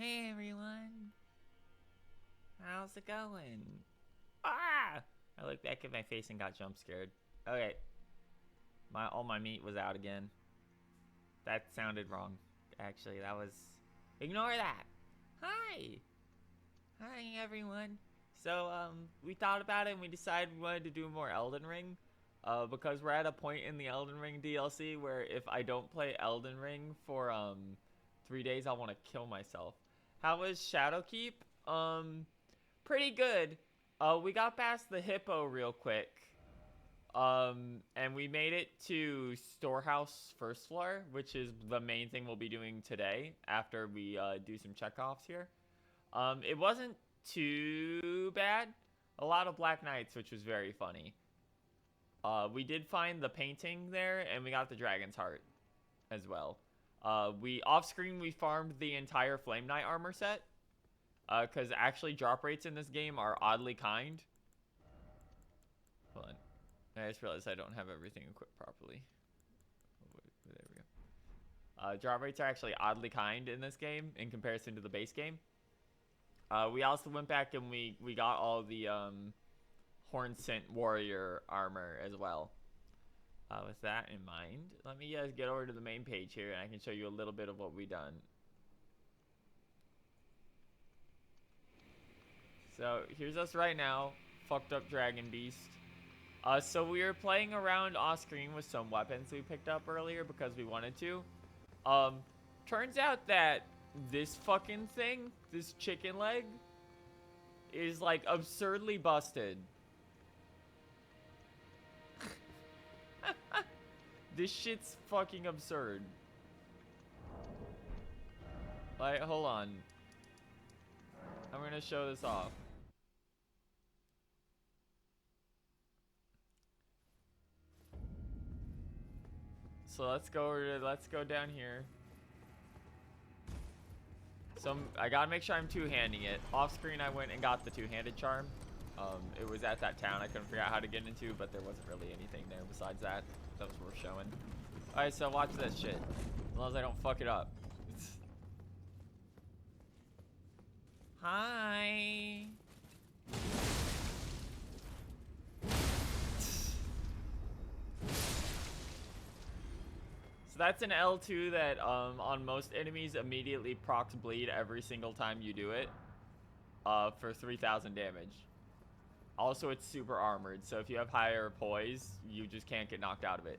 Hey everyone, how's it going? Ah! I looked back at my face and got jump scared. Okay, all my meat was out again. That sounded wrong. Actually, that was. Ignore that. Hi, hi everyone. So we thought about it and we decided we wanted to do more Elden Ring. Because we're at a point in the Elden Ring DLC where if I don't play Elden Ring for 3 days, I want to kill myself. How was Shadowkeep? Pretty good. We got past the hippo real quick. And we made it to Storehouse first floor, which is the main thing we'll be doing today after we do some checkoffs here. It wasn't too bad. A lot of Black Knights, which was very funny. We did find the painting there, and we got the Dragon's Heart as well. Off screen we farmed the entire Flame Knight armor set. Because actually drop rates in this game are oddly kind. Hold on. I just realized I don't have everything equipped properly. There we go. Drop rates are actually oddly kind in this game in comparison to the base game. We also went back and we got all the Horn Scent Warrior armor as well. With that in mind, let me get over to the main page here and I can show you a little bit of what we done. So here's us right now, fucked up Dragon Beast. So we were playing around off screen with some weapons we picked up earlier because we wanted to. Turns out that this fucking thing, this chicken leg, is like absurdly busted. This shit's fucking absurd. Like, hold on. I'm gonna show this off. So let's go down here. So I gotta make sure I'm two-handing it. Off screen, I went and got the two-handed charm. It was at that town I couldn't figure out how to get into, but there wasn't really anything there besides that was worth showing. All right, so watch this shit. As long as I don't fuck it up. Hi. So that's an L2 that on most enemies immediately procs bleed every single time you do it. For 3,000 damage. Also, it's super armored, so if you have higher poise, you just can't get knocked out of it.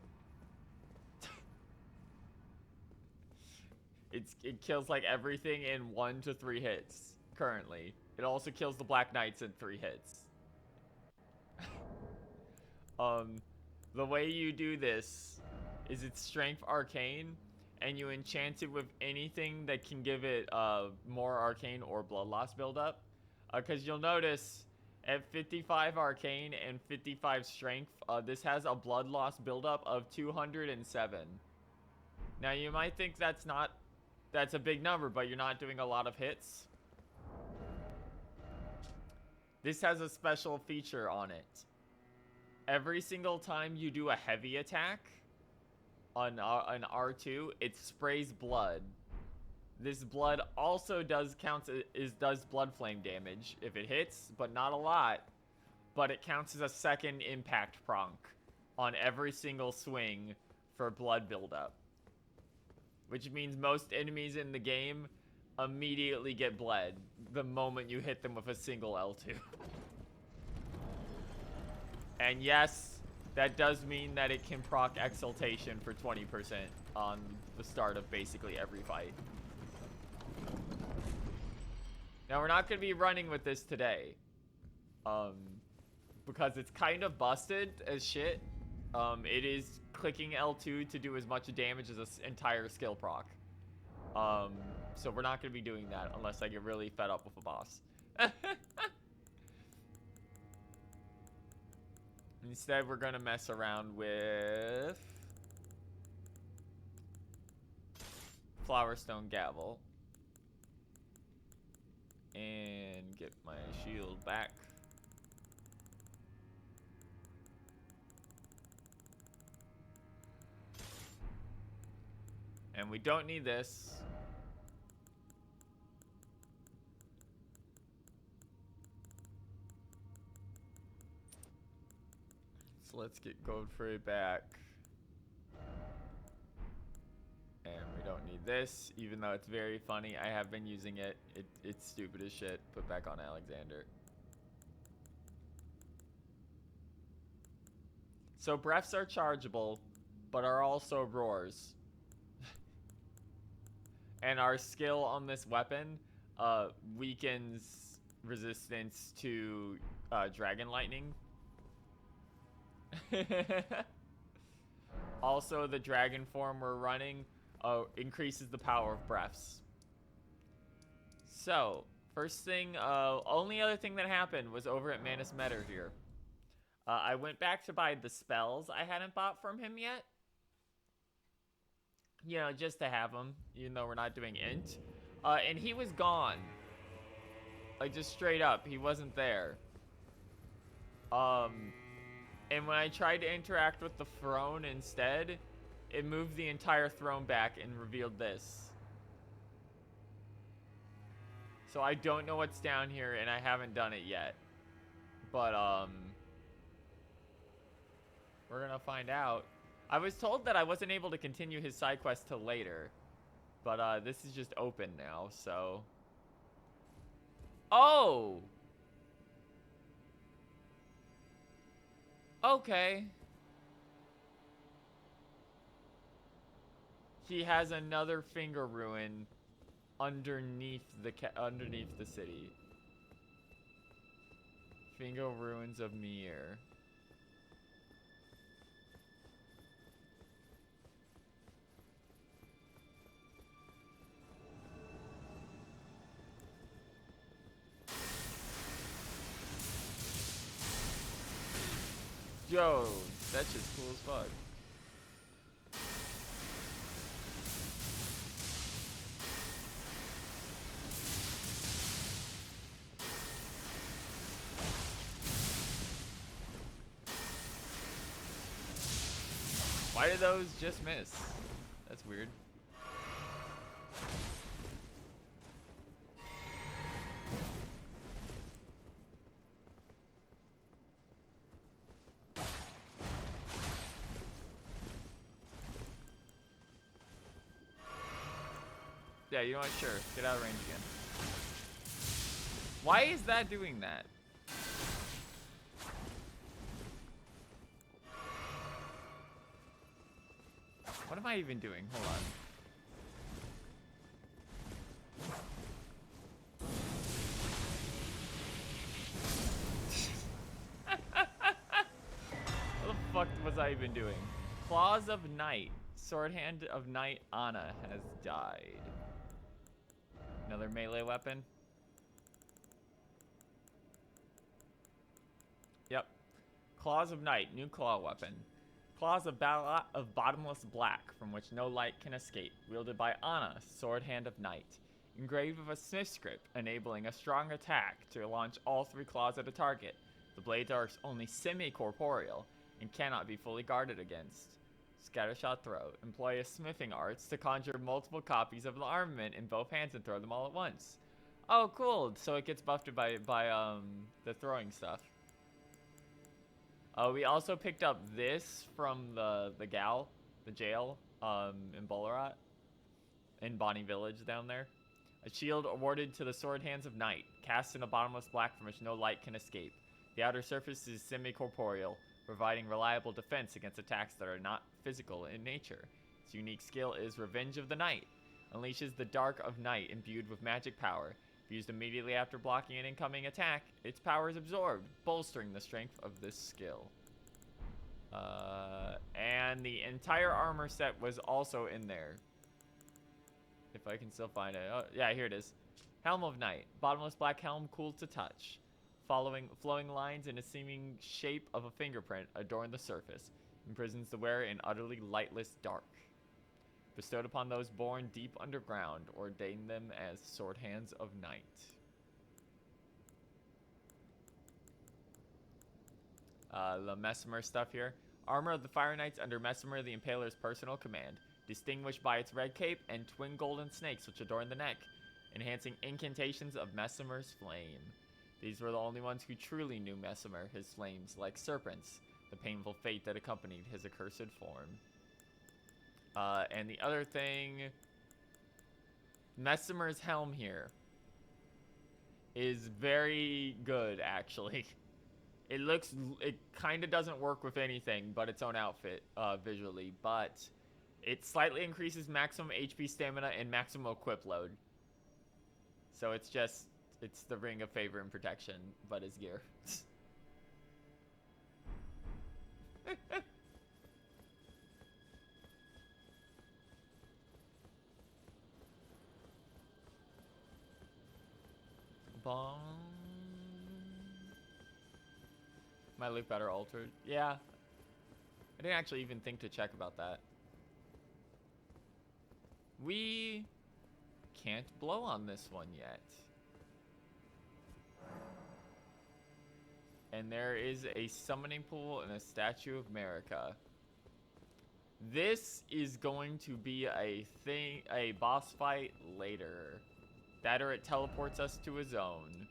It kills like everything in 1 to 3 hits currently. It also kills the Black Knights in 3 hits. The way you do this is it's Strength Arcane, and you enchant it with anything that can give it more Arcane or Blood Loss buildup. Because you'll notice at 55 Arcane and 55 Strength, this has a Blood Loss buildup of 207. Now you might think that's a big number, but you're not doing a lot of hits. This has a special feature on it. Every single time you do a heavy attack on an R2, it sprays blood. This blood also does blood flame damage if it hits, but not a lot. But it counts as a second impact pronk on every single swing for blood buildup. Which means most enemies in the game immediately get bled the moment you hit them with a single L2. And yes, that does mean that it can proc Exaltation for 20% on the start of basically every fight. Now, we're not going to be running with this today. Because it's kind of busted as shit. It is clicking L2 to do as much damage as an entire skill proc. So we're not going to be doing that unless I get really fed up with a boss. Instead, we're going to mess around with Flowerstone Gavel. And get my shield back. And we don't need this. So let's get Godfrey back. And we don't need this, even though it's very funny. I have been using it. It's stupid as shit. Put back on Alexander. So breaths are chargeable, but are also roars. And our skill on this weapon weakens resistance to dragon lightning. Also, the dragon form we're running increases the power of breaths. So, first thing, only other thing that happened was over at Manus Meadow here. I went back to buy the spells I hadn't bought from him yet. You know, just to have them, even though we're not doing int. And he was gone. Like, just straight up, he wasn't there. And when I tried to interact with the throne instead, it moved the entire throne back and revealed this. So I don't know what's down here, and I haven't done it yet. But, we're gonna find out. I was told that I wasn't able to continue his side quest till later. But, this is just open now, so... Oh! Okay. He has another finger ruin underneath the city. Finger ruins of Mir. Yo, that's just cool as fuck. Why did those just miss? That's weird. Yeah, you know what? Sure. Get out of range again. Why is that doing that? What am I even doing? Hold on. What the fuck was I even doing? Claws of Night. Sword Hand of Night Anna has died. Another melee weapon. Yep. Claws of Night. New claw weapon. Claws of Bottomless Black, from which no light can escape. Wielded by Anna, Sword Hand of Night. Engraved with a smith script, enabling a strong attack to launch all 3 claws at a target. The blades are only semi-corporeal and cannot be fully guarded against. Scattershot throw. Employ a smithing arts to conjure multiple copies of the armament in both hands and throw them all at once. Oh, cool. So it gets buffed by the throwing stuff. We also picked up this from the jail, in Bolarat, in Bonnie Village down there. A shield awarded to the Sword Hands of Night, cast in a bottomless black from which no light can escape. The outer surface is semi-corporeal, providing reliable defense against attacks that are not physical in nature. Its unique skill is Revenge of the Night. Unleashes the Dark of Night imbued with magic power. If used immediately after blocking an incoming attack, its power is absorbed, bolstering the strength of this skill. And the entire armor set was also in there. If I can still find it. Oh, yeah, here it is. Helm of Night. Bottomless black helm, cool to touch. Flowing lines in a seeming shape of a fingerprint adorn the surface. Imprisons the wearer in utterly lightless dark. Bestowed upon those born deep underground, ordain them as Sword Hands of Night. The Mesmer stuff here. Armor of the Fire Knights under Mesmer the Impaler's personal command. Distinguished by its red cape and twin golden snakes which adorn the neck. Enhancing incantations of Mesmer's flame. These were the only ones who truly knew Mesmer, his flames, like serpents, the painful fate that accompanied his accursed form. And the other thing, Messimer's helm here is very good, actually. It kind of doesn't work with anything but its own outfit, visually, but it slightly increases maximum HP stamina and maximum equip load. So it's the ring of favor and protection, but as gear. Bong. My look better altered. Yeah. I didn't actually even think to check about that. We can't blow on this one yet. And there is a summoning pool and a statue of Marika. This is going to be a boss fight later. That or it teleports us to a zone.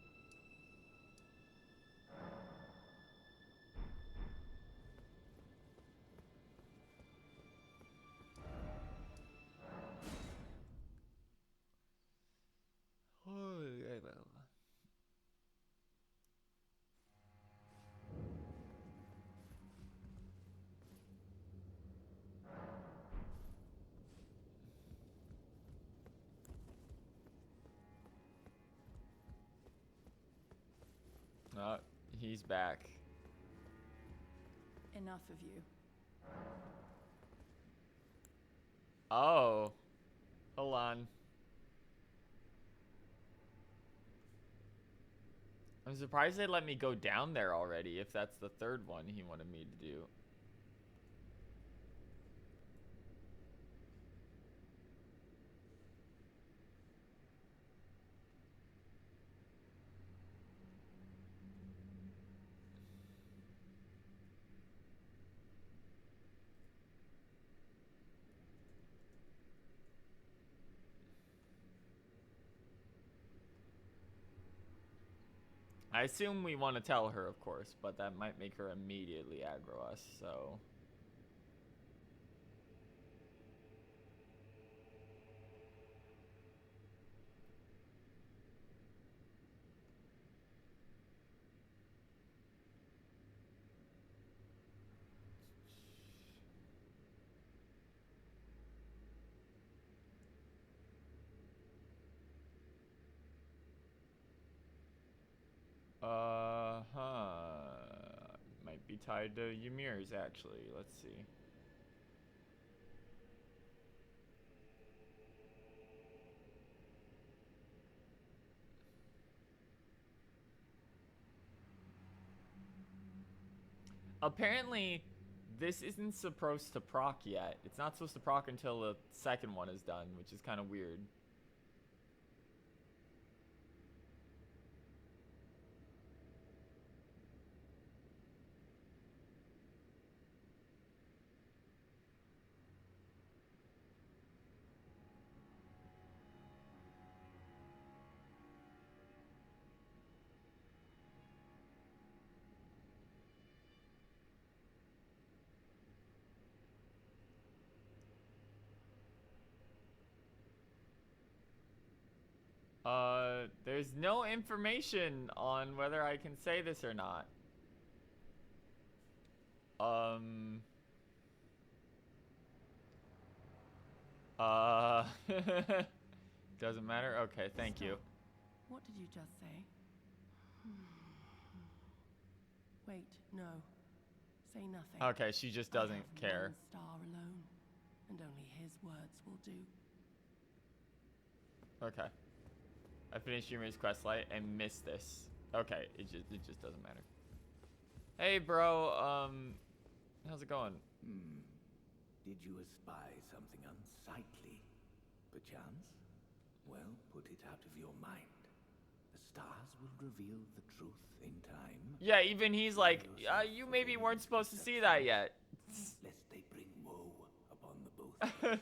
He's back. Enough of you. Oh. Hold on. I'm surprised they let me go down there already, if that's the third one he wanted me to do. I assume we want to tell her, of course, but that might make her immediately aggro us, so... Might be tied to Ymir's, actually. Let's see. Apparently, this isn't supposed to proc yet. It's not supposed to proc until the second one is done, which is kind of weird. There's no information on whether I can say this or not. Doesn't matter? Okay, thank you. What did you just say? Wait, no. Say nothing. Okay, she just doesn't care. One star alone, and only his words will do. Okay. I finished Ymir's quest light and missed this. Okay, it just doesn't matter. Hey, bro. How's it going? Did you espy something unsightly, perchance? Well, put it out of your mind. The stars will reveal the truth in time. Yeah, even he's like, you maybe weren't supposed to see that yet. Lest they bring woe upon the both.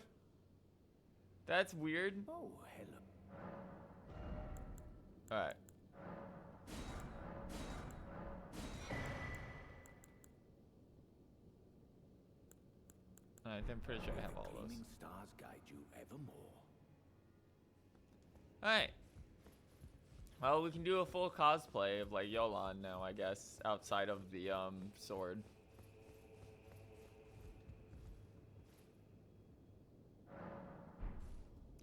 That's weird. Oh, hello. Alright. I'm pretty sure I have May the all those. gleaming stars guide you evermore. Alright. Well, we can do a full cosplay of, like, Yolan now, I guess, outside of the, sword.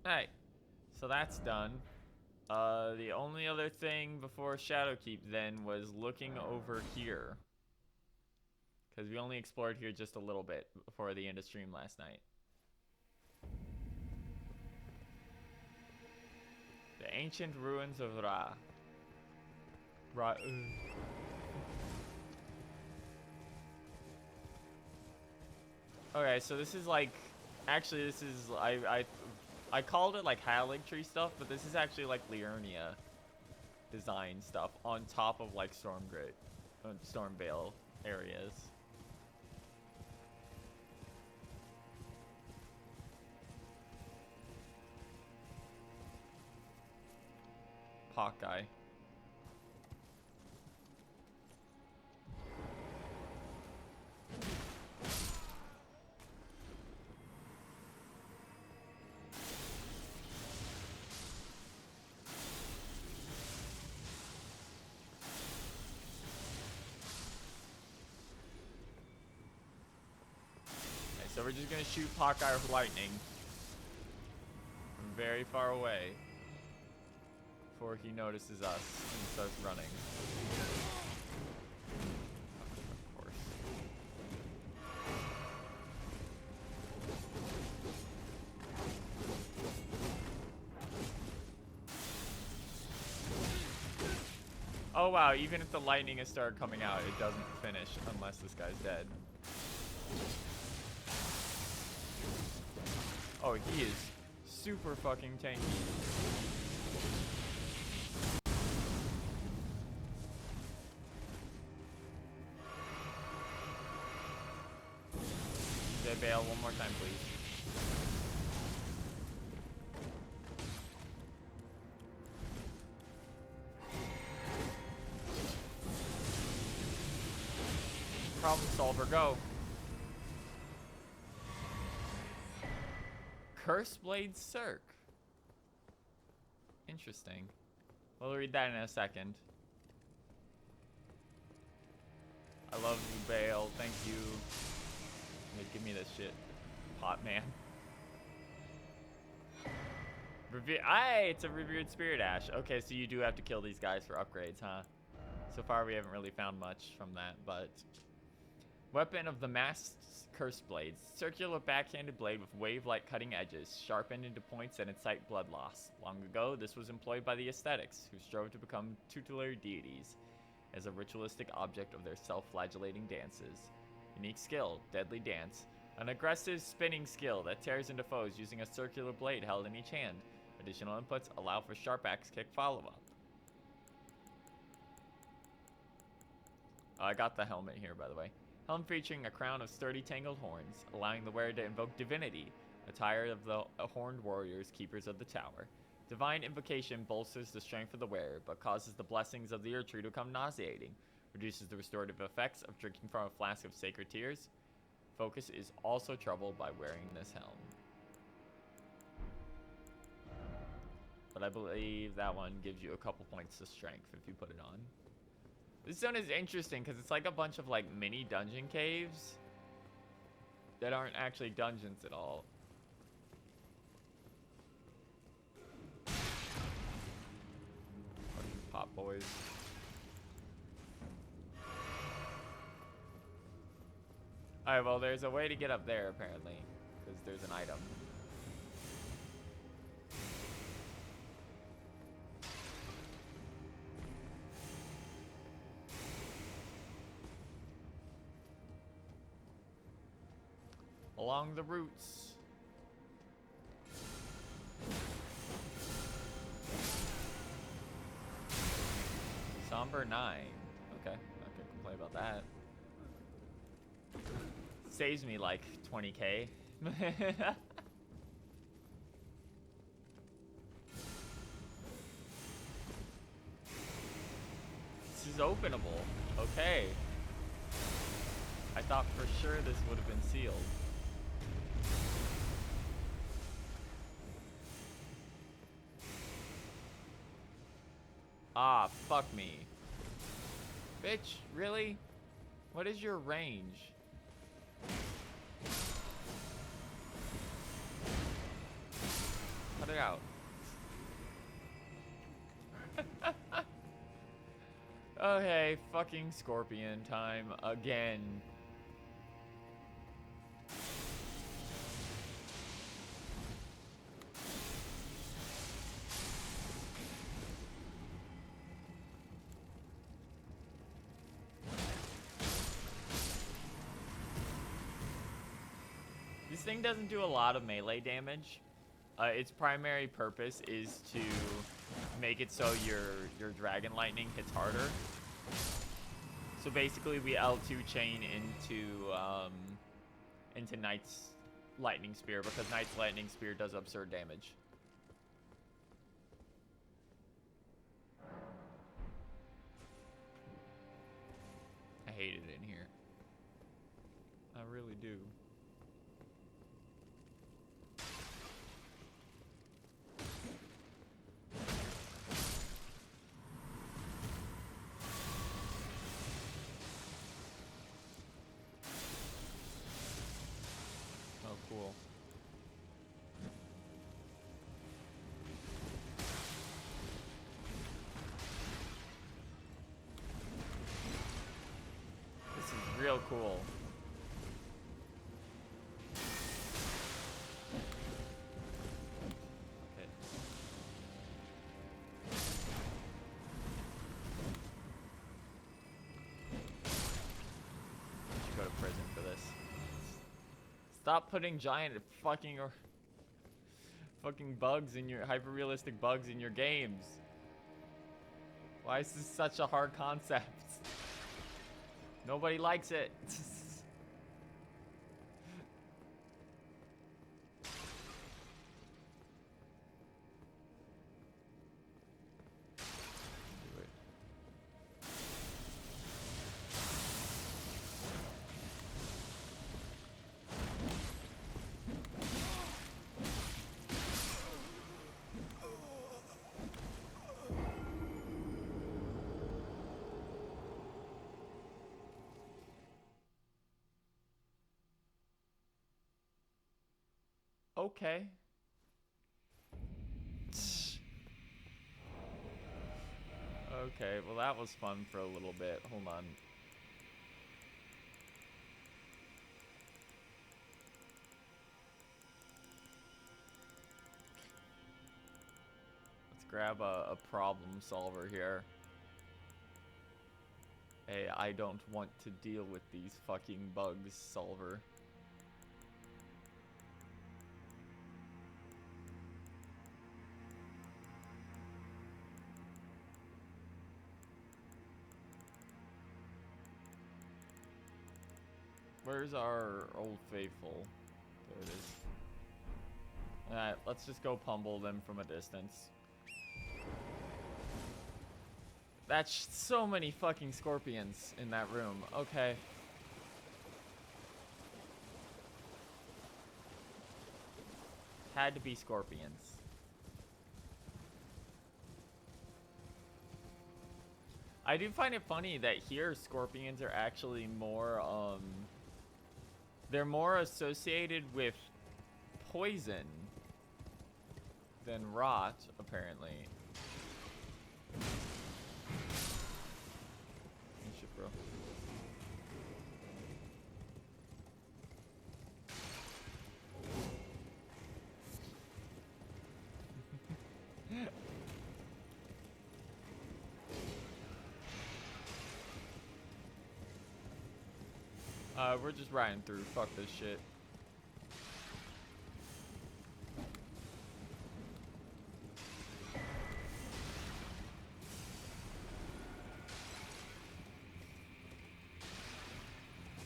Alright. So that's done. The only other thing before Shadowkeep then was looking over here. Because we only explored here just a little bit before the end of stream last night. The ancient ruins of Ra. Okay, so this is like, actually this is, I called it like Erdtree stuff, but this is actually like Liurnia design stuff on top of like Stormvale areas. Hawkeye. So we're just gonna shoot Hawkeye with lightning from very far away before he notices us and starts running. Of course. Oh wow, even if the lightning has started coming out, it doesn't finish unless this guy's dead. Oh, he is super fucking tanky. Say bail one more time, please. Problem solver, go. Curseblade Cirque. Interesting. We'll read that in a second. I love you, Bale. Thank you. Hey, give me this shit, pot man. It's a revered spirit ash. Okay, so you do have to kill these guys for upgrades, huh? So far, we haven't really found much from that, but weapon of the masked cursed blades. Circular backhanded blade with wave-like cutting edges, sharpened into points that incite blood loss. Long ago, this was employed by the ascetics, who strove to become tutelary deities, as a ritualistic object of their self-flagellating dances. Unique skill, deadly dance. An aggressive spinning skill that tears into foes using a circular blade held in each hand. Additional inputs allow for sharp axe kick follow-up. I got the helmet here, by the way. Helm featuring a crown of sturdy tangled horns, allowing the wearer to invoke divinity, attire of the horned warriors, keepers of the tower. Divine invocation bolsters the strength of the wearer, but causes the blessings of the Erdtree to become nauseating. Reduces the restorative effects of drinking from a flask of sacred tears. Focus is also troubled by wearing this helm. But I believe that one gives you a couple points of strength if you put it on. This zone is interesting because it's like a bunch of like mini dungeon caves that aren't actually dungeons at all. Fucking pop boys. Alright, well there's a way to get up there apparently, because there's an item. Along the routes. Somber 9. Okay, not gonna complain about that. Saves me like 20k. This is openable. Okay. I thought for sure this would have been sealed. Ah, fuck me. Bitch, really? What is your range? Cut it out. Okay, fucking scorpion time again. This thing doesn't do a lot of melee damage. Its primary purpose is to make it so your dragon lightning hits harder. So basically, we L2 chain into Knight's lightning spear because Knight's lightning spear does absurd damage. I hate it in here. I really do. Oh, cool. This is real cool. Okay. You should go to prison for this. Stop putting giant fucking bugs in your hyper-realistic bugs in your games. Why is this such a hard concept? Nobody likes it. Do it. Okay. Okay, well that was fun for a little bit. Hold on. Let's grab a problem solver here. Hey, I don't want to deal with these fucking bugs, solver. Where's our old faithful? There it is. Alright, let's just go pummel them from a distance. That's so many fucking scorpions in that room. Okay. Had to be scorpions. I do find it funny that here scorpions are actually more, they're more associated with poison than rot, apparently. Hey, shit, bro. We're just riding through. Fuck this shit.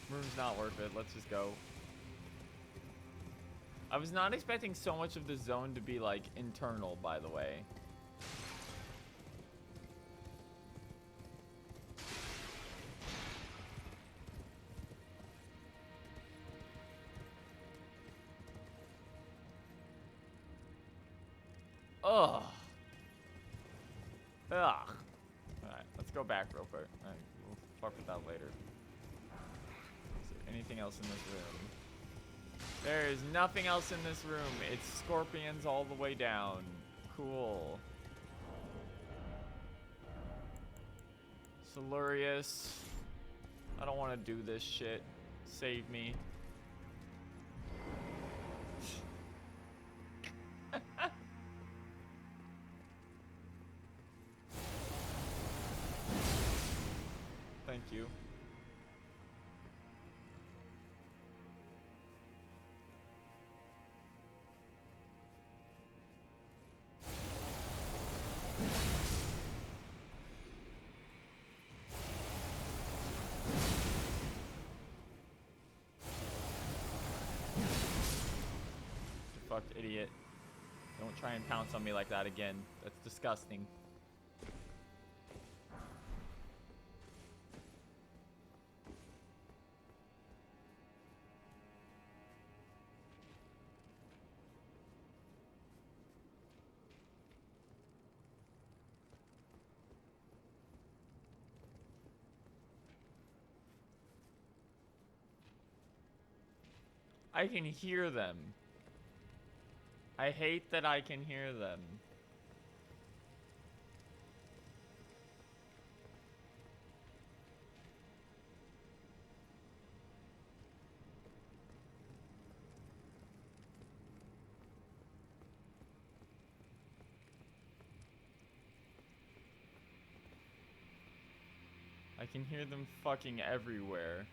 Room's not worth it. Let's just go. I was not expecting so much of the zone to be, like, internal, by the way. Ugh. Ugh. Alright, let's go back real quick. Alright, we'll fuck with that later. Is there anything else in this room? There is nothing else in this room. It's scorpions all the way down. Cool. Silurius. I don't want to do this shit. Save me. Thank you. You fucked idiot. Don't try and pounce on me like that again. That's disgusting. I can hear them. I hate that I can hear them. I can hear them fucking everywhere.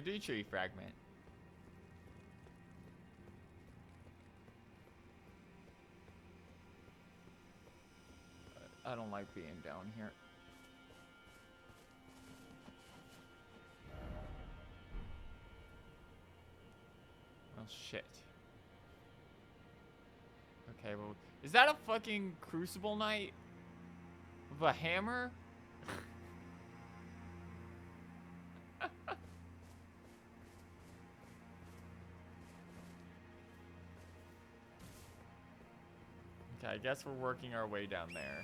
Erdtree fragment. I don't like being down here. Oh shit. Okay, well, is that a fucking Crucible Knight? With a hammer? Okay, I guess we're working our way down there.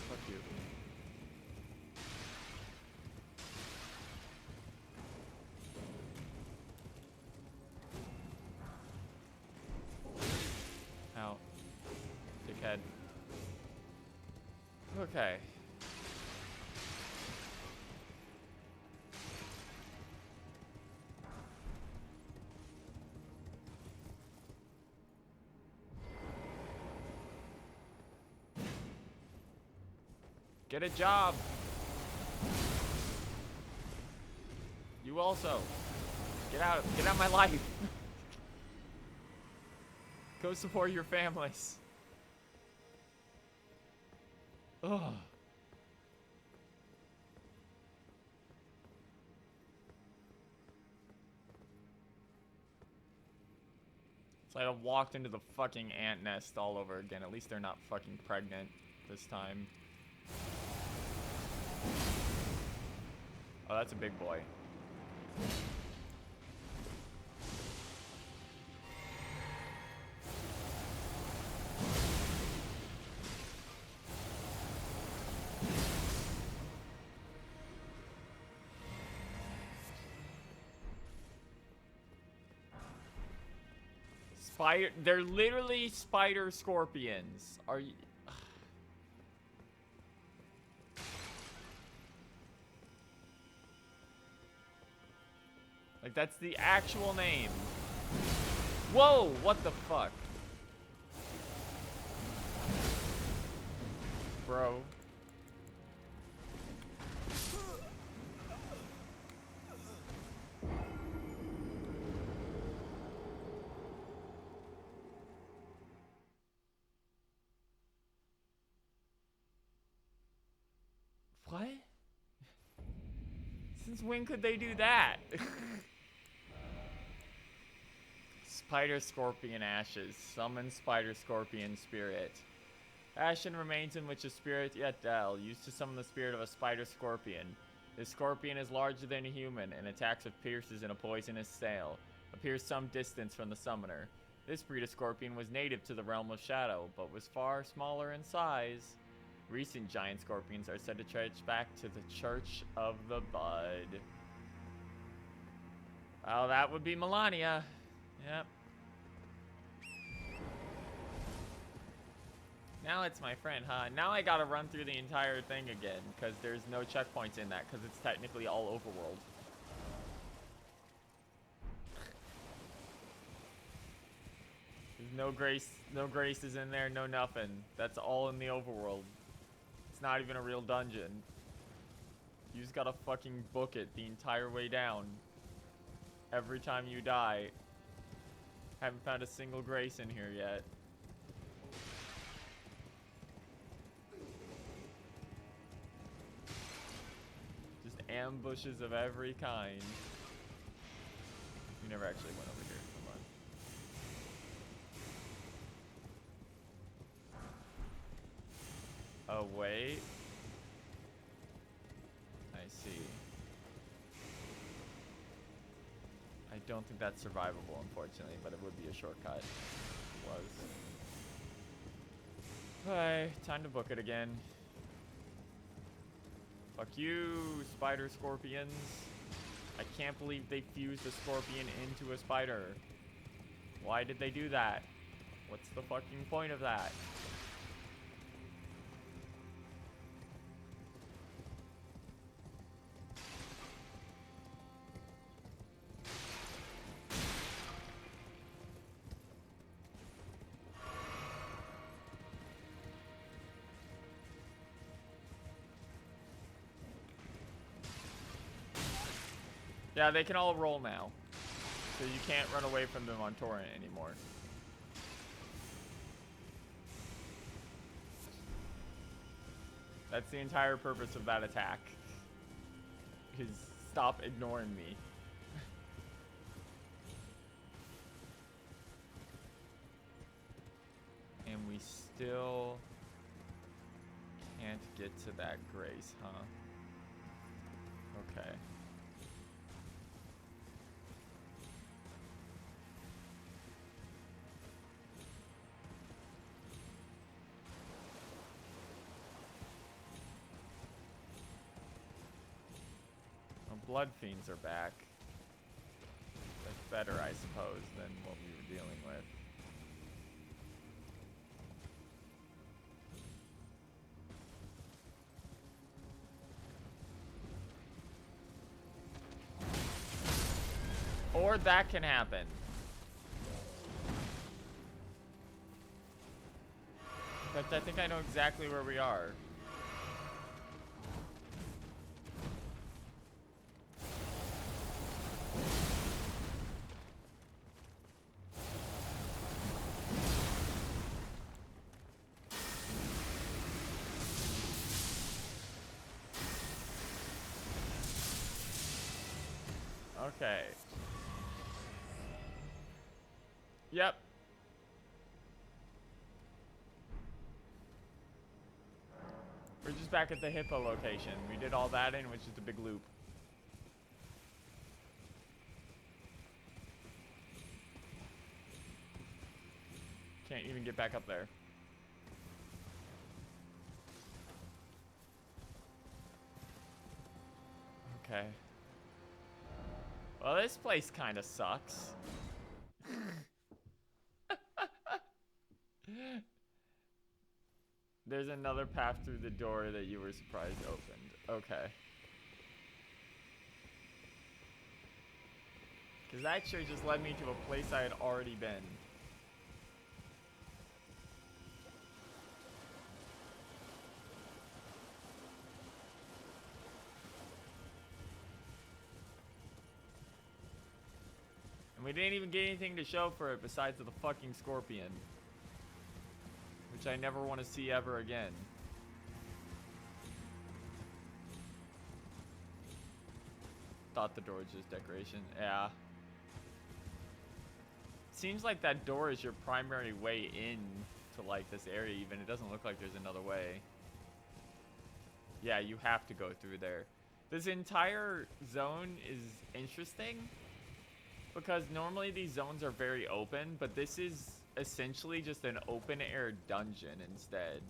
Fuck you. Ow. Dickhead. Okay. Get a job. You also. Get out of my life. Go support your families. Ugh. It's like I walked into the fucking ant nest all over again. At least they're not fucking pregnant this time. Oh, that's a big boy. They're literally spider scorpions. Are you... Like, that's the actual name. Whoa, what the fuck? Bro. What? Since when could they do that? Spider Scorpion Ashes. Summon Spider Scorpion Spirit. Ashen remains in which a spirit yet dwell, used to summon the spirit of a spider scorpion. This scorpion is larger than a human and attacks with pierces and a poisonous sail. Appears some distance from the summoner. This breed of scorpion was native to the realm of shadow, but was far smaller in size. Recent giant scorpions are said to trace back to the Church of the Bud. Well, that would be Melania. Yep. Now it's my friend, huh? Now I gotta run through the entire thing again, because there's no checkpoints in that, because it's technically all overworld. There's no graces in there, no nothing. That's all in the overworld. It's not even a real dungeon. You just gotta fucking book it the entire way down. Every time you die. Haven't found a single grace in here yet. Just ambushes of every kind. We never actually went over here. Come on. Oh, wait. I see. I don't think that's survivable, unfortunately, but it would be a shortcut. It was. Alright, time to book it again. Fuck you, spider scorpions. I can't believe they fused a scorpion into a spider. Why did they do that? What's the fucking point of that? Yeah, they can all roll now. So you can't run away from them on torrent anymore. That's the entire purpose of that attack. Is stop ignoring me. And we still can't get to that grace, huh? Okay. Blood fiends are back. That's better, I suppose, than what we were dealing with. Or that can happen. In fact, I think I know exactly where we are. Okay. Yep. We're just back at the hippo location. We did all that in, which is a big loop. Can't even get back up there. Okay. Well, this place kind of sucks. There's another path through the door that you were surprised opened. Okay. Because that sure just led me to a place I had already been. And we didn't even get anything to show for it besides the fucking scorpion. Which I never want to see ever again. thought the door was just decoration. Yeah. Seems like that door is your primary way in to like this area even. It doesn't look like there's another way. Yeah, you have to go through there. This entire zone is interesting because normally these zones are very open, but this is essentially just an open air dungeon instead.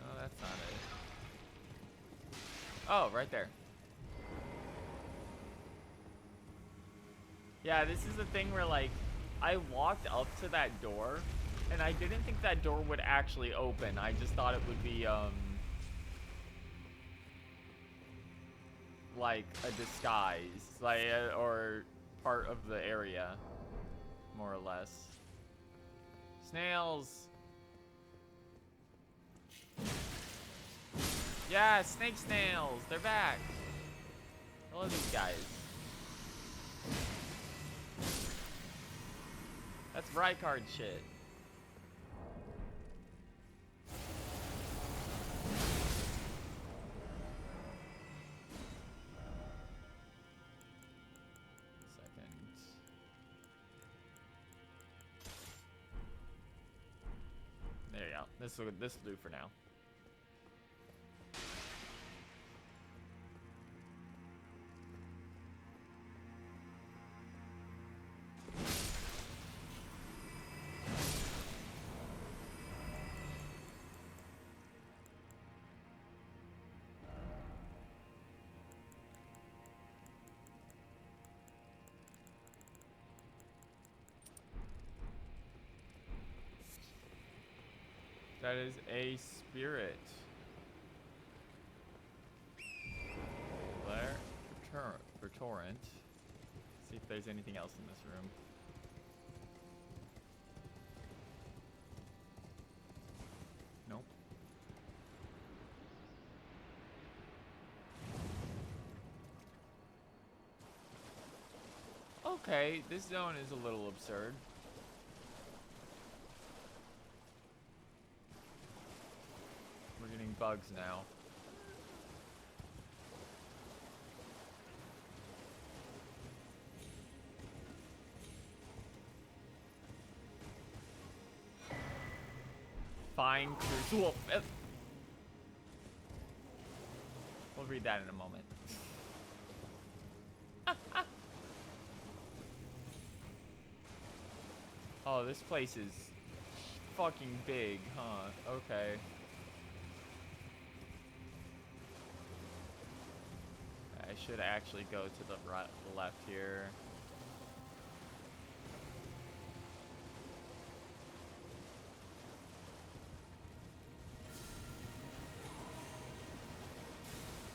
No, that's not it. Oh, right there. Yeah, this is the thing where, like, I walked up to that door, and I didn't think that door would actually open. I just thought it would be, like, a disguise, like, or part of the area, more or less. Snails! Yeah, snake snails! They're back! Hello, these guys. That's Rykard shit. Second. There you go. This will do for now. That is a spirit. Hold there. For torrent. See if there's anything else in this room. Nope. Okay, this zone is a little absurd. We're getting bugs now. Fine crucible. We'll read that in a moment. Oh, this place is fucking big, huh? Okay. I should actually go to the right, the left here.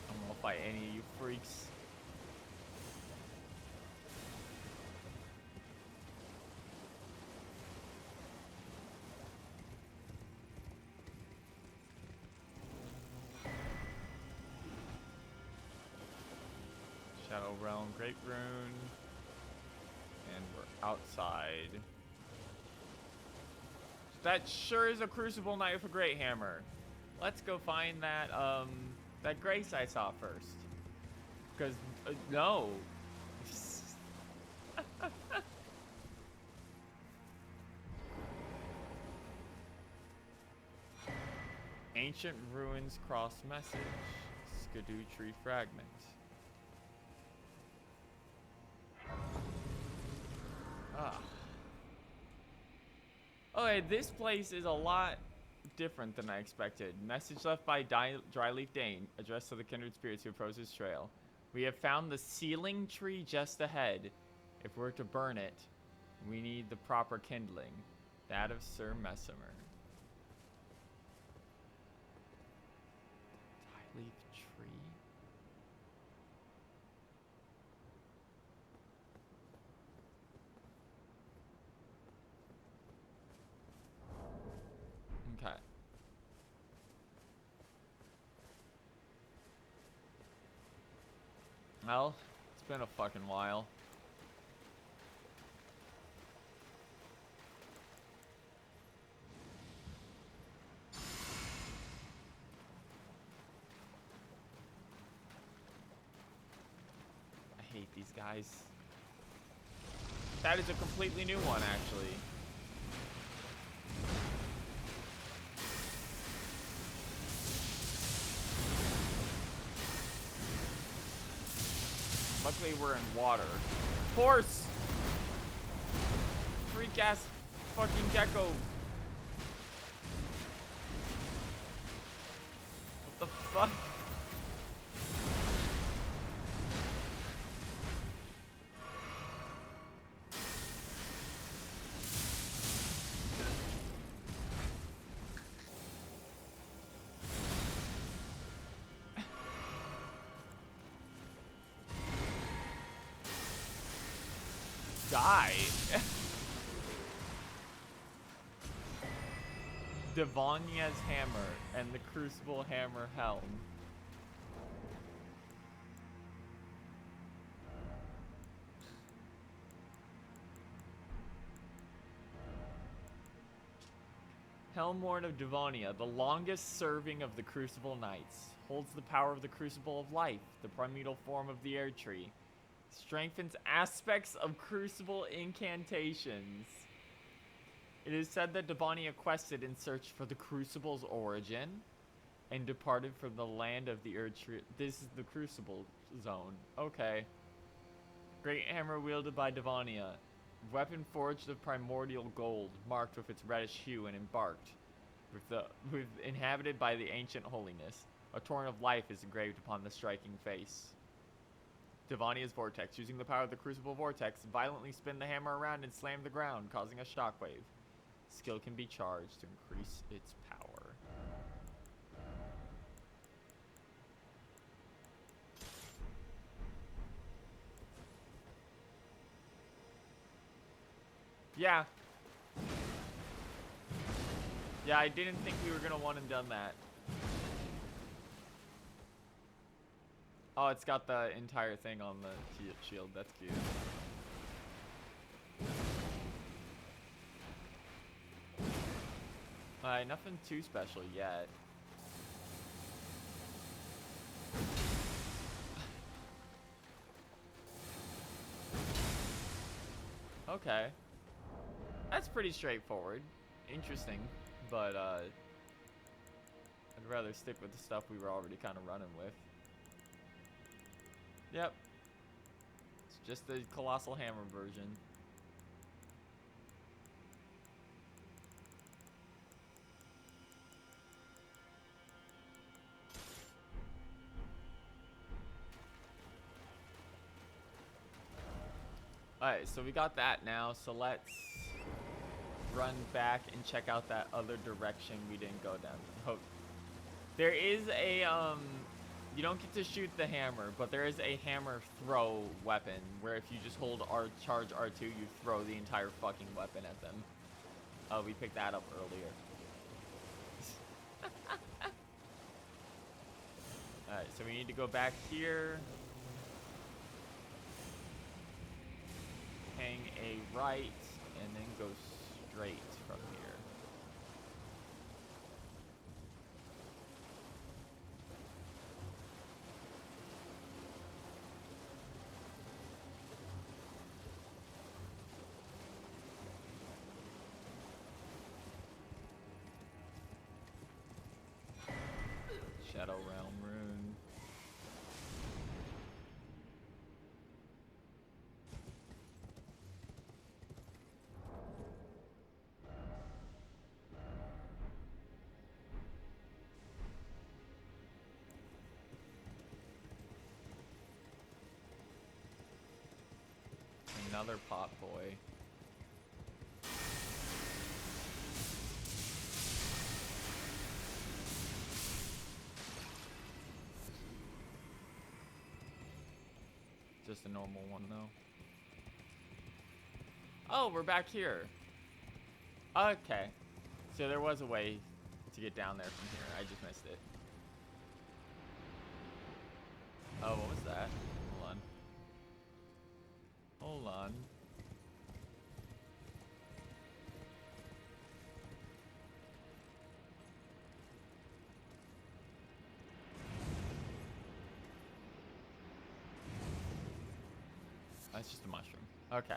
I won't fight any of you freaks. Shadow Realm, Great Rune, and we're outside. That sure is a Crucible Knight with a Great Hammer. Let's go find that that Grace I saw first. Because no. Ancient Ruins Cross Message. Skidoo Tree Fragment. Ah. Okay, this place is a lot different than I expected. Message left by Dryleaf Dane, addressed to the kindred spirits who oppose his trail. We have found the sealing tree just ahead. If we're to burn it, we need the proper kindling. That of Sir Messimer. Well, it's been a fucking while. I hate these guys. That is a completely new one, actually. Luckily, we're in water. Horse! Freak ass fucking gecko. What the fuck? Die. Devonia's hammer and the Crucible hammer helm. Helmworn of Devonia, the longest serving of the Crucible Knights, holds the power of the Crucible of Life, the primeval form of the Erdtree. Strengthens aspects of Crucible incantations. It is said that Devonia quested in search for the Crucible's origin and departed from the land of the Erdtree. This is the Crucible zone. Okay. Great hammer wielded by Devonia. Weapon forged of primordial gold, marked with its reddish hue and embarked with inhabited by the ancient holiness. A torrent of life is engraved upon the striking face. Devonia's vortex. Using the power of the Crucible vortex, violently spin the hammer around and slam the ground, causing a shockwave. Skill can be charged to increase its power. Yeah. Yeah, I didn't think we were gonna one and done that. Oh, it's got the entire thing on the shield. That's cute. Nothing too special yet. Okay. That's pretty straightforward. Interesting, but I'd rather stick with the stuff we were already kind of running with. Yep. It's just the Colossal Hammer version. Alright, so we got that now, so let's run back and check out that other direction we didn't go down. Hope. There is a, you don't get to shoot the hammer, but there is a hammer throw weapon, where if you just hold charge R2, you throw the entire fucking weapon at them. Oh, we picked that up earlier. Alright, so we need to go back here. Hang a right, and then go straight from here. Shadow Realm rune. Another pot boy. Just a normal one though. Oh, we're back here. Okay. So there was a way to get down there from here. I just missed it. Oh, what was that? Hold on. Hold on. That's just a mushroom. Okay.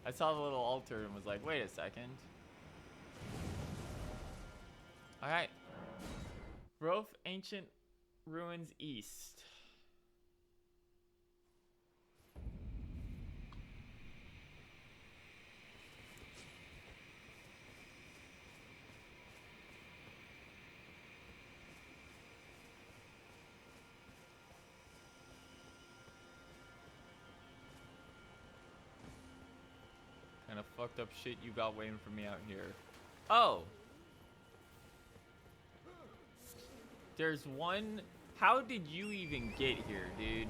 I saw the little altar and was like, wait a second. Alright. Grove Ancient Ruins East. Kind of fucked up shit you got waiting for me out here. Oh! There's one... How did you even get here, dude?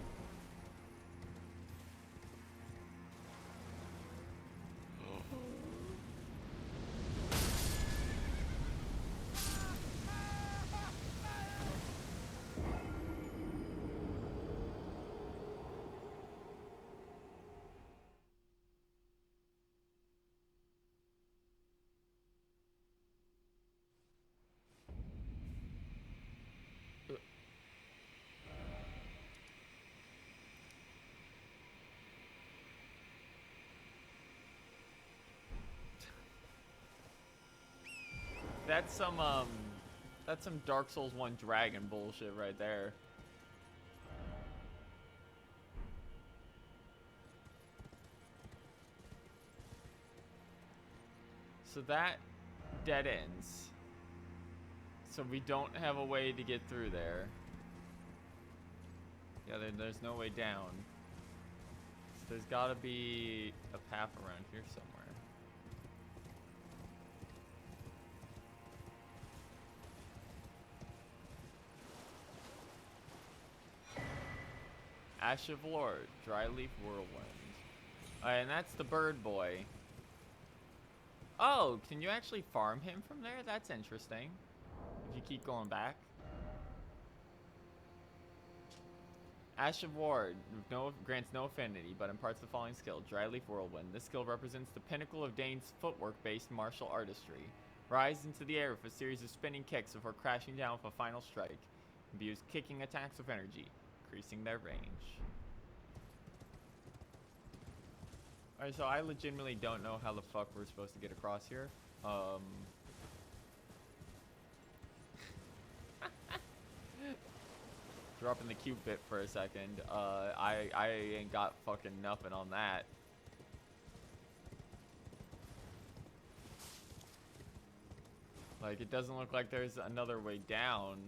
That's some Dark Souls 1 dragon bullshit right there. So that dead ends. So we don't have a way to get through there. Yeah, there's no way down. So there's gotta be a path around here somewhere. Ash of Lord, Dryleaf Whirlwind. Alright, and that's the bird boy. Oh, can you actually farm him from there? That's interesting. If you keep going back. Ash of Ward grants no affinity, but imparts the following skill, Dryleaf Whirlwind. This skill represents the pinnacle of Dane's footwork-based martial artistry. Rise into the air with a series of spinning kicks before crashing down with a final strike. And be used kicking attacks with energy, increasing their range. Alright, so I legitimately don't know how the fuck we're supposed to get across here. Dropping the cute bit for a second. I ain't got fucking nothing on that. Like, it doesn't look like there's another way down.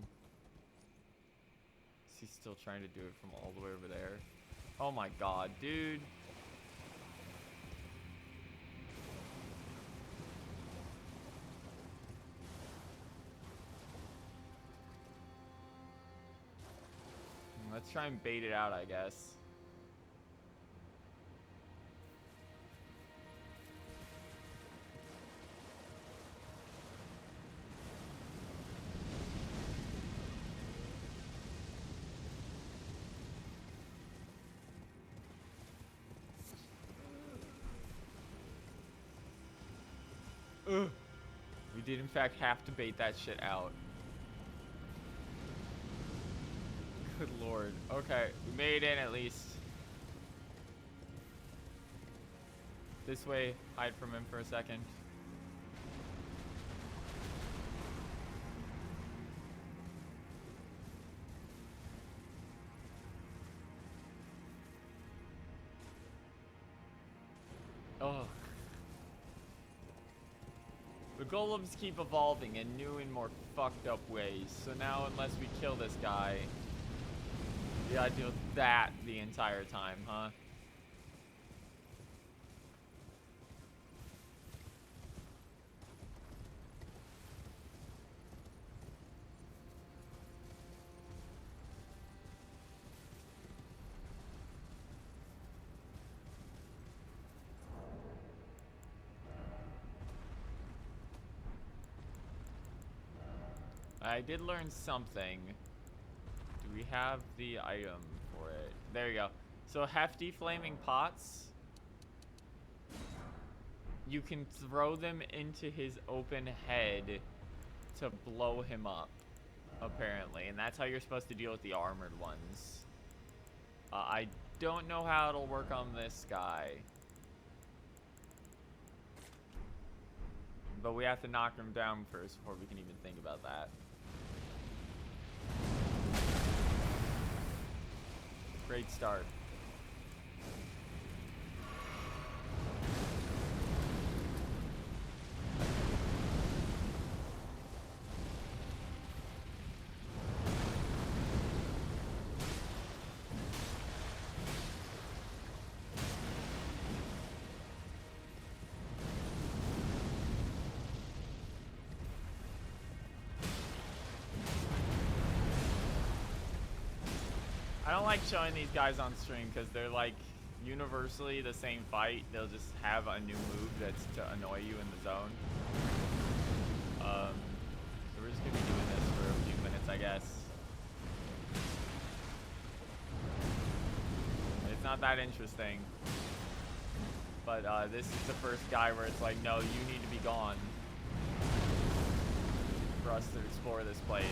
Is he still trying to do it from all the way over there? Oh my god, dude. Let's try and bait it out, I guess. Ugh. We did in fact have to bait that shit out. Good lord. Okay, we made it in at least. This way, hide from him for a second. Oh. The golems keep evolving in new and more fucked up ways. So now, unless we kill this guy, we gotta deal with that the entire time, huh? I did learn something. Do we have the item for it? There you go. So hefty flaming pots you can throw them into his open head to blow him up, apparently. And that's how you're supposed to deal with the armored ones. I don't know how it'll work on this guy. But we have to knock him down first before we can even think about that. Great start. I don't like showing these guys on stream because they're like universally the same fight. They'll just have a new move that's to annoy you in the zone. So we're just gonna be doing this for a few minutes, I guess. It's not that interesting. But this is the first guy where it's like, no, you need to be gone for us to explore this place.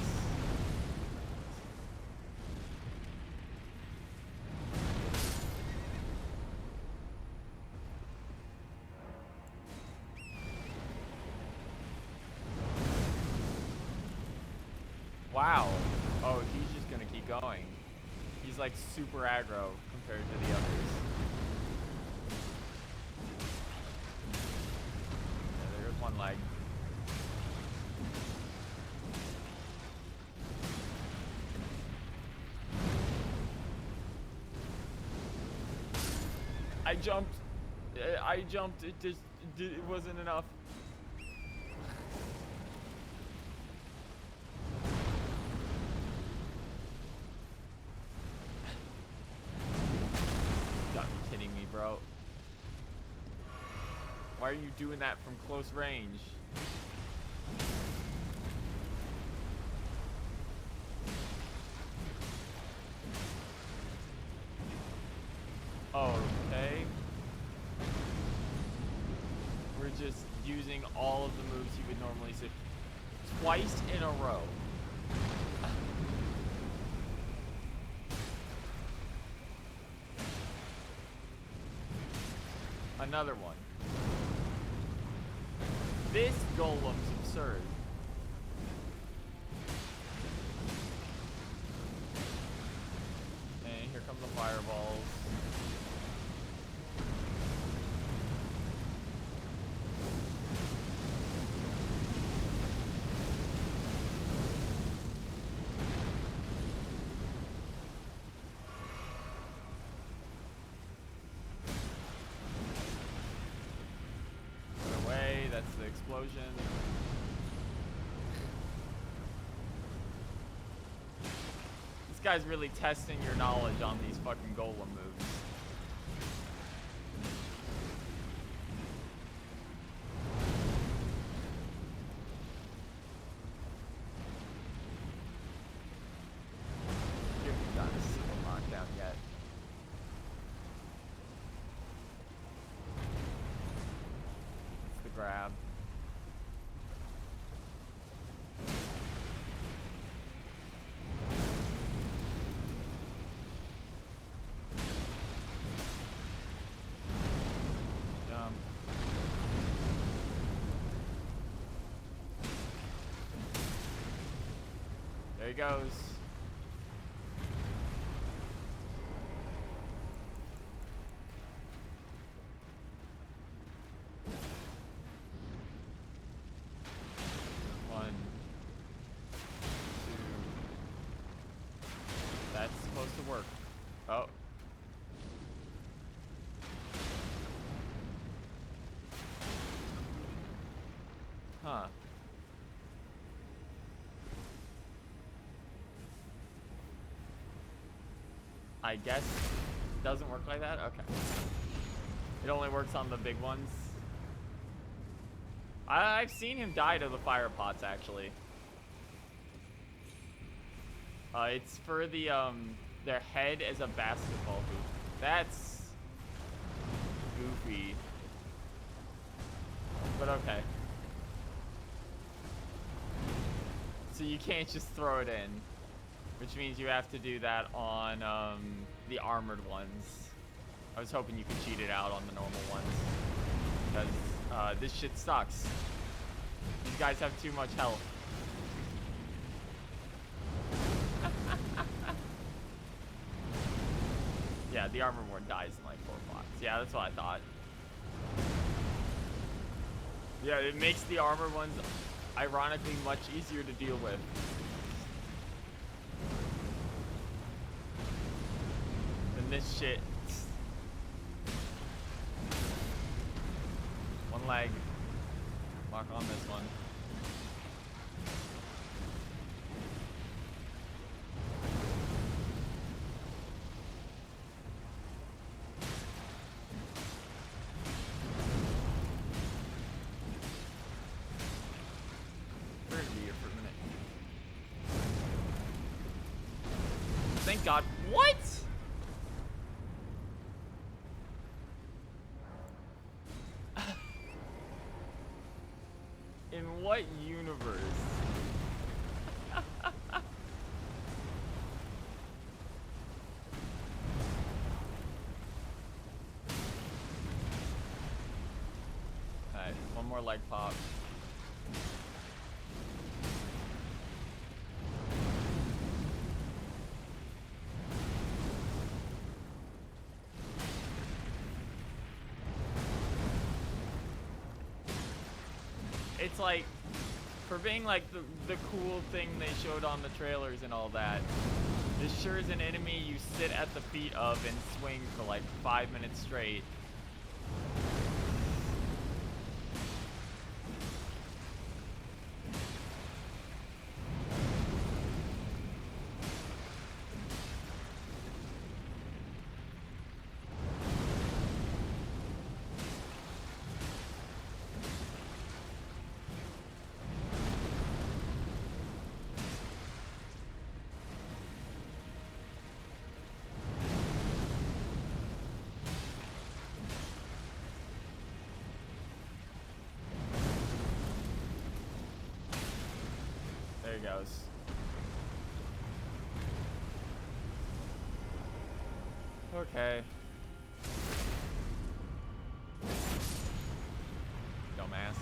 Wow. Oh, he's just gonna keep going. He's like super aggro compared to the others. Yeah, there's one leg. I jumped. It wasn't enough. Bro, why are you doing that from close range? Okay. We're just using all of the moves you would normally see twice in a row. Another one. This golem's absurd. And here come the fireballs. That's the explosion. This guy's really testing your knowledge on these fucking golem moves. You haven't gotten a single knockdown yet. Grab. Jump. There he goes. To work. Oh. Huh. I guess it doesn't work like that? Okay. It only works on the big ones. I've seen him die to the fire pots, actually. It's for the, their head as a basketball hoop. That's goofy. but okay. So you can't just throw it in, which means you have to do that on the armored ones. I was hoping you could cheat it out on the normal ones, because this shit sucks. These guys have too much health. Yeah, the armored one dies in like 4 blocks. Yeah, that's what I thought. Yeah, it makes the armored ones ironically much easier to deal with. Than this shit. One leg. Lock on this one. We're gonna be here for a minute. Thank God. What? In what universe? Alright, one more leg pop. It's like, for being like the cool thing they showed on the trailers and all that, this sure is an enemy you sit at the feet of and swing for like 5 minutes straight. There he goes. Okay. Dumbass.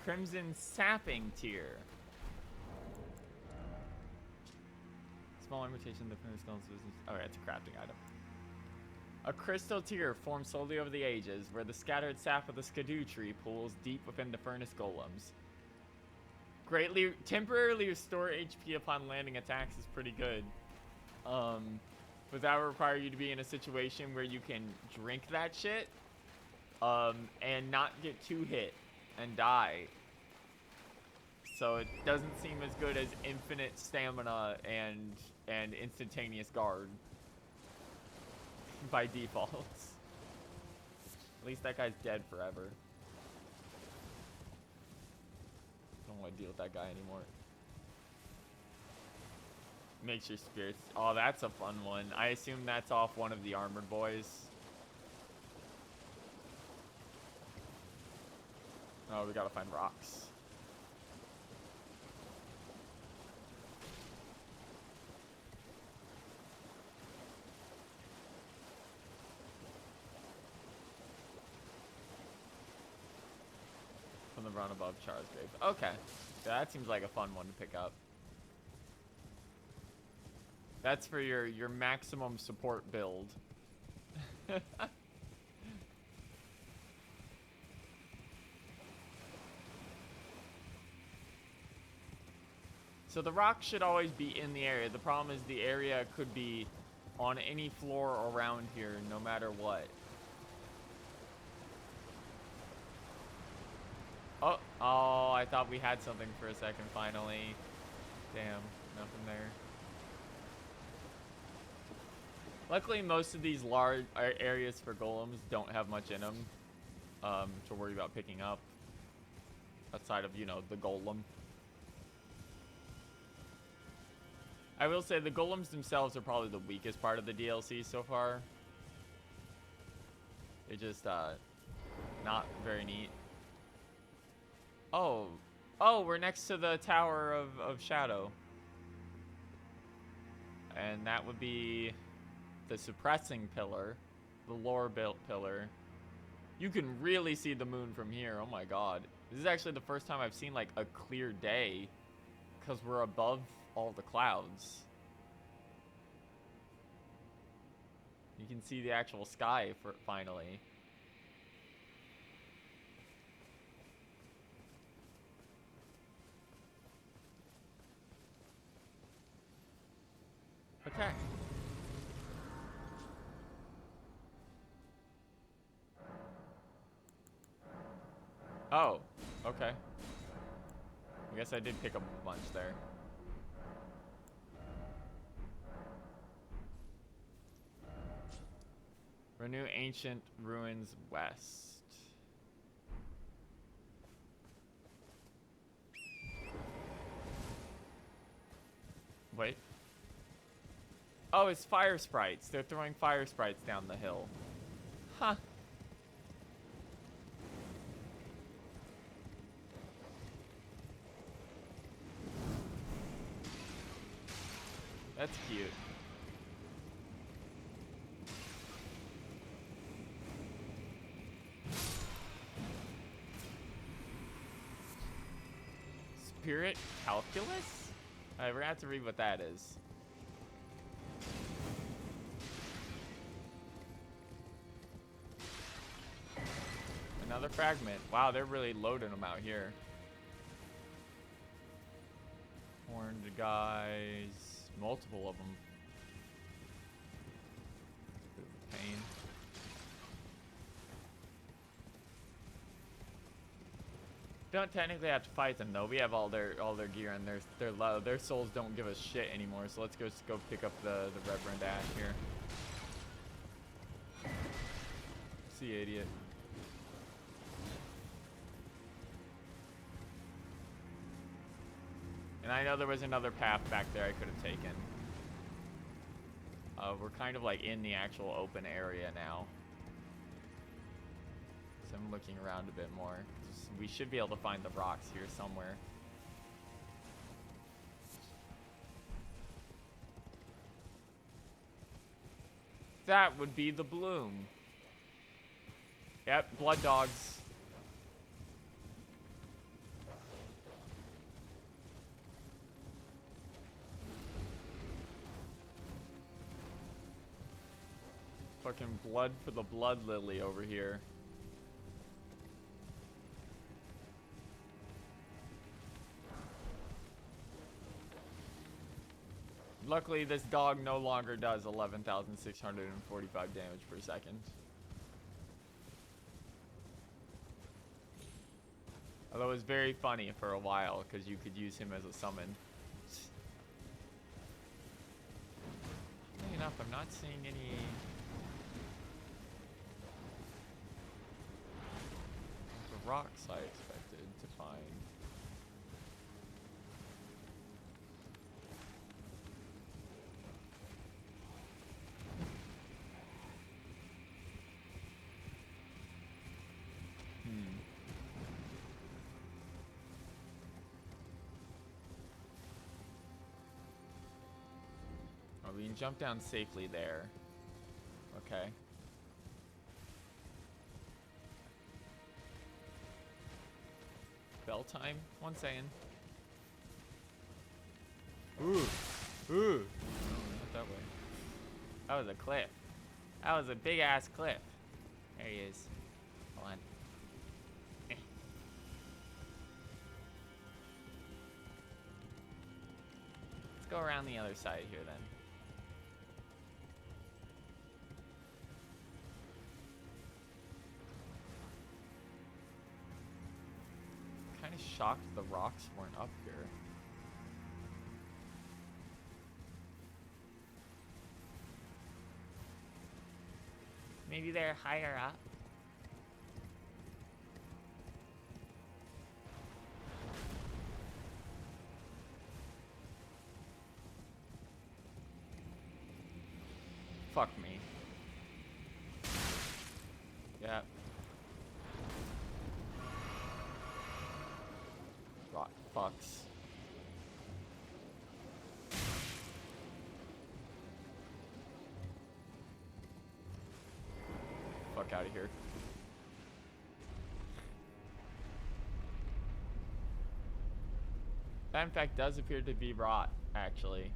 Crimson Sapping Tier. Small invitation to finish stones business. Okay, it's a crafting item. A crystal tier formed slowly over the ages, where the scattered sap of the skidoo tree pools deep within the furnace golems. Greatly, temporarily restore HP upon landing attacks is pretty good. But that would require you to be in a situation where you can drink that shit, and not get 2 hit and die. So it doesn't seem as good as infinite stamina and instantaneous guard. By default. At least that guy's dead forever. Don't want to deal with that guy anymore. Makes your spirits. Oh, that's a fun one. I assume that's off one of the armored boys. Oh, we gotta find rocks. From the run above Char's grave. Okay. Yeah, that seems like a fun one to pick up. That's for your maximum support build. So the rock should always be in the area. The problem is the area could be on any floor around here, no matter what. Oh, I thought we had something for a second, finally. Damn, nothing there. Luckily, most of these large areas for golems don't have much in them to worry about picking up. Outside of, you know, the golem. I will say the golems themselves are probably the weakest part of the DLC so far. They just, not very neat. Oh. Oh, we're next to the Tower of Shadow. And that would be the suppressing pillar, the lore built pillar. You can really see the moon from here. Oh my god. This is actually the first time I've seen like a clear day because we're above all the clouds. You can see the actual sky for finally. Okay. Oh, okay. I guess I did pick up a bunch there. Renew ancient ruins west. Wait. Oh, it's fire sprites. They're throwing fire sprites down the hill. Huh. That's cute. Spirit calculus? I forgot to read what that is. Another fragment. Wow, they're really loading them out here. Horned guys. Multiple of them. Bit of a pain. Don't technically have to fight them though. We have all their gear and they're low. Their souls don't give us shit anymore. So let's go pick up the Reverend Ash here. See you, idiot. And I know there was another path back there I could have taken. We're kind of like in the actual open area now. So I'm looking around a bit more. We should be able to find the rocks here somewhere. That would be the bloom. Yep, blood dogs. Fucking blood for the blood lily over here. Luckily, this dog no longer does 11,645 damage per second. Although it was very funny for a while, because you could use him as a summon. Funny enough, I'm not seeing any... the rocks I expected to find. We can jump down safely there. Okay. Bell time? 1 second. Ooh. Ooh. No, not that way. That was a cliff. That was a big ass cliff. There he is. Hold on. Let's go around the other side here then. Shocked the rocks weren't up here. Maybe they're higher up. Fuck me. Yeah. fucks. Fuck out of here. That in fact does appear to be rot, actually.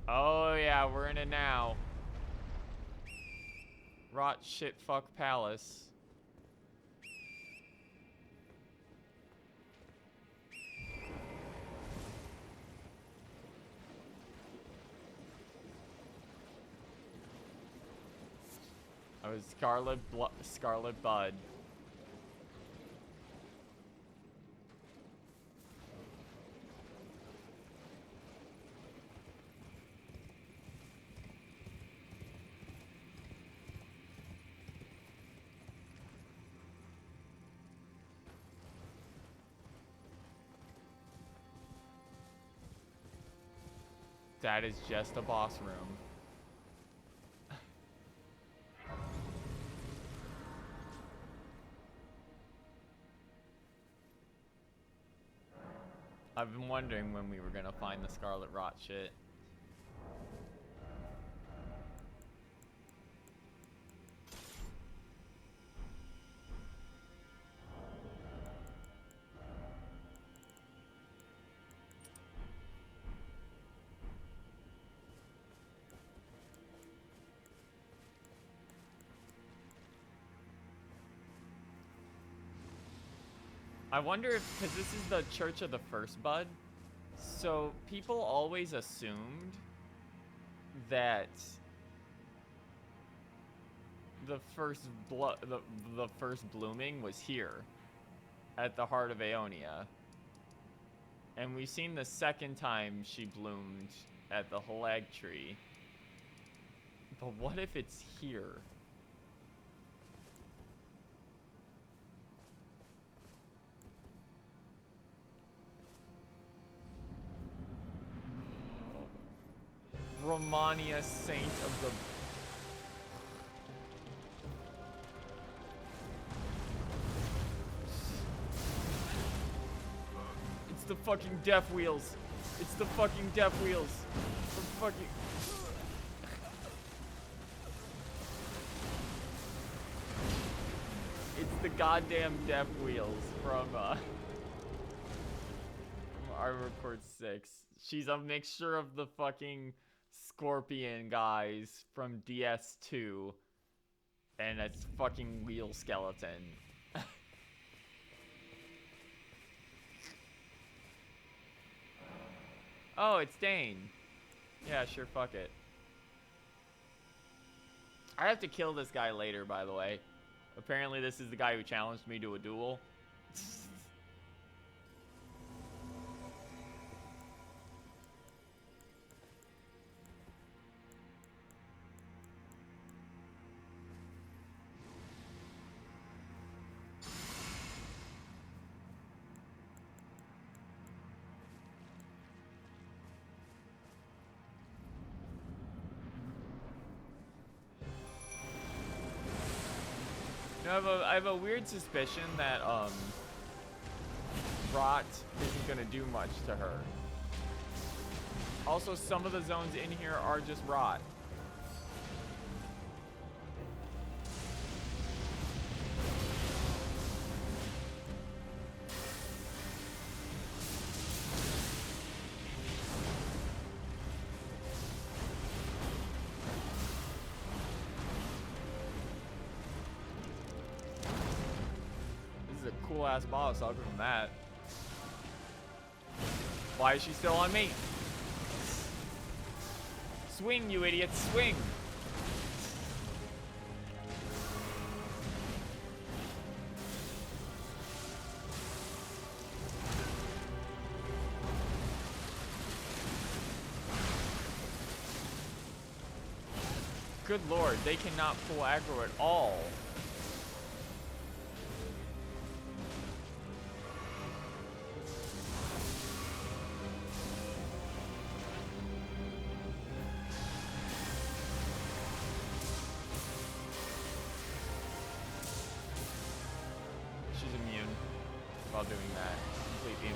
Oh yeah, we're in it now. Rot shit fuck palace. I was Scarlet Bud. That is just a boss room. I've been wondering when we were gonna find the Scarlet Rot shit. I wonder if, because this is the Church of the First Bud, so people always assumed that the first the first blooming was here at the heart of Aeonia. And we've seen the second time she bloomed at the Erdtree. But what if it's here? Romania, Saint of the... It's the fucking Death Wheels. It's the fucking Death Wheels. The fucking... It's the goddamn Death Wheels from Armor Core 6. She's a mixture of the fucking Scorpion guys from DS2 and a fucking wheel skeleton. Oh, it's Dane. Yeah, sure, fuck it. I have to kill this guy later, by the way. Apparently this is the guy who challenged me to a duel. I have a weird suspicion that Rot isn't gonna do much to her. Also, some of the zones in here are just Rot. Cool ass boss, I'll give him that. Why is she still on me? Swing, you idiots, swing! Good lord, they cannot pull aggro at all. Doing that. Complete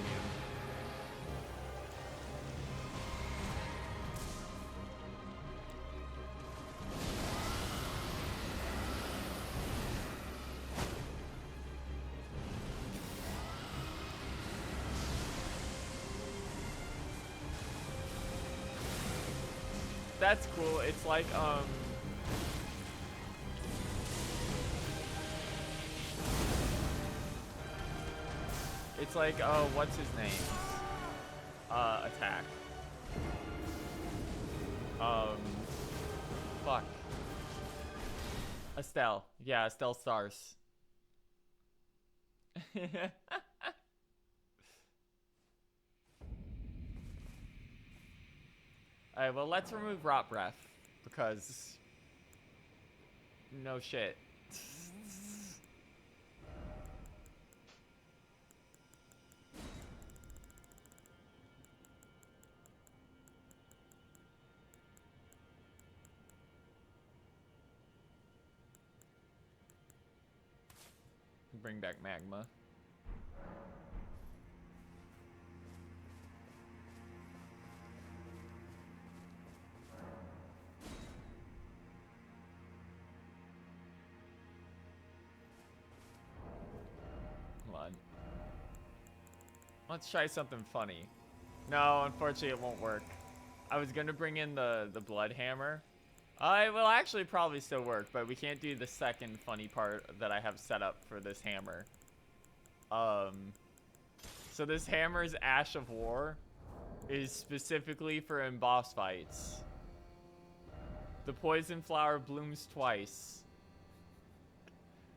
that's cool. It's like it's like what's his name? Attack. Fuck. Estelle. Yeah, Estelle Stars. Alright, well, let's remove Rot Breath. Because... no shit. Bring back Magma. Hold on. Let's try something funny. No, unfortunately it won't work. I was gonna bring in the Blood Hammer. It will actually probably still work, but we can't do the second funny part that I have set up for this hammer. So this hammer's Ash of War is specifically for in boss fights. The poison flower blooms twice.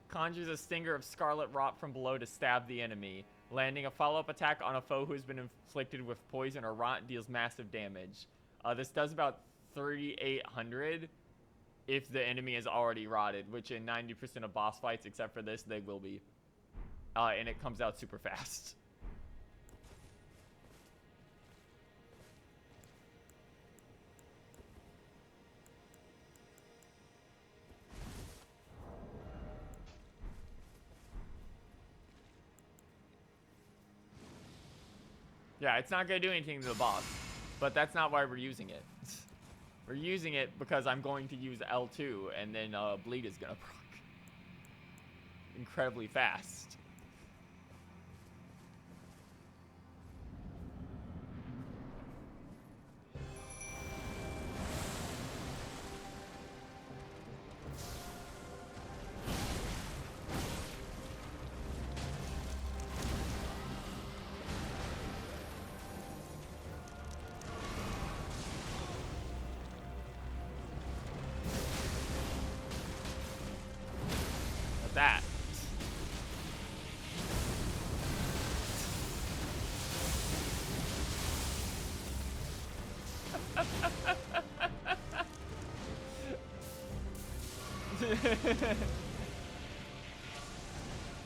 Conjures a stinger of scarlet rot from below to stab the enemy. Landing a follow-up attack on a foe who has been inflicted with poison or rot deals massive damage. This does about 3,800 if the enemy is already rotted, which in 90% of boss fights, except for this, they will be. And it comes out super fast. Yeah, it's not going to do anything to the boss, but that's not why we're using it. We're using it because I'm going to use L2, and then Bleed is going to proc incredibly fast. That.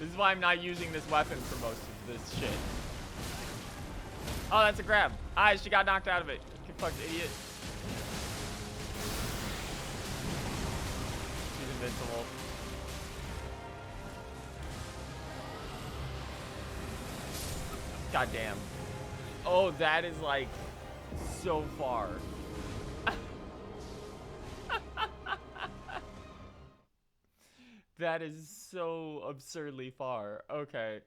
This is why I'm not using this weapon for most of this shit. Oh, that's a grab. Ah, she got knocked out of it. You fucked idiot. She's invincible. God damn. Oh, that is like so far. That is so absurdly far. Okay.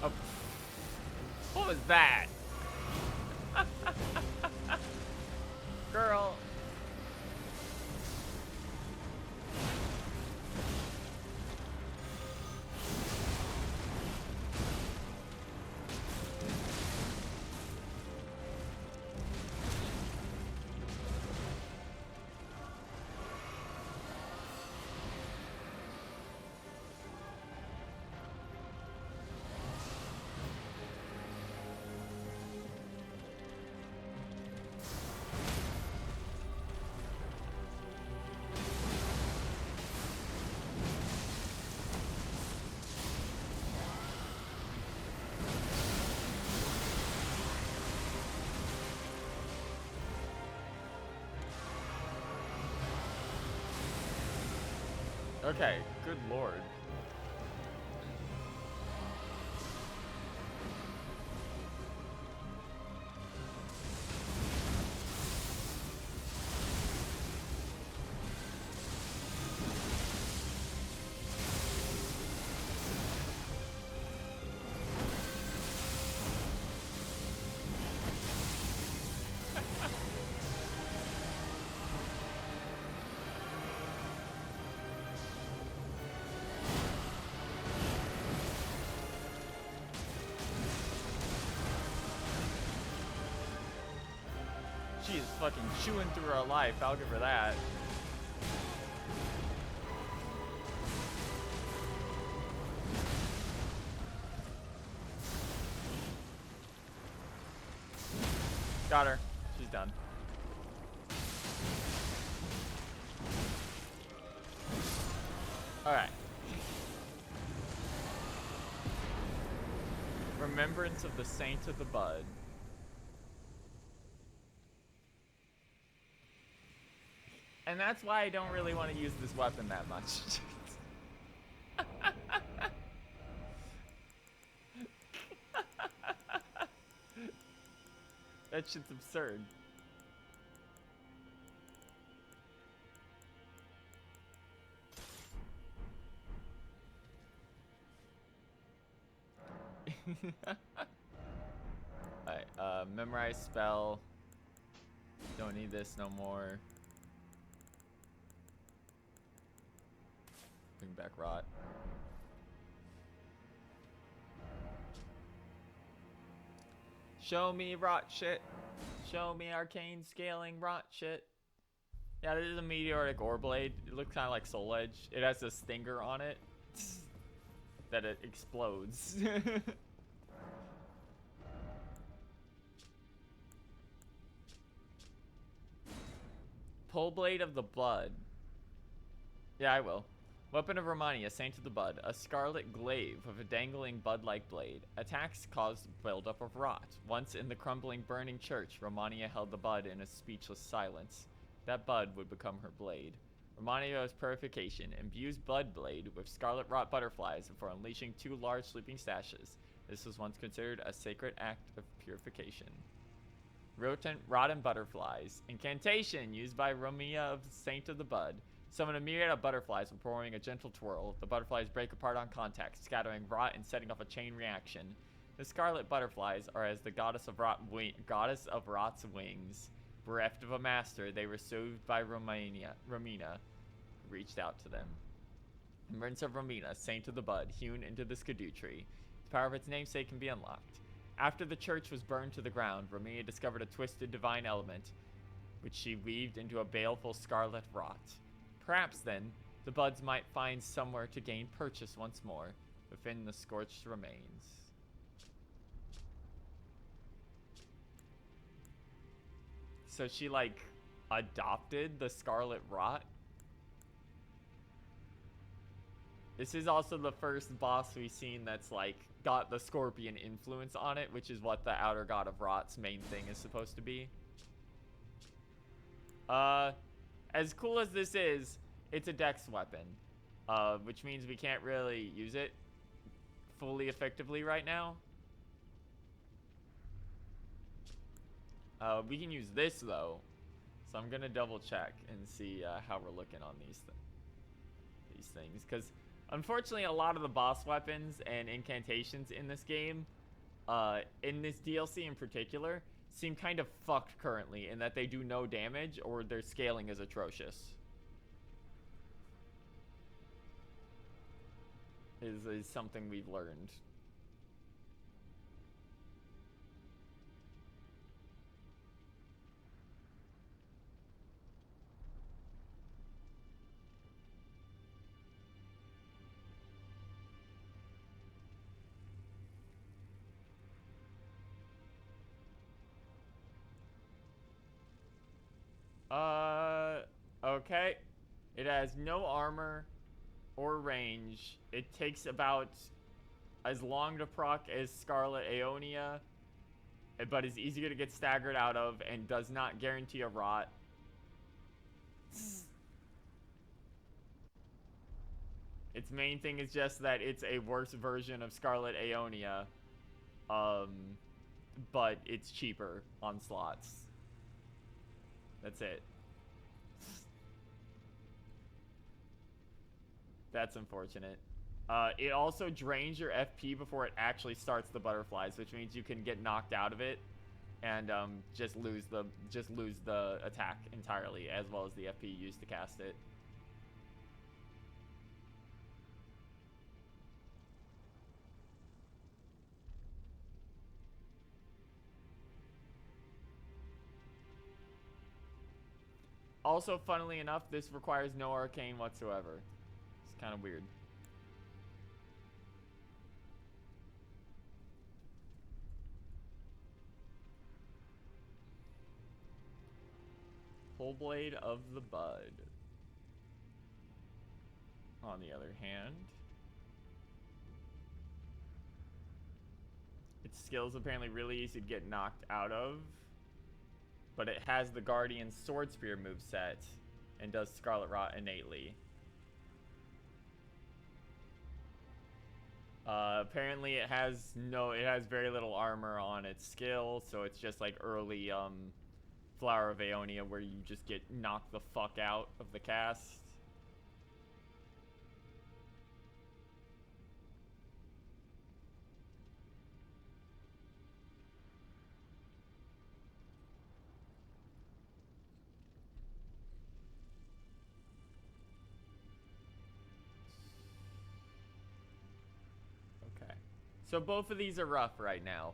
Oh. What was that? Girl. Okay, good lord. She is fucking chewing through her life. I'll give her that. Got her. She's done. Alright. Remembrance of the Saint of the Bud. And that's why I don't really want to use this weapon that much. That shit's absurd. Alright, memorize spell. Don't need this no more. Bring back rot. Show me rot shit. Show me arcane scaling rot shit. Yeah, this is a meteoric ore blade. It looks kind of like Soul Edge. It has a stinger on it that it explodes. Pull blade of the blood. Yeah, I will. Weapon of Romania, Saint of the Bud. A scarlet glaive with a dangling bud-like blade. Attacks caused buildup of rot. Once in the crumbling, burning church, Romania held the bud in a speechless silence. That bud would become her blade. Romania's purification imbues bud blade with scarlet rot butterflies before unleashing 2 large sleeping stashes. This was once considered a sacred act of purification. Rotten butterflies. Incantation used by Romania of Saint of the Bud. Summon a myriad of butterflies performing a gentle twirl. The butterflies break apart on contact, scattering rot and setting off a chain reaction. The scarlet butterflies are as the goddess of rot's wings. Bereft of a master, they were soothed by Romina, who reached out to them. Remembrance of Romina, Saint of the Bud, hewn into the skidoo tree. The power of its namesake can be unlocked. After the church was burned to the ground, Romina discovered a twisted divine element, which she weaved into a baleful scarlet rot. Perhaps, then, the buds might find somewhere to gain purchase once more within the scorched remains. So she, like, adopted the scarlet rot? This is also the first boss we've seen that's, like, got the scorpion influence on it, which is what the outer god of rot's main thing is supposed to be. As cool as this is, it's a dex weapon, which means we can't really use it fully effectively right now. We can use this though, so I'm gonna double check and see how we're looking on these things, because unfortunately a lot of the boss weapons and incantations in this game, in this DLC in particular, seem kind of fucked currently in that they do no damage or their scaling is atrocious. Is something we've learned. Okay. It has no armor or range. It takes about as long to proc as Scarlet Aeonia, but is easier to get staggered out of and does not guarantee a rot. Its main thing is just that it's a worse version of Scarlet Aeonia, but it's cheaper on slots. That's it. That's unfortunate. It also drains your FP before it actually starts the butterflies, which means you can get knocked out of it and just lose the attack entirely, as well as the FP used to cast it. Also, funnily enough, this requires no arcane whatsoever. It's kind of weird. Full Blade of the Bud. On the other hand, its skills apparently really easy to get knocked out of, but it has the Guardian Sword Spear moveset and does Scarlet Rot innately. Apparently it has very little armor on its skill, so it's just like early Flower of Aeonia where you just get knocked the fuck out of the cast. Okay. So both of these are rough right now.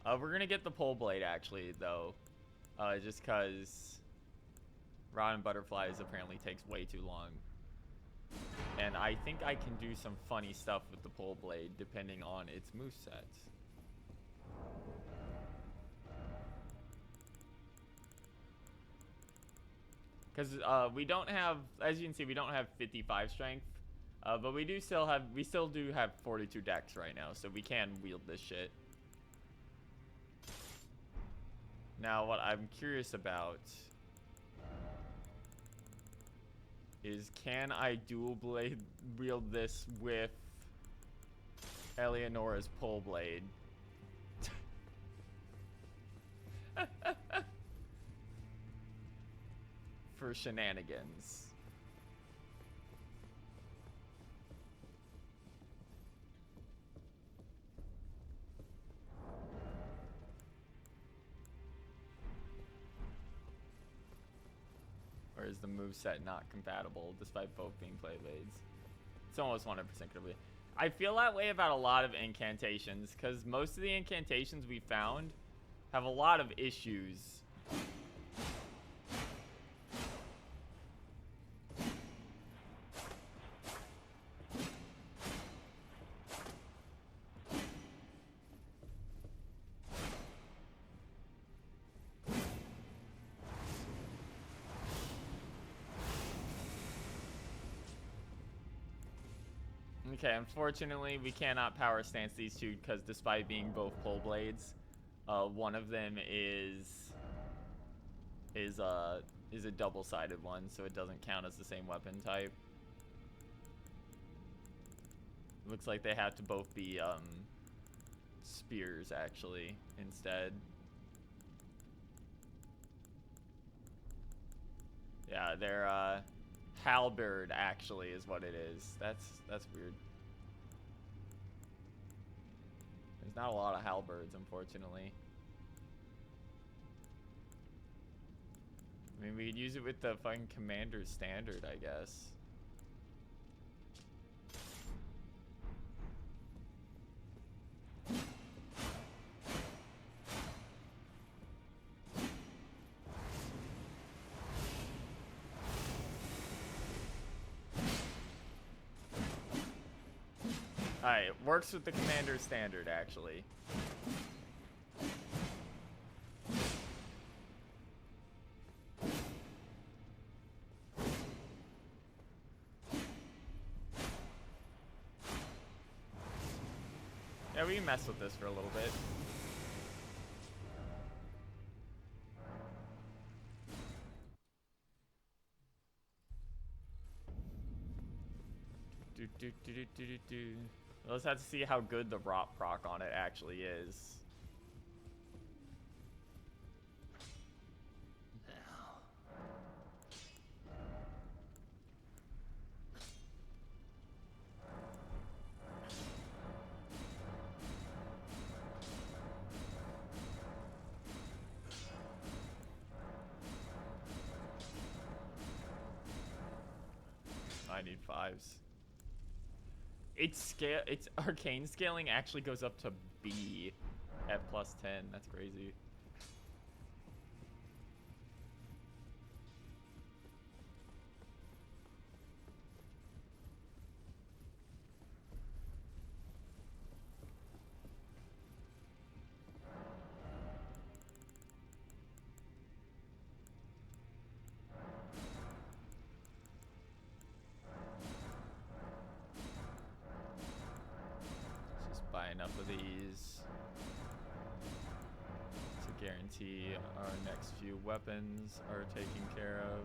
We're gonna get the Pole Blade actually though. Just cause Rod and Butterflies apparently takes way too long. And I think I can do some funny stuff with the Pole Blade depending on its moveset. Because we don't have, as you can see, we don't have 55 strength. But we still do have 42 dex right now, so we can wield this shit. Now, what I'm curious about is, can I dual blade wield this with Eleonora's Pole Blade? For shenanigans. Or is the moveset not compatible despite both being blades? It's almost 100% complete. I feel that way about a lot of incantations, because most of the incantations we found have a lot of issues. Okay, unfortunately, we cannot power stance these two because despite being both pole blades, one of them is a double-sided one, so it doesn't count as the same weapon type. Looks like they have to both be spears actually instead. Yeah, they're halberd actually is what it is. That's weird. There's not a lot of halberds, unfortunately. I mean, we could use it with the fucking commander's standard, I guess. Alright, it works with the commander's standard, actually. Yeah, we can mess with this for a little bit. We'll just have to see how good the rot proc on it actually is. I need 5s. Its arcane scaling actually goes up to B at +10. That's crazy. Enough of these to guarantee our next few weapons are taken care of.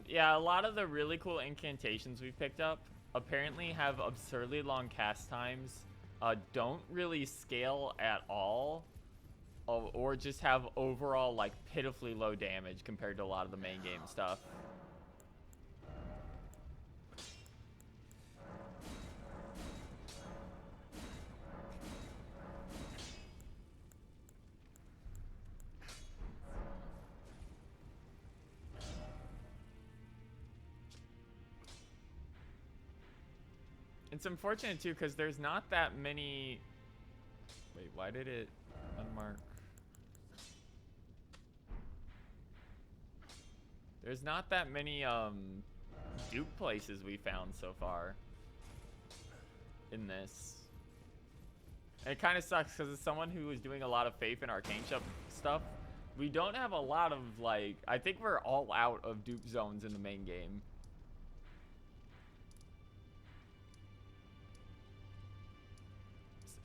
Yeah, a lot of the really cool incantations we picked up apparently have absurdly long cast times, don't really scale at all, or just have overall like pitifully low damage compared to a lot of the main game stuff. It's unfortunate too because there's not that many. Wait, why did it unmark? There's not that many dupe places we found so far in this. And it kind of sucks because as someone who is doing a lot of Faith and Arcane stuff, we don't have a lot of like. I think we're all out of dupe zones in the main game.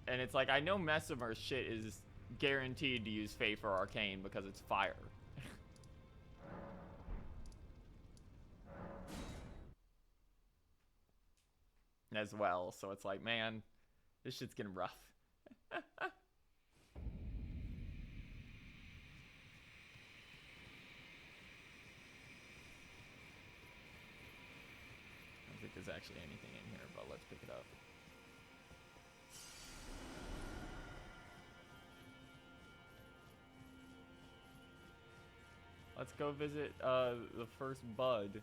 And it's like, I know Messimer's shit is guaranteed to use Faith or Arcane because it's fire. As well, so it's like, man, this shit's getting rough. I don't think there's actually anything in here, but let's pick it up. Let's go visit the first bud.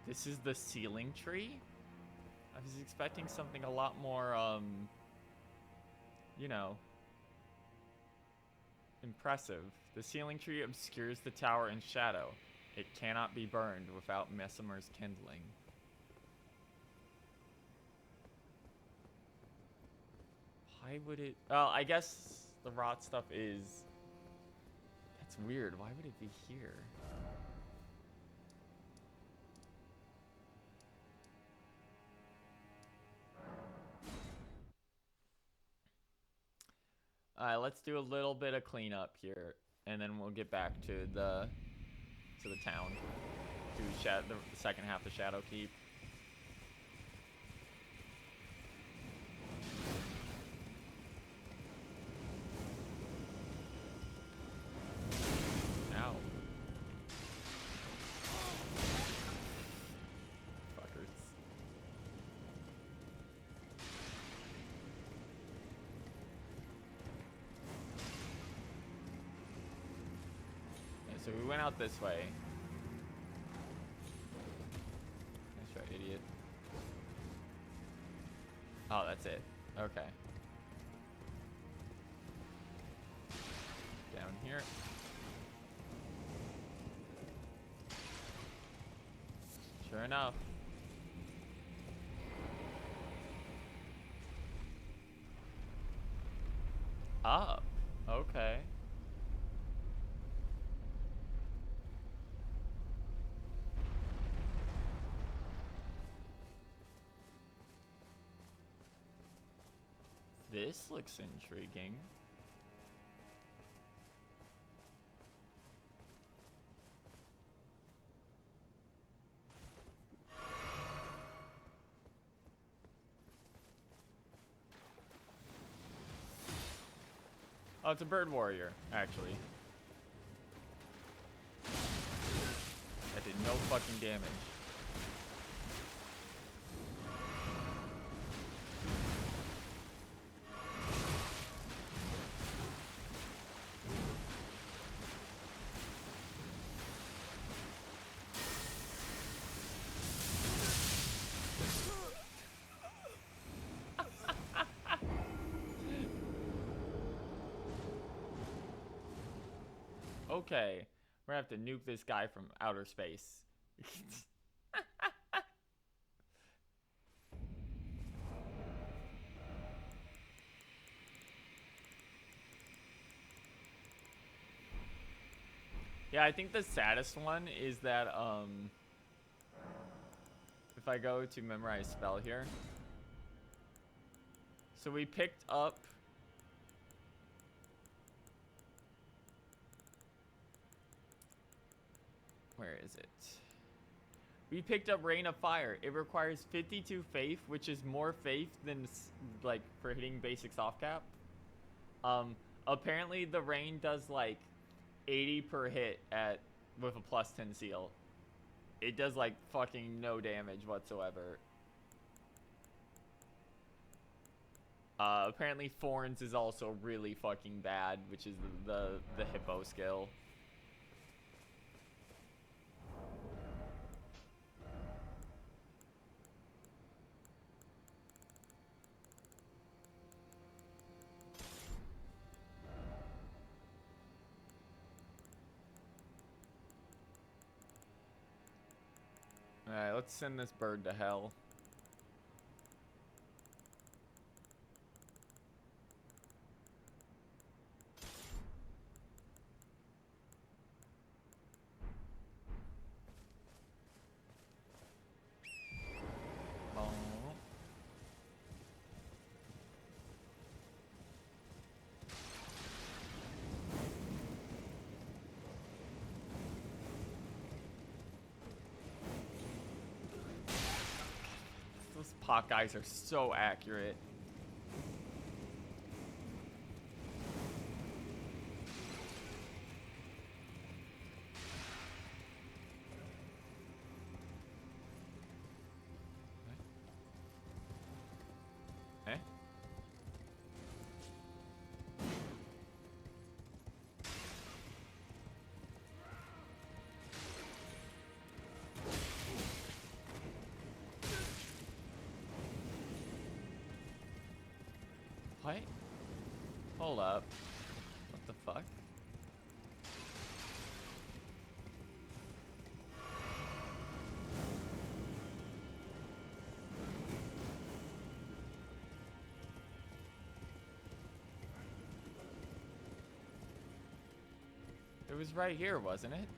This is the ceiling tree? I was expecting something a lot more, you know, impressive. The ceiling tree obscures the tower in shadow. It cannot be burned without Messimer's kindling. Why would it... Well, I guess the rot stuff is... That's weird. Why would it be here? Alright, let's do a little bit of cleanup here, and then we'll get back to the town. Do the second half of Shadowkeep. Ow. Fuckers. So we went out this way. Nice try, idiot. Oh, that's it. Okay. Down here. Sure enough. Up. Okay. This looks intriguing. Oh, it's a bird warrior, actually. That did no fucking damage. Okay, we're gonna have to nuke this guy from outer space. Yeah, I think the saddest one is that, if I go to memorize spell here. So we picked up... Where is it? We picked up Rain of Fire. It requires 52 faith, which is more faith than, like, for hitting basic soft cap. Apparently the Rain does, like, 80 per hit with a plus 10 seal. It does, like, fucking no damage whatsoever. Apparently Thorns is also really fucking bad, which is the hippo skill. Alright, let's send this bird to hell. Bonk. Those pot guys are so accurate. Eh? What? Hold up. What the fuck? It was right here, wasn't it?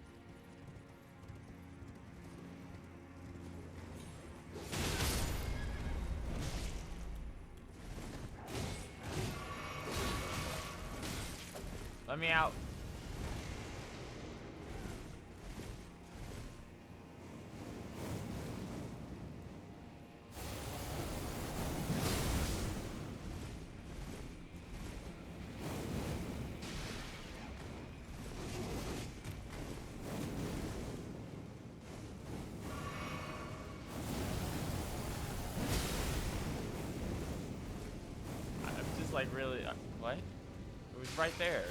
Let me out. I'm just like really... what? It was right there.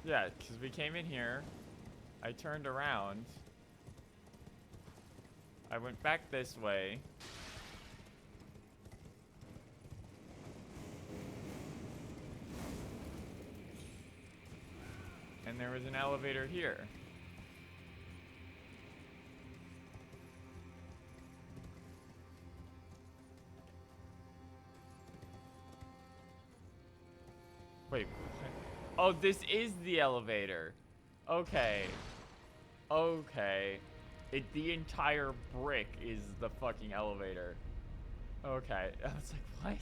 Yeah, because we came in here. I turned around. I went back this way. And there was an elevator here. Wait, what? Oh, this is the elevator. Okay. Okay. The entire brick is the fucking elevator. Okay. I was like, what?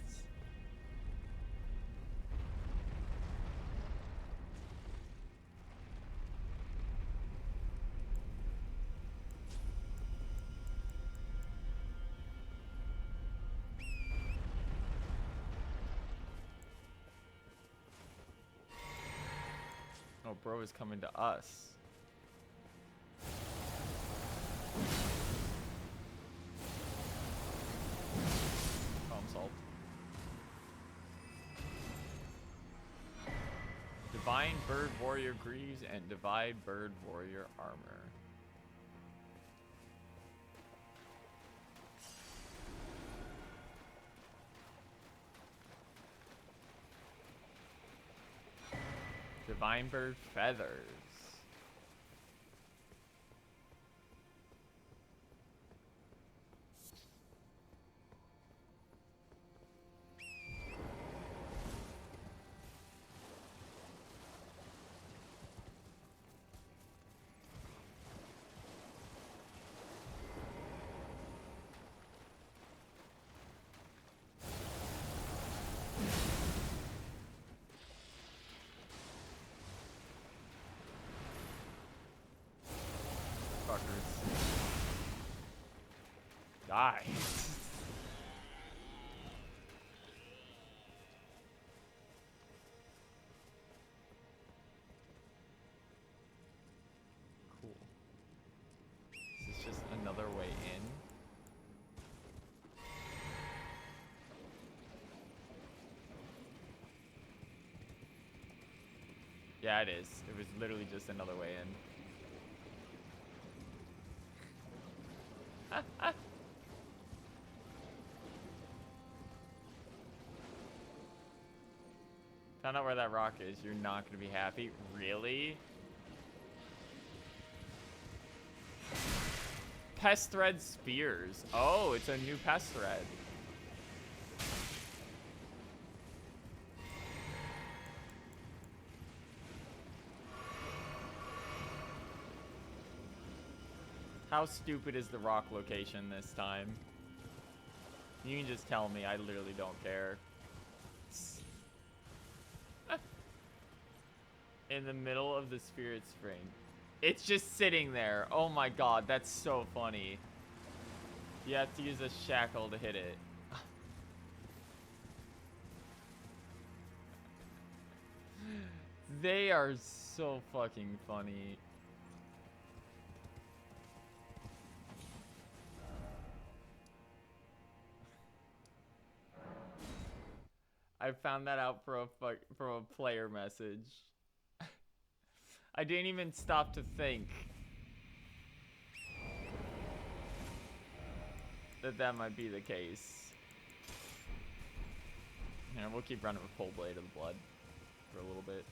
Oh, bro is coming to us. Problem solved. Divine Bird Warrior Greaves and Divine Bird Warrior Armor. Divine Bird Feathers. Die. Cool. Is this just another way in? Yeah, it is. It was literally just another way in. Found out where that rock is. You're not going to be happy. Really? Pest thread spears. Oh, it's a new pest thread. How stupid is the rock location this time? You can just tell me. I literally don't care. In the middle of the spirit spring. It's just sitting there. Oh my god, that's so funny. You have to use a shackle to hit it. They are so fucking funny. I found that out from a player message. I didn't even stop to think that might be the case. Here, we'll keep running with Full Blade of the Blood for a little bit.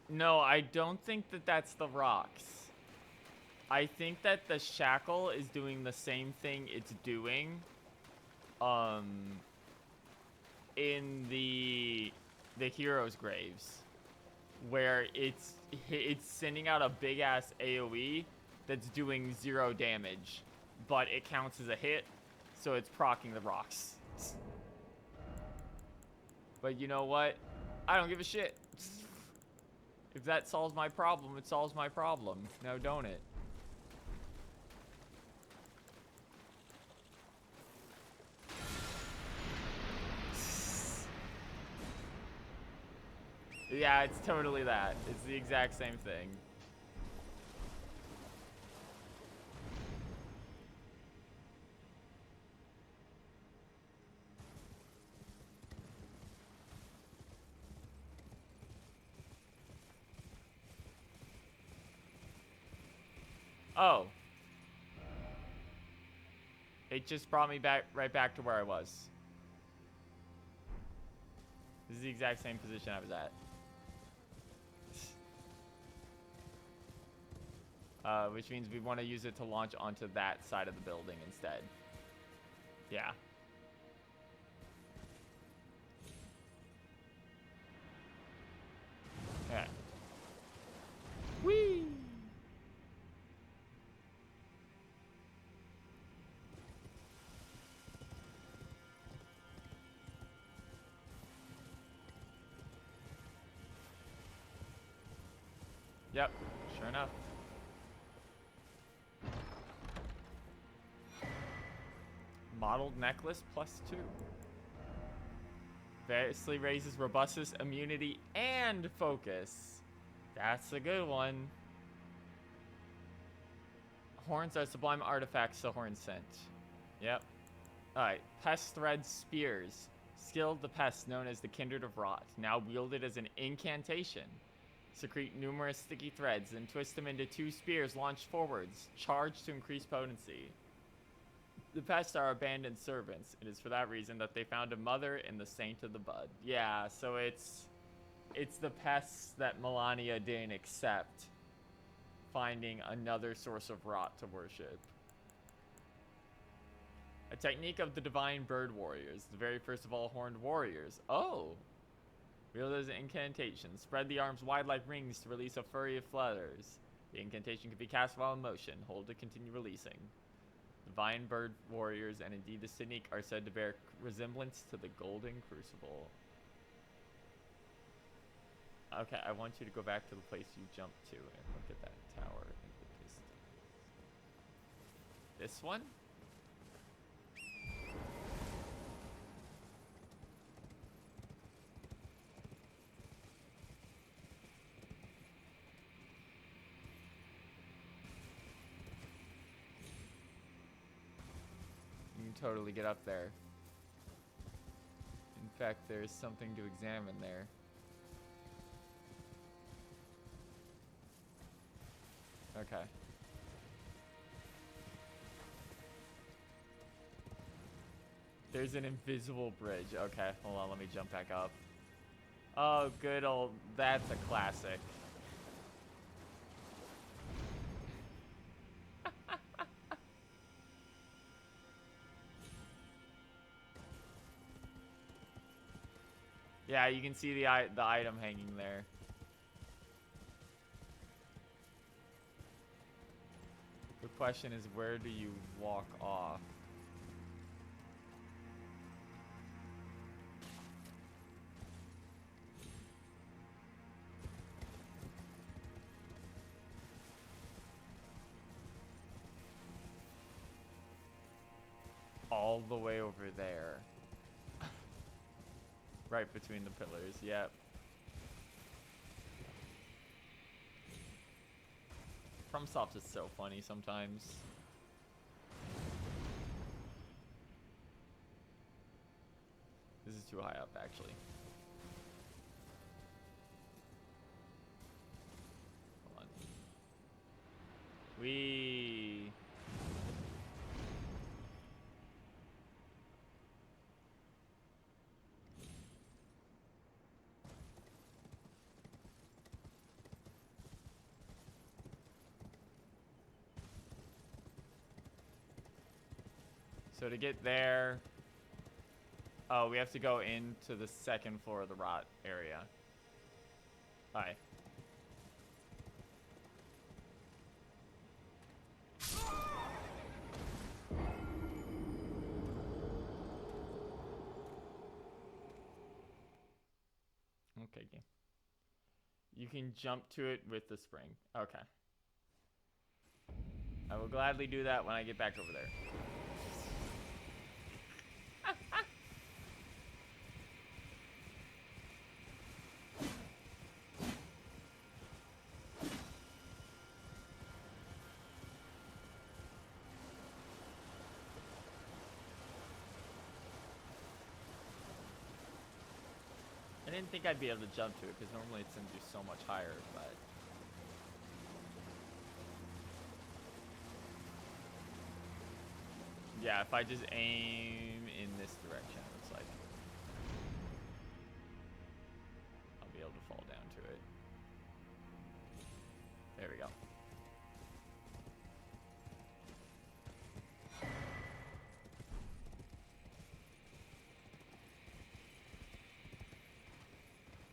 No, I don't think that that's the rocks. I think that the shackle is doing the same thing it's doing in the heroes' graves, where it's sending out a big ass AoE that's doing 0 damage, but it counts as a hit, so it's proccing the rocks. But you know what? I don't give a shit. If that solves my problem, it solves my problem. Now don't it? Yeah, it's totally that. It's the exact same thing. Oh. It just brought me back right back to where I was. This is the exact same position I was at. Which means we want to use it to launch onto that side of the building instead. Yeah. Okay. Whee! Yep, sure enough. Modeled necklace +2. Variously raises robustness, immunity, and focus. That's a good one. Horns are sublime artifacts, the horn scent. Yep. Alright, pest thread spears. Skilled the pest known as the Kindred of Rot, now wielded as an incantation. Secrete numerous sticky threads and twist them into 2 spears launched forwards, charged to increase potency. The pests are abandoned servants. It is for that reason that they found a mother in the Saint of the Bud. Yeah, so it's the pests that Melania didn't accept, finding another source of rot to worship. A technique of the divine bird warriors, the very first of all horned warriors. Oh! Wield as an incantation. Spread the arms wide like rings to release a flurry of flutters. The incantation can be cast while in motion. Hold to continue releasing. Divine bird warriors and indeed the Cynic are said to bear resemblance to the golden crucible. Okay, I want you to go back to the place you jumped to and look at that tower. I think it is this one? You can totally get up there. In fact, there's something to examine there. Okay. There's an invisible bridge. Okay, hold on, let me jump back up. Oh, good old, that's a classic. Yeah, you can see the item hanging there. The question is, where do you walk off? All the way over there. Right between the pillars, yep. FromSoft is so funny sometimes. This is too high up, actually. Hold on. Whee! So to get there, oh, we have to go into the second floor of the rot area. Hi. You can jump to it with the spring. Okay. I will gladly do that when I get back over there. I didn't think I'd be able to jump to it because normally it's going to do so much higher, but... Yeah, if I just aim in this direction, it's like... I'll be able to fall down to it. There we go.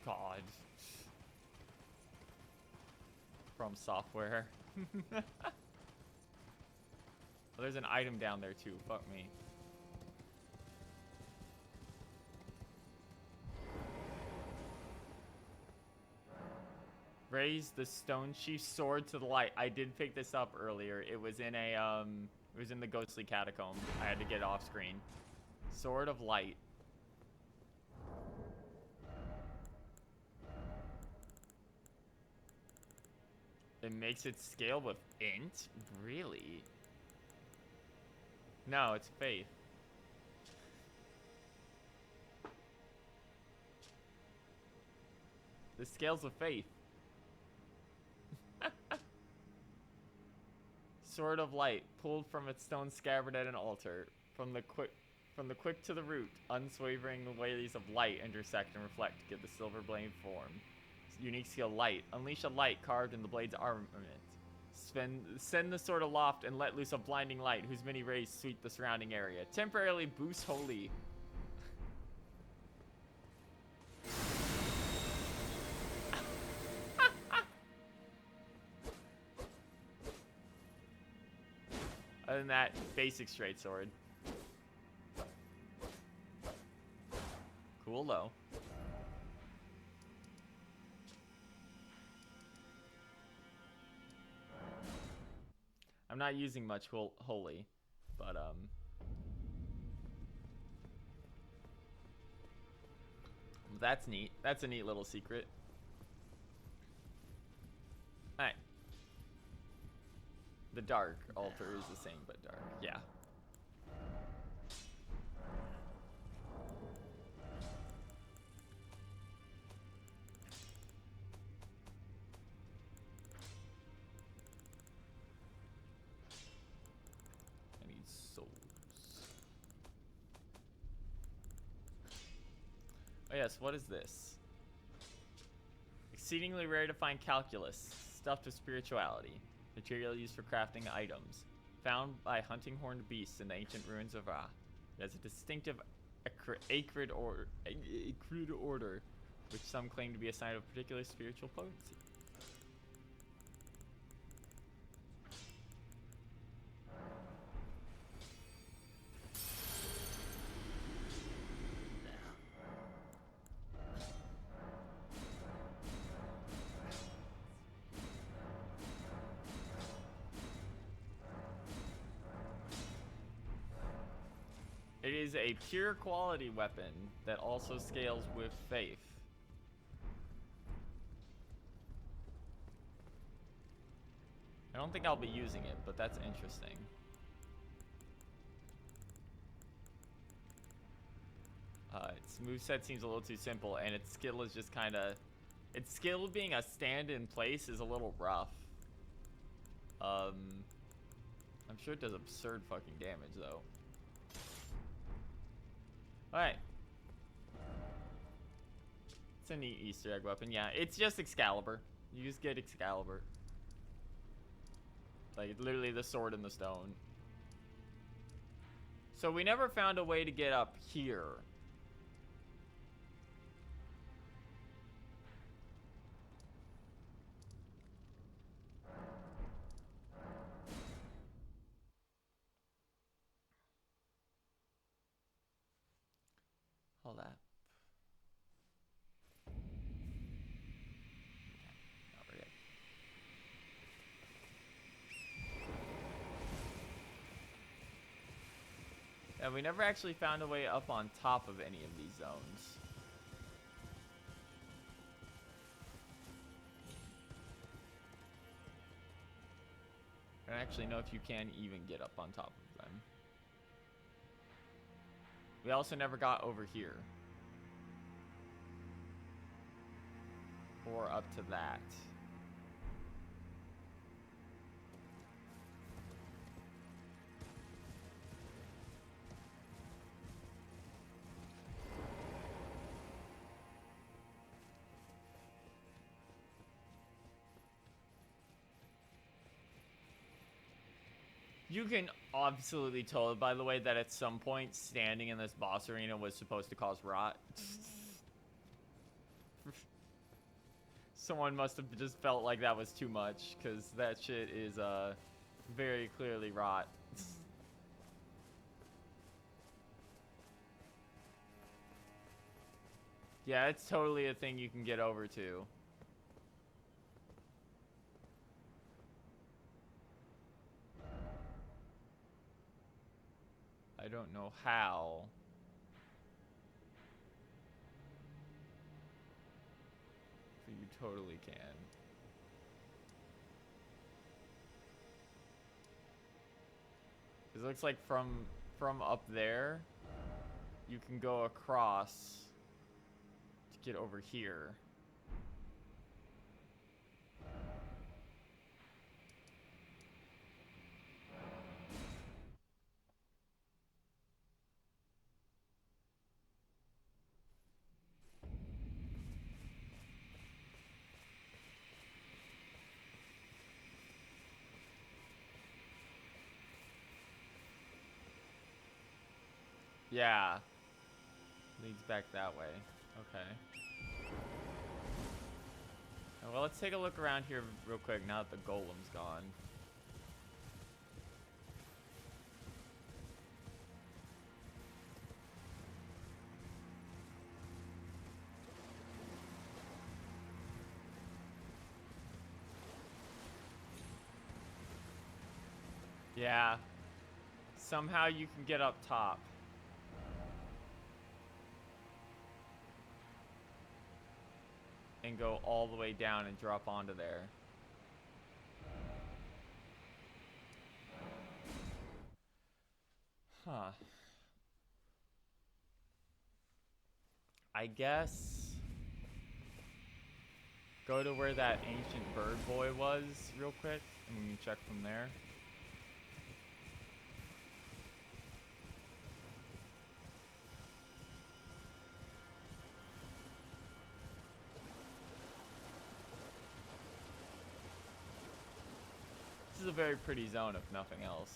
God. From software. Well, there's an item down there too. Fuck me. Raise the stone chief's sword to the light. I did pick this up earlier. It was in a it was in the ghostly catacomb. I had to get it off screen. Sword of light. It makes it scale with int? Really? No, it's faith. The scales of faith. Sword of light, pulled from its stone scabbard at an altar. From the quick to the root, unswavering ways of light intersect and reflect to give the silver blade form. Unique skill light. Unleash a light carved in the blade's armament. Send the sword aloft and let loose a blinding light whose many rays sweep the surrounding area. Temporarily boost holy. Other than that, basic straight sword. Cool though. I'm not using much holy, but that's neat. That's a neat little secret. Alright. The dark altar is the same, but dark. Yeah. I need souls. Oh yes, what is this? Exceedingly rare to find calculus, stuffed with spirituality. Material used for crafting items. Found by hunting horned beasts in the ancient ruins of Ra. It has a distinctive acrid order, which some claim to be a sign of particular spiritual potency. It is a pure quality weapon that also scales with faith. I don't think I'll be using it, but that's interesting. Its moveset seems a little too simple, and its skill is just kind of... Its skill being a stand in place is a little rough. I'm sure it does absurd fucking damage, though. Alright. It's a neat Easter egg weapon. Yeah, it's just Excalibur. You just get Excalibur. Like, literally the sword in the stone. So we never found a way to get up here. Hold up. And we never actually found a way up on top of any of these zones. I don't actually know if you can even get up on top of them. We also never got over here. Or up to that. You can absolutely tell it, by the way, that at some point standing in this boss arena was supposed to cause rot. Someone must have just felt like that was too much, because that shit is very clearly rot. Yeah, it's totally a thing you can get over to. I don't know how. But you totally can. It looks like from up there, you can go across to get over here. Yeah. Leads back that way. Okay. Well, let's take a look around here real quick now that the golem's gone. Yeah. Somehow you can get up top. And go all the way down and drop onto there. Huh. I guess go to where that ancient bird boy was real quick, and we can check from there. This is a very pretty zone, if nothing else.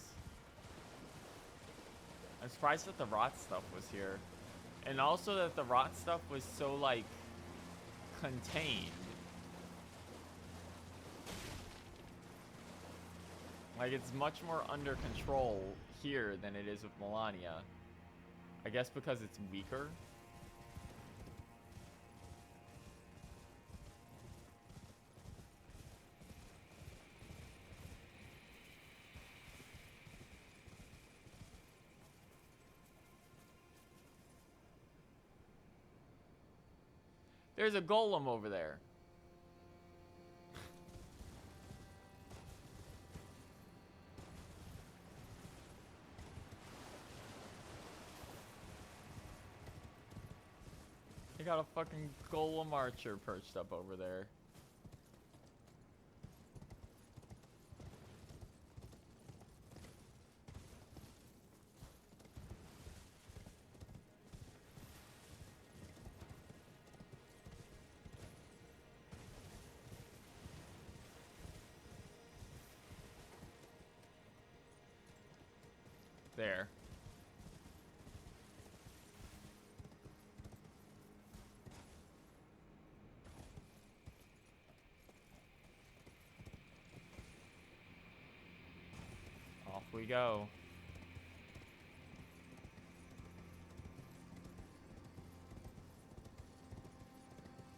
I'm surprised that the rot stuff was here. And also that the rot stuff was so, like, contained. Like, it's much more under control here than it is with Melania. I guess because it's weaker. There's a golem over there. They got a fucking golem archer perched up over there. There. Off we go.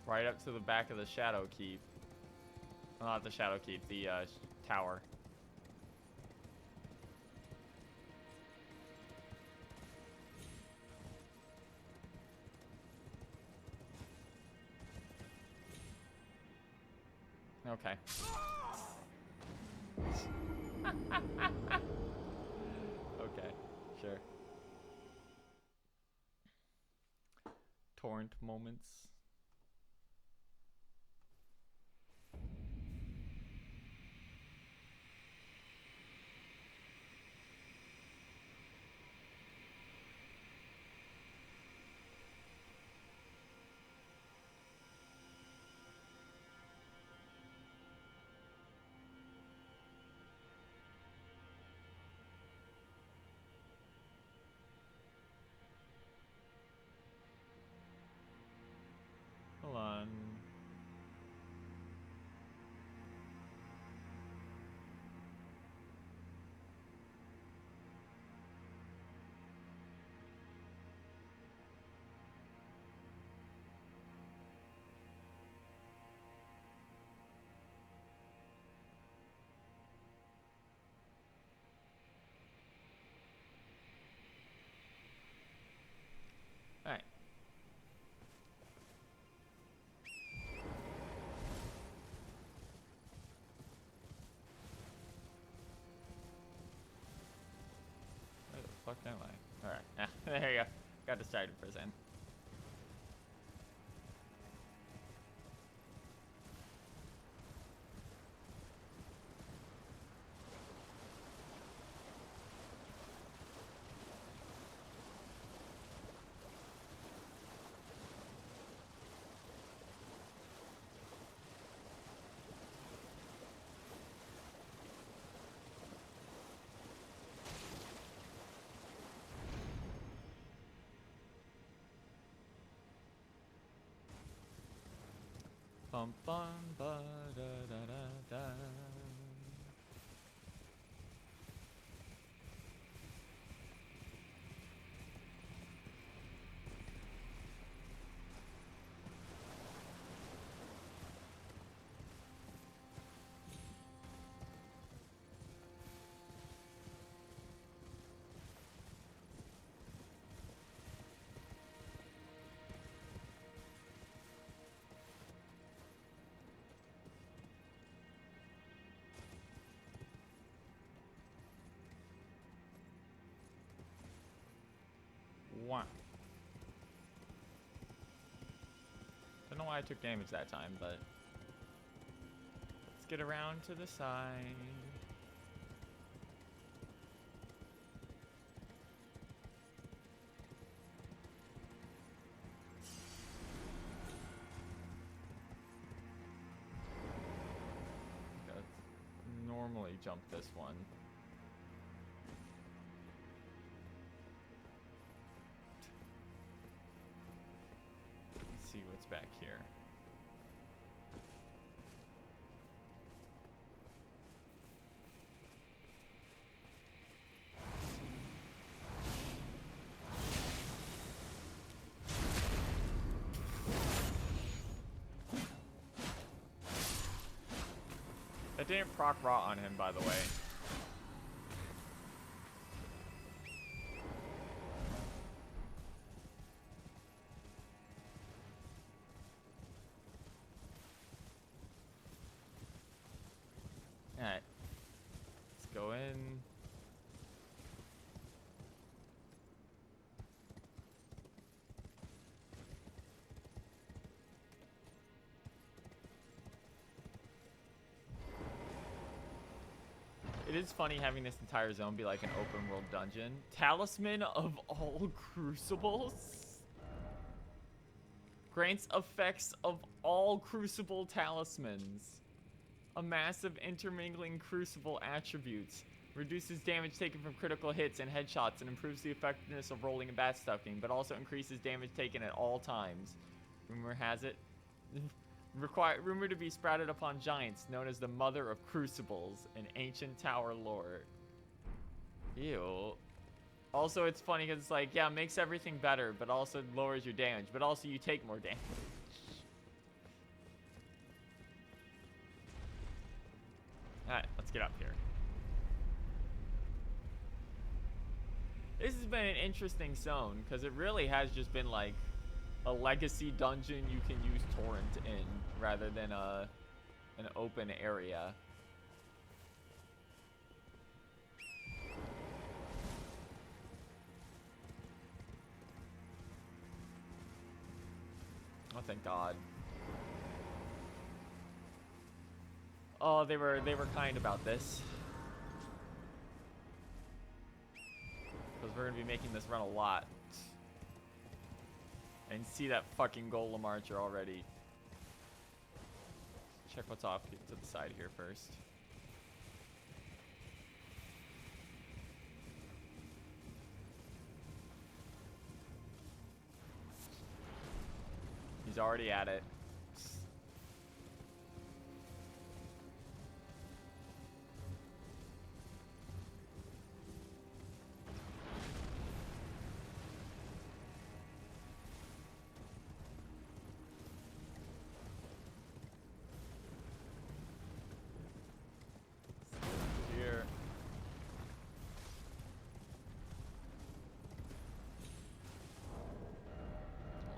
Right up to the back of the Shadow Keep. Well, not the Shadow Keep, the tower. Okay. Okay, sure. Torrent moments. Hold on. Alright. Where the fuck am I? Alright. There you go. Got distracted for a second. Bum bum ba da da da da. One. Don't know why I took damage that time, but let's get around to the side. Let's normally jump this one. See what's back here. That didn't proc rot on him, by the way. Alright. Let's go in. It is funny having this entire zone be like an open world dungeon. Talisman of all crucibles? Grants effects of all crucible talismans. A massive intermingling crucible attributes. Reduces damage taken from critical hits and headshots and improves the effectiveness of rolling and bat stuffing, but also increases damage taken at all times. Rumor has it. Rumor to be sprouted upon giants, known as the Mother of Crucibles in ancient tower lore. Ew. Also, it's funny because it's like, yeah, it makes everything better, but also lowers your damage, but also you take more damage. Alright, let's get up here. This has been an interesting zone, because it really has just been like a legacy dungeon you can use torrent in, rather than an open area. Oh, thank God. Oh, they were kind about this. Because we're gonna be making this run a lot. And see that fucking golem archer already. Check what's off to the side here first. He's already at it. Here.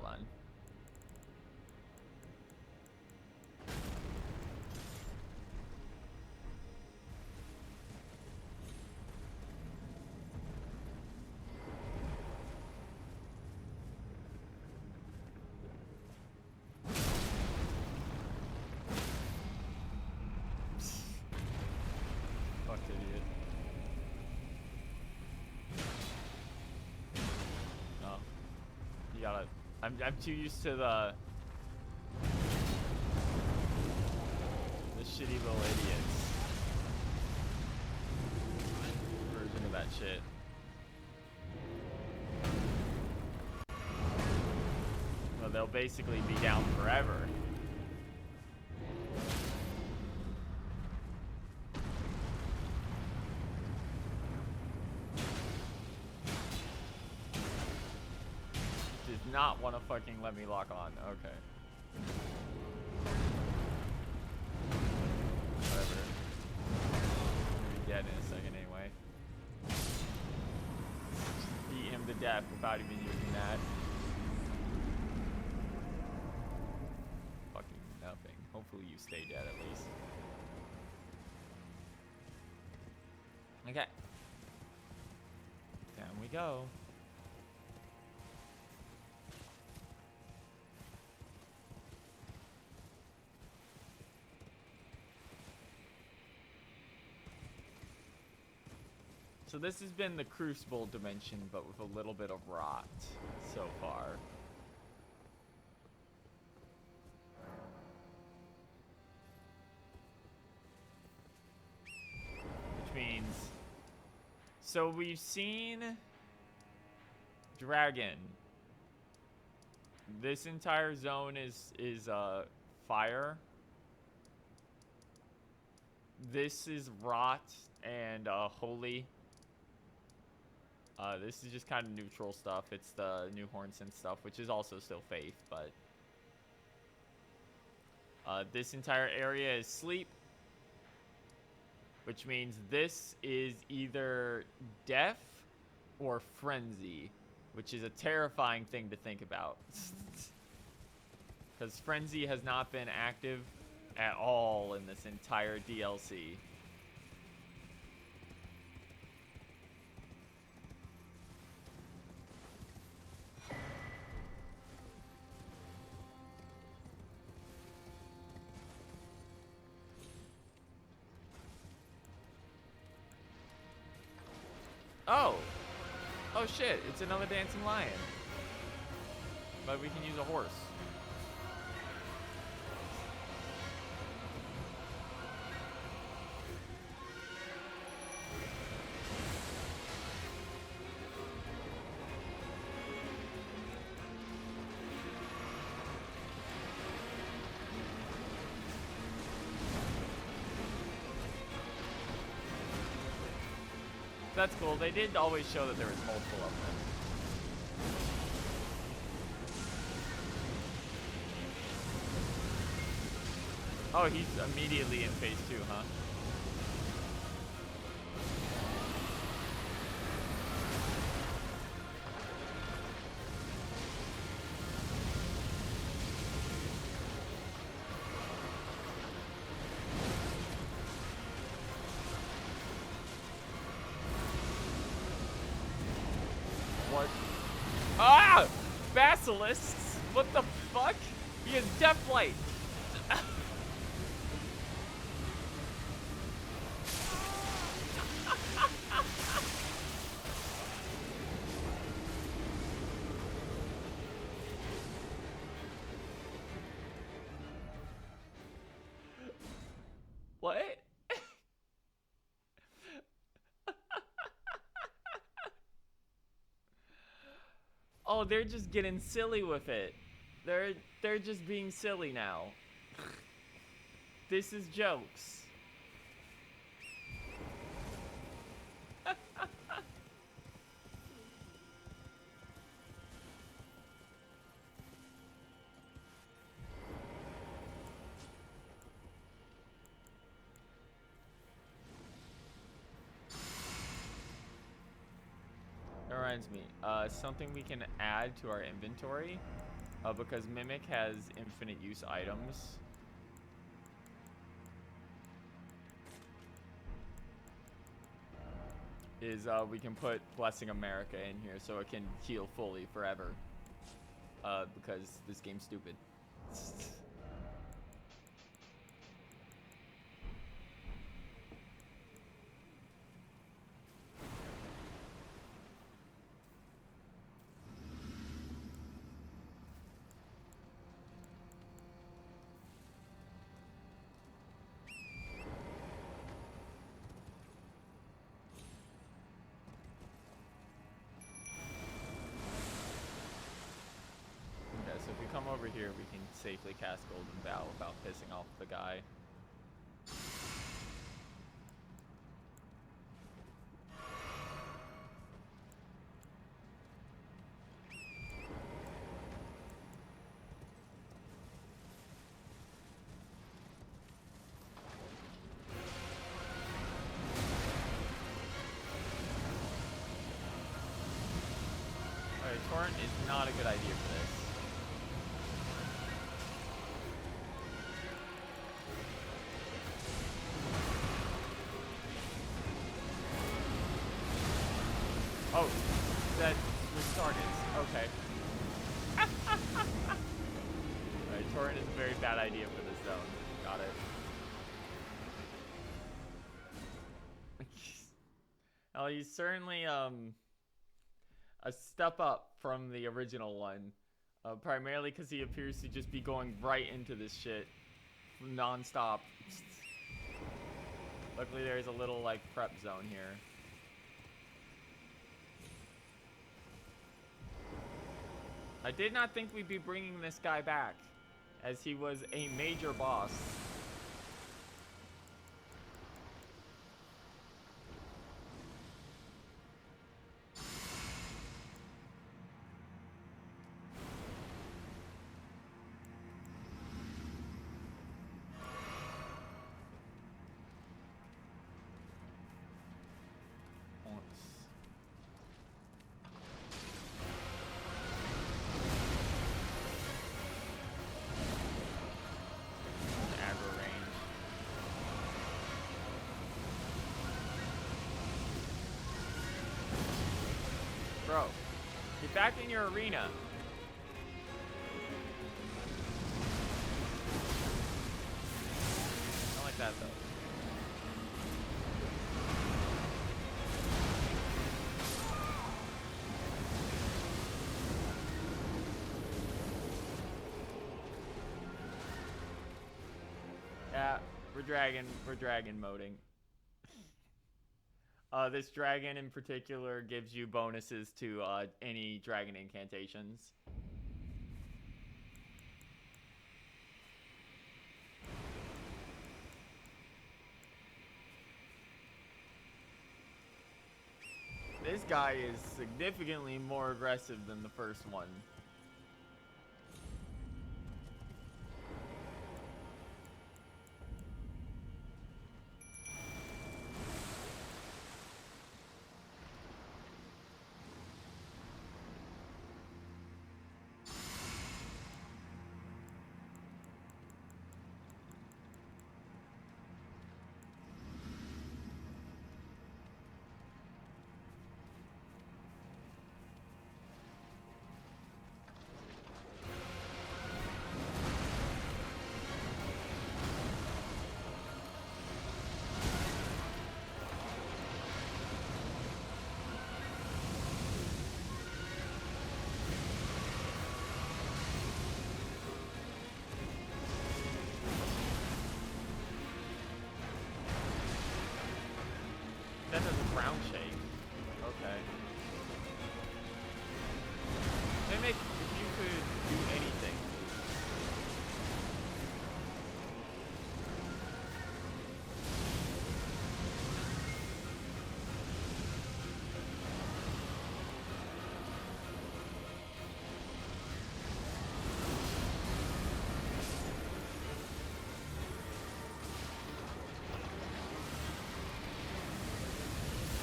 Hold on. Fucked idiot. Oh. You gotta... I'm too used to the shitty little idiots version of that shit. Well, they'll basically be down forever. Does not want to fucking let me lock on. Okay. Whatever. He'll be dead in a second anyway. Beat him to death without even using that. Fucking nothing. Hopefully you stay dead at least. Okay. Down we go. So this has been the Crucible dimension, but with a little bit of rot so far. Which means... So we've seen... Dragon. This entire zone is fire. This is rot and holy. This is just kind of neutral stuff. It's the new Hornsyn stuff, which is also still faith, but this entire area is sleep, which means this is either death or frenzy, which is a terrifying thing to think about. Because frenzy has not been active at all in this entire DLC. Oh! Oh shit, it's another dancing lion. But we can use a horse. That's cool. They did always show that there was multiple of them. Oh, he's immediately in phase 2, huh? What? Ah! Basilisks! What the fuck? He has Deathlight! What? Oh, they're just getting silly with it. They're just being silly now. This is jokes. That reminds me, something we can add to our inventory, because Mimic has infinite use items. Is we can put Blessing America in here so it can heal fully forever. Because this game's stupid. So if we come over here, we can safely cast Golden Bow without pissing off the guy. Alright, Torrent is not a good idea for this. Oh, that restarted. Okay. Alright, Torrent is a very bad idea for this zone. Got it. Oh, he's certainly a step up from the original one. Primarily because he appears to just be going right into this shit non-stop. Luckily there's a little like prep zone here. I did not think we'd be bringing this guy back, as he was a major boss. Bro, get back in your arena. Not like that, though. Yeah, we're dragon moding. This dragon in particular gives you bonuses to any dragon incantations. This guy is significantly more aggressive than the first one.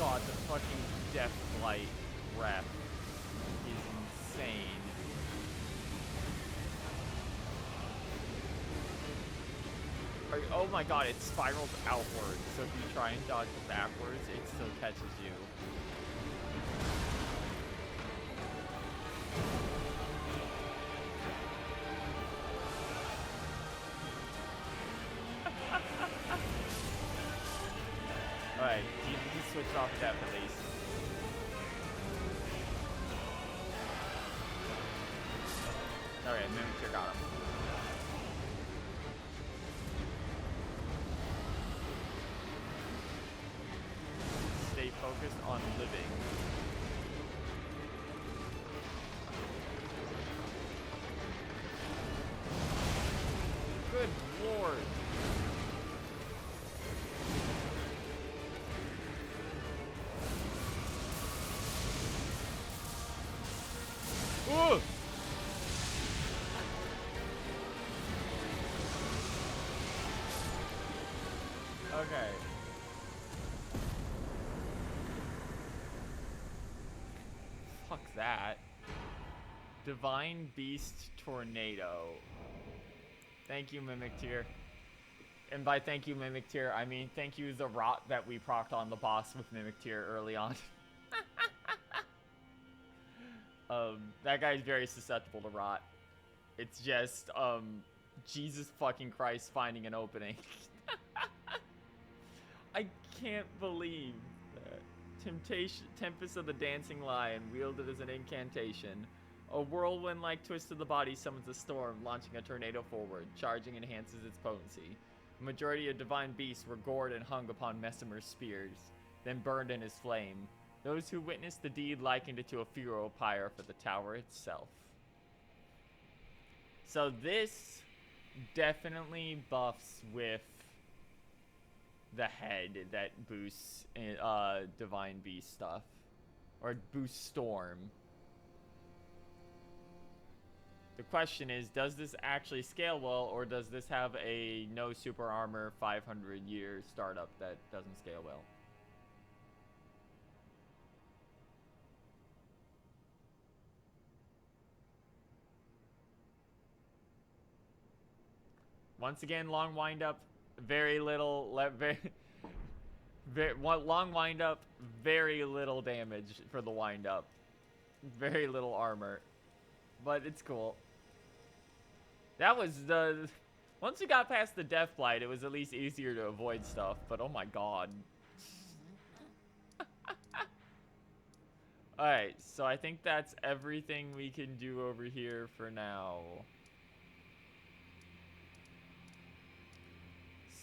god, the fucking Deathlight rep is insane. Oh my god, it spirals outward, so if you try and dodge it backwards, it still catches you. Alright, he switched off death at least. Okay, Mimikyu got him. Stay focused on living. Good lord. Ooh! Okay. Fuck that. Divine Beast Tornado. Thank you, Mimikyu. And by thank you, Mimikyu, I mean thank you the rot that we procced on the boss with Mimikyu early on. That guy's very susceptible to rot. It's just, Jesus fucking Christ finding an opening. I can't believe that. Tempest of the Dancing Lion, wielded as an incantation. A whirlwind-like twist of the body summons a storm, launching a tornado forward. Charging enhances its potency. The majority of divine beasts were gored and hung upon Messimer's spears, then burned in his flame. Those who witnessed the deed likened it to a funeral pyre for the tower itself. So this definitely buffs with the head that boosts divine beast stuff, or boosts storm. The question is, does this actually scale well, or does this have a no super armor 500-year startup that doesn't scale well? Once again, long wind up, very little, long wind up, very little damage for the wind up, very little armor, but it's cool. That was the, once we got past the Death Blight, it was at least easier to avoid stuff, but oh my god. Alright, so I think that's everything we can do over here for now.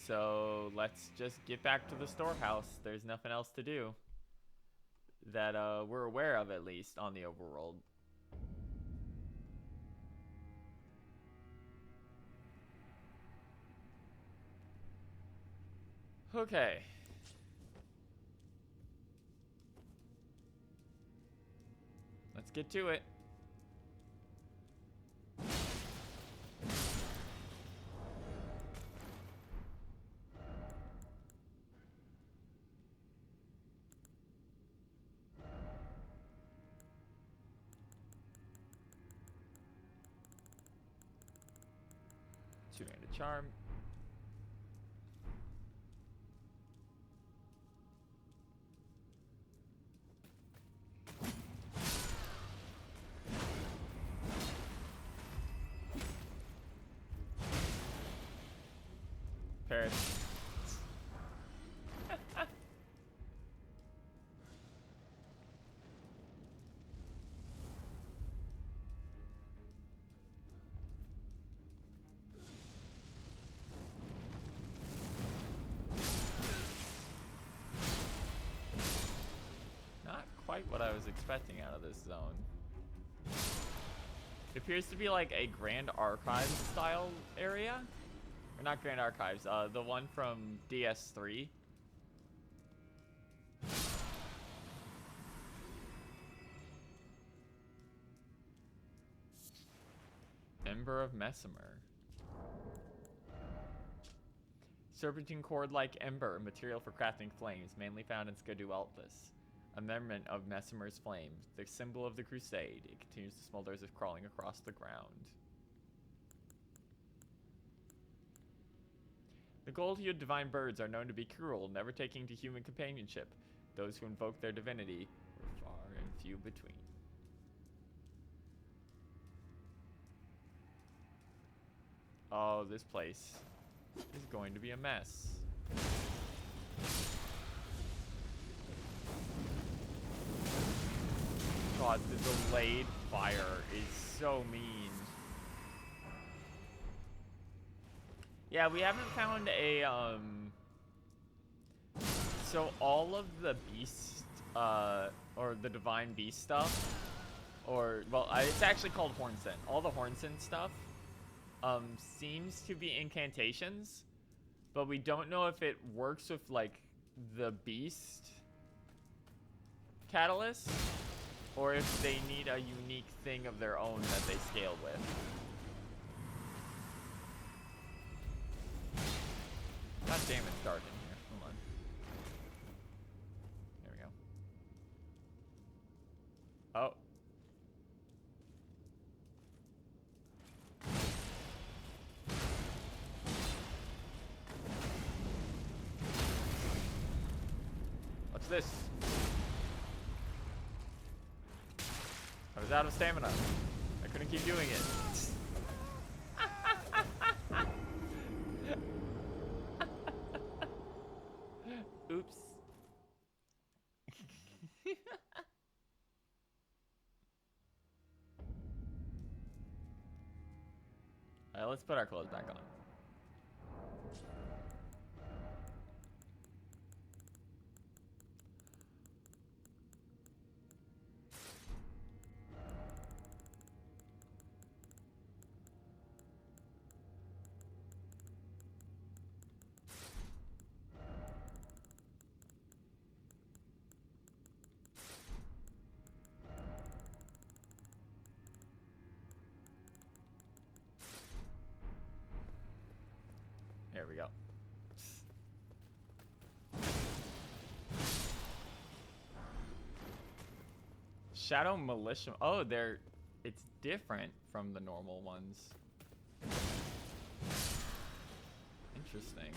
So let's just get back to the storehouse. There's nothing else to do that we're aware of, at least on the overworld. Okay. Let's get to it. Two-handed charm. Paris. Not quite what I was expecting out of this zone. It appears to be like a Grand Archives style area. Or not Grand Archives, the one from DS3. Ember of Messimer. Serpentine cord-like ember, material for crafting flames, mainly found in Skaduelthus. A remnant of Messimer's flame, the symbol of the crusade. It continues to smolder as if crawling across the ground. The gold-hued divine birds are known to be cruel, never taking to human companionship. Those who invoke their divinity are far and few between. Oh, this place is going to be a mess. God, the delayed fire is so mean. Yeah, we haven't found a, so all of the beast, or the divine beast stuff, or, well, it's actually called Hornsen. All the Hornsen stuff, seems to be incantations, but we don't know if it works with, like, the beast catalyst, or if they need a unique thing of their own that they scale with. God damn, it's dark in here. Hold on. There we go. Oh. What's this? I was out of stamina. I couldn't keep doing it. Oops. Alright, let's put our clothes back on. There we go. Shadow Militia. Oh, it's different from the normal ones. Interesting.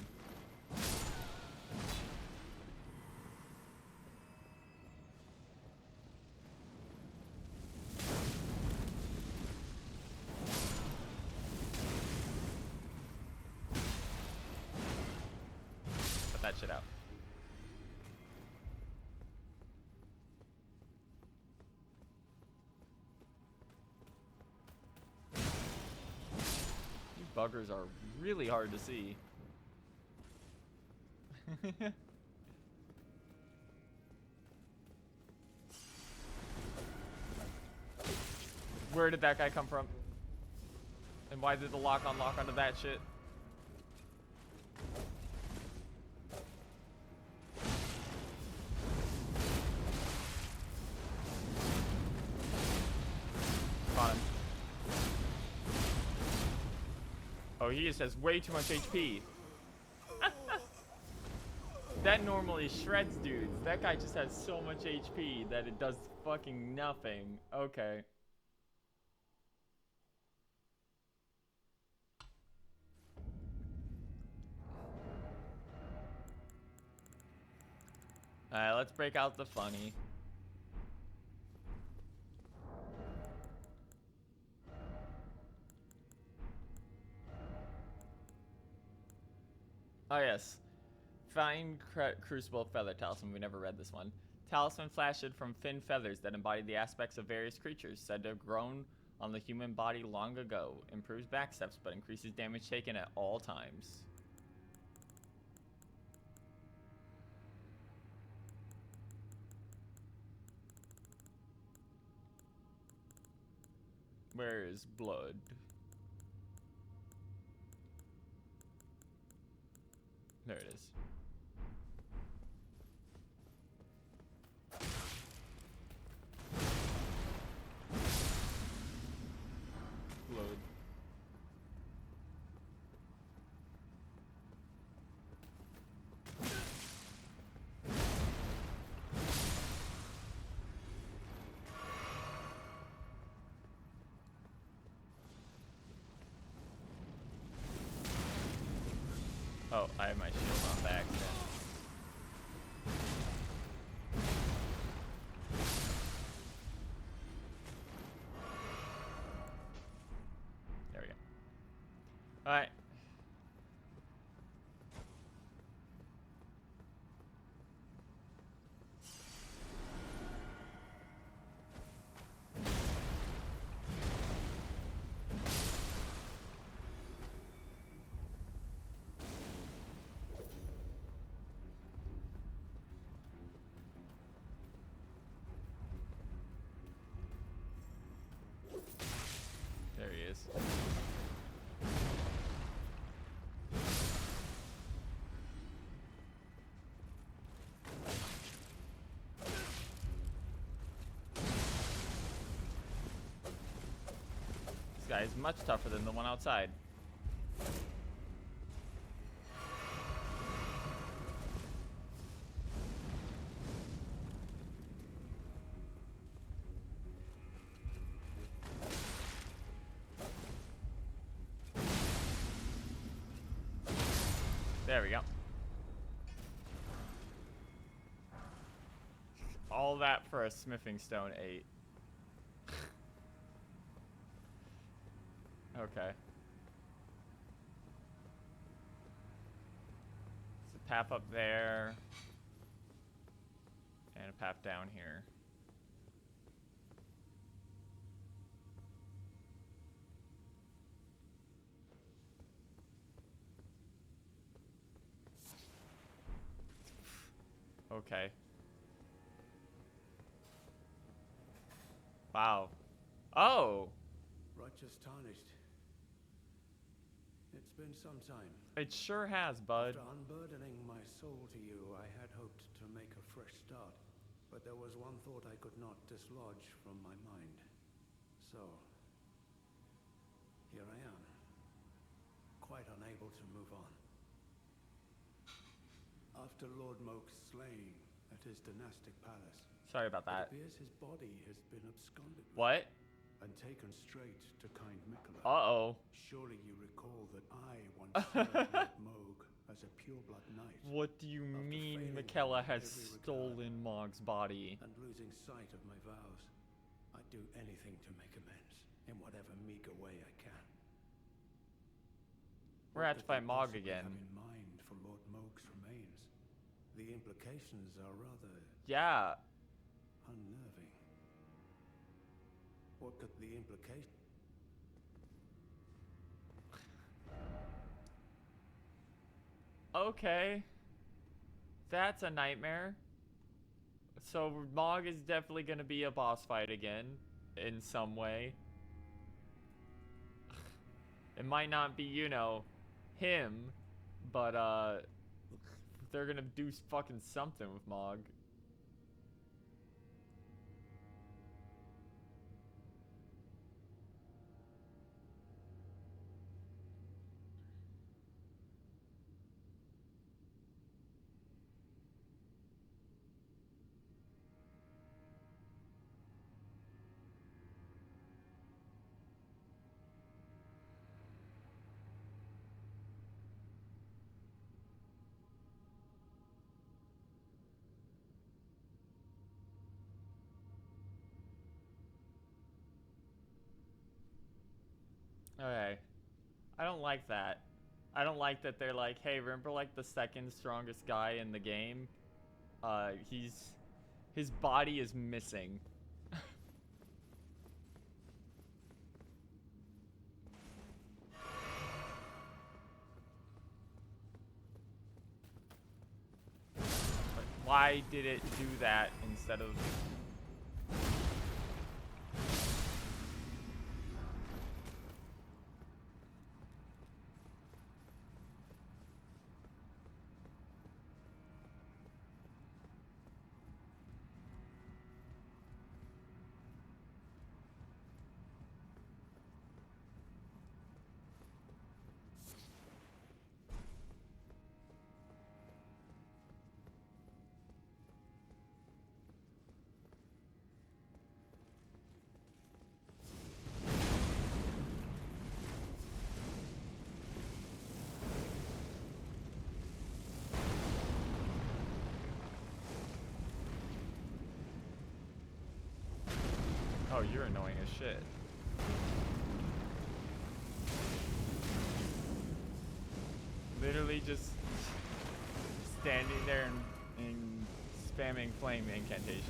Put that shit out. Buggers are really hard to see. Where did that guy come from? And why did the lock unlock onto that shit? Got him. Oh, he just has way too much HP. That normally shreds dudes. That guy just has so much HP that it does fucking nothing. Okay. Alright, let's break out the funny. Oh yes. Fine Crucible Feather Talisman. We never read this one. Talisman fashioned from fin feathers that embody the aspects of various creatures said to have grown on the human body long ago. Improves backsteps but increases damage taken at all times. Where is blood? There it is. Blood. Oh, I have my shield on by accident. There we go. Alright. There he is. This guy is much tougher than the one outside. There we go. All that for a smithing stone 8. Okay. There's a path up there. And a path down here. Okay. Wow. Oh! Righteous tarnished. It's been some time. It sure has, bud. After unburdening my soul to you, I had hoped to make a fresh start. But there was one thought I could not dislodge from my mind. So, here I am. Quite unable to move on. After Lord Moke's slaying at his dynastic palace, Sorry about it that. appears his body has been absconded with What? and taken straight to kind Miquella. Uh-oh. Surely you recall that I once served Lord Mogue as a pureblood knight. What do you After mean failing Miquella in has every regard stolen Mog's body? and losing sight of my vows, I'd do anything to make amends in whatever meager way I can. We're What at to did fight they Mog possibly again. have in mind for Lord Mogue's remains? The implications are rather Yeah. unnerving. What could the implication? Okay. That's a nightmare. So Mog is definitely gonna be a boss fight again in some way. It might not be, you know, him, but they're gonna do fucking something with Mog. Okay. I don't like that. I don't like that they're like, hey, remember like the second strongest guy in the game? His body is missing. But why did it do that instead of... Oh, you're annoying as shit. Literally just standing there and spamming flame incantations.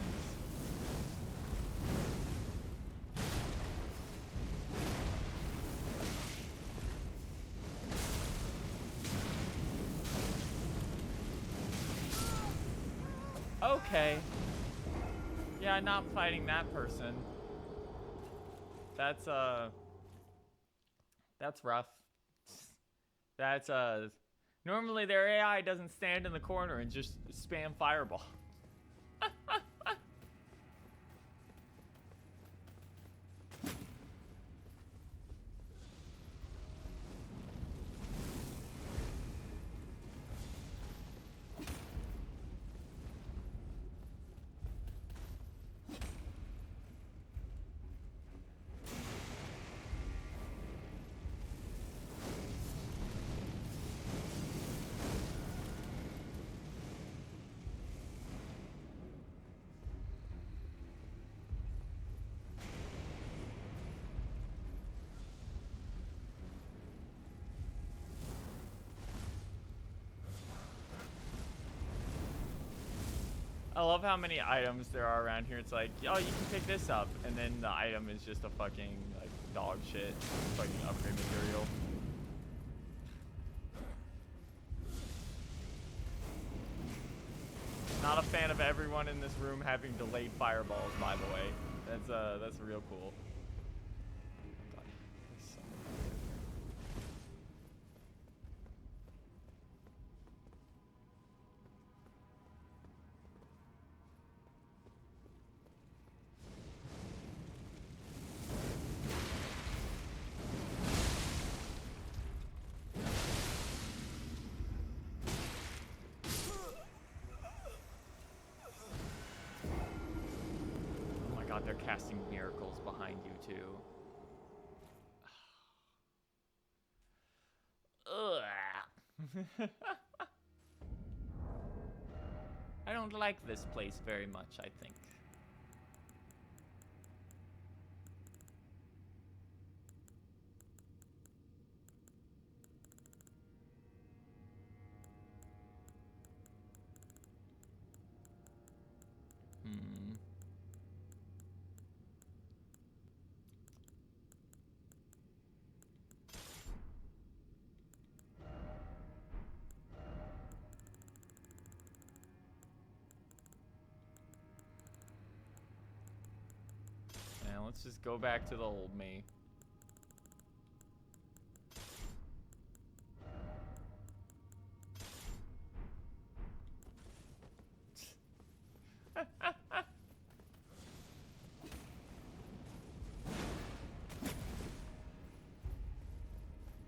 Okay. Yeah, not fighting that person. That's rough. That's normally their AI doesn't stand in the corner and just spam fireball. I love how many items there are around here. It's like, oh, you can pick this up, and then the item is just a fucking like dog shit, fucking upgrade material. Not a fan of everyone in this room having delayed fireballs, by the way. That's real cool. God, there's so many items in here. Oh my god, they're casting miracles behind you too. Ugh. I don't like this place very much, I think. Hmm. Yeah, let's just go back to the old me.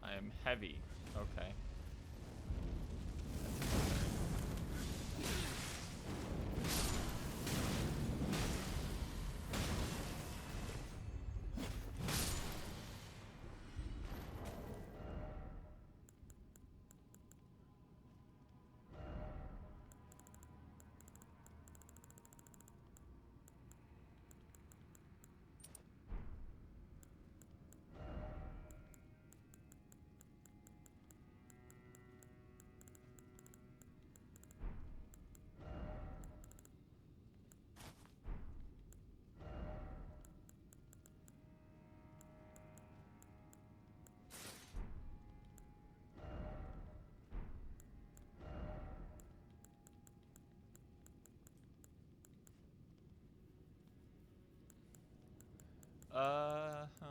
I am heavy. Okay. Huh.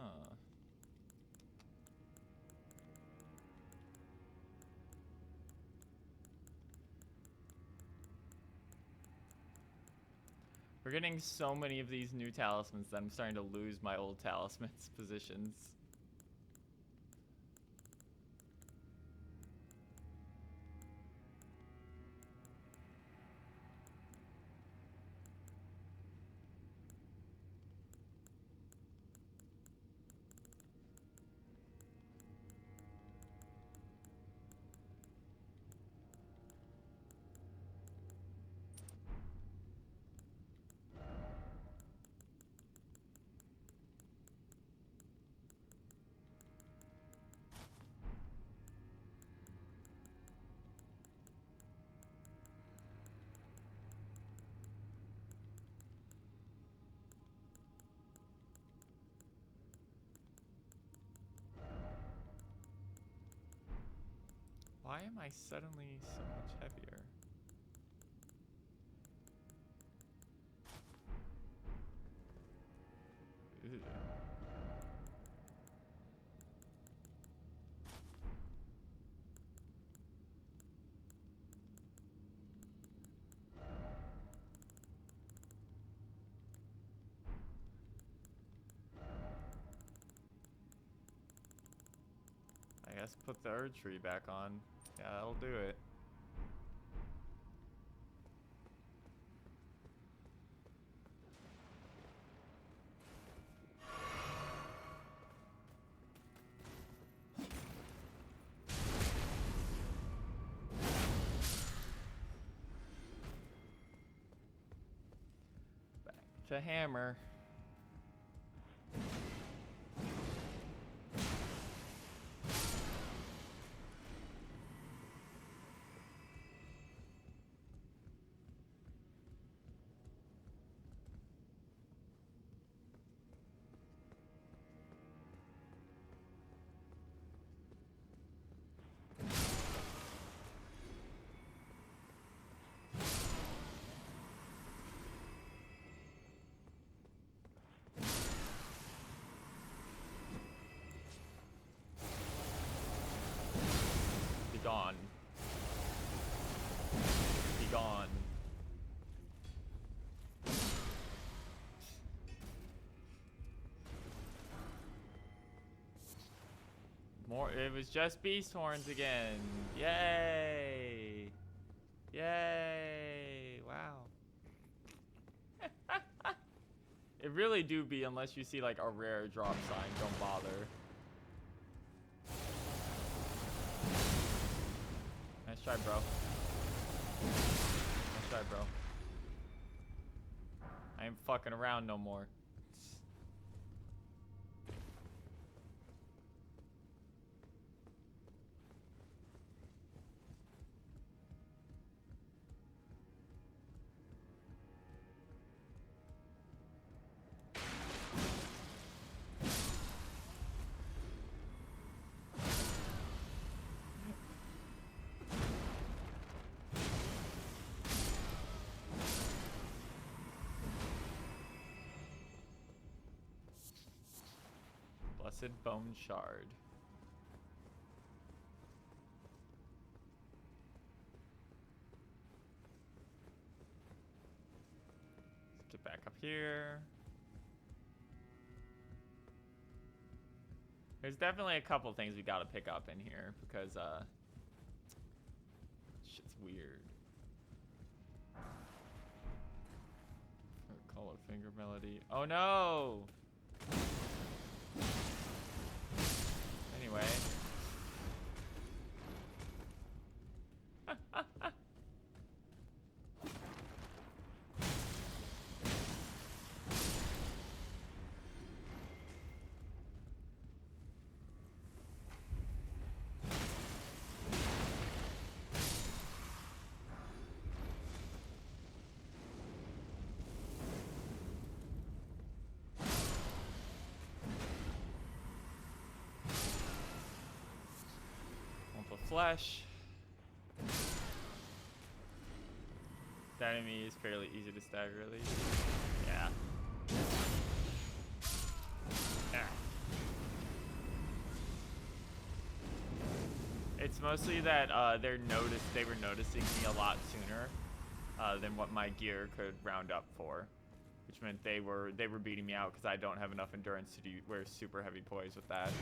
We're getting so many of these new talismans that I'm starting to lose my old talismans positions. Why am I suddenly so much heavier? Ew. I guess put the Erdtree back on. Yeah, that'll do it. Back to hammer. Be gone. Be gone. More. It was just beast horns again. Yay! Yay! Wow. It really do be, unless you see like a rare drop sign, don't bother. Nice try, bro. Nice try, bro. I ain't fucking around no more. Blessed Bone Shard. Let's get back up here. There's definitely a couple things we gotta pick up in here because shit's weird. Call it finger melody. Oh no! Anyway. Flesh. That enemy is fairly easy to stagger, at least. Yeah. Yeah. It's mostly that they were noticing me a lot sooner than what my gear could round up for, which meant they were beating me out because I don't have enough endurance to wear super heavy poise with that.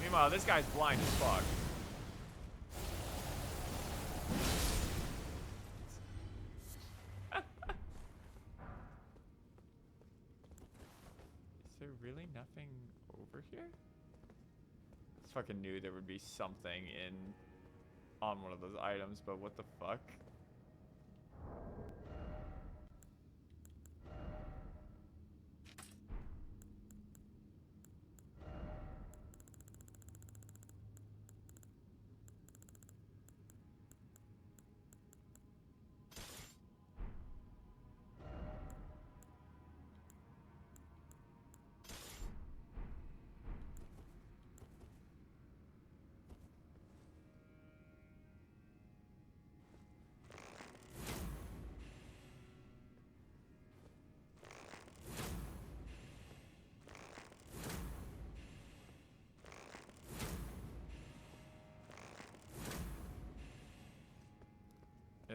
Meanwhile, this guy's blind as fuck. Is there really nothing over here? I just fucking knew there would be something on one of those items, but what the fuck?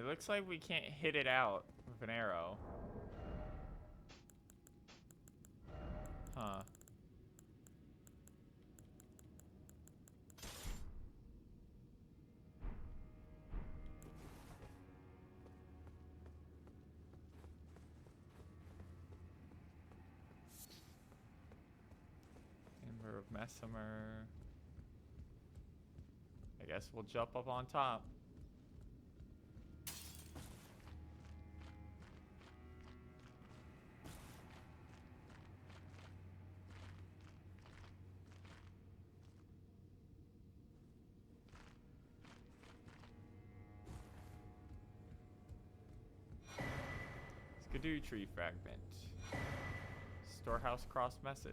It looks like we can't hit it out with an arrow. Huh. Amber of Messimer. I guess we'll jump up on top. Erdtree fragment. Storehouse cross message.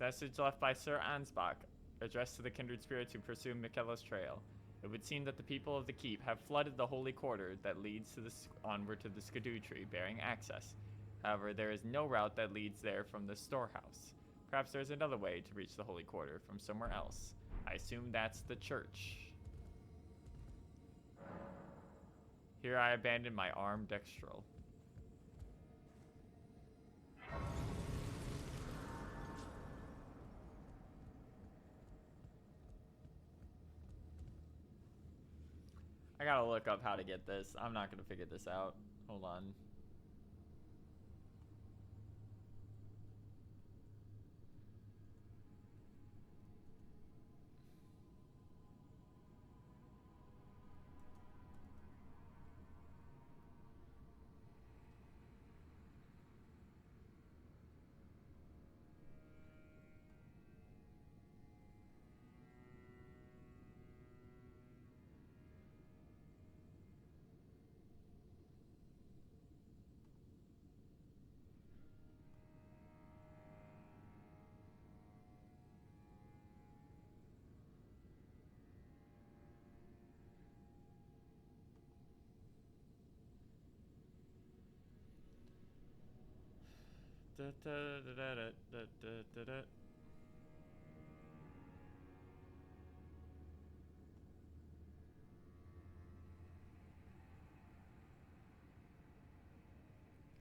Message left by Sir Ansbach, addressed to the kindred spirits who pursue Michaela's trail. It would seem that the people of the keep have flooded the holy quarter that leads to onward to the Erdtree, bearing access. However, there is no route that leads there from the storehouse. Perhaps there is another way to reach the holy quarter from somewhere else. I assume that's the church. Here I abandoned my arm dextral. I gotta look up how to get this. I'm not gonna figure this out. Hold on.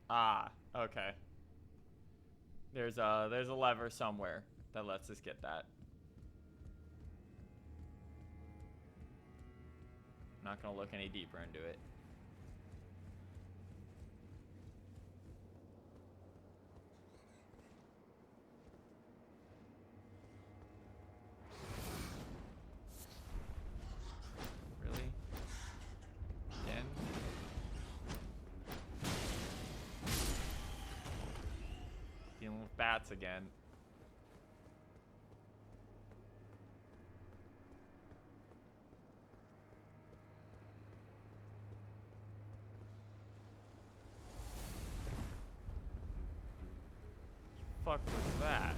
Ah, okay. There's a lever somewhere that lets us get that. I'm not gonna look any deeper into it. Really? Again? Dealing with bats again. Fuck was that?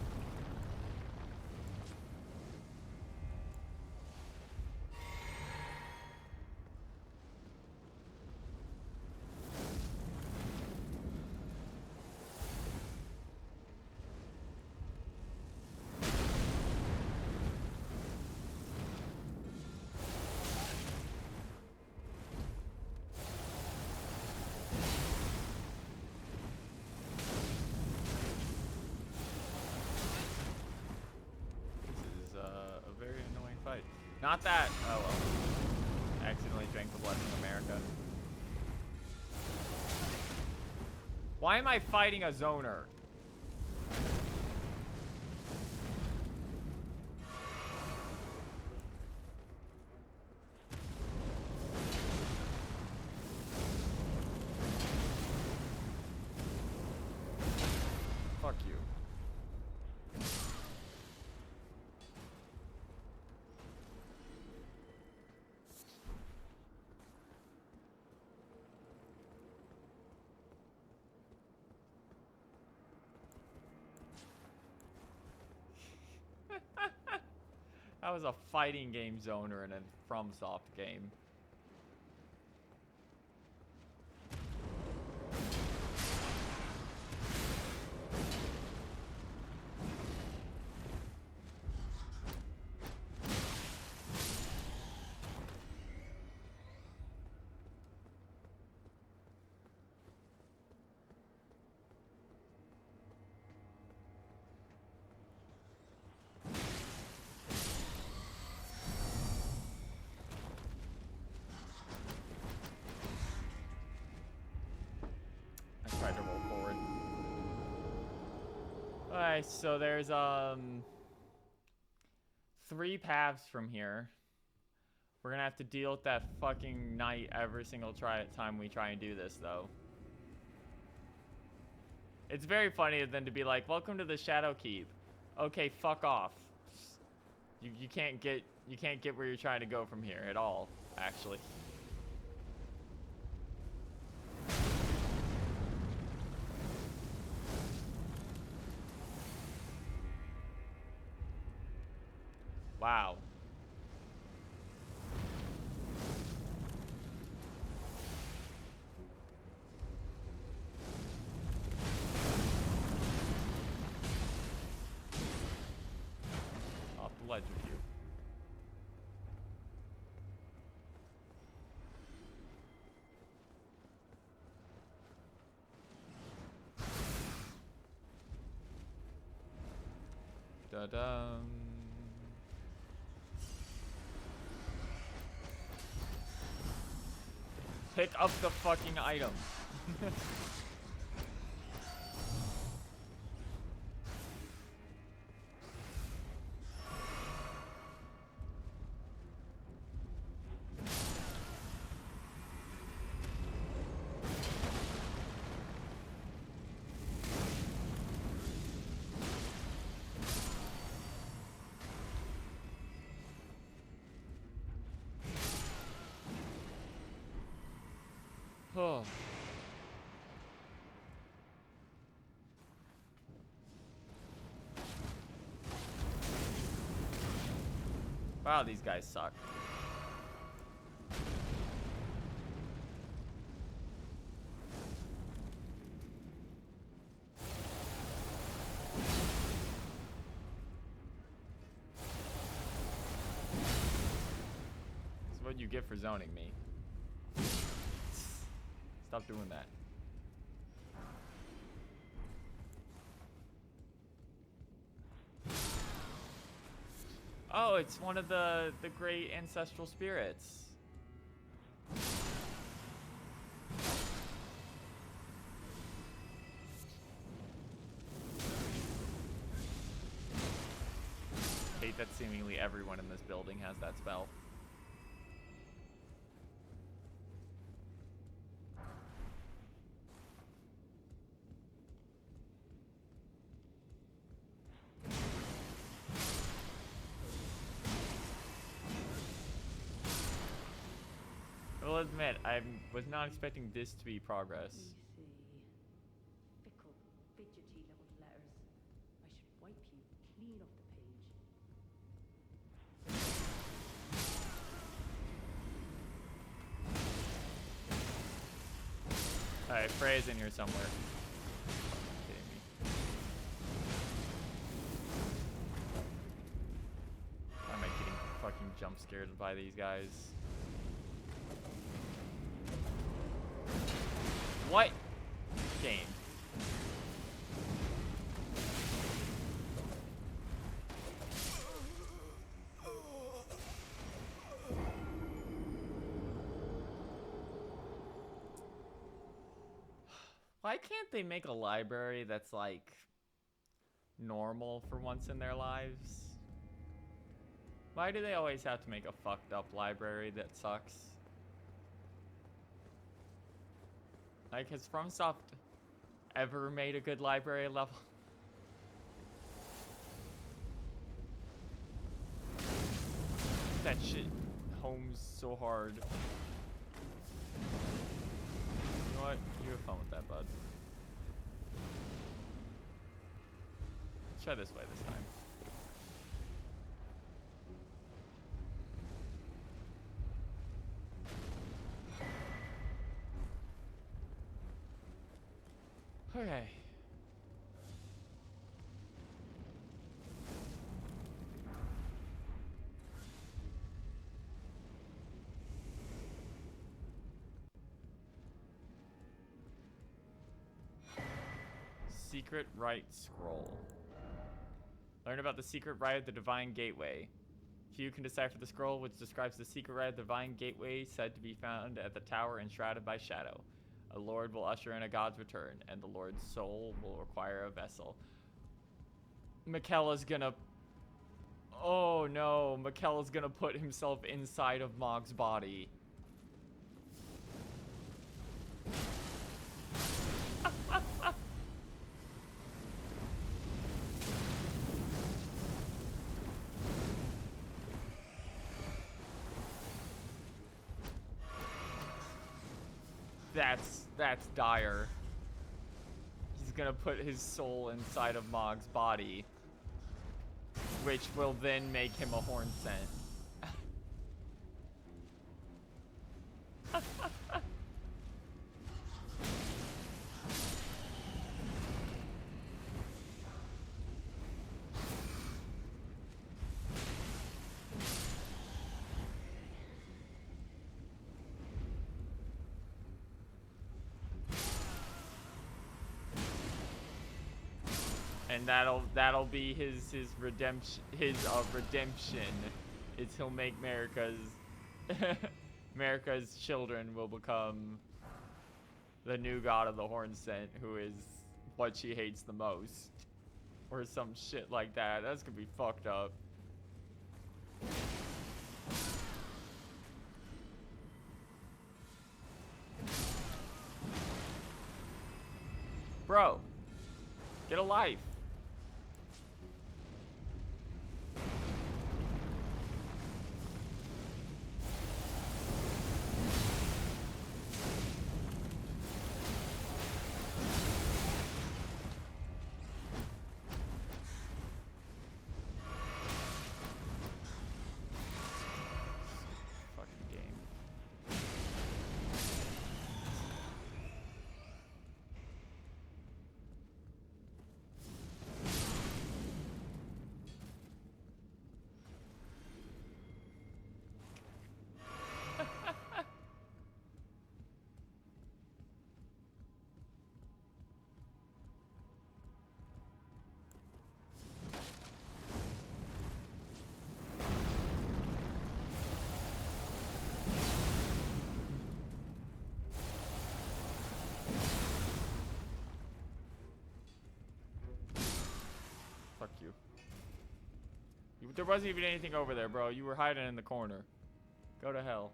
Not that. Oh well. Accidentally drank the blood from America. Why am I fighting a zoner? Fuck you. That was a fighting game zoner in a FromSoft game. Okay, so there's 3 paths from here. We're gonna have to deal with that fucking knight every single time we try and do this, though. It's very funny then to be like, "Welcome to the Shadow Keep." Okay, fuck off. You can't get where you're trying to go from here at all, actually. Wow. Off the ledge with you. Da-dum. Pick up the fucking item. Oh. Wow, these guys suck. This is what you get for zoning me. Stop doing that. Oh, it's one of the great ancestral spirits. Hate that seemingly everyone in this building has that spell. I will admit, I was not expecting this to be progress. Let me see. Fickle, fidgety little letters. I should wipe you clean off the page. Alright, Freya's in here somewhere. Fucking kidding me. Why am I getting fucking jump scared by these guys? What? Game. Why can't they make a library that's like normal for once in their lives? Why do they always have to make a fucked up library that sucks? Like, has FromSoft ever made a good library level? That shit homes so hard. You know what? You have fun with that, bud. Let's try this way this time. Okay. Secret Rite Scroll. Learn about the secret rite of the Divine Gateway. Few can decipher the scroll, which describes the secret rite of the Divine Gateway said to be found at the tower enshrouded by shadow. A lord will usher in a god's return, and the lord's soul will require a vessel. Michaela's gonna... Oh no, Michaela's gonna put himself inside of Mog's body. That's dire. He's gonna put his soul inside of Mog's body, which will then make him a horn scent. And that'll be his redemption. His redemption is he'll make America's children will become the new god of the horn scent, who is what she hates the most, or some shit like that. That's gonna be fucked up. Bro, get a life. Fuck you. There wasn't even anything over there, bro. You were hiding in the corner. Go to hell.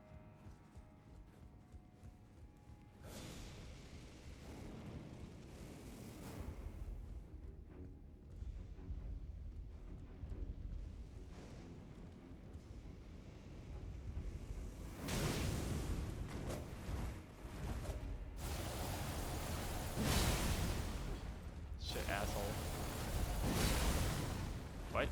Shit, asshole. What?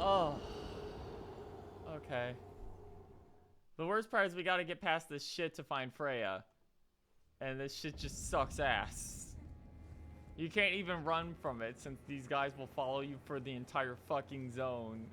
Oh. Okay. The worst part is we gotta get past this shit to find Freya. And this shit just sucks ass. You can't even run from it since these guys will follow you for the entire fucking zone.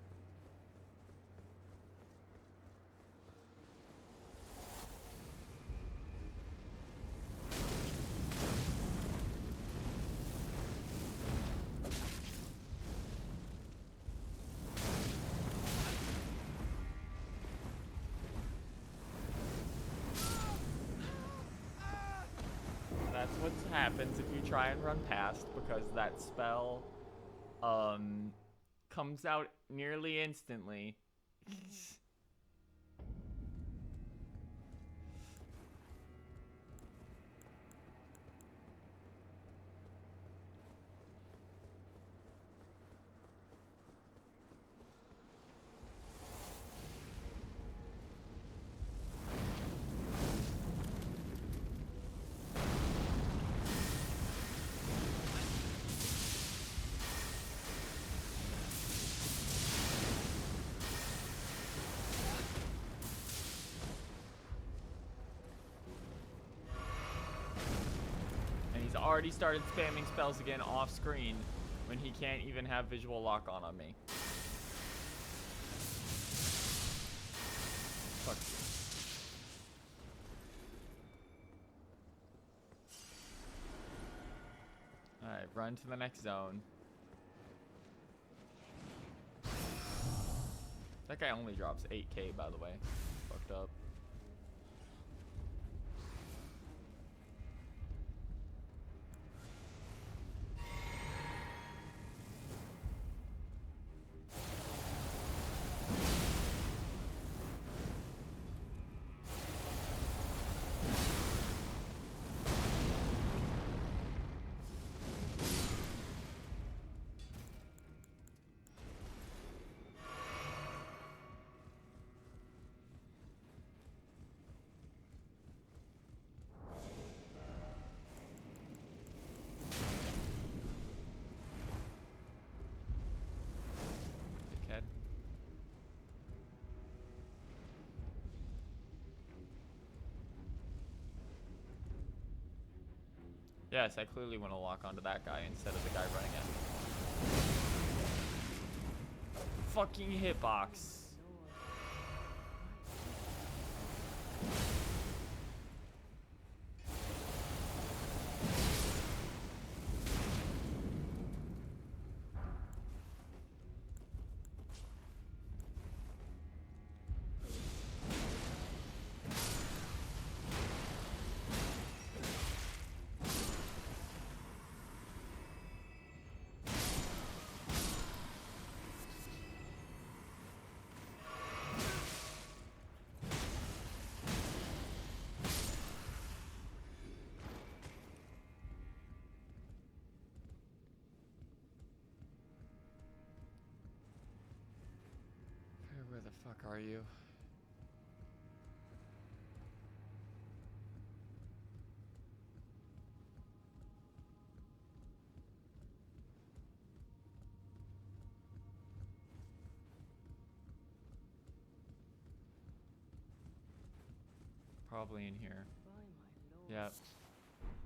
That's what happens if you try and run past, because that spell comes out nearly instantly. Already started spamming spells again off screen when he can't even have visual lock on me. Fuck you. Alright, run to the next zone. That guy only drops 8k, by the way. Fucked up. Dickhead. Yes, I clearly want to lock onto that guy instead of the guy running at me. Fucking hitbox. Where the fuck are you? Probably in here. By my lord. Yep. Will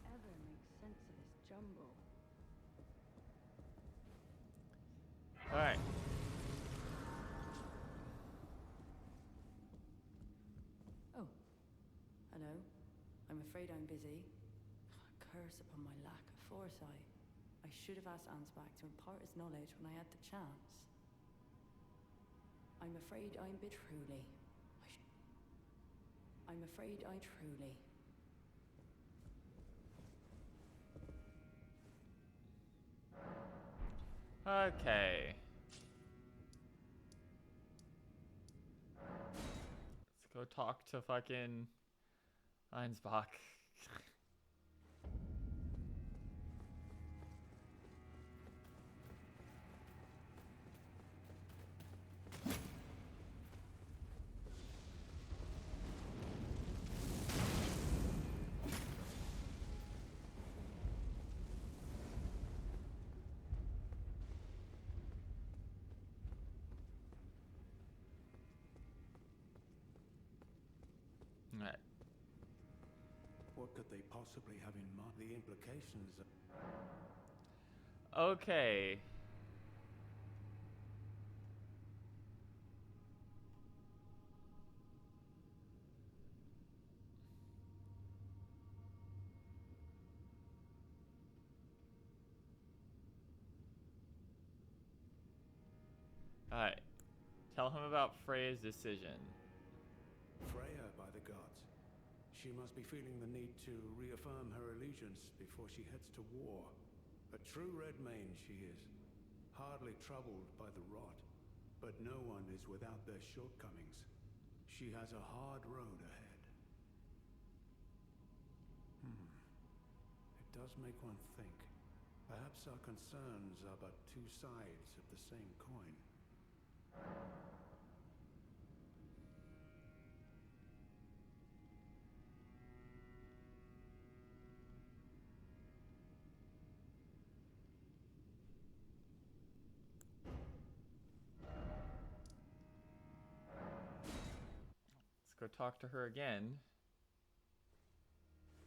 I ever make sense of this jumble? Alright. Oh, hello. I'm afraid I'm busy. Curse upon my lack of foresight. I should have asked Ansbach to impart his knowledge when I had the chance. I'm afraid I'm truly. I'm afraid I truly. Okay. Let's go talk to fucking Einsbach. Alright. What could they possibly have in mind? The implications of... Okay. Alright. Tell him about Freya's decision. Freya, by the gods. She must be feeling the need to reaffirm her allegiance before she heads to war. A true Redmane she is, hardly troubled by the rot, but no one is without their shortcomings. She has a hard road ahead. It does make one think. Perhaps our concerns are but two sides of the same coin. Let's go talk to her again.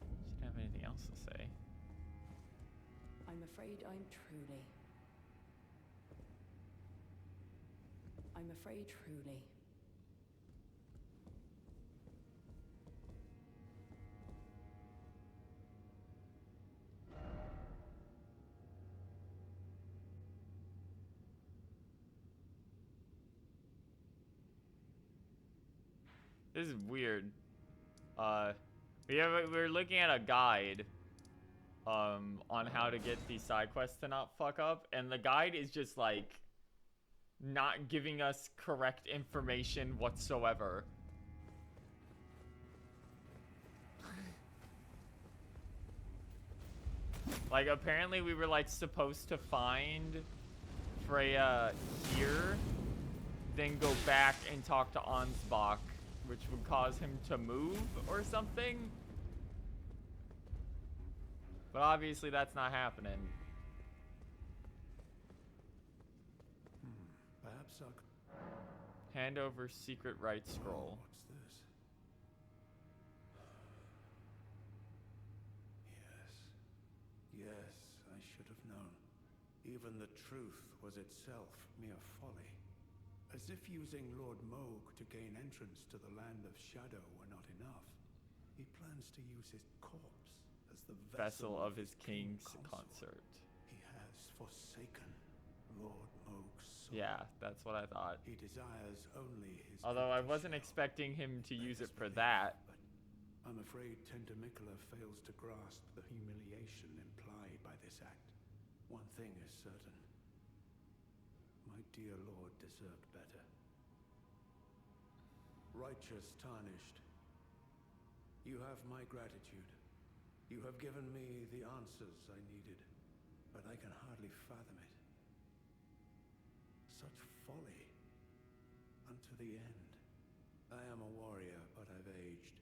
She didn't have anything else to say. I'm afraid I'm truly. I'm afraid truly. This is weird. We're looking at a guide on how to get these side quests to not fuck up, and the guide is just like not giving us correct information whatsoever. Like, apparently we were like supposed to find Freya here, then go back and talk to Ansbach, which would cause him to move or something. But obviously that's not happening. Perhaps I could... Hand over secret right scroll. What's this? Yes, I should have known. Even the truth was itself mere folly. As if using Lord Moog to gain entrance to the land of shadow were not enough, he plans to use his corpse as the Vessel of his king's consort. He has forsaken Lord Moog's soul. Yeah, that's what I thought. He desires only his... Although I empty wasn't shell. expecting him to use it for Belief, that. But I'm afraid Tentamicola fails to grasp the humiliation implied by this act. One thing is certain. My dear lord deserved better. Righteous tarnished. You have my gratitude. You have given me the answers I needed, but I can hardly fathom it. Such folly. Unto the end. I am a warrior, but I've aged.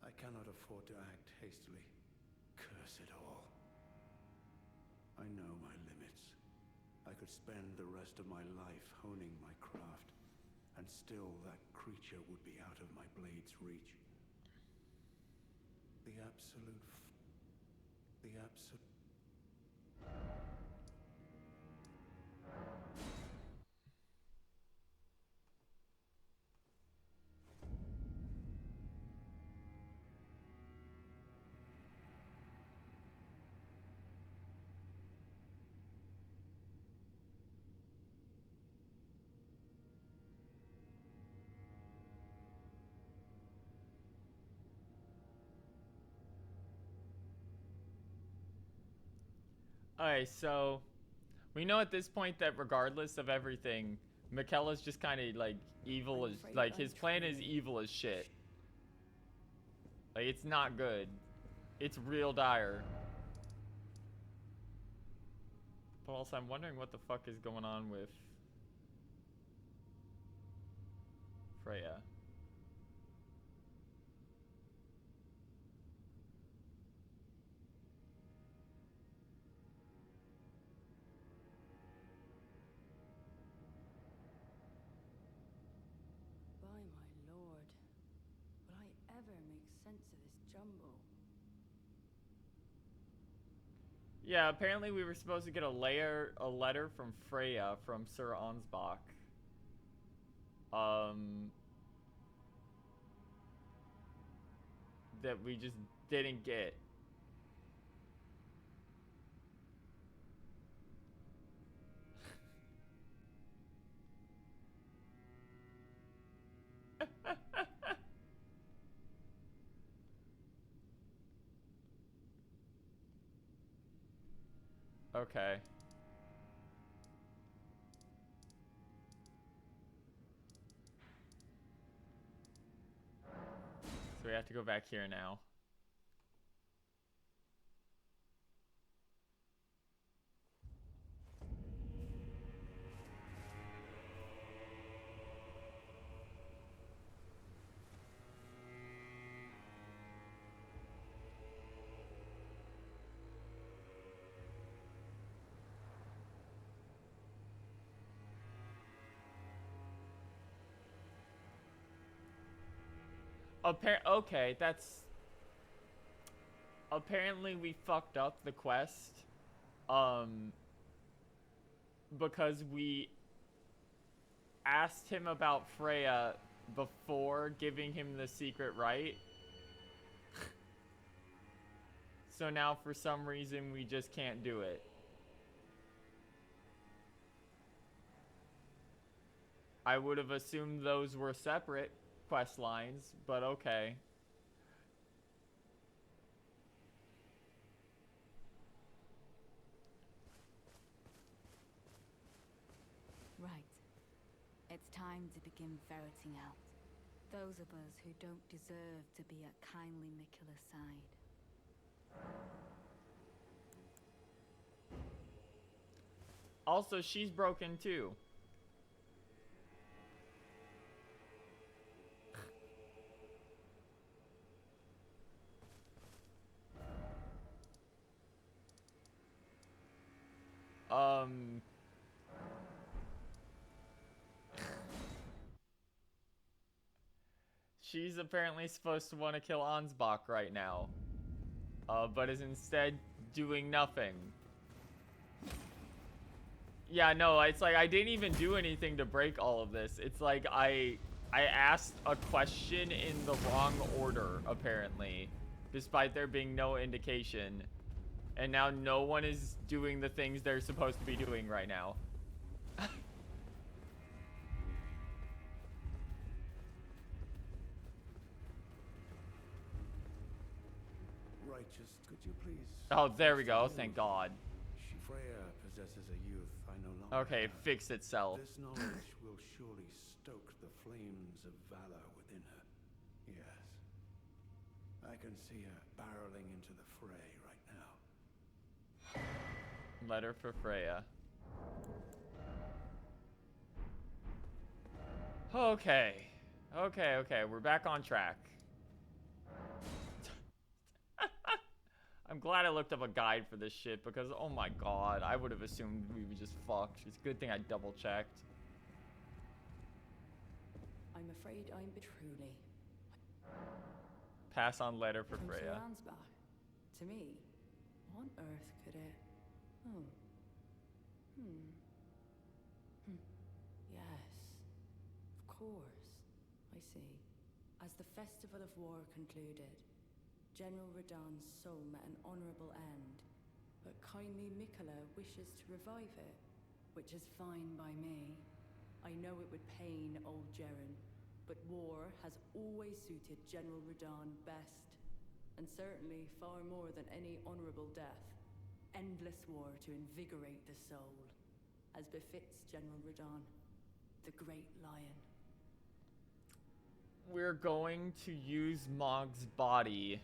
I cannot afford to act hastily. Curse it all. I know my limits. I could spend the rest of my life honing my craft, and still that creature would be out of my blade's reach. The absolute... Alright, so we know at this point that regardless of everything, Michaela's just kind of like evil as, like, his plan is evil as shit. Like, it's not good. It's real dire. But also, I'm wondering what the fuck is going on with Freya. By my lord, will I ever make sense of this jumble? Yeah, apparently we were supposed to get a letter from Freya from Sir Ansbach. That we just didn't get. Okay. So we have to go back here now. Okay, that's... Apparently we fucked up the quest. Because we asked him about Freya before giving him the secret right. So now for some reason we just can't do it. I would have assumed those were separate. quest lines, but okay. Right. It's time to begin ferreting out those of us who don't deserve to be at kindly Miquella's side. Also, she's broken too. She's apparently supposed to want to kill Ansbach right now. But is instead doing nothing. Yeah, no, it's like I didn't even do anything to break all of this. It's like I asked a question in the wrong order, apparently, despite there being no indication. And now no one is doing the things they're supposed to be doing right now. Righteous, could you please... Oh, there we go. Thank God. Freya possesses a youth I no longer Okay, have. fix itself. This knowledge will surely stoke the flames of valor within her. Yes. I can see her barreling into the fray right now. Letter for Freya. Okay. Okay, we're back on track. I'm glad I looked up a guide for this shit because, oh my god, I would have assumed we were just fucked. It's a good thing I double checked. I'm afraid I'm truly. Pass on letter for From Freya. Ansbach. To me? What on earth could it... Oh. Yes. Of course. I see. As the Festival of War concluded, General Radahn's soul met an honorable end, but kindly Miquella wishes to revive it, which is fine by me. I know it would pain old Jeren, but war has always suited General Radahn best, and certainly far more than any honorable death. Endless war to invigorate the soul, as befits General Radahn, the Great Lion. We're going to use Mog's body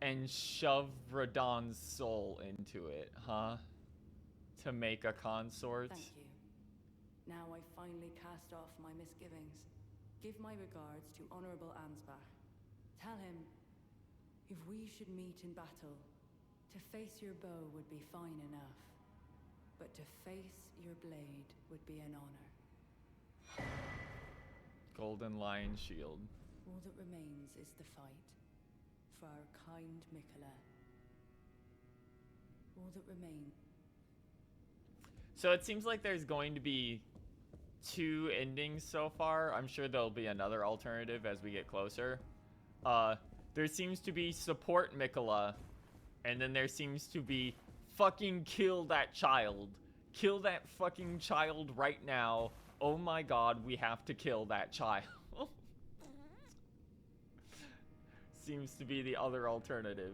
and shove Radahn's soul into it, huh? To make a consort. Thank you. Now I finally cast off my misgivings. Give my regards to Honorable Ansbach. Tell him, if we should meet in battle, to face your bow would be fine enough, but to face your blade would be an honor. Golden Lion Shield. All that remains is the fight. For our kind Miquella. All that remains. So it seems like there's going to be 2 endings so far. I'm sure there'll be another alternative as we get closer. There seems to be support Miquella, and then there seems to be fucking kill that child. Kill that fucking child right now. Oh my god, we have to kill that child. Seems to be the other alternative.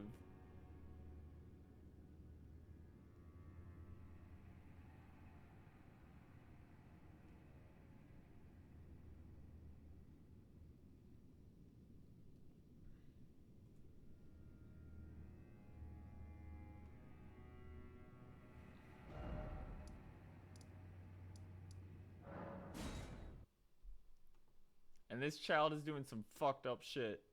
And this child is doing some fucked up shit.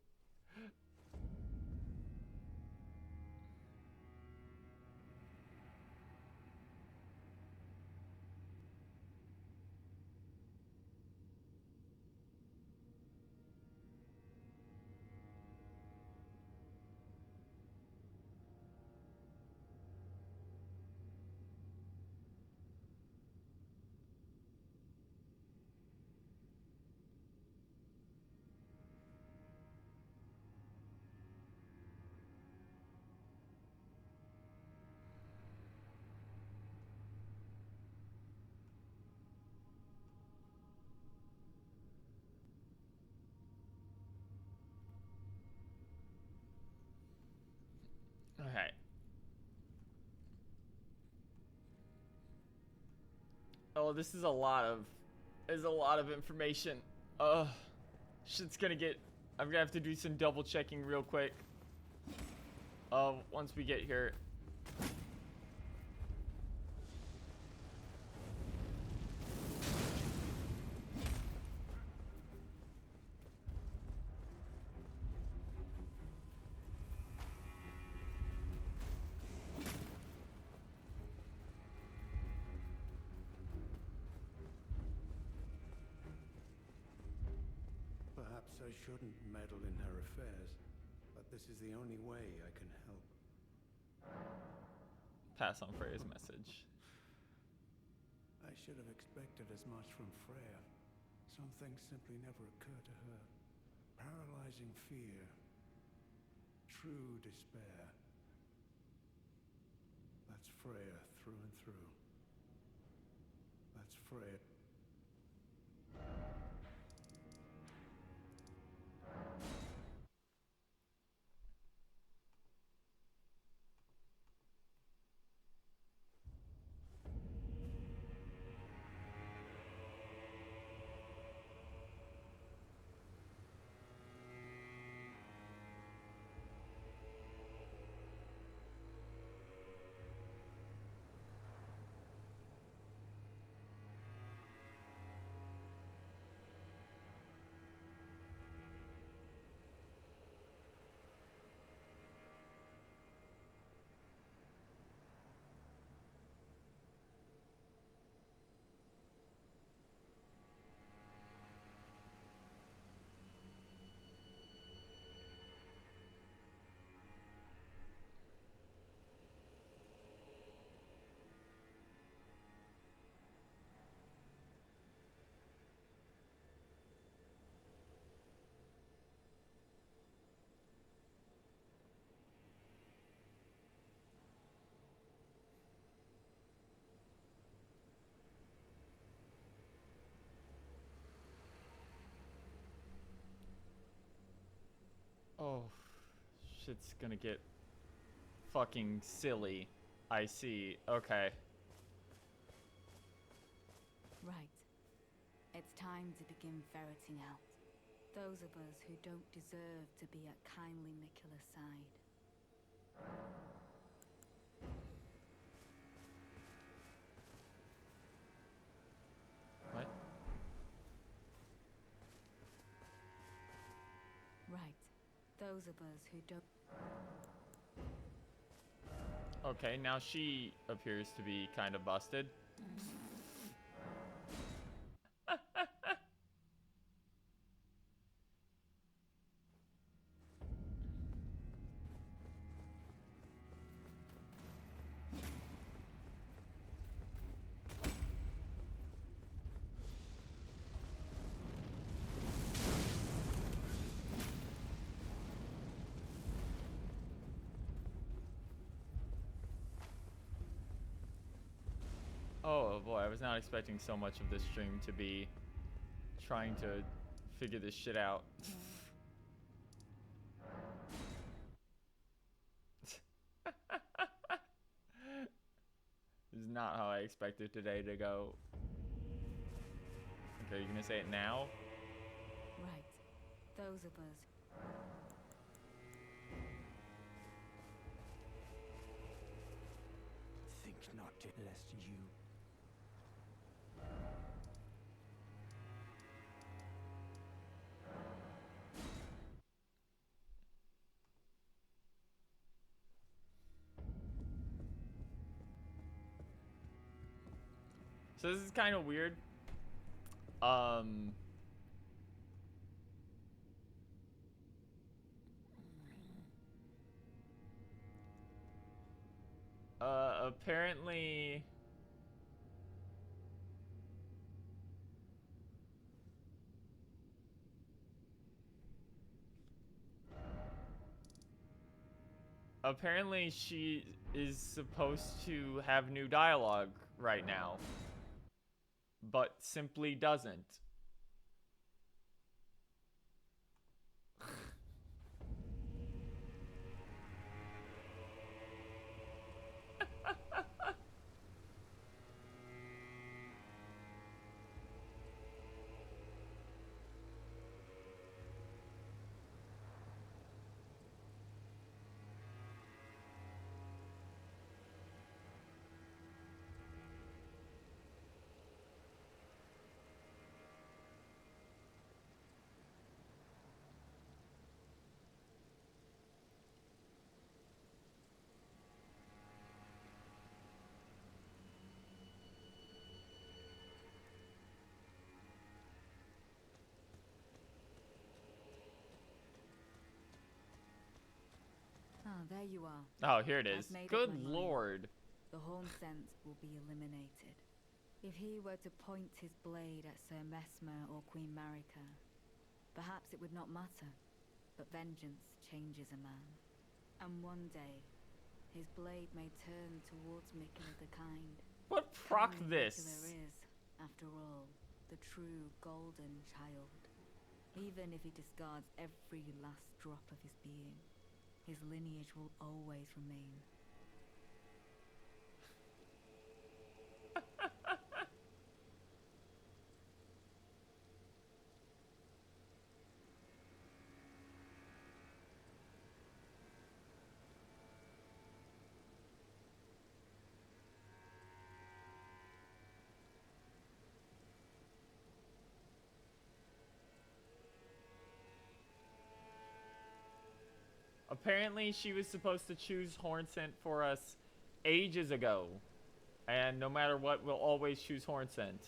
Oh, this is a lot of information. Shit's gonna get. I'm gonna have to do some double checking real quick. Once we get here. Perhaps I shouldn't meddle in her affairs, but this is the only way I can help. Pass on Freya's message. I should have expected as much from Freya. Some things simply never occur to her. Paralyzing fear. True despair. That's Freya through and through. That's Freya. Oh, shit's gonna get fucking silly. I see. Okay. Right. It's time to begin ferreting out those of us who don't deserve to be at kindly Miquella's side. What? Right. Those of us who don't... Okay, now she appears to be kind of busted. Oh boy, I was not expecting so much of this stream to be trying to figure this shit out. This is not how I expected today to go. Okay, you gonna say it now? Right. Those of us... Think not, lest you... So this is kind of weird. Apparently... Apparently she is supposed to have new dialogue right now, but simply doesn't. There you are. Oh, here it I've is. made up Good my mind. lord. The horn sense will be eliminated. If he were to point his blade at Sir Mesmer or Queen Marika, perhaps it would not matter. But vengeance changes a man. And one day, his blade may turn towards Mikula the Kind. What proc Kindly this? Mikula is, after all, the true golden child. Even if he discards every last drop of his being, his lineage will always remain. Apparently, she was supposed to choose Hornsent for us ages ago. And no matter what, we'll always choose Hornsent.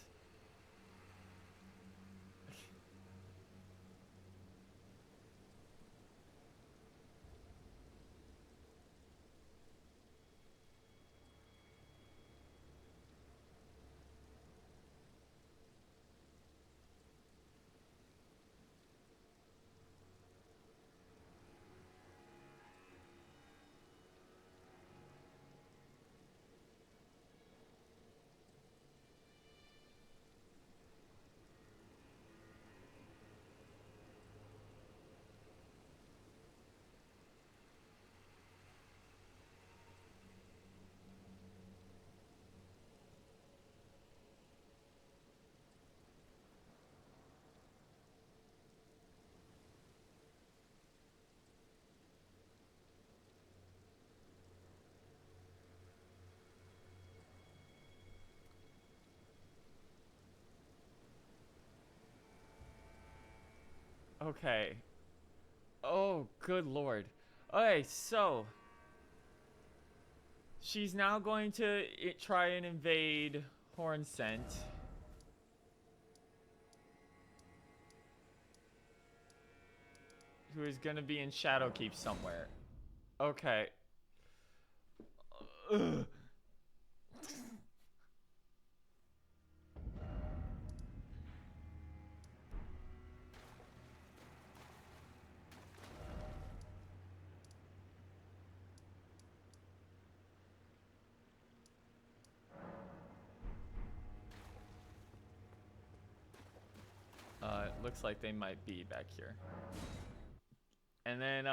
Okay. Oh, good lord. Okay, so she's now going to try and invade Hornsent. Who is going to be in Shadowkeep somewhere. Okay. Ugh. It looks like they might be back here. And then,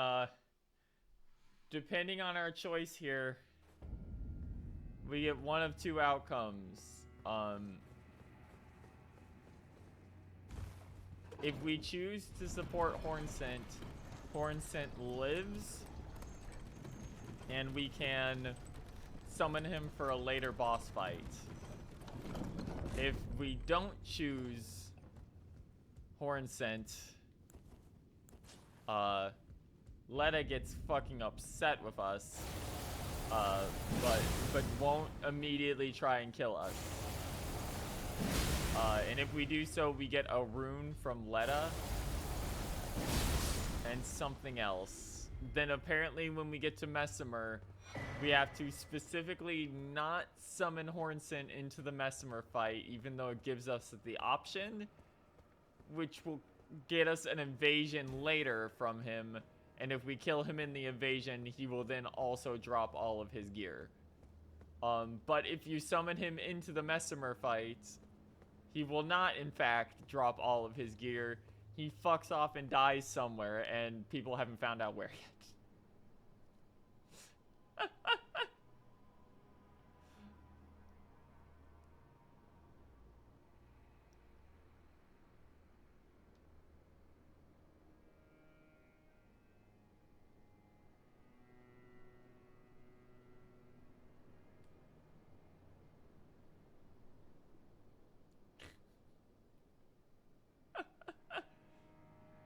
depending on our choice here, we get one of two outcomes. If we choose to support Hornsent, Hornsent lives, and we can summon him for a later boss fight. If we don't choose Hornsent, Letta gets fucking upset with us, but won't immediately try and kill us. And if we do so, we get a rune from Letta and something else. Then apparently when we get to Mesmer, we have to specifically not summon Hornsent into the Mesmer fight, even though it gives us the option, which will get us an invasion later from him. And if we kill him in the invasion, he will then also drop all of his gear. But if you summon him into the Mesmer fight, he will not, in fact, drop all of his gear. He fucks off and dies somewhere, and people haven't found out where yet.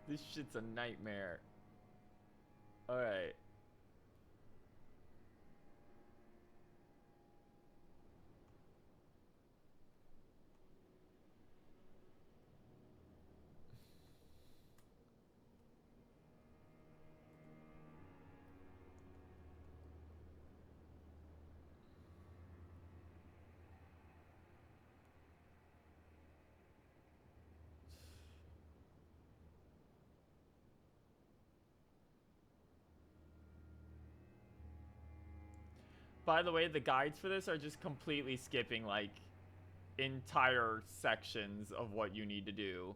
This shit's a nightmare. Alright. By the way, the guides for this are just completely skipping, like, entire sections of what you need to do.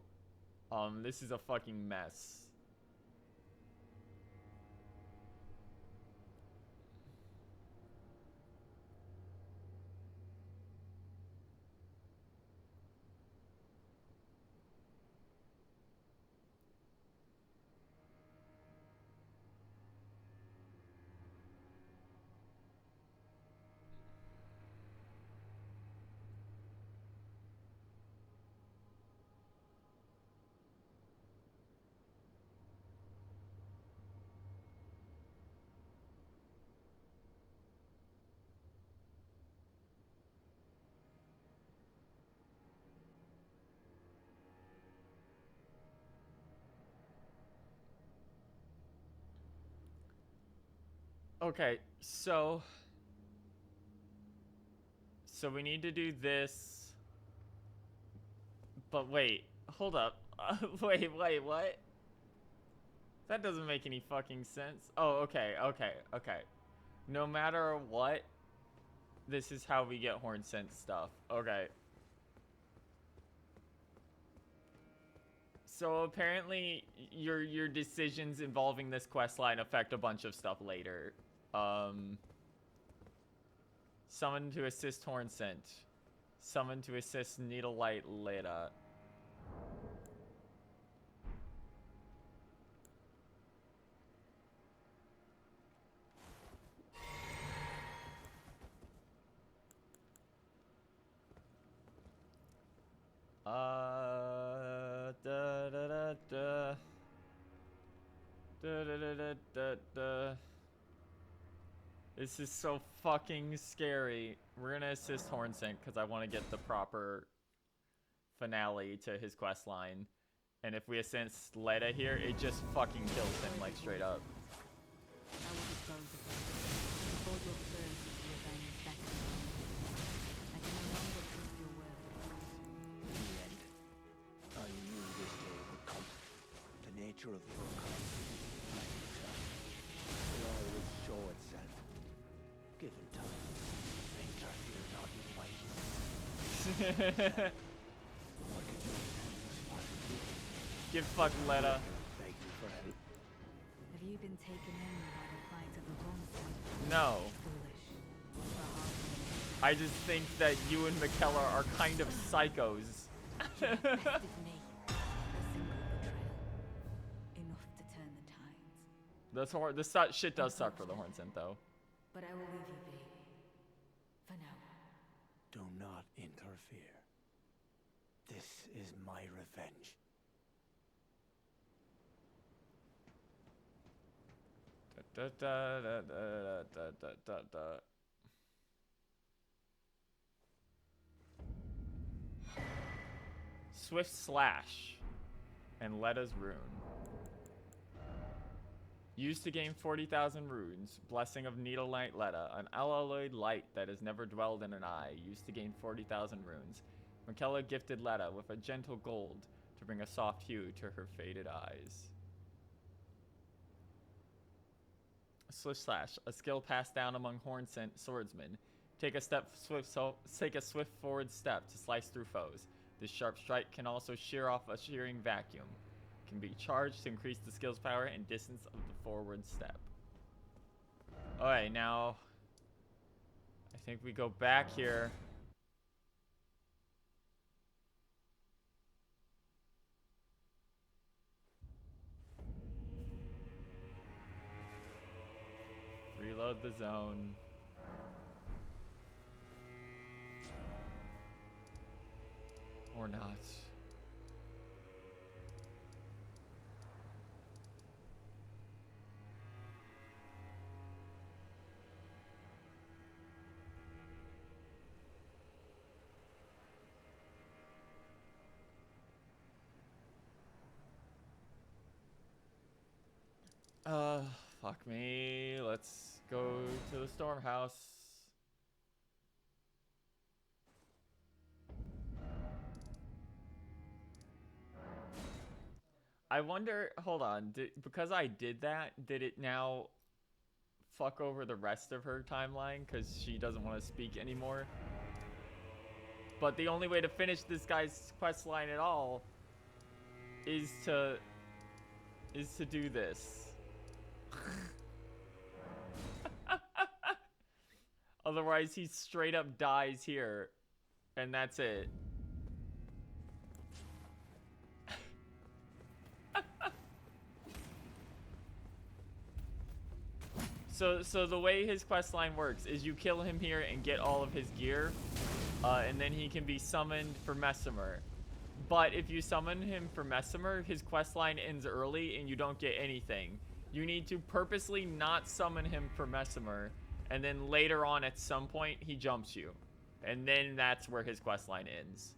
This is a fucking mess. Okay, so we need to do this. But wait, hold up. Wait, what? That doesn't make any fucking sense. Oh, okay. No matter what, this is how we get horn scent stuff. Okay. So apparently your decisions involving this quest line affect a bunch of stuff later. Summon to assist horn scent. Summon to assist needle light Leda. This is so fucking scary. We're gonna assist Hornsink because I want to get the proper finale to his quest line. And if we assist Leda here, it just fucking kills him, like, straight up. I will dispose of them. Before your thirst for revenge beckons on me. I can no longer trust your word. In the end, I knew this day would come. The nature of your kind, like yourself, will always show itself. Given time, interfere not with my What could you possibly Give fuck Leda. beg you for help? Have you been taken in by the plight of the Hornsent? No. Foolish. For harboring I just think that you and McKellar are kind of psychos. bested me. A single betrayal. Enough to turn the tides. This shit does suck for the Hornsent, though. But I will leave you be. For now. Do not interfere. This is my revenge. Swift Slash and Leda's Rune. Used to gain 40,000 runes. Blessing of Needle Light Leda. An alloyed light that has never dwelled in an eye. Used to gain 40,000 runes. Michaela gifted Leda with a gentle gold to bring a soft hue to her faded eyes. Swift Slash. A skill passed down among horn-sent swordsmen. Take a swift forward step to slice through foes. This sharp strike can also shear off a shearing vacuum. Can be charged to increase the skill's power and distance of the forward step. Alright, now I think we go back here. Reload the zone. Or not. Fuck me. Let's go to the storm house. I wonder, hold on, because I did that, did it now fuck over the rest of her timeline because she doesn't want to speak anymore. But the only way to finish this guy's quest line at all is to do this. Otherwise, he straight up dies here, and that's it. So the way his quest line works is you kill him here and get all of his gear, and then he can be summoned for Messimer. But if you summon him for Messimer, his quest line ends early and you don't get anything. You need to purposely not summon him for Messimer, and then later on at some point he jumps you, and then that's where his quest line ends.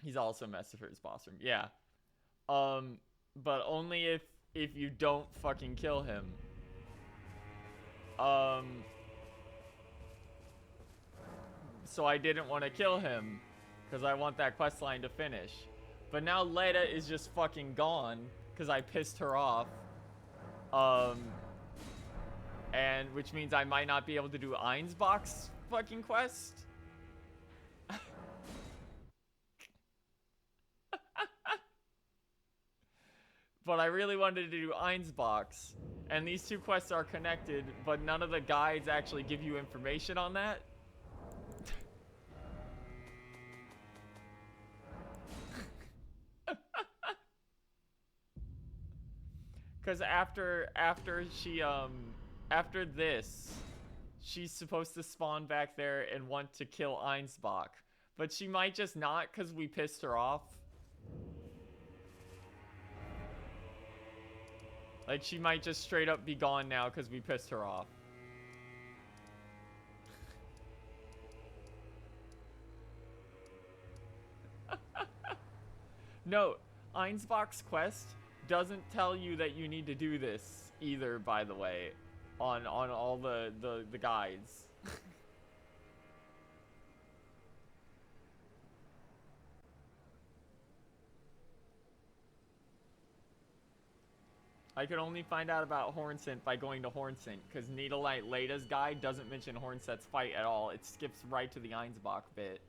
He's also Messimer's boss room. Yeah. But only if you don't fucking kill him. So I didn't want to kill him because I want that quest line to finish. But now Leda is just fucking gone because I pissed her off. And which means I might not be able to do Einsbach's fucking quest. But I really wanted to do Einsbach's, and these two quests are connected, but none of the guides actually give you information on that. Because after this, she's supposed to spawn back there and want to kill Einsbach, but she might just not because we pissed her off. Like, she might just straight up be gone now because we pissed her off. No, Einsbach's quest doesn't tell you that you need to do this either, by the way, on all the guides. I could only find out about Hornsent by going to Hornsent, because Needlelight Leda's guide doesn't mention Hornsent's fight at all. It skips right to the Einsbach bit.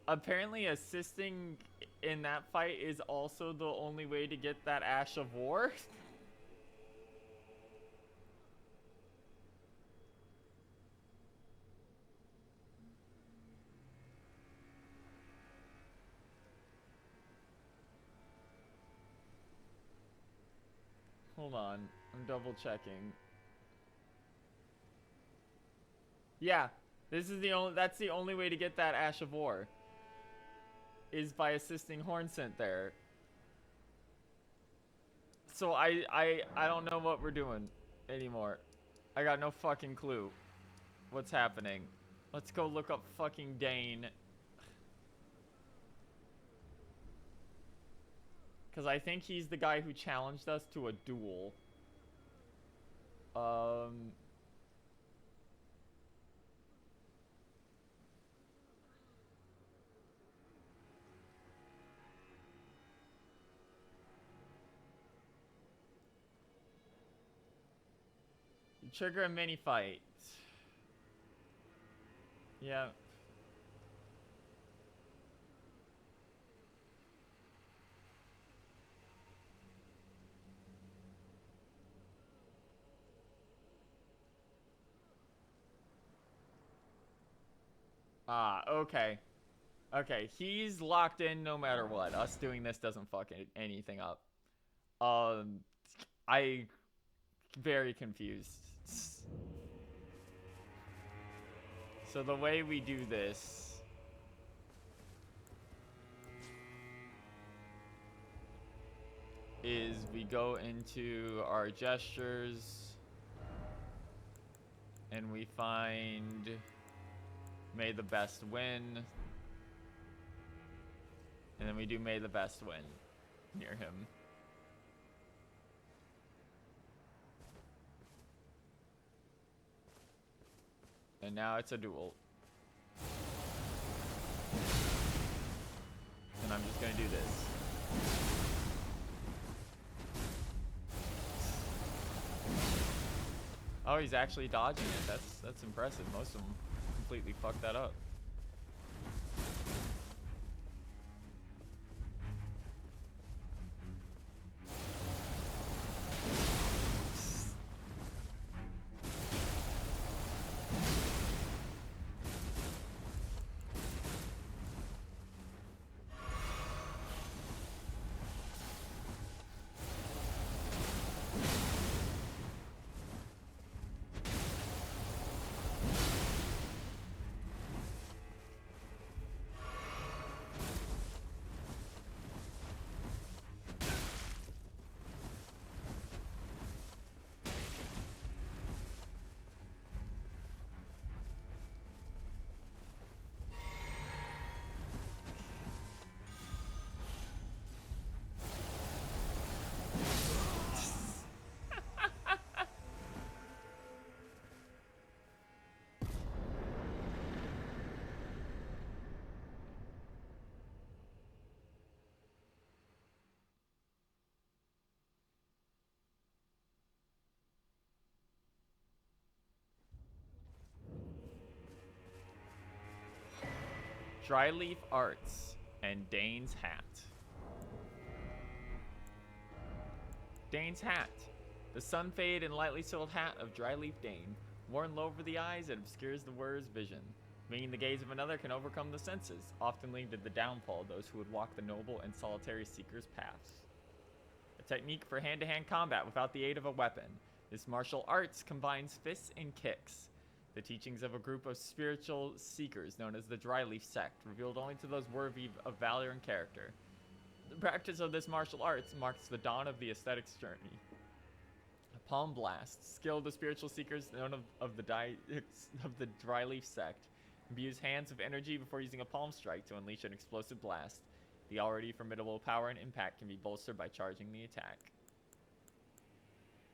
Apparently assisting in that fight is also the only way to get that Ash of War. Hold on, I'm double checking. Yeah. That's the only way to get that Ash of War. Is by assisting Hornsent there. So I don't know what we're doing anymore. I got no fucking clue what's happening. Let's go look up fucking Dane. Cause I think he's the guy who challenged us to a duel. Trigger a mini fight. Yeah. Ah, okay. Okay, he's locked in no matter what. Us doing this doesn't fuck anything up. I very confused. So the way we do this is we go into our gestures and we find may the best win. And then we do may the best win near him. And now it's a duel. And I'm just gonna do this. Oh, he's actually dodging it. That's impressive. Most of them completely fucked that up. Dryleaf Arts and Dane's Hat. Dane's Hat. The sun-fade and lightly soiled hat of Dryleaf Dane. Worn low over the eyes, it obscures the wearer's vision. Meaning the gaze of another can overcome the senses, often leading to the downfall of those who would walk the noble and solitary seeker's paths. A technique for hand-to-hand combat without the aid of a weapon. This martial arts combines fists and kicks. The teachings of a group of spiritual seekers known as the Dryleaf Sect, revealed only to those worthy of valor and character. The practice of this martial arts marks the dawn of the aesthetics journey. A palm blast, skill of the spiritual seekers known of the Dryleaf Sect, imbues hands of energy before using a palm strike to unleash an explosive blast. The already formidable power and impact can be bolstered by charging the attack.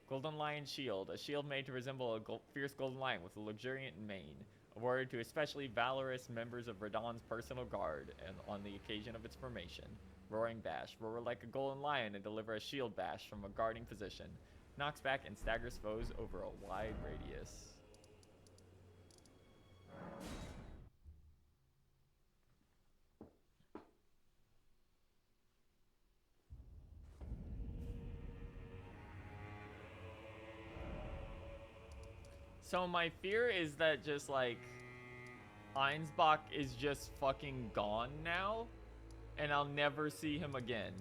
Golden Lion Shield, a shield made to resemble a fierce golden lion with a luxuriant mane, awarded to especially valorous members of Radahn's personal guard and on the occasion of its formation. Roaring Bash, roar like a golden lion and deliver a shield bash from a guarding position. Knocks back and staggers foes over a wide radius. So my fear is that just like Einsbach is just fucking gone now and I'll never see him again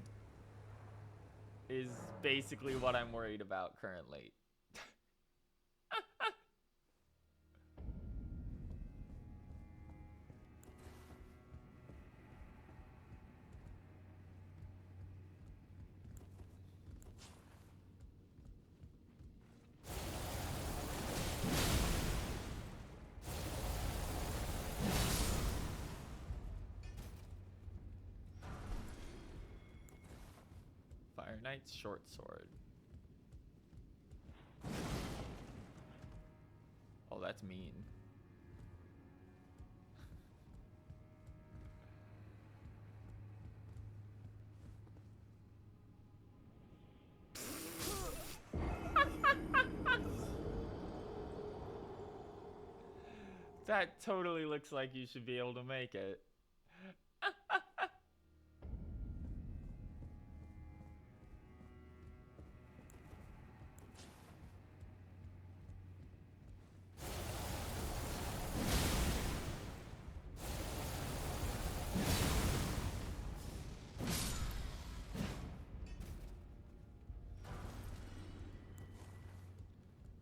is basically what I'm worried about currently. Fire Knight's short sword. Oh, that's mean. That totally looks like you should be able to make it.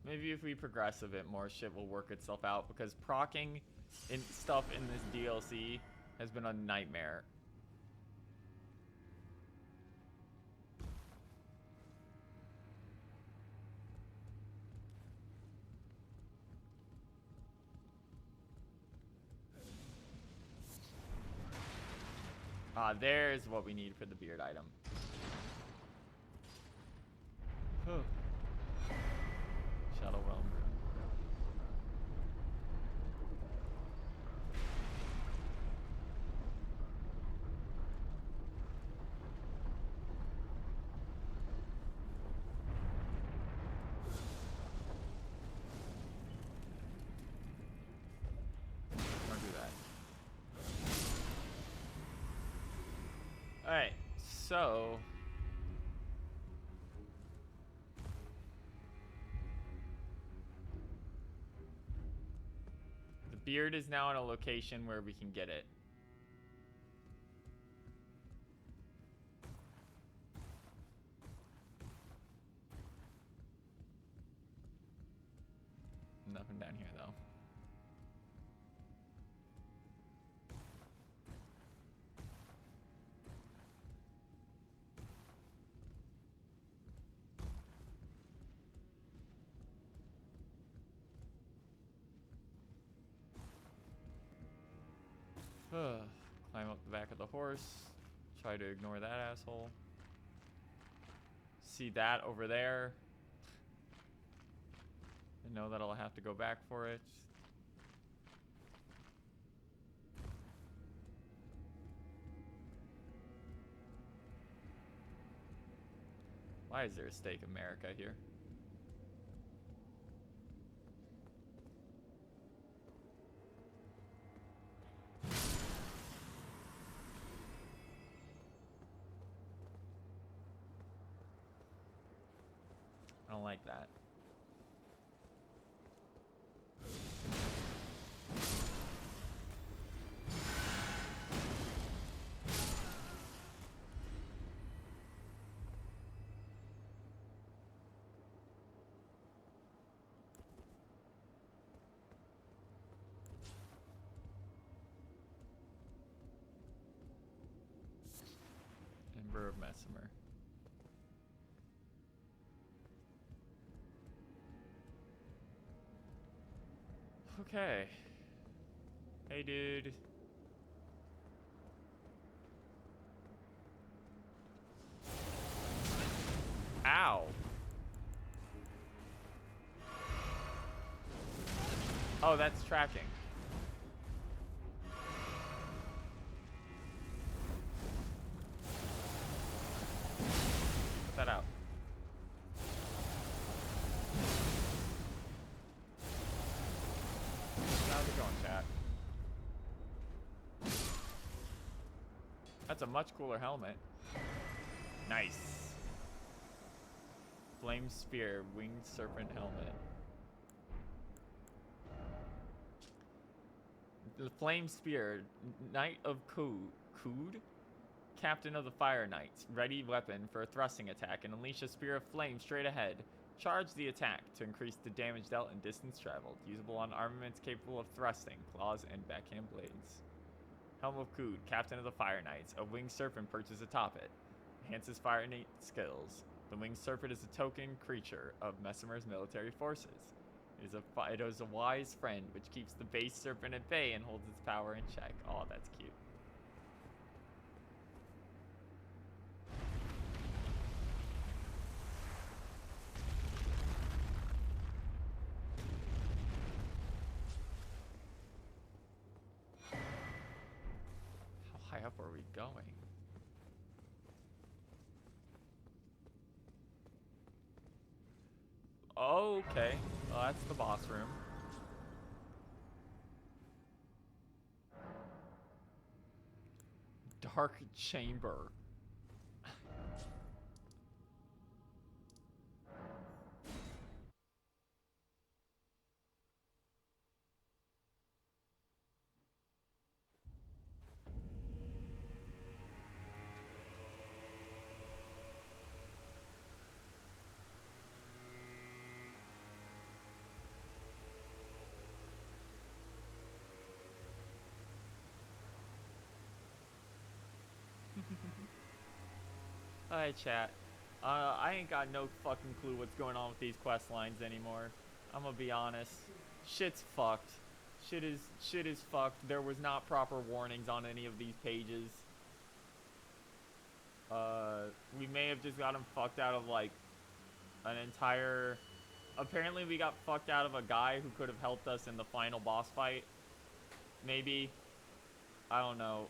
Maybe if we progress a bit more, shit will work itself out, because proccing stuff in this DLC has been a nightmare. There's what we need for the beard item. Shadow Realm. Don't do that. Alright, so the beard is now in a location where we can get it. Nothing down here though. Climb up the back of the horse. Try to ignore that asshole. See that over there. I know that I'll have to go back for it. Why is there a Stake America here? I don't like that. Ember of Messimer. Okay. Hey, dude. Ow. Oh, that's tracking. Put that out. How's it going, chat? That's a much cooler helmet. Nice. Flame Spear, Winged Serpent Helmet. The Flame Spear, Knight of Kood? Captain of the Fire Knights. Ready weapon for a thrusting attack and unleash a spear of flame straight ahead. Charge the attack to increase the damage dealt and distance traveled. Usable on armaments capable of thrusting, claws, and backhand blades. Helm of Kood, Captain of the Fire Knights. A winged serpent perches atop it. Enhances Fire Knight skills. The winged serpent is a token creature of Messimer's military forces. It is a wise friend which keeps the base serpent at bay and holds its power in check. Oh, that's cute. How high up are we going? Okay, well, that's the boss room. Dark Chamber. Alright, chat. I ain't got no fucking clue what's going on with these quest lines anymore. I'm gonna be honest. Shit's fucked. Shit is fucked. There was not proper warnings on any of these pages. We may have just gotten fucked out of like an entire... Apparently we got fucked out of a guy who could have helped us in the final boss fight. Maybe. I don't know.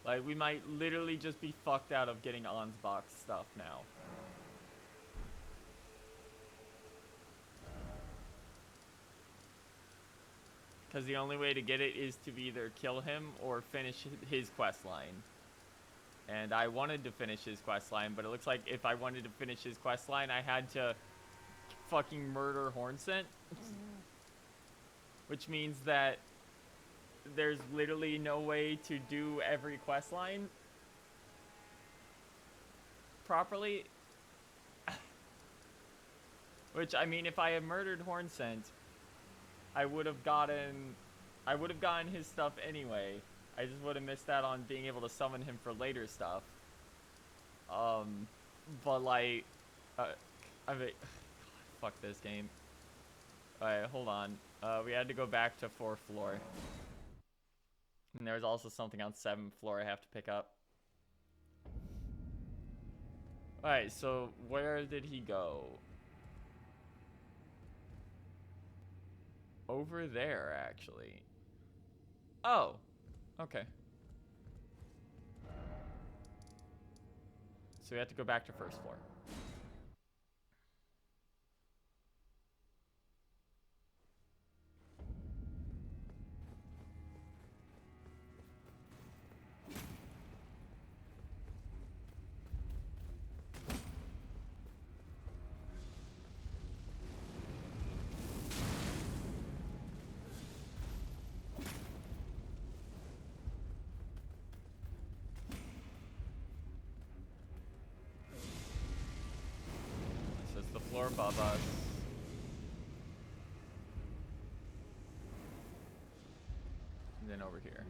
Like, we might literally just be fucked out of getting Ansbach stuff now. Because the only way to get it is to either kill him or finish his quest line. And I wanted to finish his quest line, but it looks like if I wanted to finish his quest line, I had to fucking murder Hornsent. Which means that there's literally no way to do every quest line properly. Which, I mean, if I had murdered Hornsent, I would have gotten his stuff anyway. I just would have missed out on being able to summon him for later stuff. But like, I mean, fuck this game. Alright, hold on. We had to go back to 4th floor. And there's also something on 7th floor I have to pick up. Alright, so where did he go? Over there, actually. Oh, okay. So we have to go back to 1st floor. Floor above us. And then over here.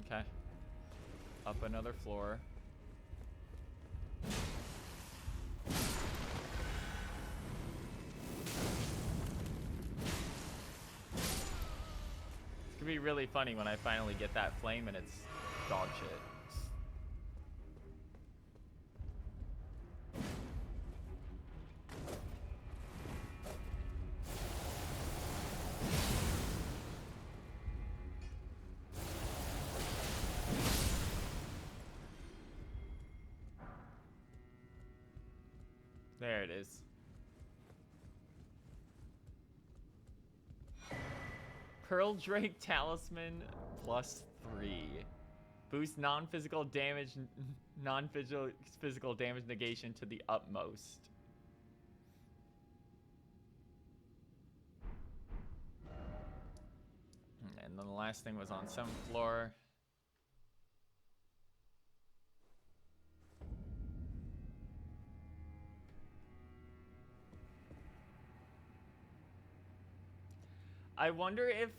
Okay. Up another floor. Be really funny when I finally get that flame and it's dog shit. There it is. Pearl Drake Talisman +3. Boost non-physical damage negation to the utmost. And then the last thing was on 7th floor. I wonder if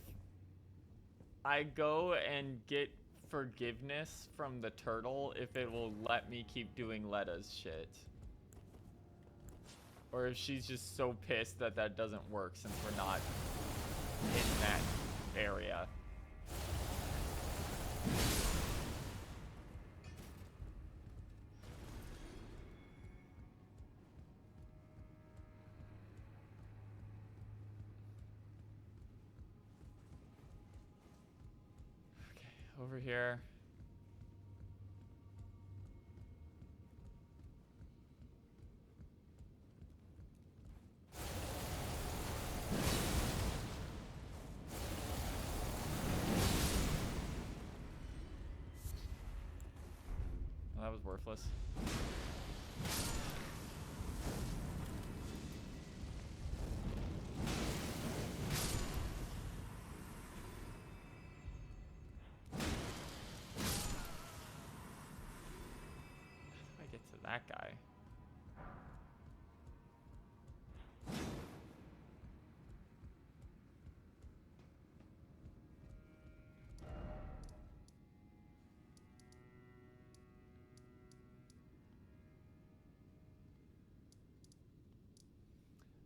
I go and get forgiveness from the turtle, if it will let me keep doing Letta's shit. Or if she's just so pissed that that doesn't work since we're not in that area. Over here. that was worthless. How do I get to that guy?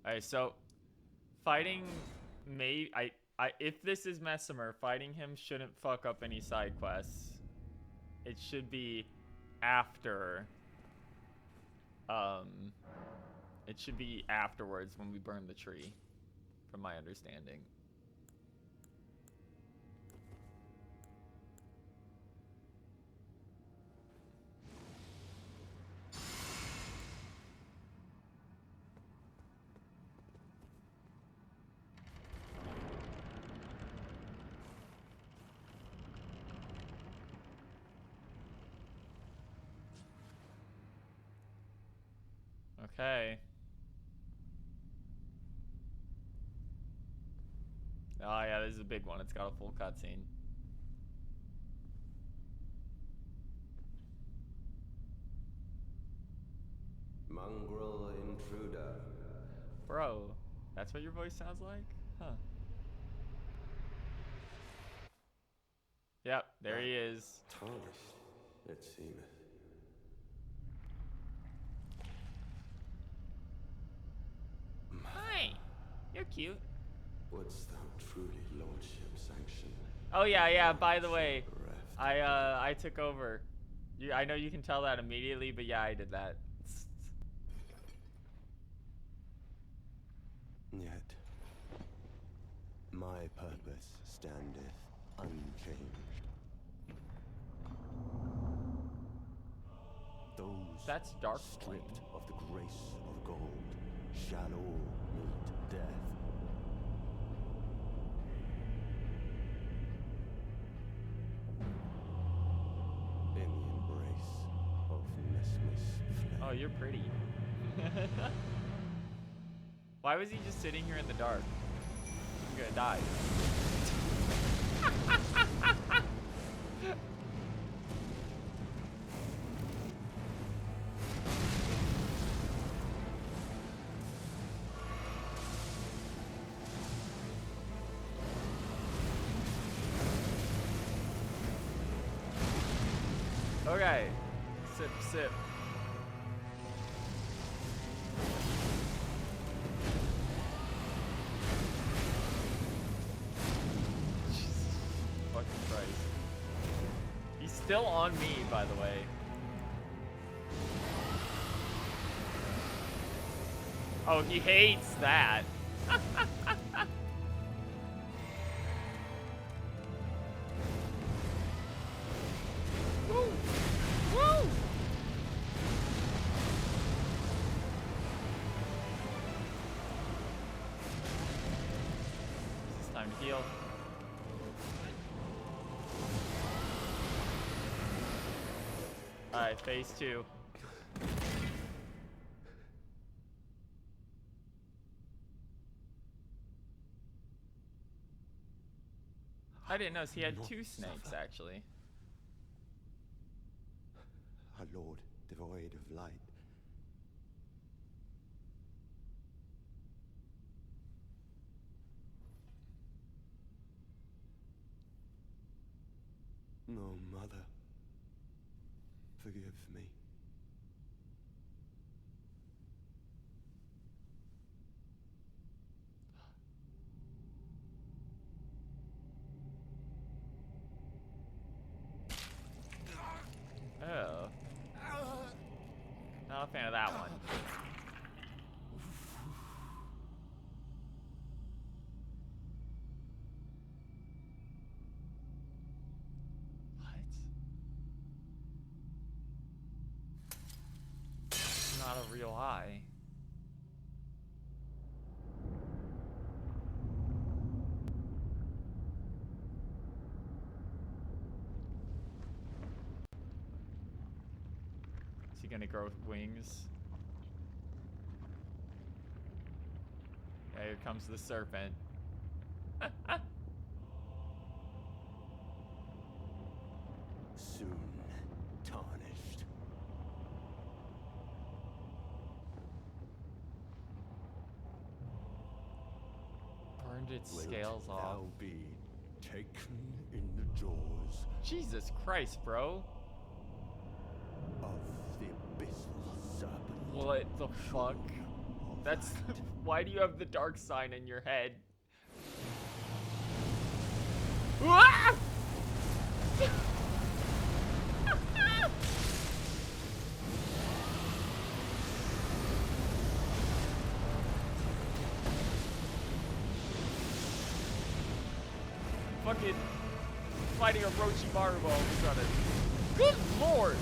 Alright, so fighting if this is Messimer, fighting him shouldn't fuck up any side quests. It should be after it should be afterwards when we burn the tree, from my understanding. Okay. Oh yeah, this is a big one. It's got a full cutscene. Mongrel intruder. Bro, that's what your voice sounds like? Huh. Yep, there he is. Tarnished, it seemeth. Hi. You're cute. Wouldst thou truly lordship sanction? Oh yeah, by the way, Bereft. I took over. I know you can tell that immediately, but yeah, I did that. Yet my purpose standeth unchanged. Those That's dark stripped of the grace of gold shall all meet death. In the embrace of Mesmer's flame. Oh, you're pretty. Why was he just sitting here in the dark? I'm gonna die. Okay. Sip, sip. Jesus fucking Christ. He's still on me, by the way. Oh, he hates that. Woo! Woo! It's time to heal. Alright, phase 2. I didn't notice he had Not 2 snakes, suffer. actually. A lord devoid of light. No, mother. Forgive me. Oh. Not a fan of that one. What? Not a real eye. gonna grow wings? Yeah, here comes the serpent. Soon tarnished. Burned its Wilt scales off. thou be taken in the jaws Jesus Christ, bro. of the abyssal serpent? What the fuck? Of That's light. why do you have the dark sign in your head? Ah! Fucking fighting a Orochimaru all of a sudden. Good lord!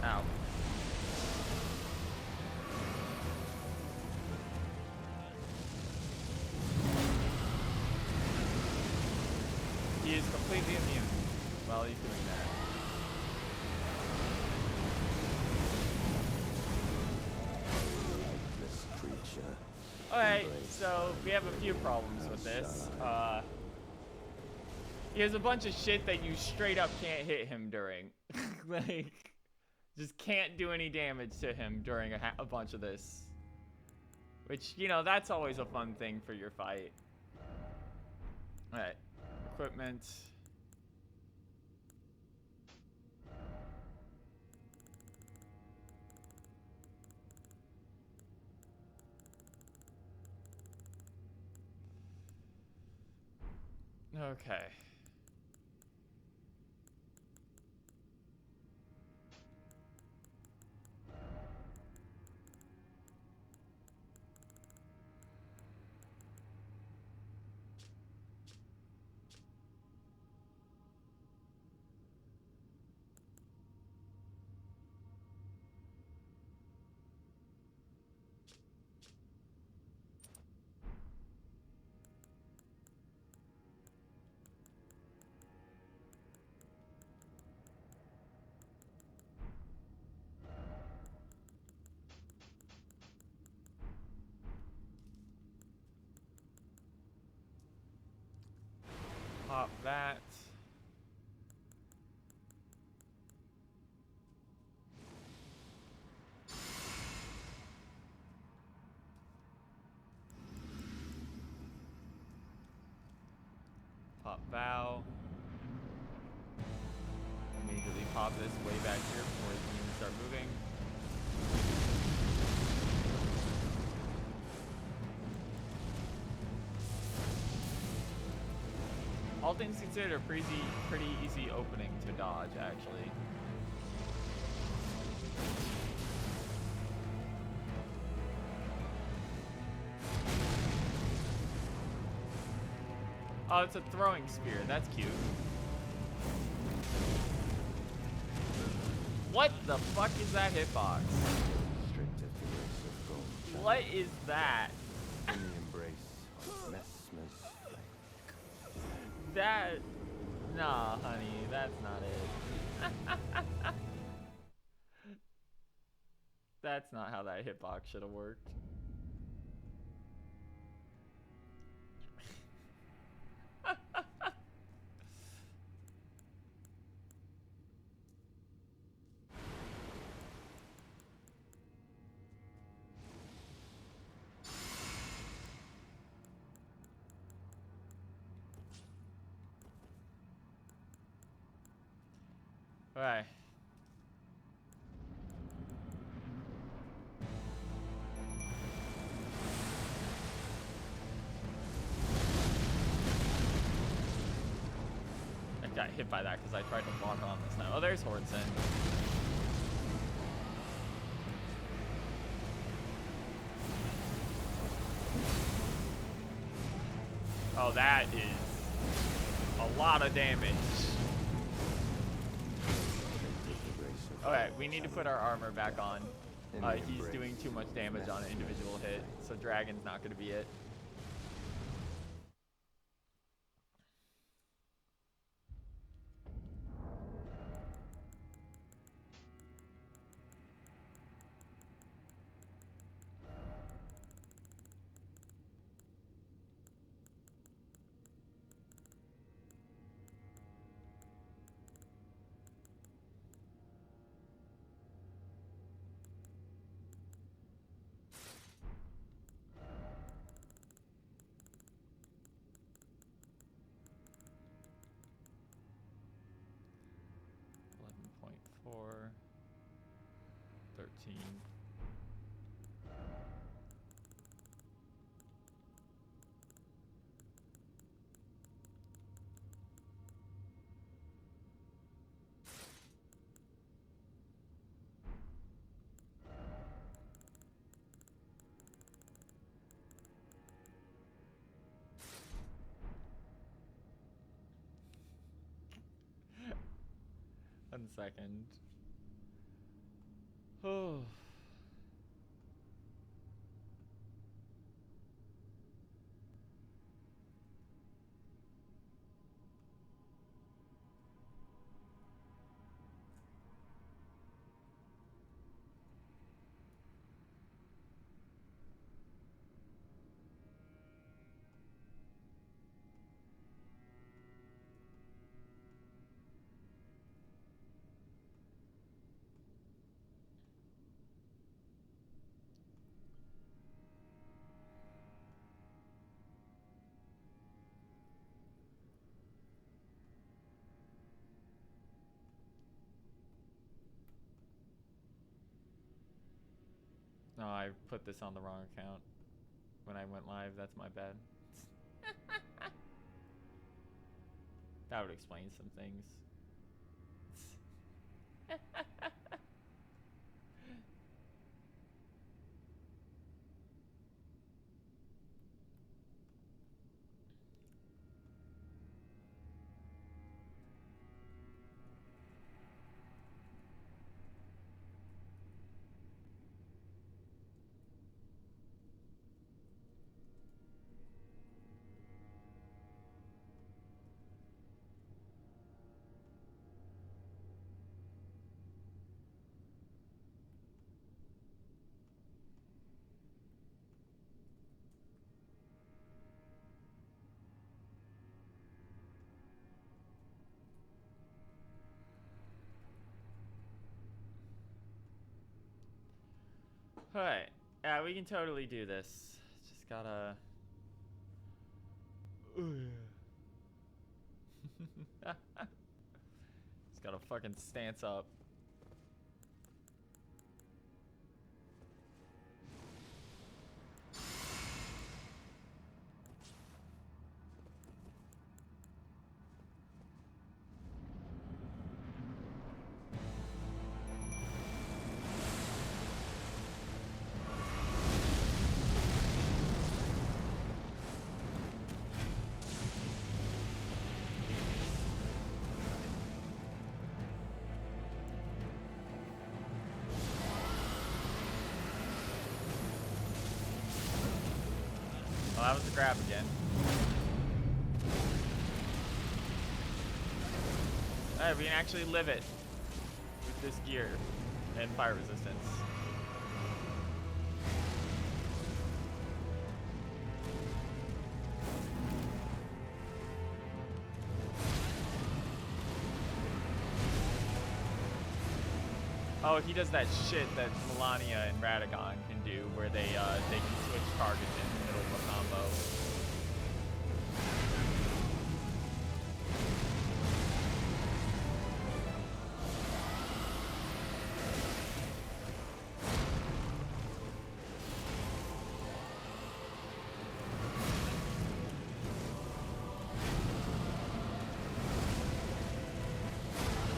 Ow. He is completely immune while he's doing that. This creature. Alright, embrace so we have a few problems with this. He has a bunch of shit that you straight up can't hit him during. Like, just can't do any damage to him during a bunch of this. Which, you know, that's always a fun thing for your fight. Alright, equipment. Okay. Pop that. Pop Vow. Immediately pop this way back here before we can even start moving. All things considered, a pretty easy opening to dodge, actually. Oh, it's a throwing spear. That's cute. What the fuck is that hitbox? Strict as the race of gold. What is that? In the embrace of Messmer's flame. That... Nah, honey, that's not it. That's not how that hitbox should have worked. Alright. got hit by that because I tried to block on this time. Oh, there's Hordson. Oh, that is a lot of damage. Okay, we need to put our armor back on. He's doing too much damage on an individual hit, so Dragon's not going to be it. .4 13. One second. Oh. No, I put this on the wrong account when I went live. That's my bad. That would explain some things. Alright. Yeah, we can totally do this. Just gotta... Just gotta fucking stance up. Well, that was the grab again. Alright, we can actually live it with this gear and fire resistance. Oh, he does that shit that Melania and Radagon can do, where they can switch targets in the middle of a combo.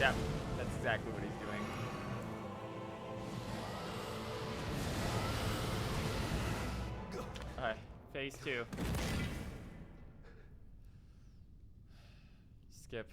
Yep, that's exactly what he's doing. Alright, phase 2. Skip.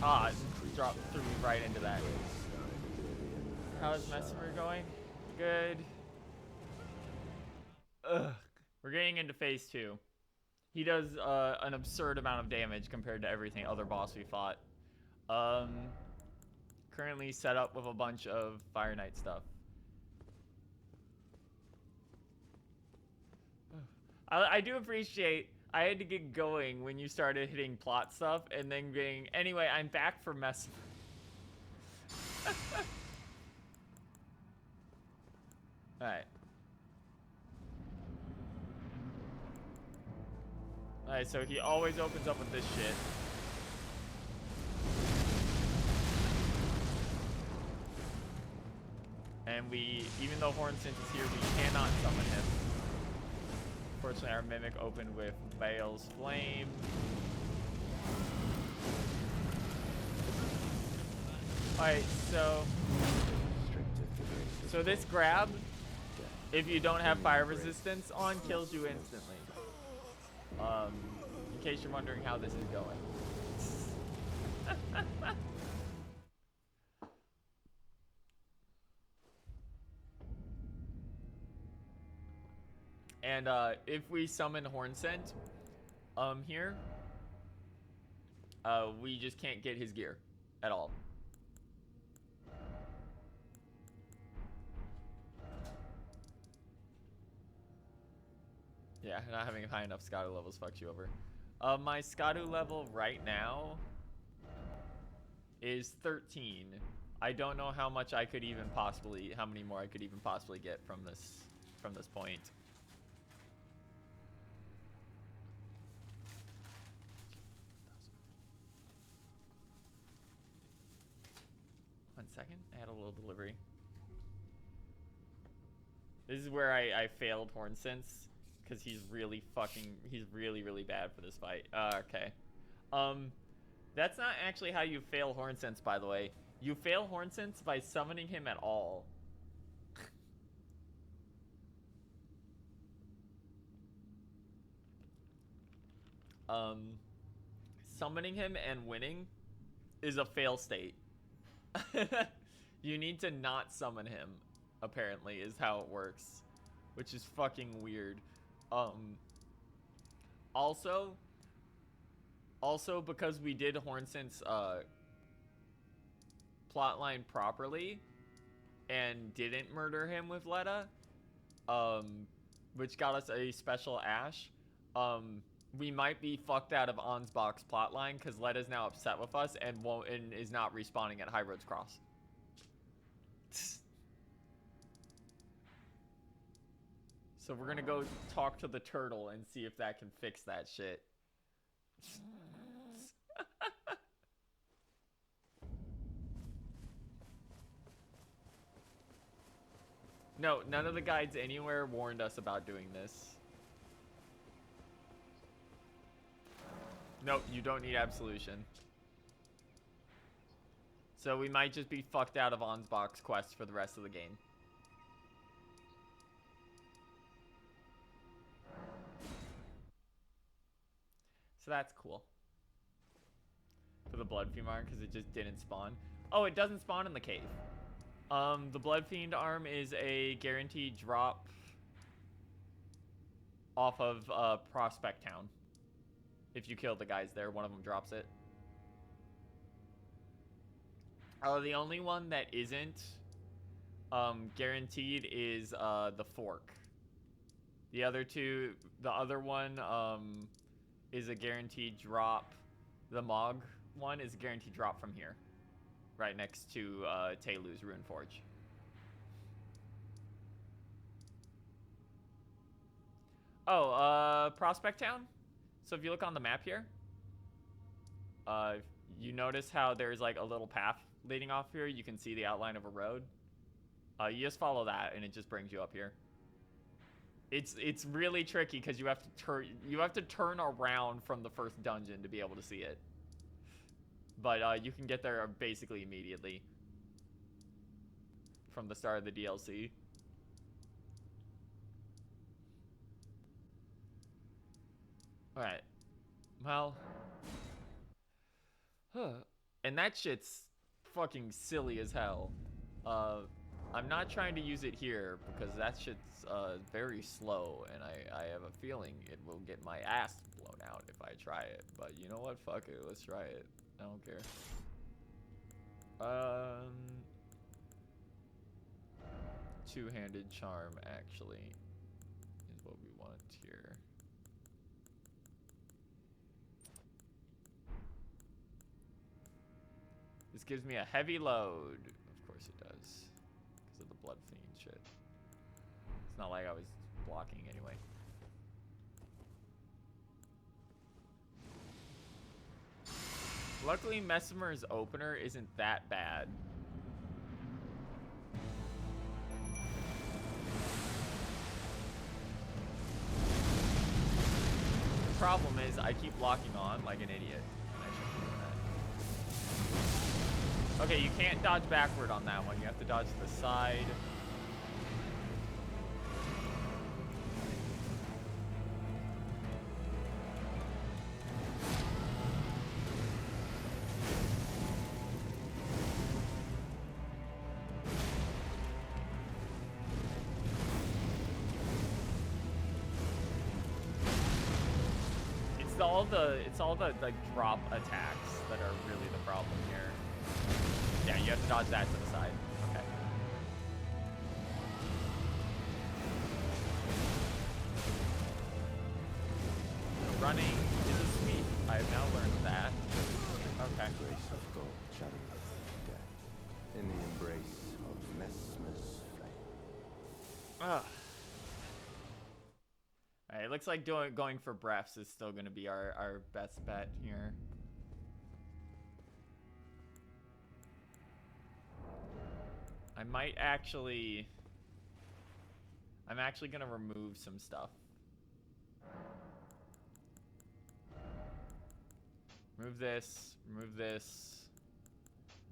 Ah, dropped through right into that. How's Messenger going? Good. Ugh. We're getting into phase 2. He does an absurd amount of damage compared to everything other boss we fought. Currently set up with a bunch of Fire Knight stuff. I do appreciate I had to get going when you started hitting plot stuff and then getting... Anyway, I'm back for mess. Alright. Alright, so he always opens up with this shit. And we, even though Hornsent is here, we cannot summon him. Unfortunately, our Mimic opened with Bale's Flame. Alright, so this grab, if you don't have fire resistance on, kills you instantly. In case you're wondering how this is going. And if we summon Hornsent here, we just can't get his gear at all. Yeah, not having high enough Scadu levels fucks you over. My Scadu level right now is 13. I don't know how much I could even possibly, how many more I could even possibly get from this point. One second, I had a little delivery. This is where I failed Hornsense. Because he's really really bad for this fight. Okay. That's not actually how you fail Hornsense, by the way. You fail Hornsense by summoning him at all. Summoning him and winning is a fail state. You need to not summon him, apparently, is how it works. Which is fucking weird. Also because we did Hornsense plotline properly and didn't murder him with Letta, which got us a special Ash, we might be fucked out of Ansbach's plotline because Letta's now upset with us and is not respawning at High Roads Cross. So we're gonna go talk to the turtle and see if that can fix that shit. No, none of the guides anywhere warned us about doing this. Nope, you don't need absolution. So we might just be fucked out of Ansbach's quest for the rest of the game. So that's cool. For the Blood Fiend arm, because it just didn't spawn. Oh, it doesn't spawn in the cave. The Blood Fiend arm is a guaranteed drop off of Prospect Town. If you kill the guys there, one of them drops it. The only one that isn't guaranteed is the Fork. The other two, the other one is a guaranteed drop. The Mog one is a guaranteed drop from here. right next to Telu's Rune Forge. Oh, Prospect Town. So if you look on the map here, you notice how there's like a little path leading off here. You can see the outline of a road. You just follow that, and it just brings you up here. It's really tricky because you have to turn around from the first dungeon to be able to see it. But you can get there basically immediately from the start of the DLC. All right. Well, and that shit's fucking silly as hell. I'm not trying to use it here because that shit's very slow, and I have a feeling it will get my ass blown out if I try it. But you know what? Fuck it. Let's try it. I don't care. Two-handed charm actually is what we want here. This gives me a heavy load. Of course it does. Because of the blood fiend shit. It's not like I was blocking anyway. Luckily, Messmer's opener isn't that bad. The problem is I keep locking on like an idiot. Okay, you can't dodge backward on that one. You have to dodge to the side. It's all the like drop attacks that are really the problem here. Yeah, you have to dodge that to the side. Okay. So running is a sweep. I have now learned that. Okay. Grace of gold, shadow of death, in the embrace of Messmer's flame. Ugh. Alright, it looks like going for breaths is still going to be our best bet here. I'm actually going to remove some stuff. Remove this, remove this,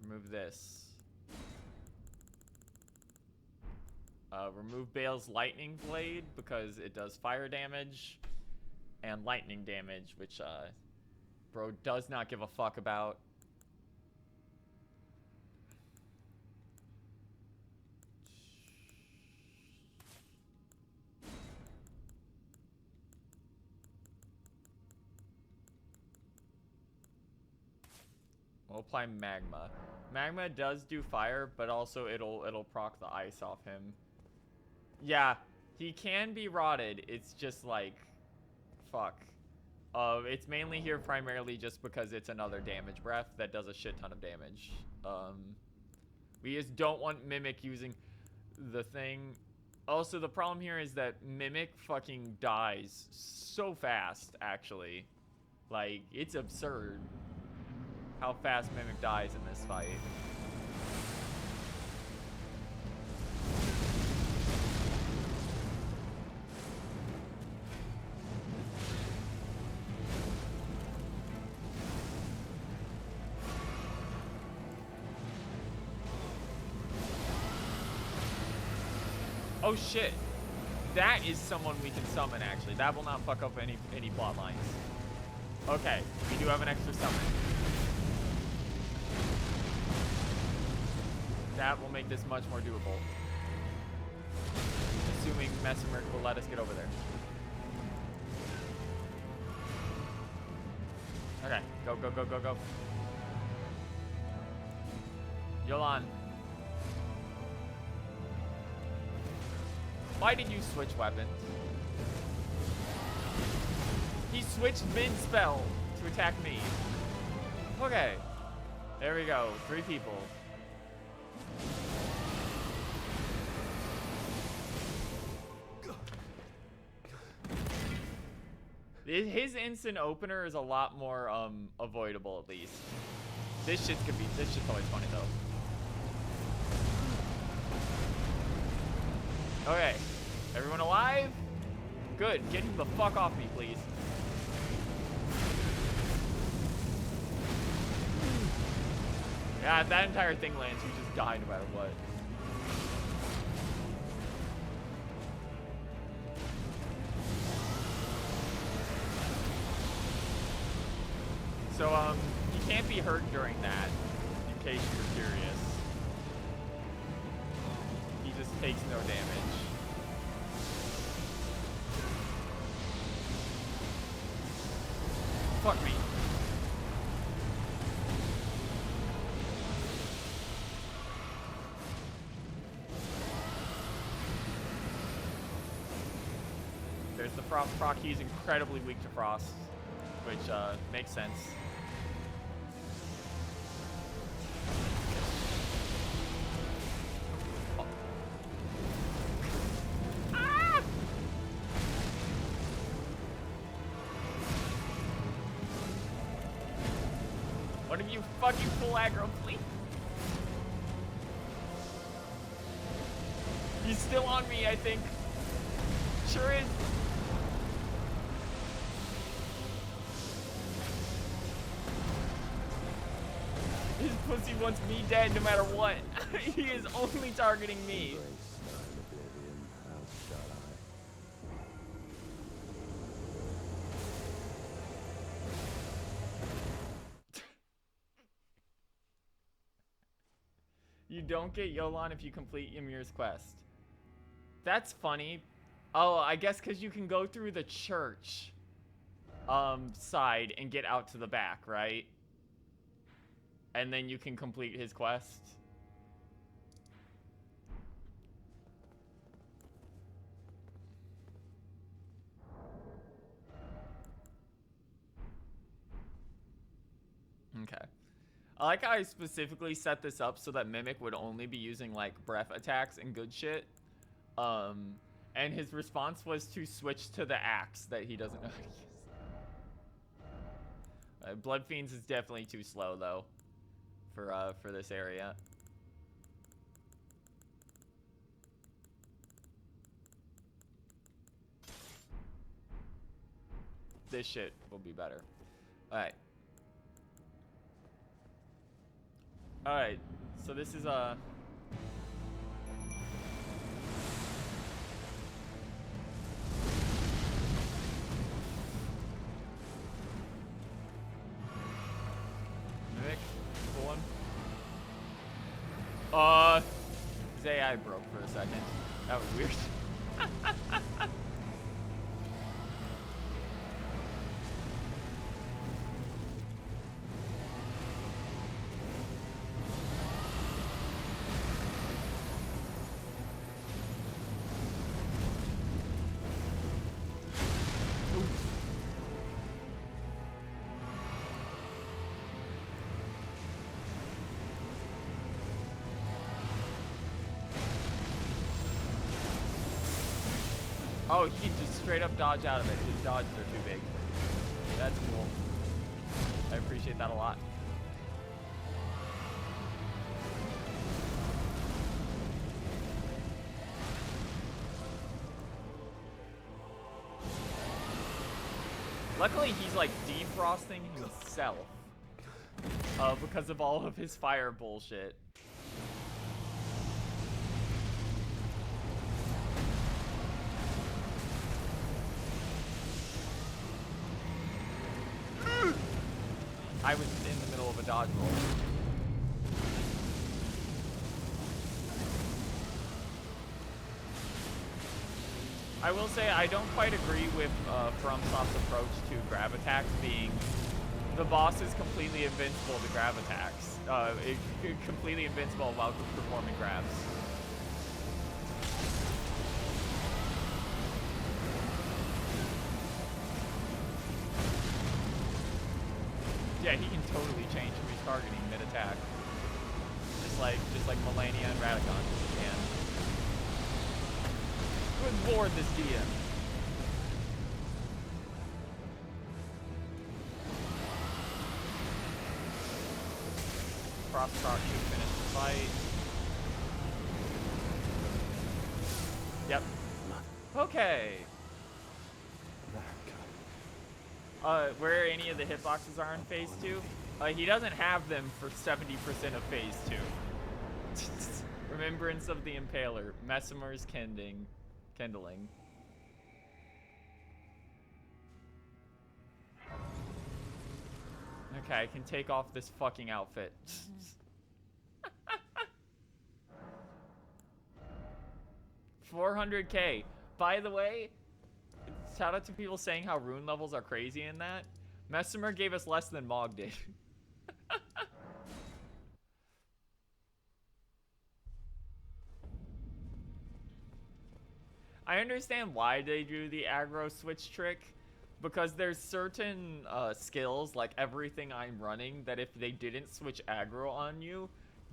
remove this. Remove Bale's lightning blade because it does fire damage and lightning damage, which bro does not give a fuck about. We'll apply magma. Magma does do fire, but also it'll proc the ice off him. Yeah, he can be rotted. It's just like, fuck. It's mainly here primarily just because it's another damage breath that does a shit ton of damage. We just don't want Mimic using the thing. Also, the problem here is that Mimic fucking dies so fast, actually. Like, it's absurd how fast Mimic dies in this fight. Oh shit. That is someone we can summon, actually. That will not fuck up any plot lines. Okay, we do have an extra summon. That will make this much more doable. Assuming Mesmer will let us get over there. Okay, go, go, go, go, go. Yolan. Why did you switch weapons? He switched mid-spell to attack me. Okay. There we go. 3 people. His instant opener is a lot more avoidable, at least. This shit's always funny though. Okay, everyone alive? Good. Get him the fuck off me, please. Yeah, if that entire thing lands, you just die no matter what. So, you can't be hurt during that, in case you're curious. He just takes no damage. Fuck me. There's the frost proc. He's incredibly weak to frost, which makes sense. Ah! One of you fucking full aggro, please. He's still on me, I think. Sure is. His pussy wants me dead no matter what. He is only targeting me. You don't get Yolan if you complete Ymir's quest. That's funny. Oh, I guess because you can go through the church side and get out to the back, right? And then you can complete his quest. Okay. I like how I specifically set this up so that Mimic would only be using like breath attacks and good shit. And his response was to switch to the axe that he doesn't know how to use. Blood Fiends is definitely too slow though for this area. This shit will be better. Alright. Alright, so this is Mimic, full one. His AI broke for a second. That was weird. Oh, he just straight up dodge out of it. His dodges are too big. That's cool. I appreciate that a lot. Luckily, he's like defrosting himself because of all of his fire bullshit. I was in the middle of a dodge roll. I will say I don't quite agree with FromSoft's approach to grab attacks being the boss is completely invincible to grab attacks. Completely invincible while performing grabs. Yeah, he can totally change if he's targeting mid-attack. Just like Melania and Radicon can. Good lord, this DM. Crosstalk should finish the fight. Yep. Okay. Where any of the hitboxes are in phase 2? He doesn't have them for 70% of phase 2. Remembrance of the Impaler. Messimer's kindling. Okay, I can take off this fucking outfit. 400k. By the way, shout out to people saying how rune levels are crazy in that. Messimer gave us less than Mog did. I understand why they do the aggro switch trick, because there's certain skills, like everything I'm running, that if they didn't switch aggro on you,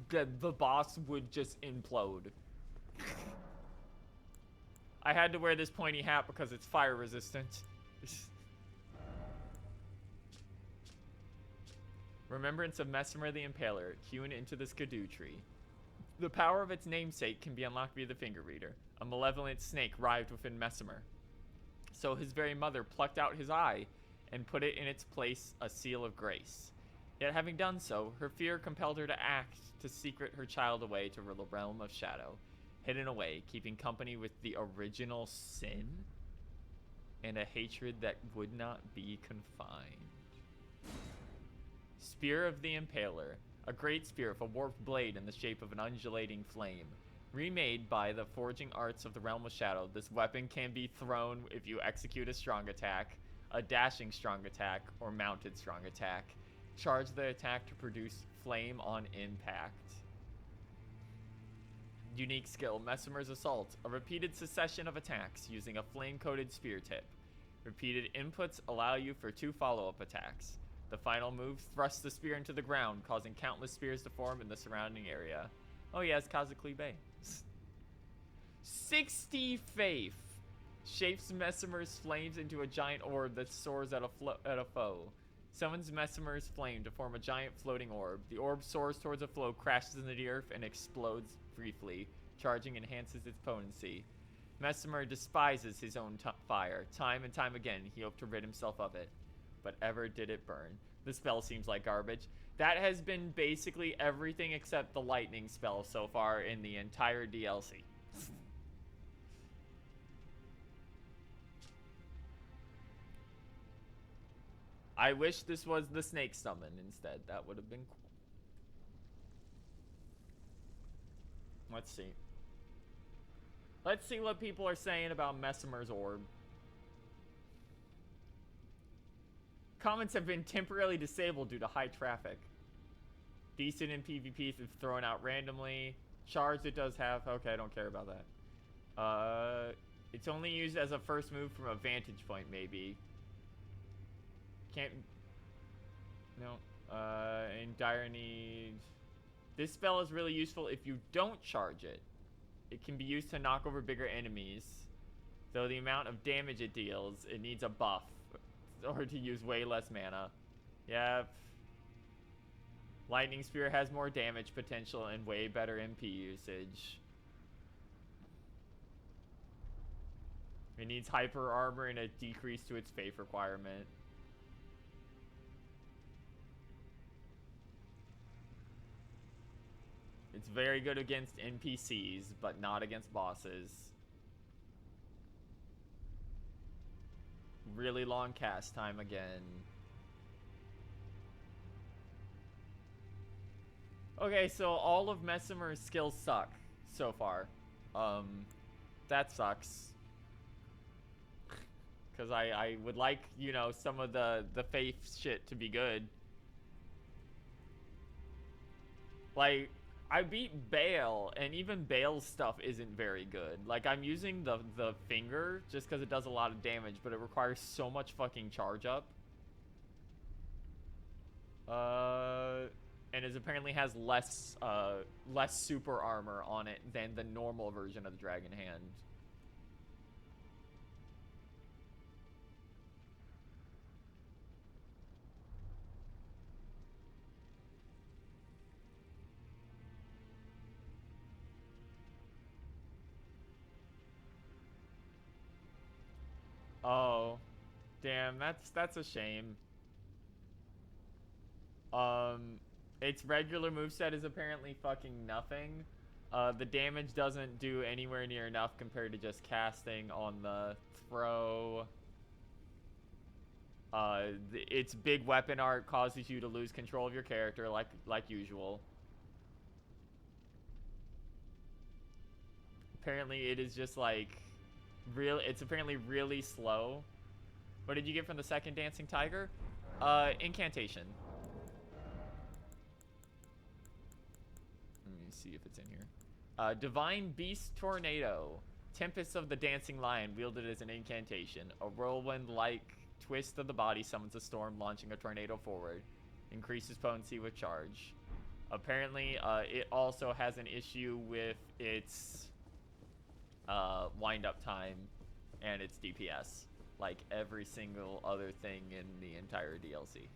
the boss would just implode. I had to wear this pointy hat because it's fire resistant. Remembrance of Messimer the Impaler, hewn into the Erdtree. The power of its namesake can be unlocked via the finger reader. A malevolent snake writhed within Messimer. So his very mother plucked out his eye and put it in its place a seal of grace. Yet having done so, her fear compelled her to act to secret her child away to the realm of shadow, hidden away, keeping company with the original sin and a hatred that would not be confined. Spear of the Impaler, a great spear with a warped blade in the shape of an undulating flame. Remade by the forging arts of the realm of shadow, this weapon can be thrown if you execute a strong attack, a dashing strong attack, or mounted strong attack. Charge the attack to produce flame on impact. Unique skill, Messimer's Assault, a repeated succession of attacks using a flame-coated spear tip. Repeated inputs allow you for 2 follow-up attacks. The final move thrusts the spear into the ground, causing countless spears to form in the surrounding area. Oh yeah, it's Kazakli Bay. 60 faith. Shapes Messimer's flames into a giant orb that soars at a foe. Summons Messimer's flame to form a giant floating orb. The orb soars towards a foe, crashes into the earth, and explodes briefly. Charging enhances its potency. Messimer despises his own fire. Time and time again, he hoped to rid himself of it. But ever did it burn. The spell seems like garbage. That has been basically everything except the lightning spell so far in the entire DLC. I wish this was the snake summon instead. That would have been cool. Let's see. Let's see what people are saying about Messimer's orb. Comments have been temporarily disabled due to high traffic. Decent in PvP if thrown out randomly. Charge it does have. Okay, I don't care about that. It's only used as a first move from a vantage point, maybe. Can't. No. In dire need. This spell is really useful if you don't charge it. It can be used to knock over bigger enemies. Though the amount of damage it deals, it needs a buff. Or to use way less mana. Yep. Lightning Spear has more damage potential and way better MP usage. It needs hyper armor and a decrease to its faith requirement. It's very good against NPCs, but not against bosses. Really long cast time again. Okay, so all of Messimer's skills suck so far. That sucks. Because I would like, you know, some of the faith shit to be good. Like, I beat Bale, and even Bale's stuff isn't very good. Like, I'm using the finger just because it does a lot of damage, but it requires so much fucking charge up. and is apparently has less super armor on it than the normal version of the Dragon Hand. Oh, damn, that's a shame. Its regular moveset is apparently fucking nothing. The damage doesn't do anywhere near enough compared to just casting on the throw. Its big weapon art causes you to lose control of your character, like usual. Apparently, it is just like it's apparently really slow. What did you get from the second dancing tiger? Incantation. Let me see if it's in here. Divine Beast Tornado. Tempest of the Dancing Lion, wielded as an incantation. A whirlwind-like twist of the body summons a storm, launching a tornado forward. Increases potency with charge. Apparently, it also has an issue with its wind-up time and its DPS. Like every single other thing in the entire DLC.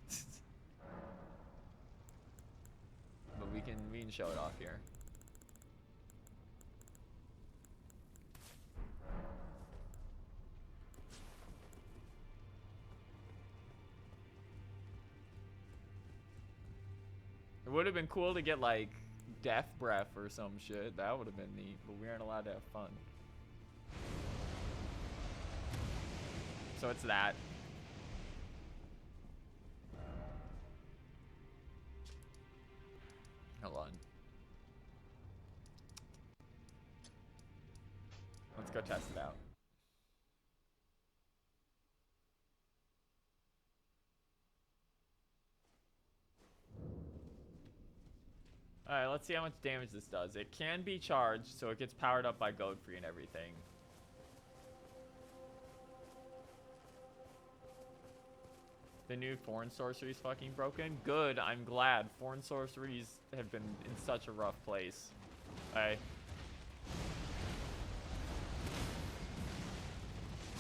But we can show it off here. It would have been cool to get like death breath or some shit. That would have been neat, but we aren't allowed to have fun. So it's that. Hold on. Let's go test it out. Alright, let's see how much damage this does. It can be charged, so it gets powered up by Godfrey and everything. The new foreign sorcery is fucking broken. Good, I'm glad. Foreign sorceries have been in such a rough place. Alright.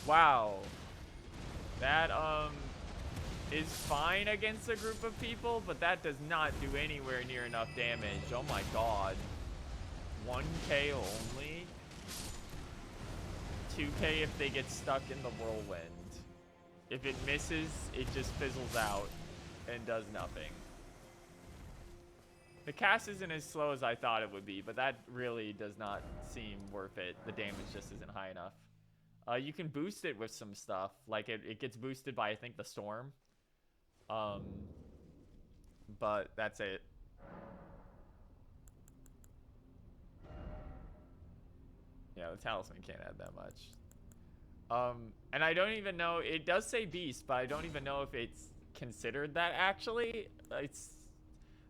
Wow. That, is fine against a group of people, but that does not do anywhere near enough damage. Oh my god. 1k only? 2k if they get stuck in the whirlwind. If it misses, it just fizzles out and does nothing. The cast isn't as slow as I thought it would be, but that really does not seem worth it. The damage just isn't high enough. You can boost it with some stuff. Like, it gets boosted by, I think, the storm. But that's it. Yeah, the talisman can't add that much. And I don't even know, it does say beast, but I don't even know if it's considered that actually.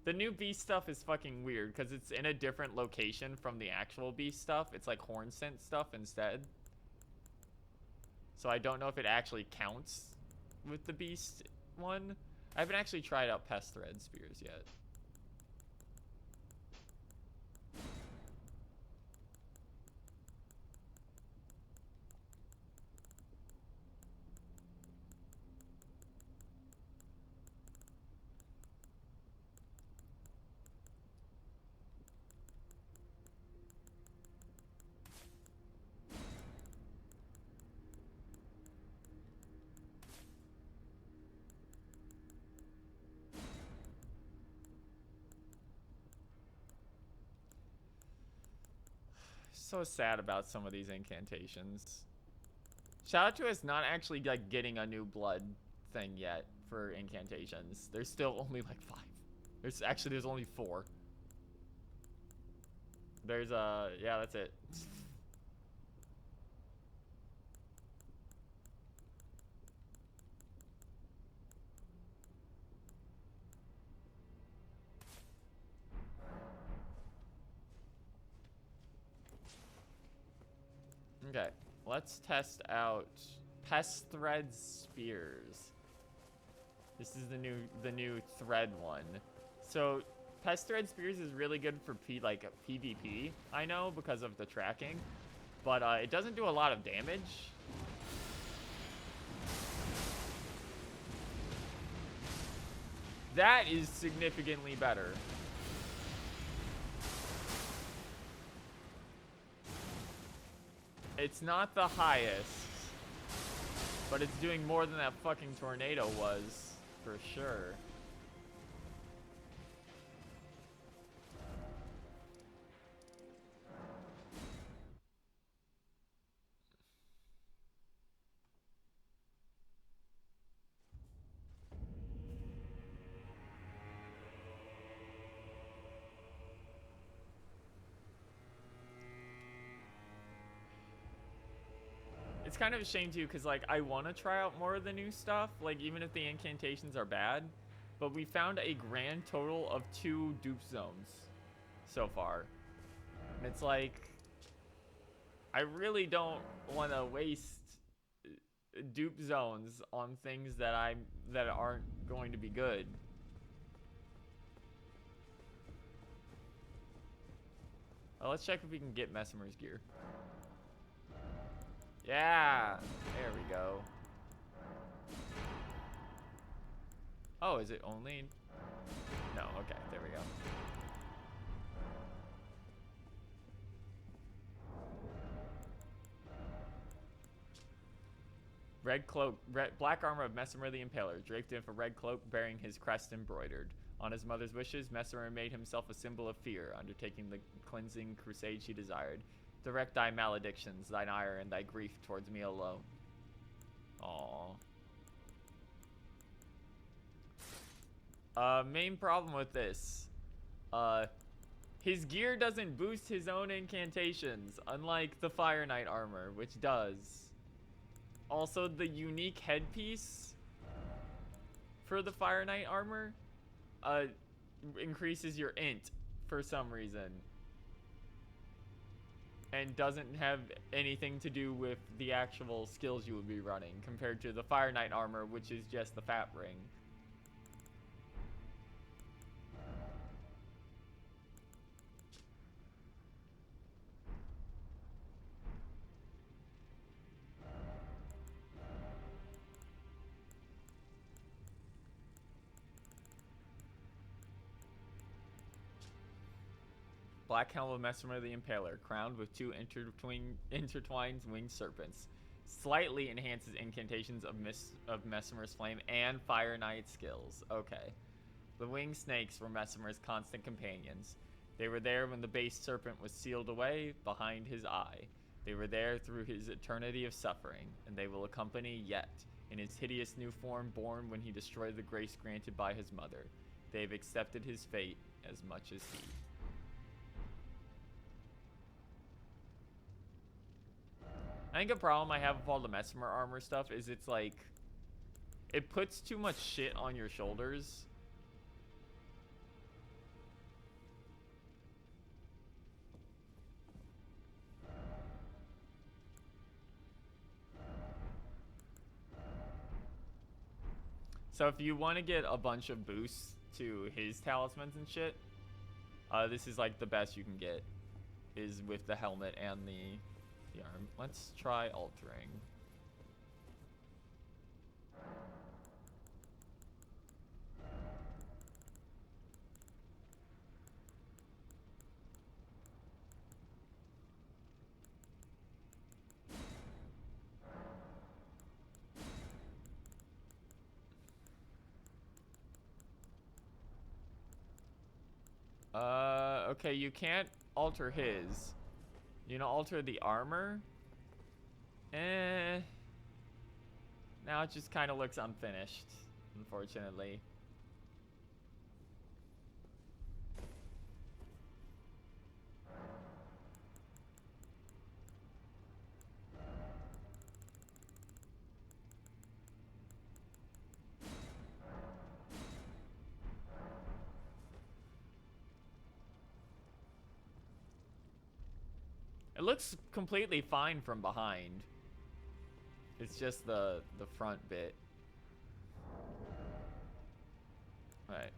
The new beast stuff is fucking weird because it's in a different location from the actual beast stuff. It's like horn scent stuff instead. So I don't know if it actually counts with the beast one. I haven't actually tried out pest thread spears yet. So sad about some of these incantations. Shout out to us not actually like getting a new blood thing yet for incantations. There's still only like 5. There's only 4. There's yeah, that's it. Okay, let's test out Pest Thread Spears. This is the new thread one. So Pest Thread Spears is really good for PvP, I know, because of the tracking. But it doesn't do a lot of damage. That is significantly better. It's not the highest, but it's doing more than that fucking tornado was, for sure. It's kind of a shame too, because like I want to try out more of the new stuff, like even if the incantations are bad, but we found a grand total of 2 dupe zones so far. And it's like, I really don't want to waste dupe zones on things that aren't going to be good. Let's check if we can get Messimer's gear. Yeah, there we go. Oh, is it only? No, okay, there we go. Red cloak, black armor of Messimer the Impaler, draped in a red cloak bearing his crest embroidered. On his mother's wishes, Messimer made himself a symbol of fear, undertaking the cleansing crusade she desired. Direct thy maledictions, thine ire, and thy grief towards me alone. Aww. Main problem with this. His gear doesn't boost his own incantations, unlike the Fire Knight armor, which does. Also, the unique headpiece for the Fire Knight armor increases your int for some reason. And doesn't have anything to do with the actual skills you would be running, compared to the Fire Knight armor, which is just the fat ring. Black helm of Messimer the Impaler, crowned with 2 intertwined winged serpents. Slightly enhances incantations of Messimer's flame and Fire Knight skills. Okay. The winged snakes were Messimer's constant companions. They were there when the base serpent was sealed away behind his eye. They were there through his eternity of suffering, and they will accompany yet, in his hideous new form born when he destroyed the grace granted by his mother. They have accepted his fate as much as he. I think a problem I have with all the Messimer armor stuff is it's like, it puts too much shit on your shoulders. So if you want to get a bunch of boosts to his talismans and shit, this is like the best you can get, is with the helmet and the arm. Let's try altering. Okay, you can't alter his. You know, alter the armor? Now it just kind of looks unfinished, unfortunately. It looks completely fine from behind. It's just the front bit. Alright.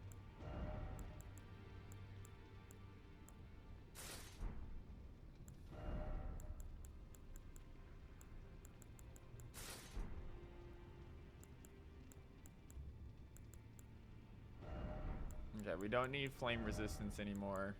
Okay, we don't need flame resistance anymore.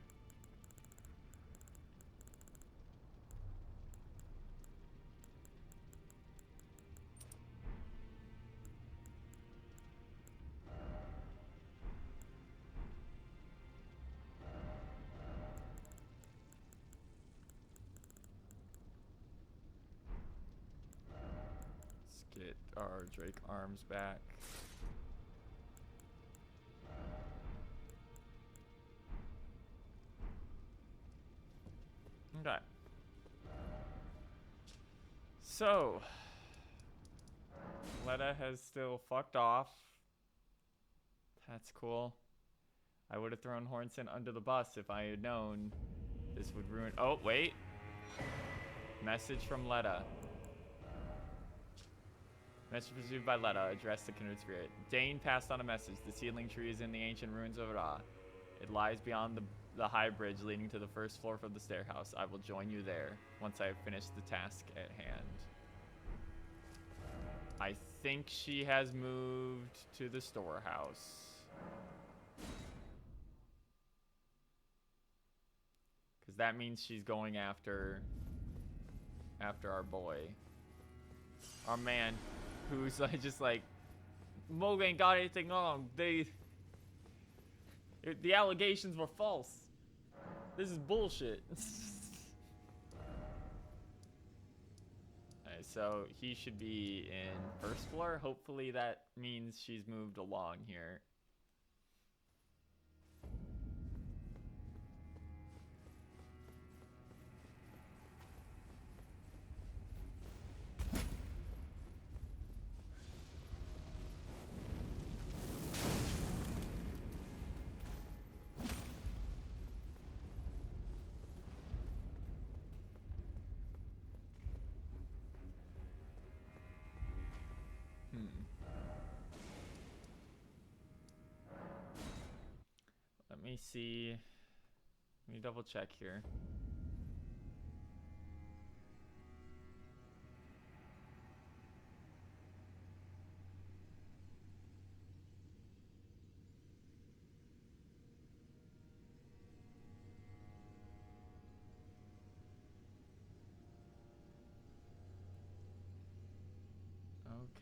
Let's get our Drake arms back. Okay. So, Letta has still fucked off. That's cool. I would have thrown Hornson under the bus if I had known this would ruin. Oh, wait. Message from Letta. Message received by Letta, addressed to Kindred Spirit. Dane passed on a message. The seedling tree is in the ancient ruins of Ra. It lies beyond the high bridge leading to the first floor of the stairhouse. I will join you there once I have finished the task at hand. I think she has moved to the storehouse. Because that means she's going after our boy. Our man, who's like, just like, Moog ain't got anything wrong. The allegations were false. This is bullshit. Alright, so he should be in first floor. Hopefully that means she's moved along here. Let me see. Let me double check here.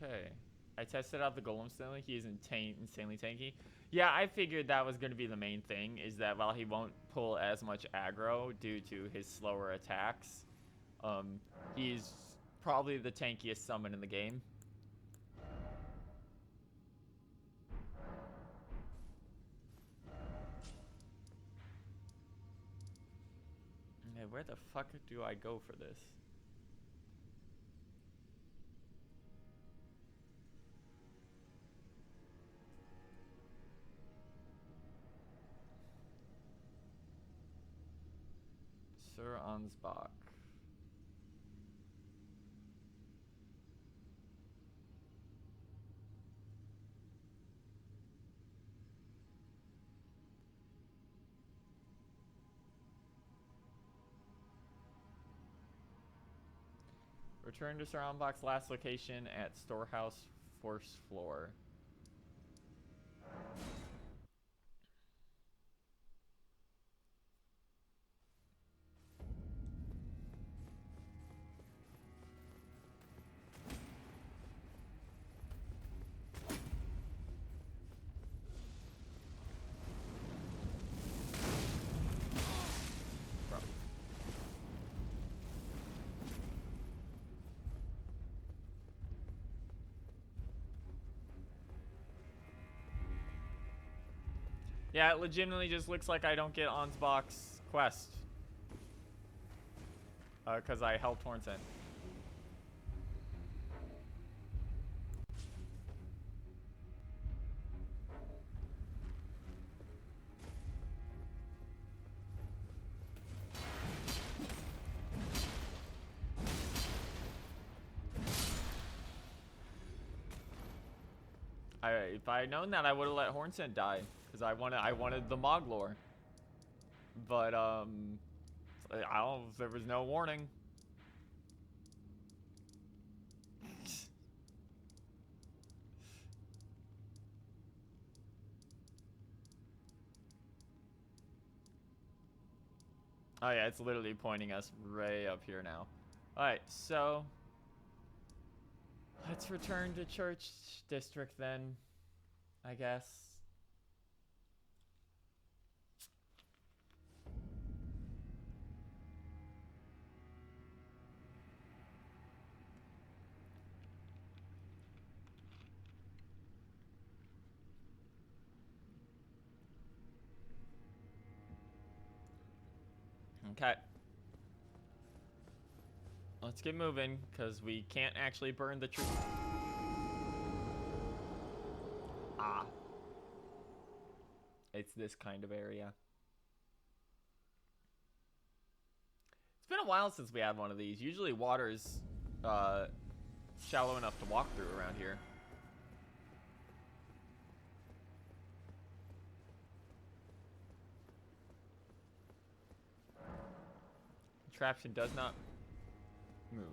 Okay. I tested out the golem instantly. He is insanely tanky. Yeah, I figured that was going to be the main thing, is that while he won't pull as much aggro due to his slower attacks, he's probably the tankiest summon in the game. Okay, where the fuck do I go for this? Sir Ansbach. Return to Sir Ansbach's last location at Storehouse, first floor. Yeah, it legitimately just looks like I don't get Ansbach's quest. Because I helped Hornson. If I had known that, I would have let Hornson die. Because I wanted the Moglor. But, I don't know, there was no warning. Oh yeah, it's literally pointing us right up here now. Alright, so let's return to Church District then, I guess. Okay. Let's get moving, because we can't actually burn the tree. Ah. It's this kind of area. It's been a while since we had one of these. Usually water is shallow enough to walk through around here. Contraption does not move.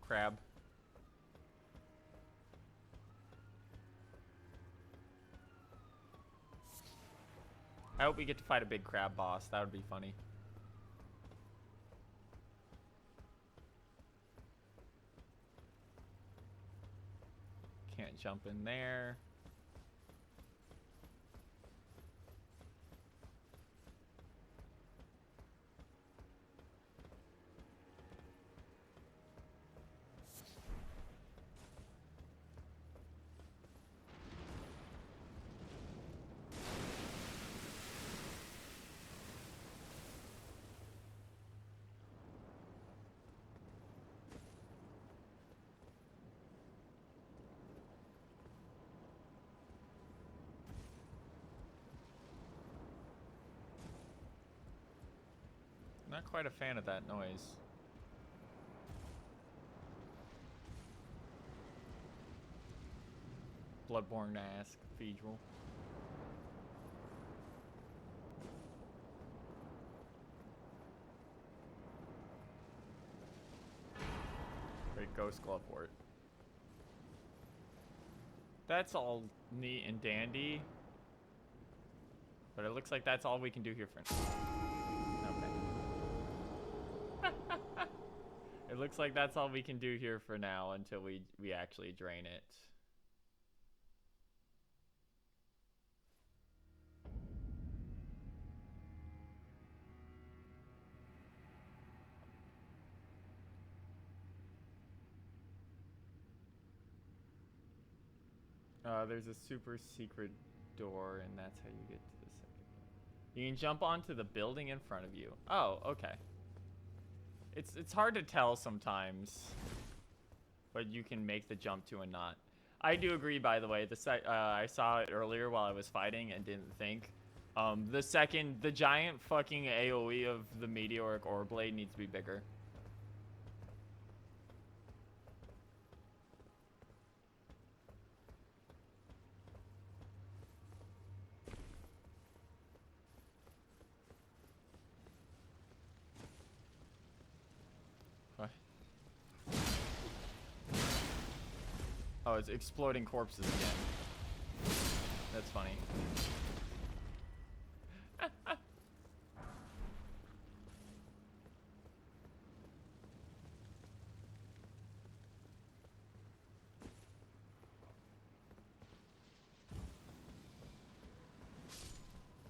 Crab. I hope we get to fight a big crab boss. That would be funny. Can't jump in there. Not quite a fan of that noise. Bloodborne ass cathedral. Great ghost glove wort. That's all neat and dandy. But it looks like that's all we can do here for now. It looks like that's all we can do here for now until we actually drain it. There's a super secret door, and that's how you get to the second one. You can jump onto the building in front of you. Oh, okay. It's hard to tell sometimes, but you can make the jump to a knot. I do agree, by the way. I saw it earlier while I was fighting and didn't think. The giant fucking AoE of the meteoric ore blade needs to be bigger. Oh, it's exploding corpses again. That's funny.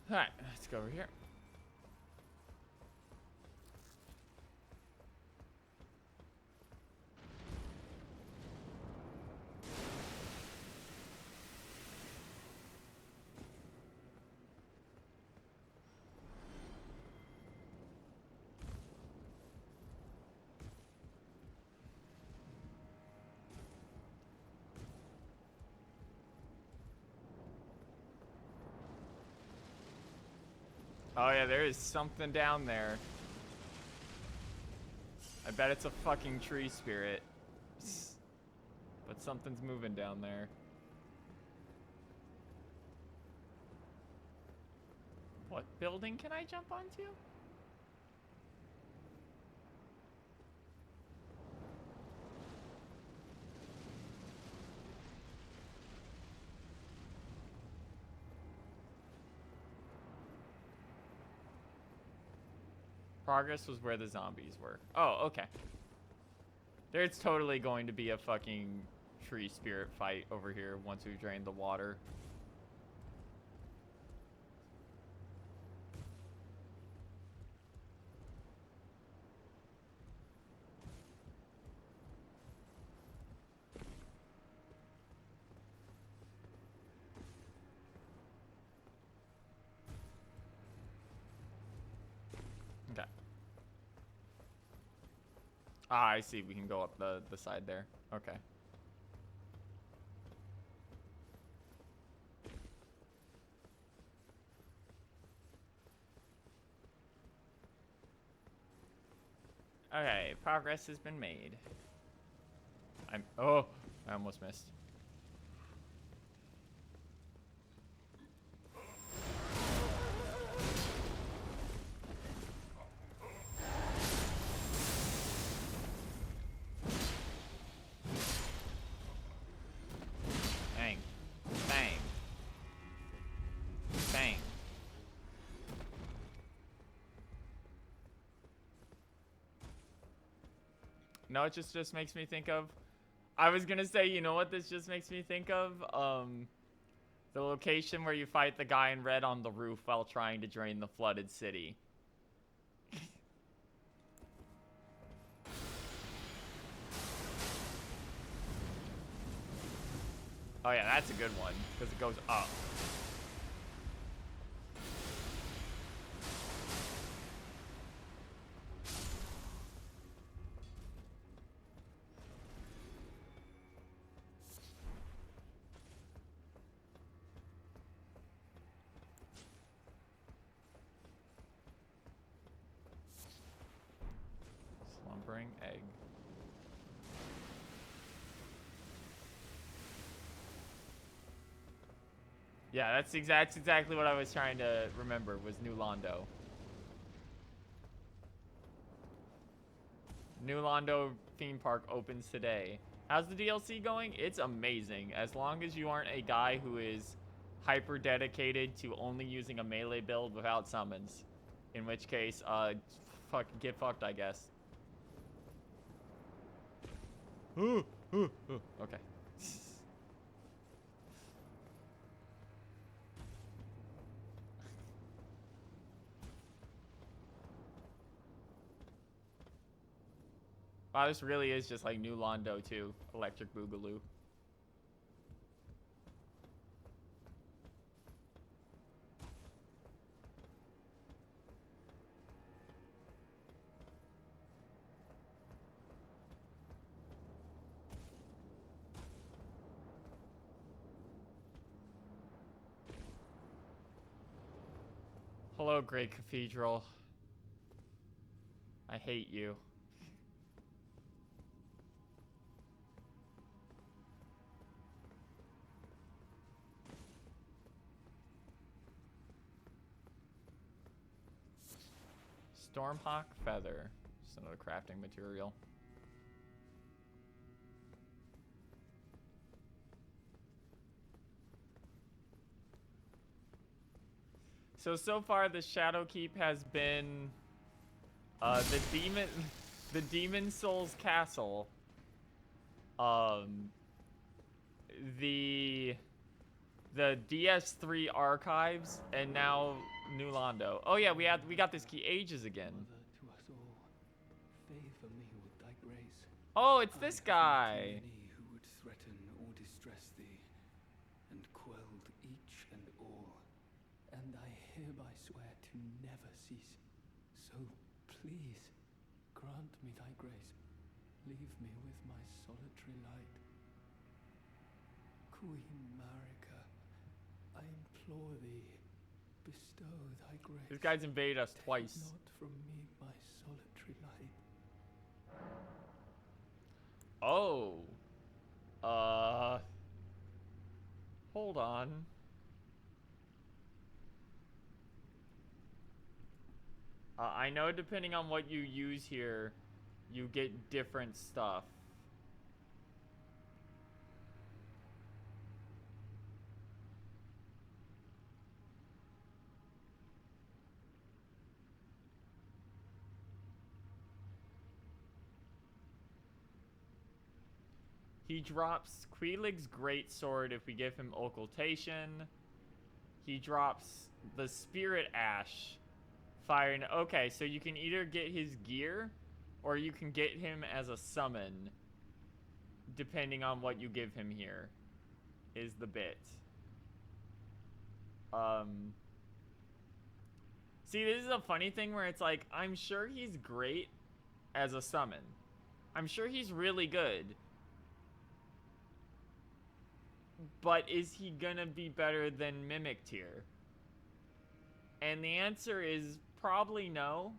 Alright, let's go over here. Oh yeah, there is something down there. I bet it's a fucking tree spirit. But something's moving down there. What building can I jump onto? Progress was where the zombies were. Oh, okay. There's totally going to be a fucking tree spirit fight over here once we've drained the water. Okay. Ah, I see. We can go up the side there. Okay. Okay, progress has been made. Oh, I almost missed. Bang. Bang. Bang. No, it just makes me think of... I was gonna say, you know what this just makes me think of? The location where you fight the guy in red on the roof while trying to drain the flooded city. Oh yeah, that's a good one, because it goes up. Slumbering egg. Yeah, that's exactly what I was trying to remember, was New Londo. New Londo theme park opens today. How's the DLC going? It's amazing. As long as you aren't a guy who is hyper dedicated to only using a melee build without summons. In which case, get fucked, I guess. Okay. Wow, this really is just like New Londo too. Electric Boogaloo. Hello, Great Cathedral. I hate you. Stormhawk feather. Just another crafting material. So far the Shadowkeep has been the Demon Souls Castle, the DS3 archives, and now New Londo. Oh yeah, we got this key ages again. Mother to us all, favor me with thy grace. Oh, it's this guy. Any who would threaten or distress thee, and quelled each and all. And I hereby swear to never cease. So please, grant me thy grace. Leave me with my solitary light. Queen Marika, I implore thee, bestow thy grace. This guy's invaded us twice. Take not from me my solitary light. Oh. Hold on. I know depending on what you use here, you get different stuff. He drops Queelig's Greatsword if we give him Occultation. He drops the Spirit Ash. Fire. Okay, so you can either get his gear, or you can get him as a summon, depending on what you give him here, is the bit. See, this is a funny thing where it's like, I'm sure he's great as a summon. I'm sure he's really good. But is he gonna be better than Mimic Tier? And the answer is probably no.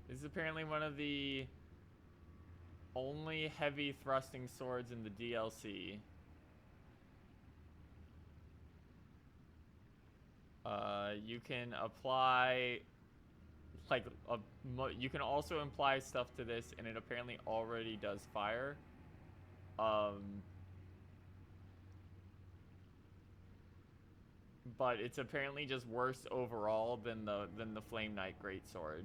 This is apparently one of the only heavy thrusting swords in the DLC. You can apply, like, you can also apply stuff to this, and it apparently already does fire. But it's apparently just worse overall than the Flame Knight Greatsword.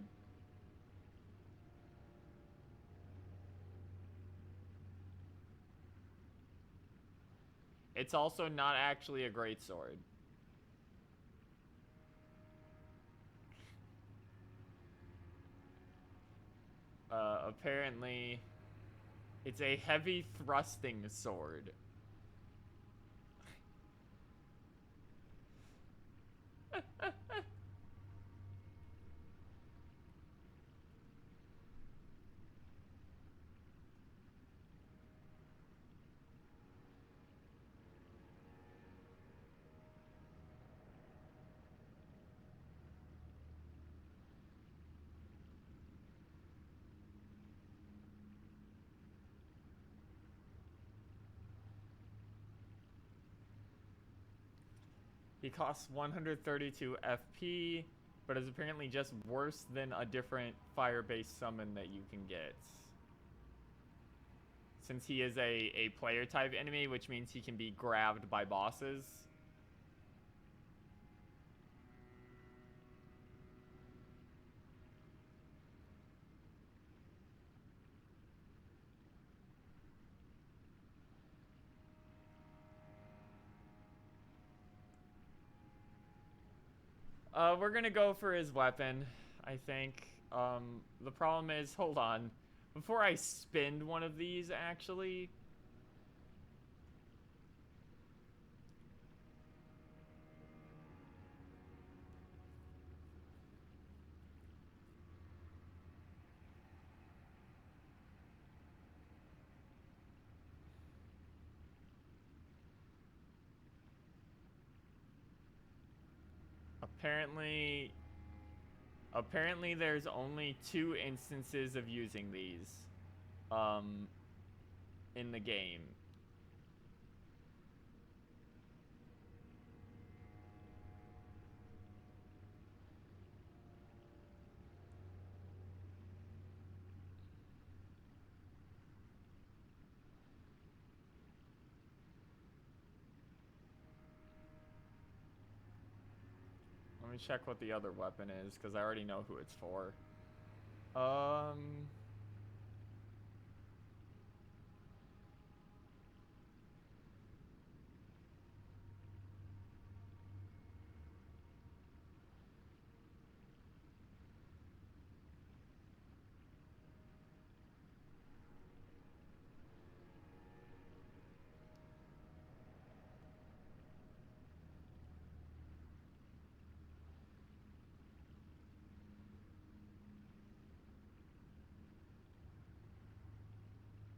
It's also not actually a greatsword. Apparently, it's a heavy thrusting sword. He costs 132 FP, but is apparently just worse than a different fire-based summon that you can get. Since he is a player-type enemy, which means he can be grabbed by bosses. We're gonna go for his weapon, I think. The problem is, hold on. Before I spend one of these, actually... Apparently there's only 2 instances of using these, in the game. Let me check what the other weapon is, because I already know who it's for.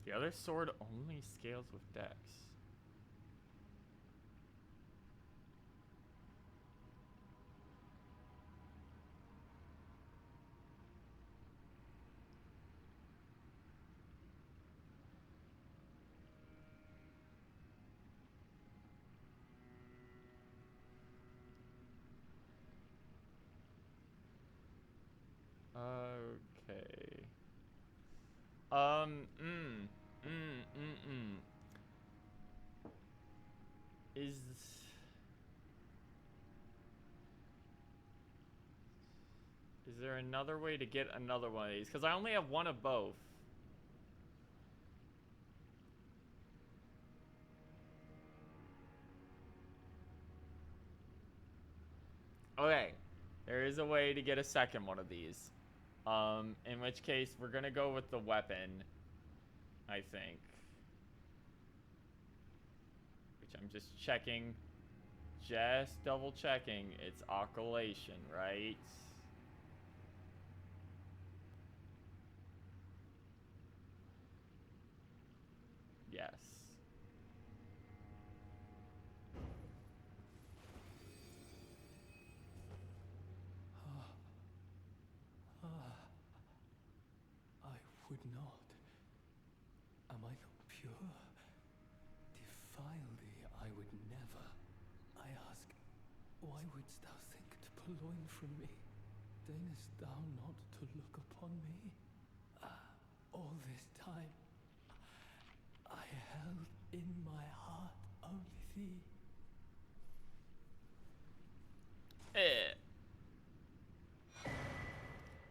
The other sword only scales with dex. Okay. Is there another way to get another one of these? Because I only have one of both. Okay, there is a way to get a second one of these. In which case we're gonna go with the weapon, I think. Which I'm just checking. Just double checking. It's occultation, right? Yes. I would not. Am I not pure? Defile thee, I would never. I ask, why wouldst thou think to purloin from me? Deignest thou not to look upon me? All this time, I held in my heart only thee.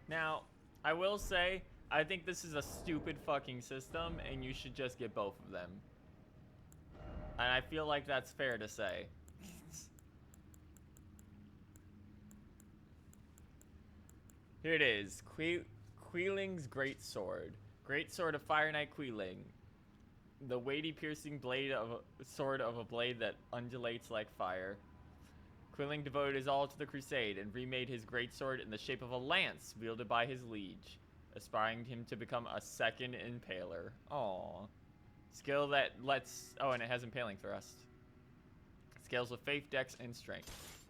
Now, I will say, I think this is a stupid fucking system, and you should just get both of them. And I feel like that's fair to say. Here it is. Queeling's Great Sword. Great Sword of Fire Knight Queeling. The weighty piercing blade of a sword of a blade that undulates like fire. Queeling devoted his all to the crusade and remade his greatsword in the shape of a lance wielded by his liege, aspiring him to become a second Impaler. Aww. Skill that lets... Oh, and it has Impaling Thrust. Scales with faith, dex, and strength.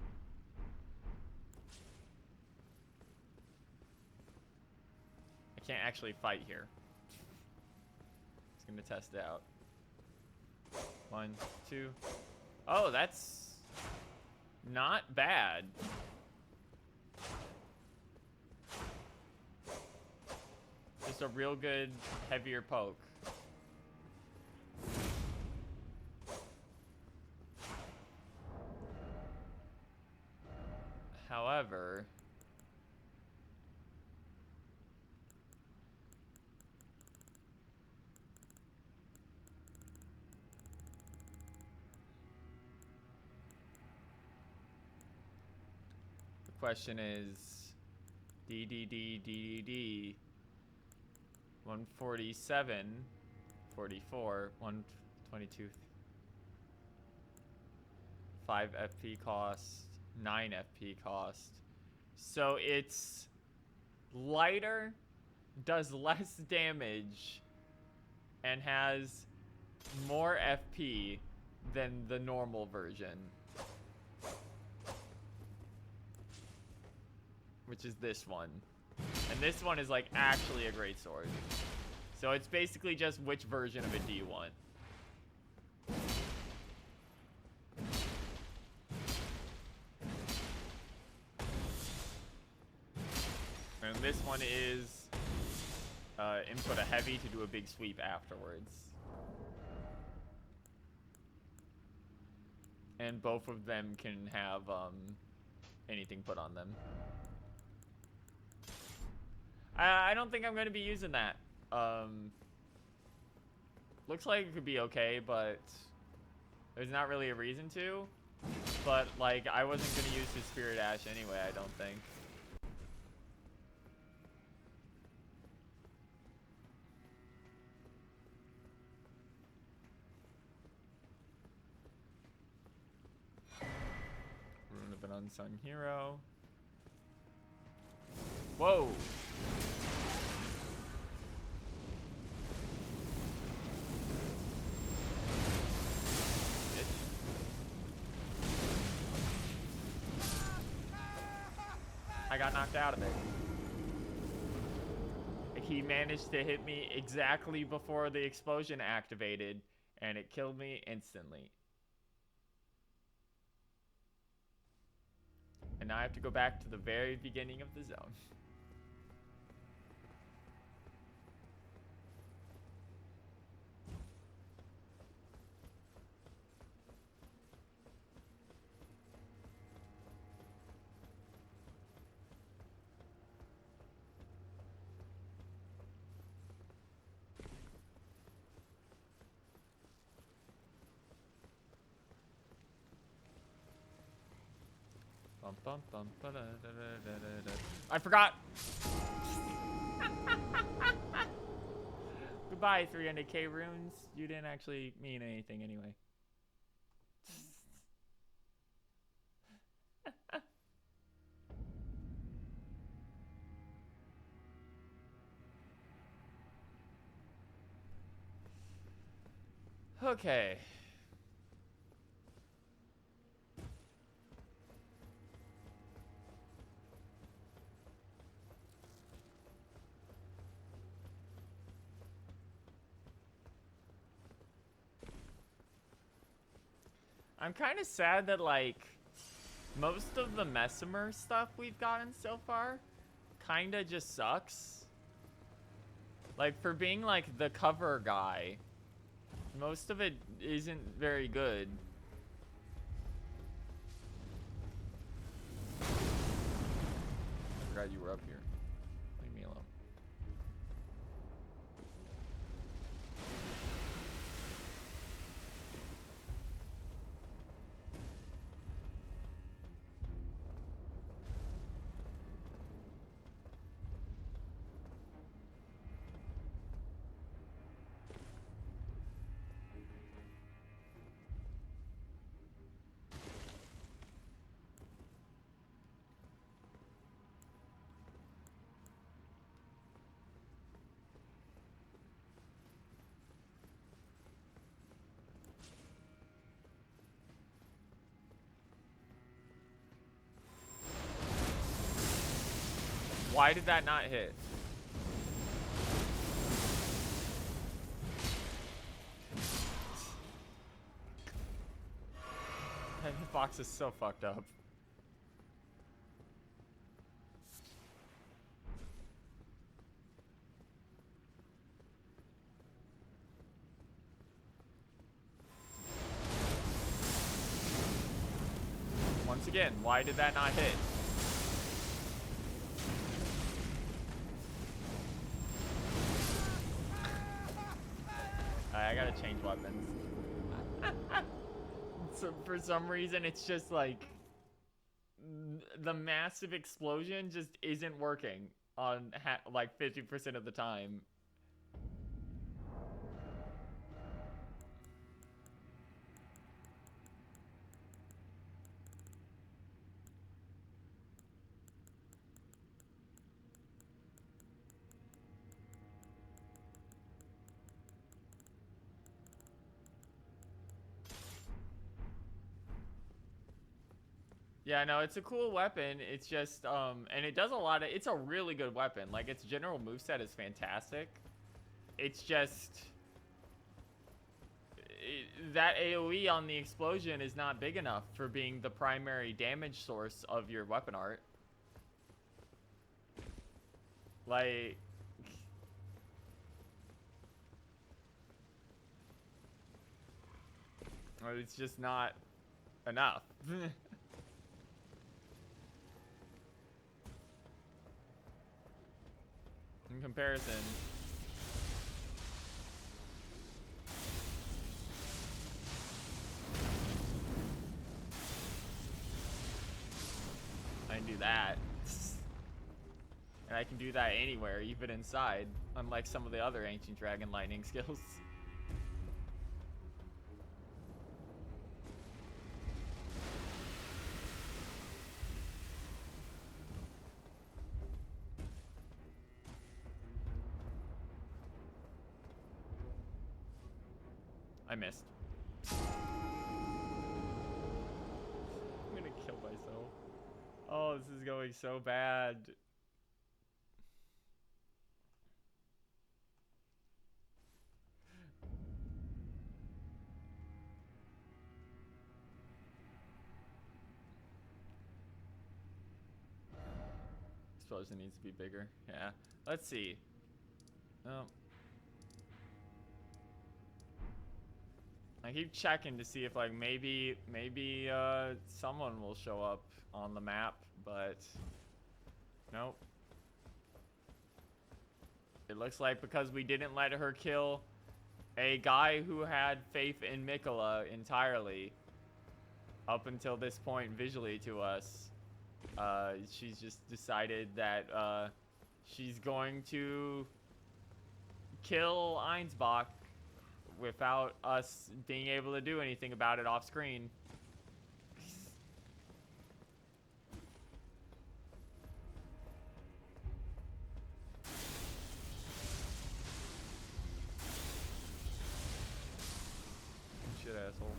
I can't actually fight here. Just gonna test it out. 1, 2. Oh, that's... not bad. Just a real good heavier poke. However, the question is D 147 44 122 5 FP cost, 9 FP cost. So it's lighter, does less damage, and has more FP than the normal version. Which is this one. And this one is like actually a great sword. So it's basically just which version of it do you want. And this one is input a heavy to do a big sweep afterwards. And both of them can have anything put on them. I don't think I'm going to be using that. Looks like it could be okay, but there's not really a reason to. But, like, I wasn't going to use his Spirit Ash anyway, I don't think. Rune of an Unsung Hero. Whoa! I got knocked out of it. He managed to hit me exactly before the explosion activated, and it killed me instantly. And now I have to go back to the very beginning of the zone. Bum, bum, bum, ba-da-da-da-da-da-da. I forgot. Goodbye, 300k runes. You didn't actually mean anything anyway. Okay. I'm kind of sad that, like, most of the Messimer stuff we've gotten so far kind of just sucks. Like, for being, like, the cover guy, most of it isn't very good. I forgot you were up here. Leave me alone. Why did that not hit? That hitbox is so fucked up. Once again, why did that not hit? I gotta change weapons. So for some reason, it's just like the massive explosion just isn't working on like 50% of the time. Yeah, no, it's a cool weapon. It's just, and it does a lot of, it's a really good weapon. Like, its general moveset is fantastic. It's just, that AoE on the explosion is not big enough for being the primary damage source of your weapon art. Like, it's just not enough. In comparison, I can do that. And I can do that anywhere, even inside, unlike some of the other Ancient Dragon lightning skills. I missed. I'm gonna kill myself. Oh, this is going so bad. Explosion needs to be bigger. Yeah. Let's see. Oh. I keep checking to see if, like, maybe someone will show up on the map, but nope. It looks like because we didn't let her kill a guy who had faith in Mikola entirely up until this point visually to us, She's just decided that she's going to kill Einsbach without us being able to do anything about it off screen. Shit, asshole.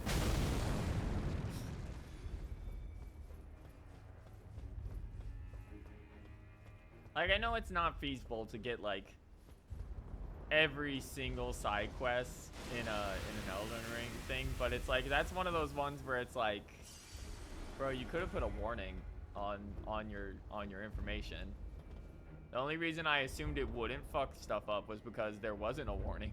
Like, I know it's not feasible to get, like, every single side quest in an Elden Ring thing, but it's like, that's one of those ones where it's like, bro, you could have put a warning on your information. The only reason I assumed it wouldn't fuck stuff up was because there wasn't a warning.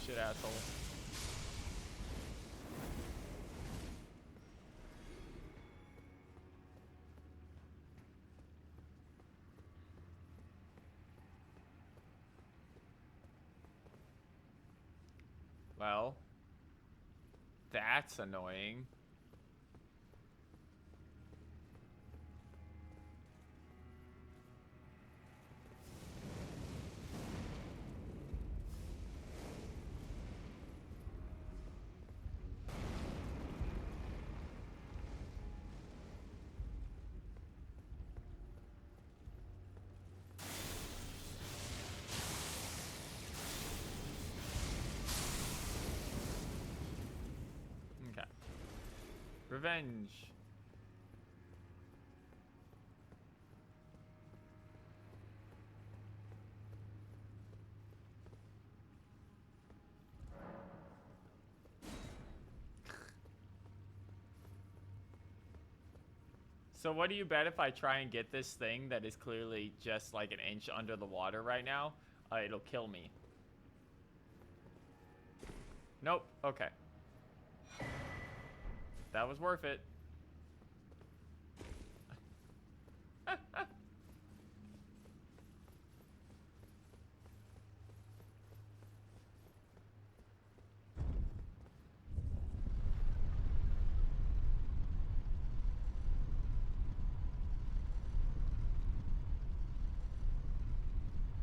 Shit, asshole. Well, that's annoying. Okay. Revenge. So what do you bet if I try and get this thing that is clearly just like an inch under the water right now? It'll kill me. Nope. Okay. That was worth it.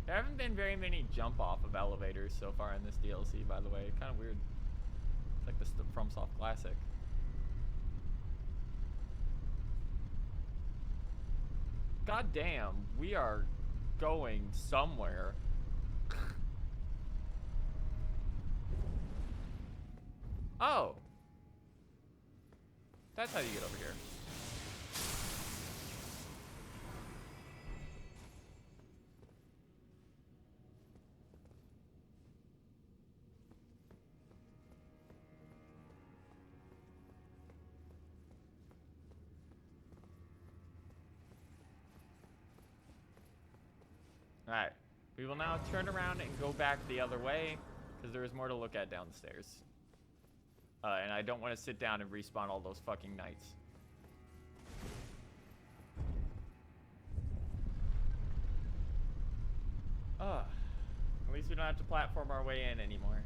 There haven't been very many jump off of elevators so far in this DLC, by the way. Kind of weird. It's like the FromSoft classic. God damn, we are going somewhere. Oh. That's how you get over here. Alright, we will now turn around and go back the other way, because there is more to look at down the stairs. And I don't want to sit down and respawn all those fucking knights. At least we don't have to platform our way in anymore.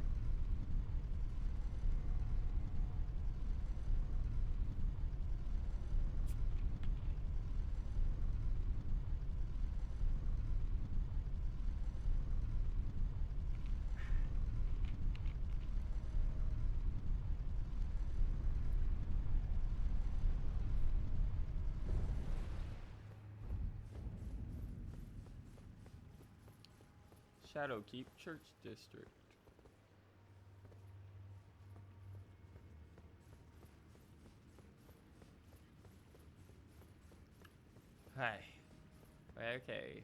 Shadowkeep Church District. Hi. Okay.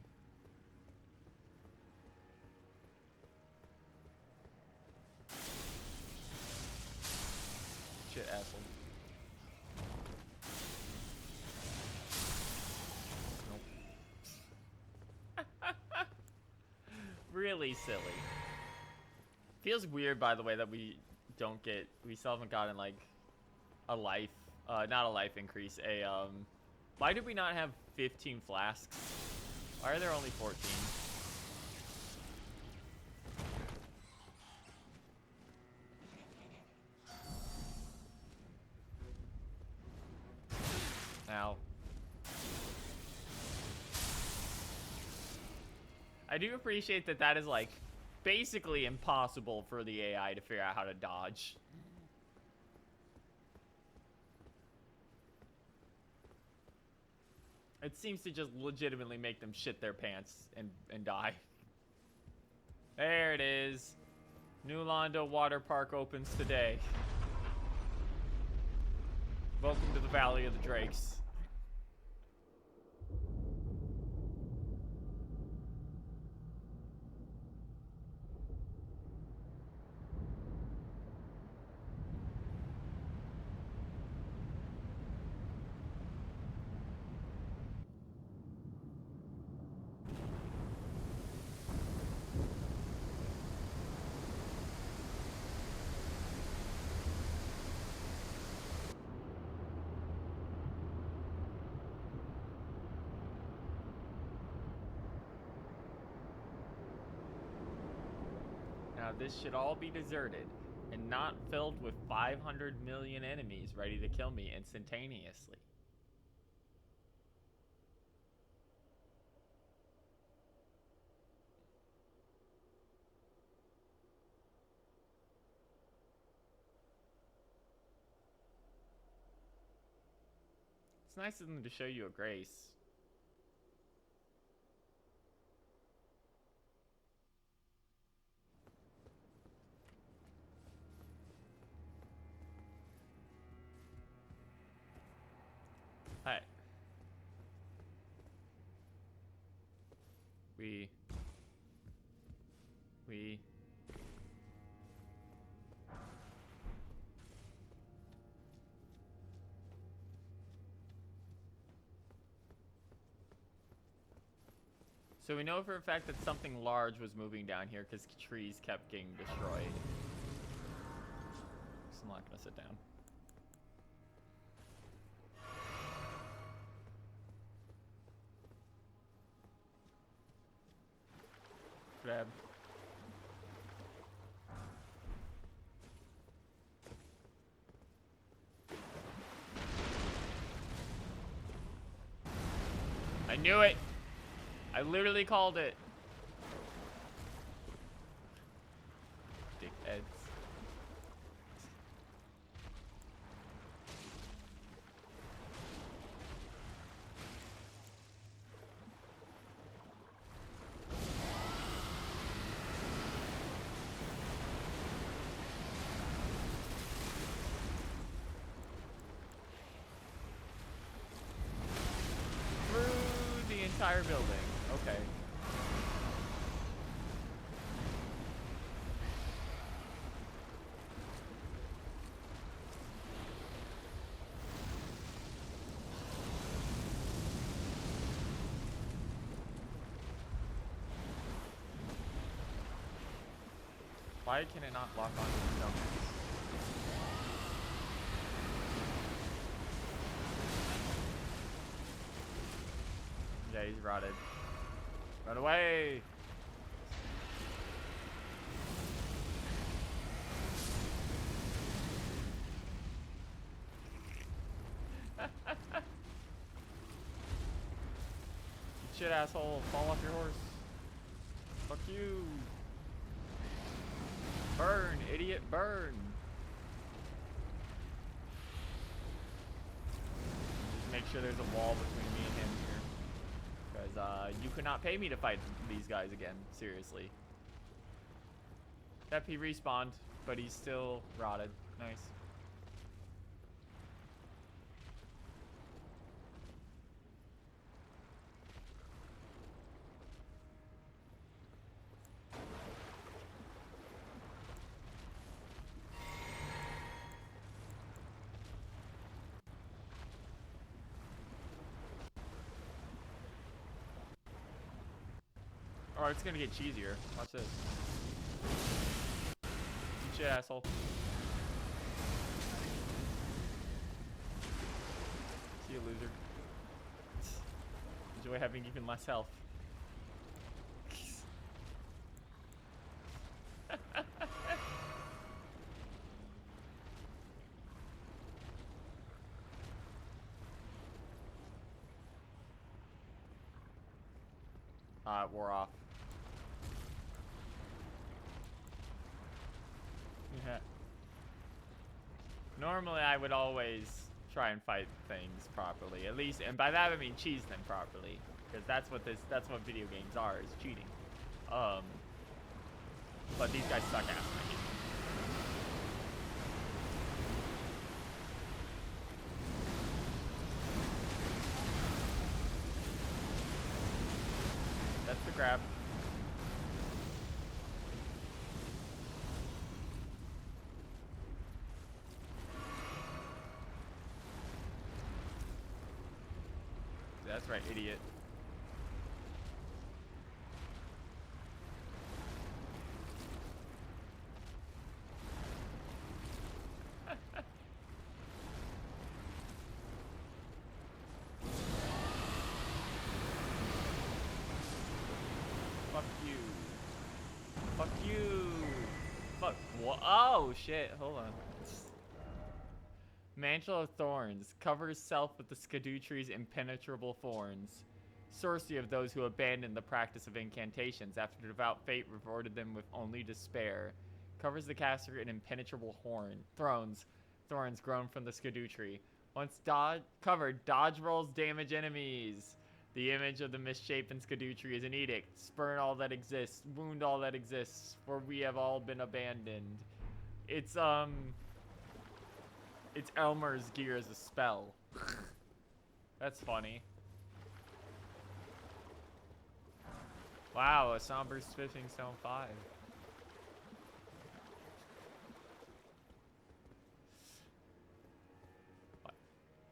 Shit, asshole. Really silly. Feels weird, by the way, that we don't get, we still haven't gotten like a life, not a life increase, why did we not have 15 flasks? Why are there only 14? Now, I do appreciate that that is like basically impossible for the AI to figure out how to dodge. It seems to just legitimately make them shit their pants and die. There it is. New Londo Water Park opens today. Welcome to the Valley of the Drakes. Now this should all be deserted and not filled with 500 million enemies ready to kill me instantaneously. It's nice of them to show you a grace. Alright. We So we know for a fact that something large was moving down here because trees kept getting destroyed. So I'm not gonna sit down. Grab. I knew it. I literally called it. Dickheads. Entire building. Okay. Why can it not lock onto the dump? Yeah, he's rotted. Run away! Shit, asshole. Fall off your horse. Fuck you. Burn, idiot, burn. Just make sure there's a wall between me and him here. Because you could not pay me to fight these guys again. Seriously. Yep, he respawned, but he's still rotted. Nice. Oh, it's gonna get cheesier. Watch this. Eat shit, asshole. See you, loser. Enjoy having even less health. It wore off. Yeah. Normally, I would always try and fight things properly, at least, and by that I mean cheese them properly, because that's what video games are, is cheating. But these guys suck ass. I hate them. That's the grab. That's right, idiot. Fuck you. Fuck you. Fuck. What? Oh, shit. Hold on. Mantle of Thorns. Covers self with the Skadoo-tree's impenetrable thorns. Sorcery of those who abandoned the practice of incantations after devout fate rewarded them with only despair. Covers the caster in impenetrable thorns grown from the Skadoo-tree. Once covered, dodge rolls damage enemies. The image of the misshapen Skadoo-tree is an edict. Spurn all that exists. Wound all that exists. For we have all been abandoned. It's Elmer's gear as a spell. That's funny. Wow, a somber spiffing stone 5.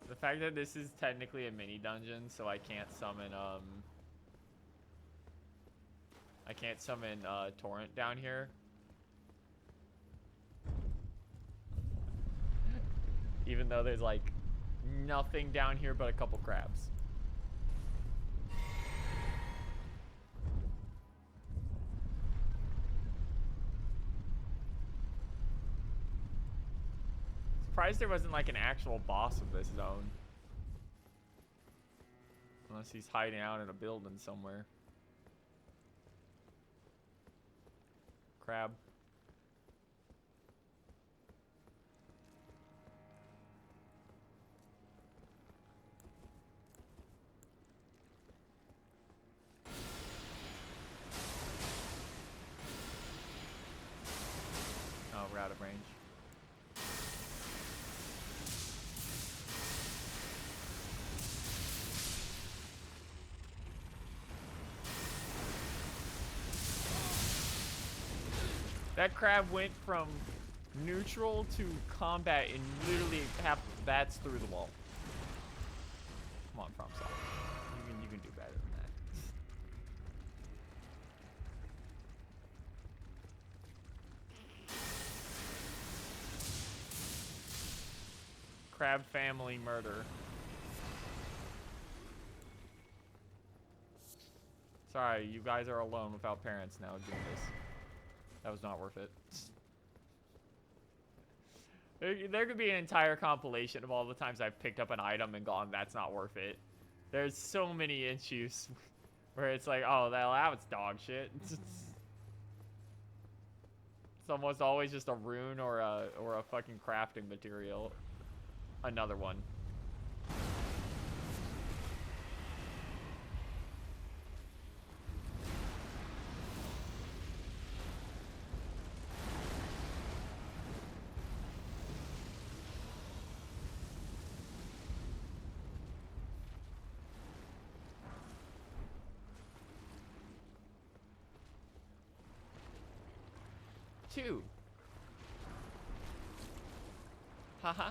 The fact that this is technically a mini dungeon, so I can't summon Torrent down here. Even though there's like nothing down here but a couple crabs. Surprised there wasn't like an actual boss of this zone. Unless he's hiding out in a building somewhere. Crab. Oh, we're out of range. That crab went from neutral to combat in literally half bats through the wall. Come on, FromSoft. You can do better than that. Crab family murder. Sorry, you guys are alone without parents now doing this. That was not worth it. There could be an entire compilation of all the times I've picked up an item and gone, that's not worth it. There's so many issues where it's like, oh, that was dog shit. It's almost always just a rune or a fucking crafting material. Another one. Two. Haha.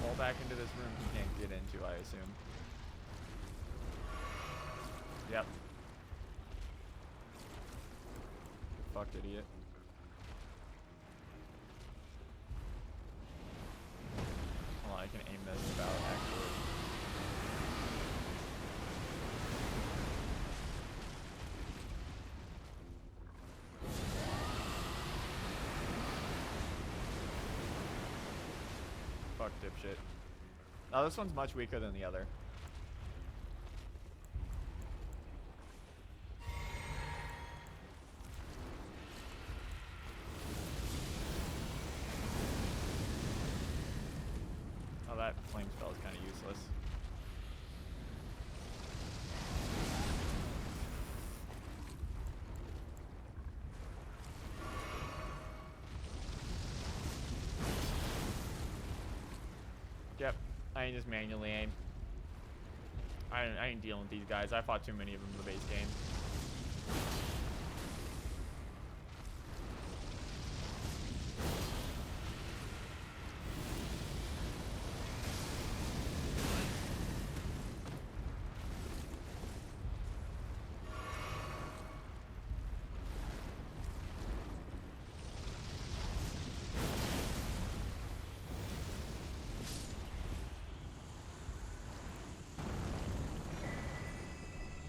Fall back into this room he can't get into, I assume. Yep. Fucked idiot. Hold on, I can aim this about actually. Fuck dipshit. Oh, this one's much weaker than the other. Oh, that flame spell is kind of useless. Yep, I can just manually aim. I ain't dealing with these guys. I fought too many of them in the base game.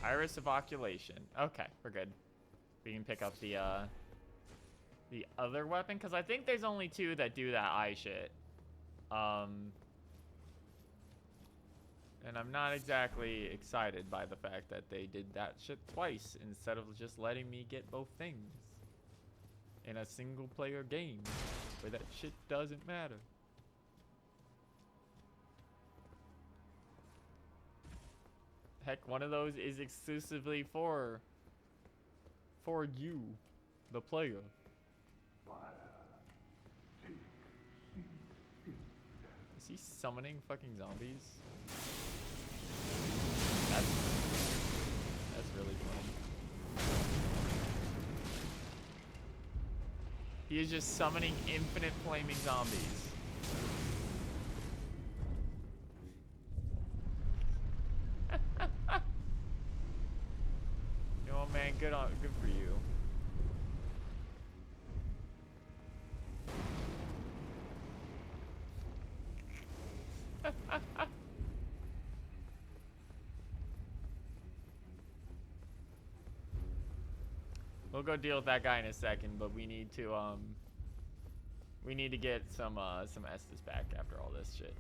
Iris evacuation. Okay, we're good. We can pick up the other weapon, because I think there's only two that do that eye shit. And I'm not exactly excited by the fact that they did that shit twice instead of just letting me get both things in a single player game where that shit doesn't matter. Heck, one of those is exclusively for you, the player. Is he summoning fucking zombies? That's really fun. He is just summoning infinite flaming zombies. You know, man, good for you. We'll go deal with that guy in a second, but we need to get some Estus back after all this shit.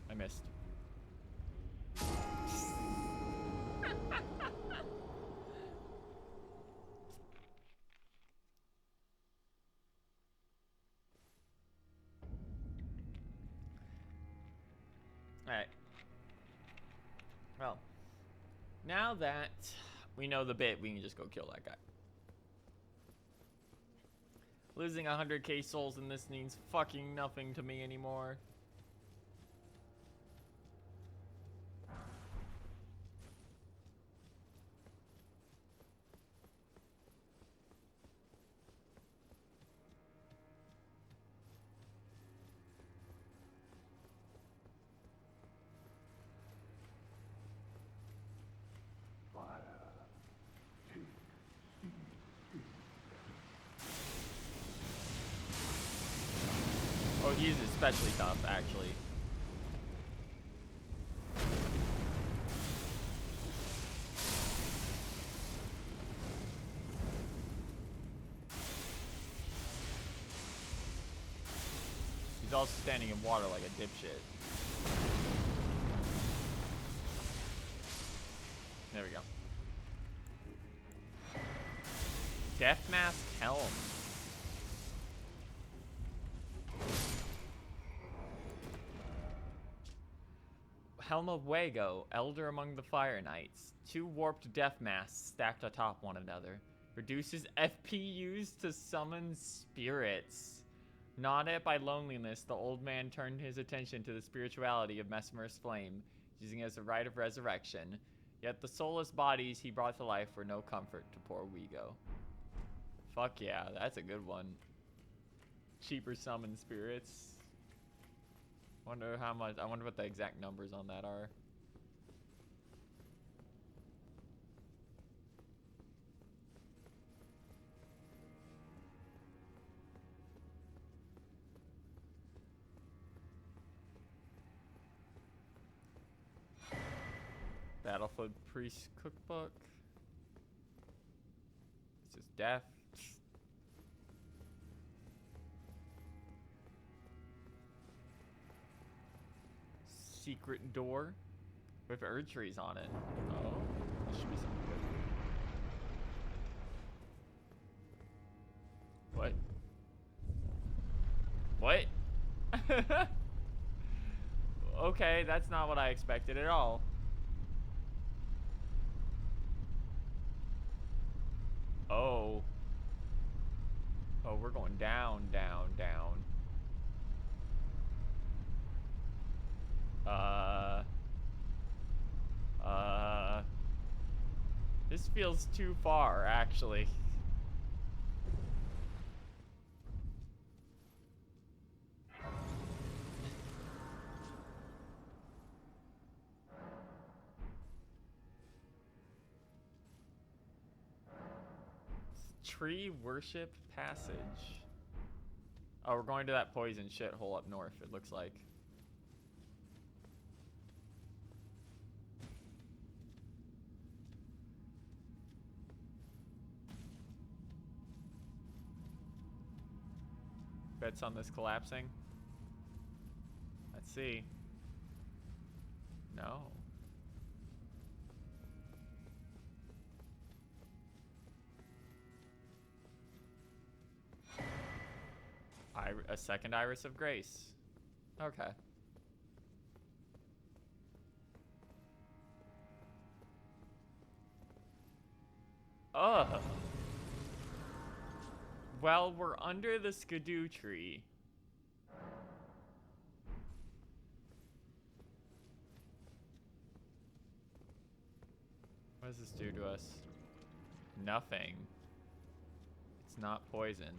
I missed. Alright. Well, now that we know the bit, we can just go kill that guy. Losing 100k souls in this means fucking nothing to me anymore. Oh, he's especially tough, actually. He's also standing in water like a dipshit. There we go. Death Mask Helm. Helm of Wago, Elder among the Fire Knights. 2 warped death masks stacked atop one another. Reduces FP used to summon spirits. Gnawed by loneliness, the old man turned his attention to the spirituality of Mesmer's flame, using it as a rite of resurrection. Yet the soulless bodies he brought to life were no comfort to poor Wego. Fuck yeah, that's a good one. Cheaper summon spirits. Wonder how much. I wonder what the exact numbers on that are. Battlefield Priest Cookbook. It's just death. Secret door with Erdtrees on it. Oh, this should be something good. What? What? Okay, that's not what I expected at all. Oh. Oh, we're going down, down, down. This feels too far, actually. Tree Worship Passage. Oh, we're going to that poison shithole up north, it looks like. Bets on this collapsing? Let's see. No. A second Iris of Grace. Okay. Ugh. Well, we're under the skidoo tree. What does this do to us? Nothing. It's not poison.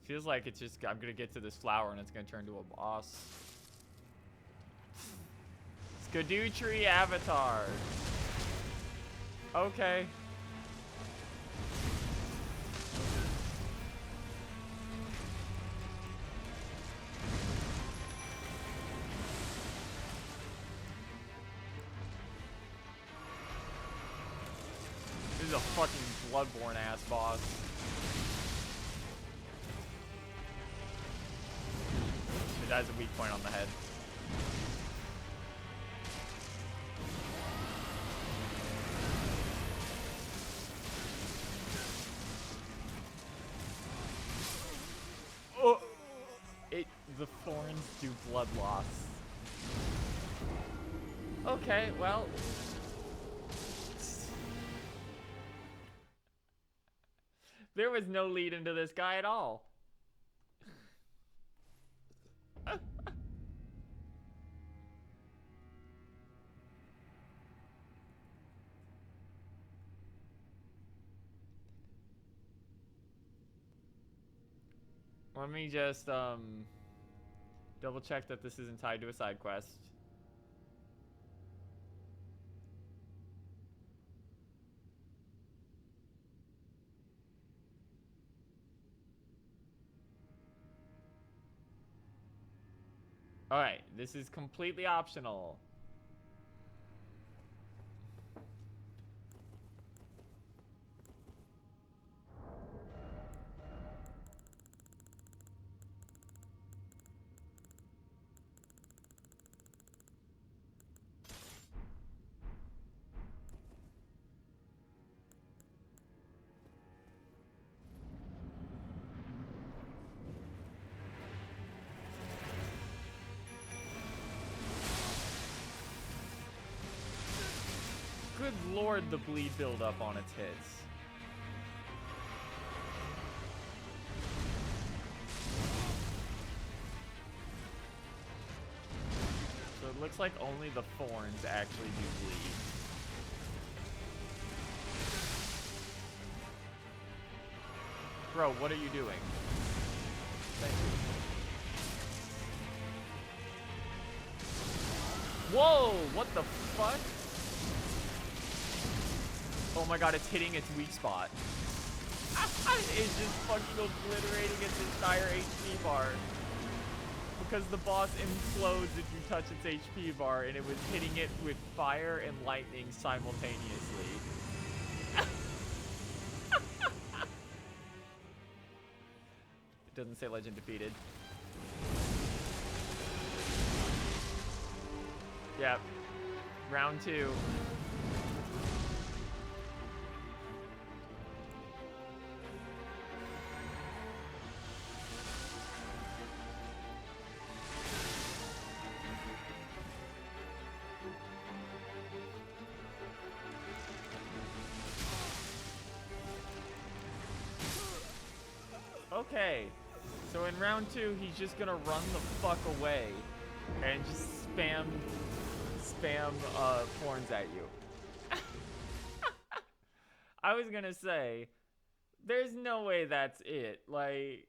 Feels like it's just, I'm gonna get to this flower and it's gonna turn into a boss. Skidoo Tree Avatar. Okay. This is a fucking Bloodborne ass boss. It has a weak point on the head. Oh! The thorns do blood loss. Okay, well. There was no lead into this guy at all. Let me just double check that this isn't tied to a side quest. Alright, this is completely optional. Good lord, the bleed buildup on its hits. looks like only the thorns actually do bleed. Bro, what are you doing? Thank you. Whoa! What the fuck? Oh my god, it's hitting its weak spot. It's just fucking obliterating its entire HP bar. Because the boss implodes if you touch its HP bar, and it was hitting it with fire and lightning simultaneously. It doesn't say legend defeated. Yep. Round 2. Okay, so in round 2, he's just gonna run the fuck away and just spam thorns at you. I was gonna say, there's no way that's it. Like,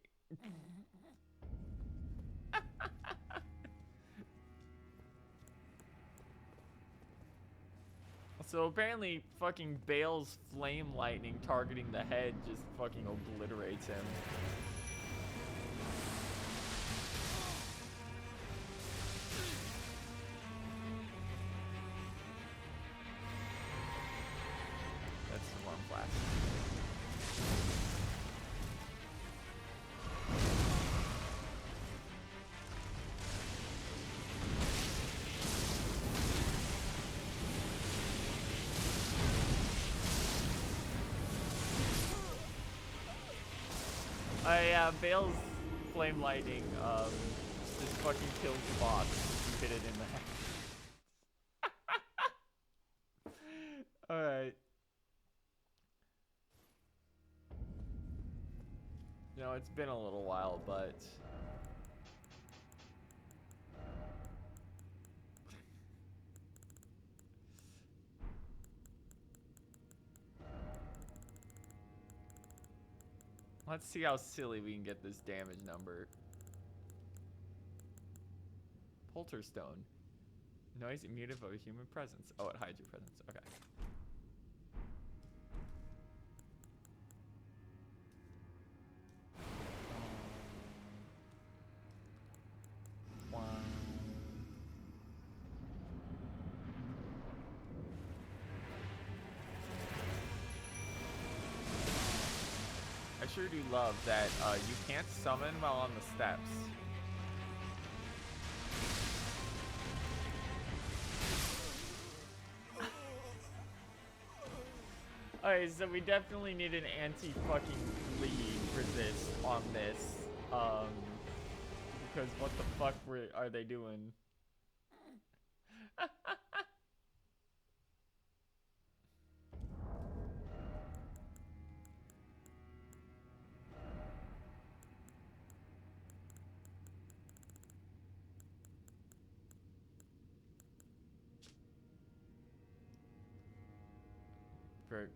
so apparently fucking Bale's flame lightning targeting the head just fucking obliterates him. That's the Worm Blast. Yeah, Bale's flame lightning just fucking kills the boss if you hit it in the head. Alright. You know, it's been a little while, but let's see how silly we can get this damage number. Polterstone. Noise immune of a human presence. Oh, it hides your presence. Okay. I sure do love that you can't summon while on the steps. Alright, so we definitely need an anti-fucking bleed resist on this. Because what the fuck are they doing?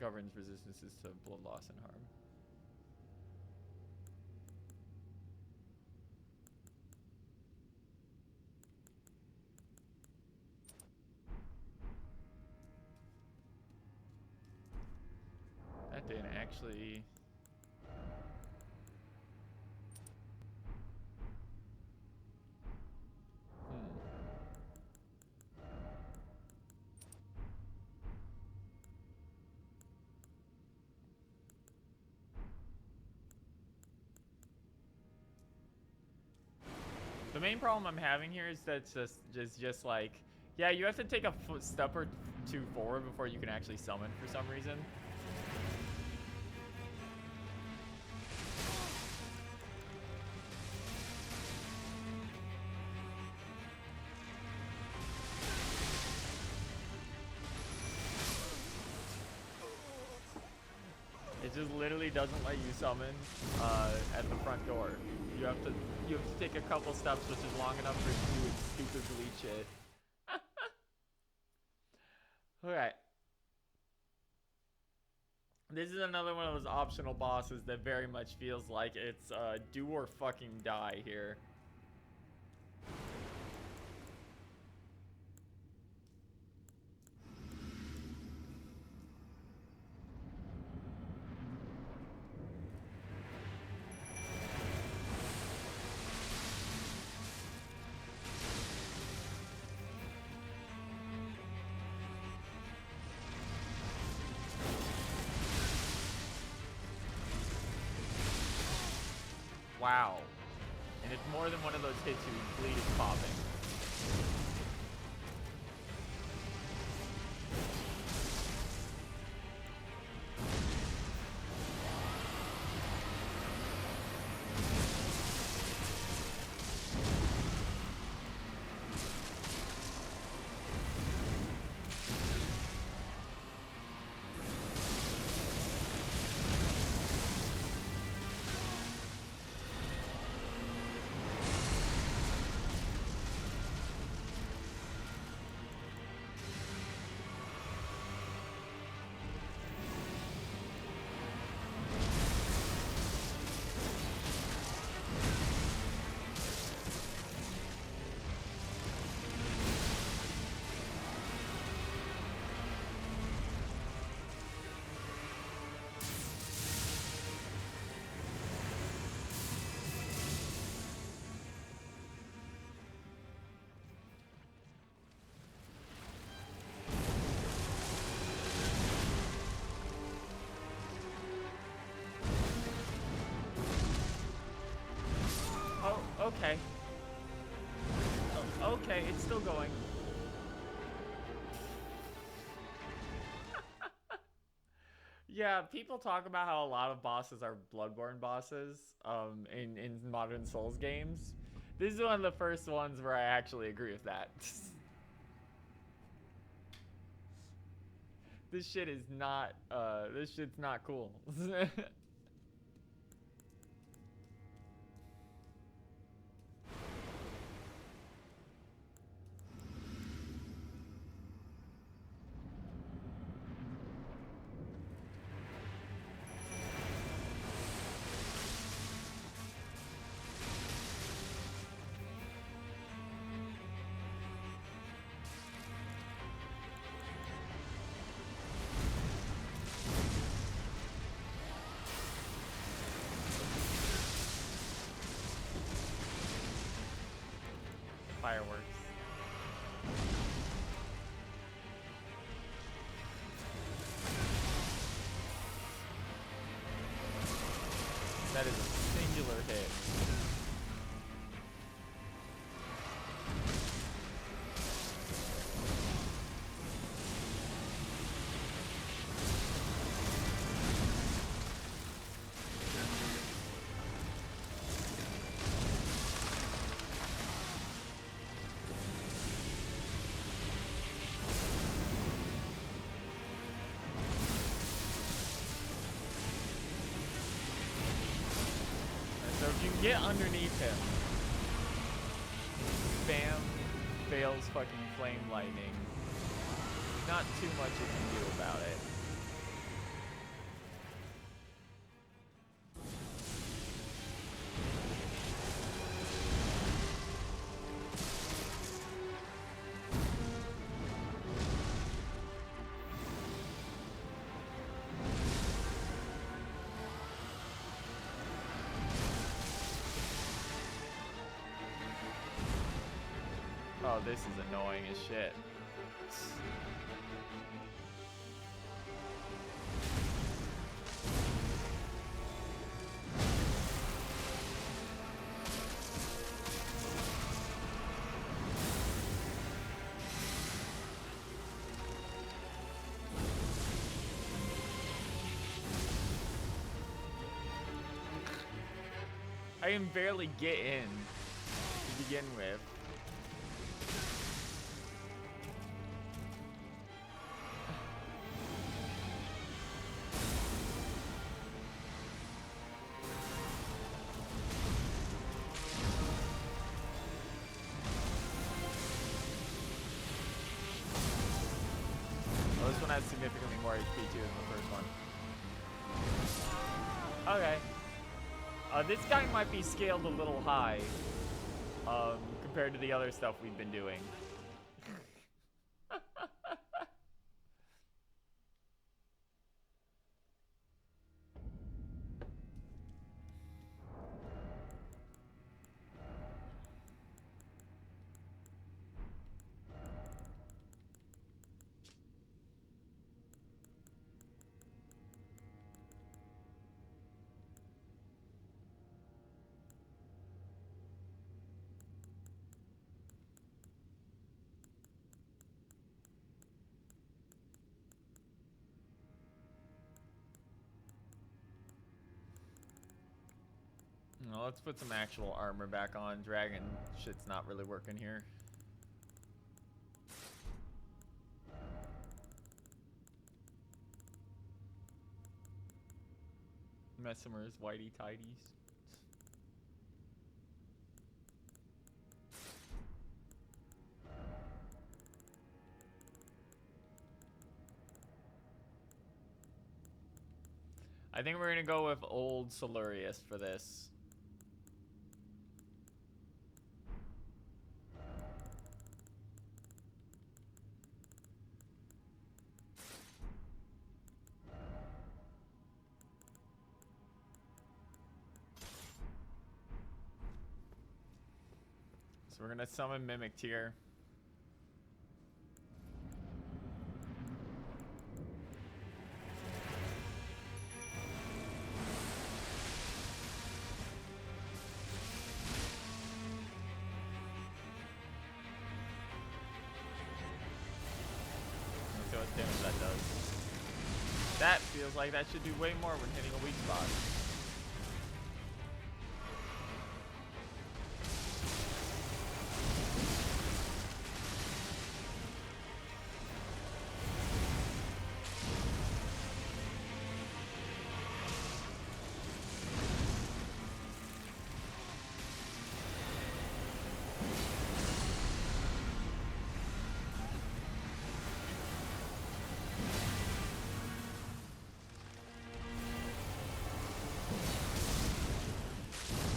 Governs resistances to blood loss and harm. That didn't actually... The main problem I'm having here is that it's just like, yeah, you have to take a step or two forward before you can actually summon for some reason. It just literally doesn't let you summon at the front door. You have to take a couple steps, which is long enough for it to do its stupid bleed shit. This is another one of those optional bosses that very much feels like it's do or fucking die here. Wow. And it's more than one of those hits whose bleed is popping. Okay. Oh, okay, it's still going. Yeah, people talk about how a lot of bosses are Bloodborne bosses in modern Souls games. This is one of the first ones where I actually agree with that. This shit is not, this shit's not cool. Fireworks. That is a singular hit. So if you can get underneath him, spam fails fucking flame lightning. Not too much you can do about it. Oh, this is annoying as shit. I can barely get in to begin with. Oh, this one has significantly more HP too than the first one. Okay. This guy might be scaled a little high, compared to the other stuff we've been doing. Well, let's put some actual armor back on. Dragon shit's not really working here. Messmer's whitey tidies. I think we're gonna go with old Solurius for this. So we're gonna summon Mimic Tier. Let's see what damage that does. That feels like that should do way more when hitting a weak spot.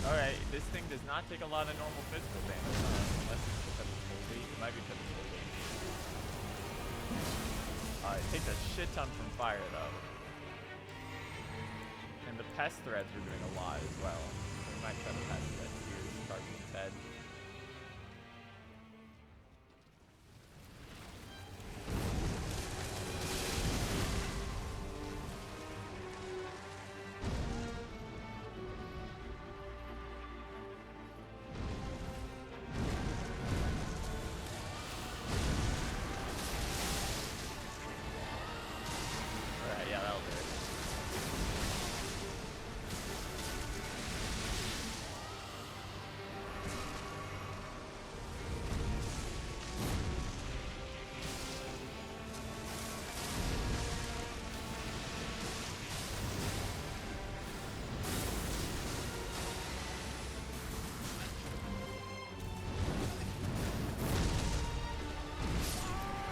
Alright, this thing does not take a lot of normal physical damage, unless it's because it's full weight. It might be because it's full weight. It takes a shit ton from fire, though. And the pest threads are doing a lot as well. So we might try the pest threads here to target its head. Alright, yeah, that'll do it.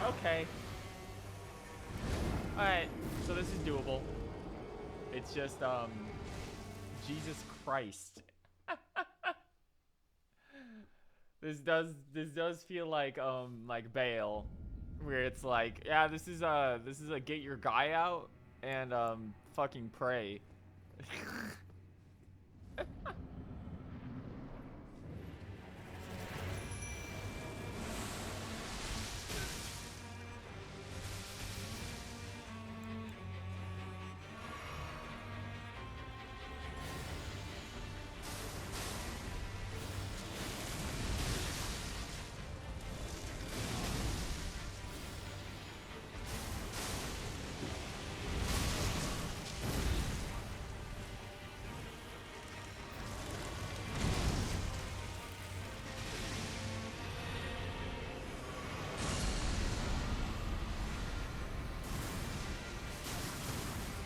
Okay. Alright, so this is doable. It's just, Jesus Christ. This does feel like Bale, where it's like, yeah, this is a get your guy out and, fucking pray.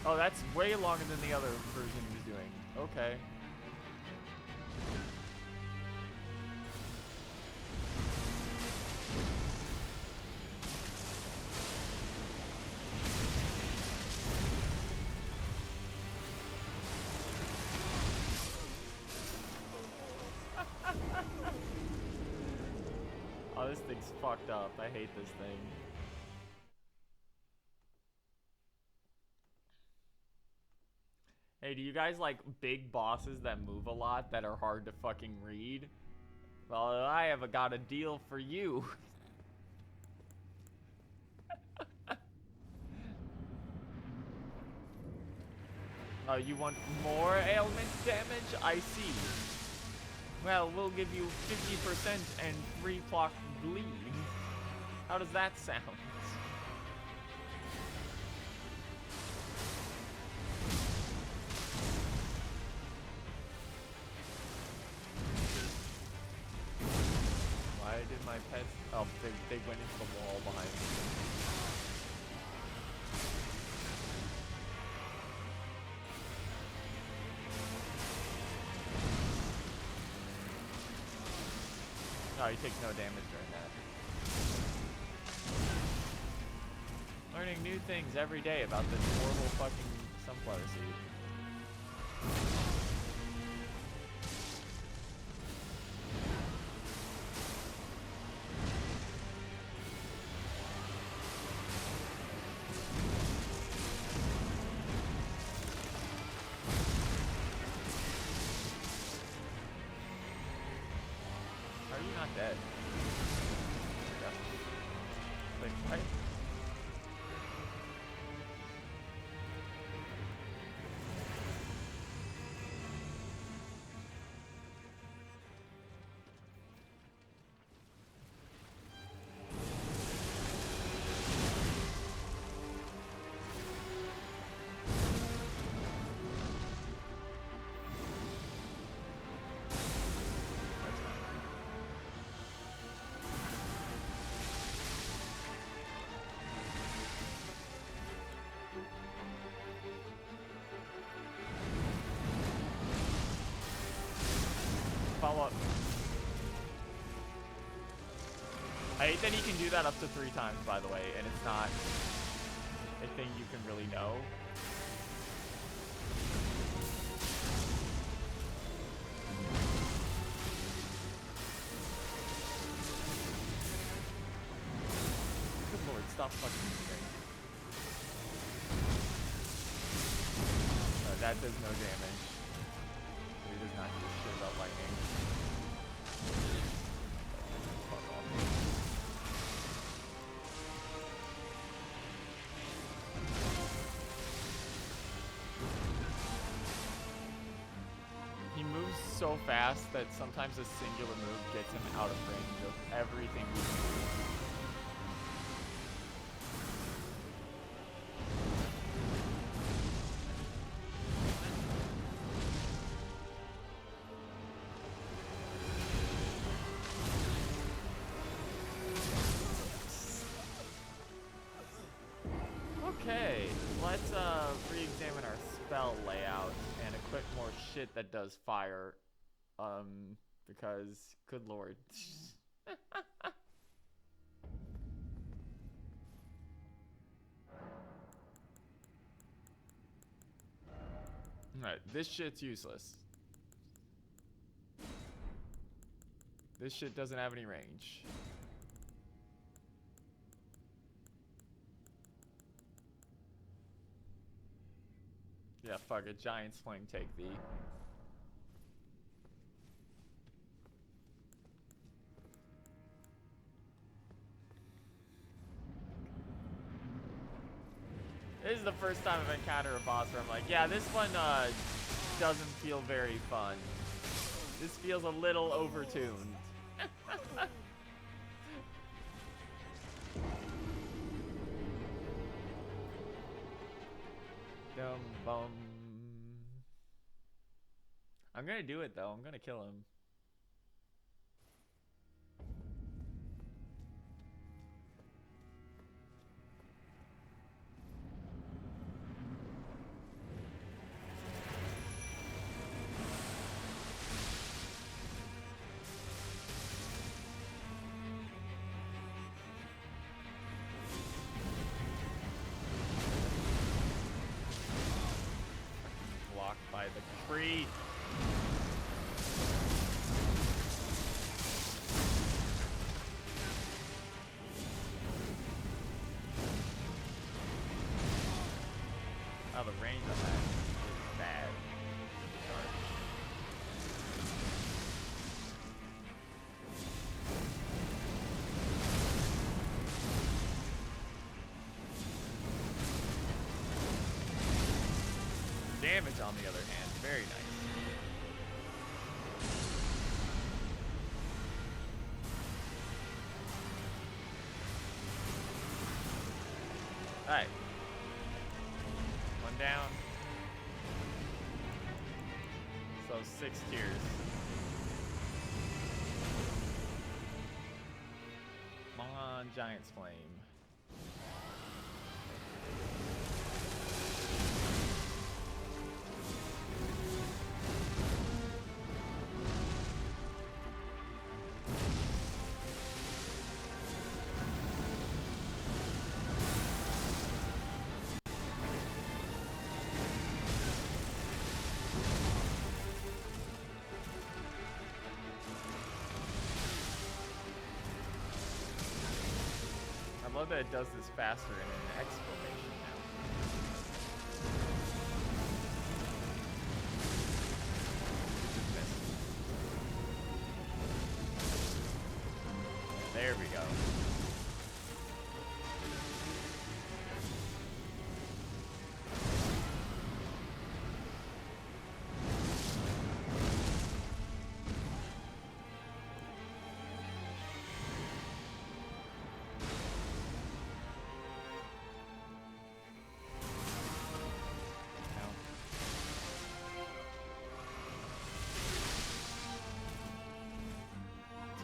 Oh, that's way longer than the other version he was doing. Okay. It's fucked up. I hate this thing. Hey, do you guys like big bosses that move a lot that are hard to fucking read? Well, I have got a deal for you. Oh, you want more ailment damage? I see. Well, we'll give you 50% and 3 clock bleed. How does that sound? Why did my pets... Oh, they went into the wall behind me. Oh, he takes no damage during that. Learning new things every day about this horrible fucking sunflower seed. Are you not dead? Yeah. Like, right? Follow up. I hate that he can do that up to 3 times, by the way, and it's not a thing you can really know. Good lord, stop fucking moving. That does no damage. He does not give a shit about lightning. Fuck off. He moves so fast that sometimes a singular move gets him out of range of everything we can do. Okay, let's re-examine our spell layout and equip more shit that does fire. Because, good lord. Alright, this shit's useless. This shit doesn't have any range. Yeah, fuck it. Giant swing, take thee. This is the first time I've encountered a boss where I'm like, yeah, this one doesn't feel very fun. This feels a little overtuned. Dum bum. I'm gonna do it though. I'm gonna kill him. Blocked by the tree. Now the range on that is bad. Damage, on the other hand, very nice. Alright. One down. So 6 tiers. Come on, Giant's Flame. I love that it does this faster in an exclamation now. There we go.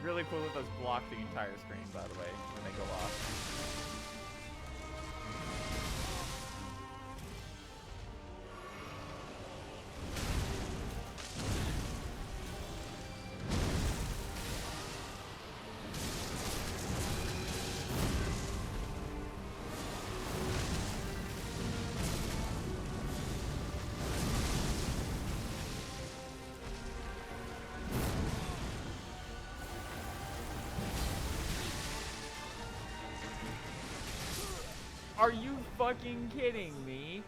Really cool that those block the entire screen, by the way, when they go off. Are you fucking kidding me?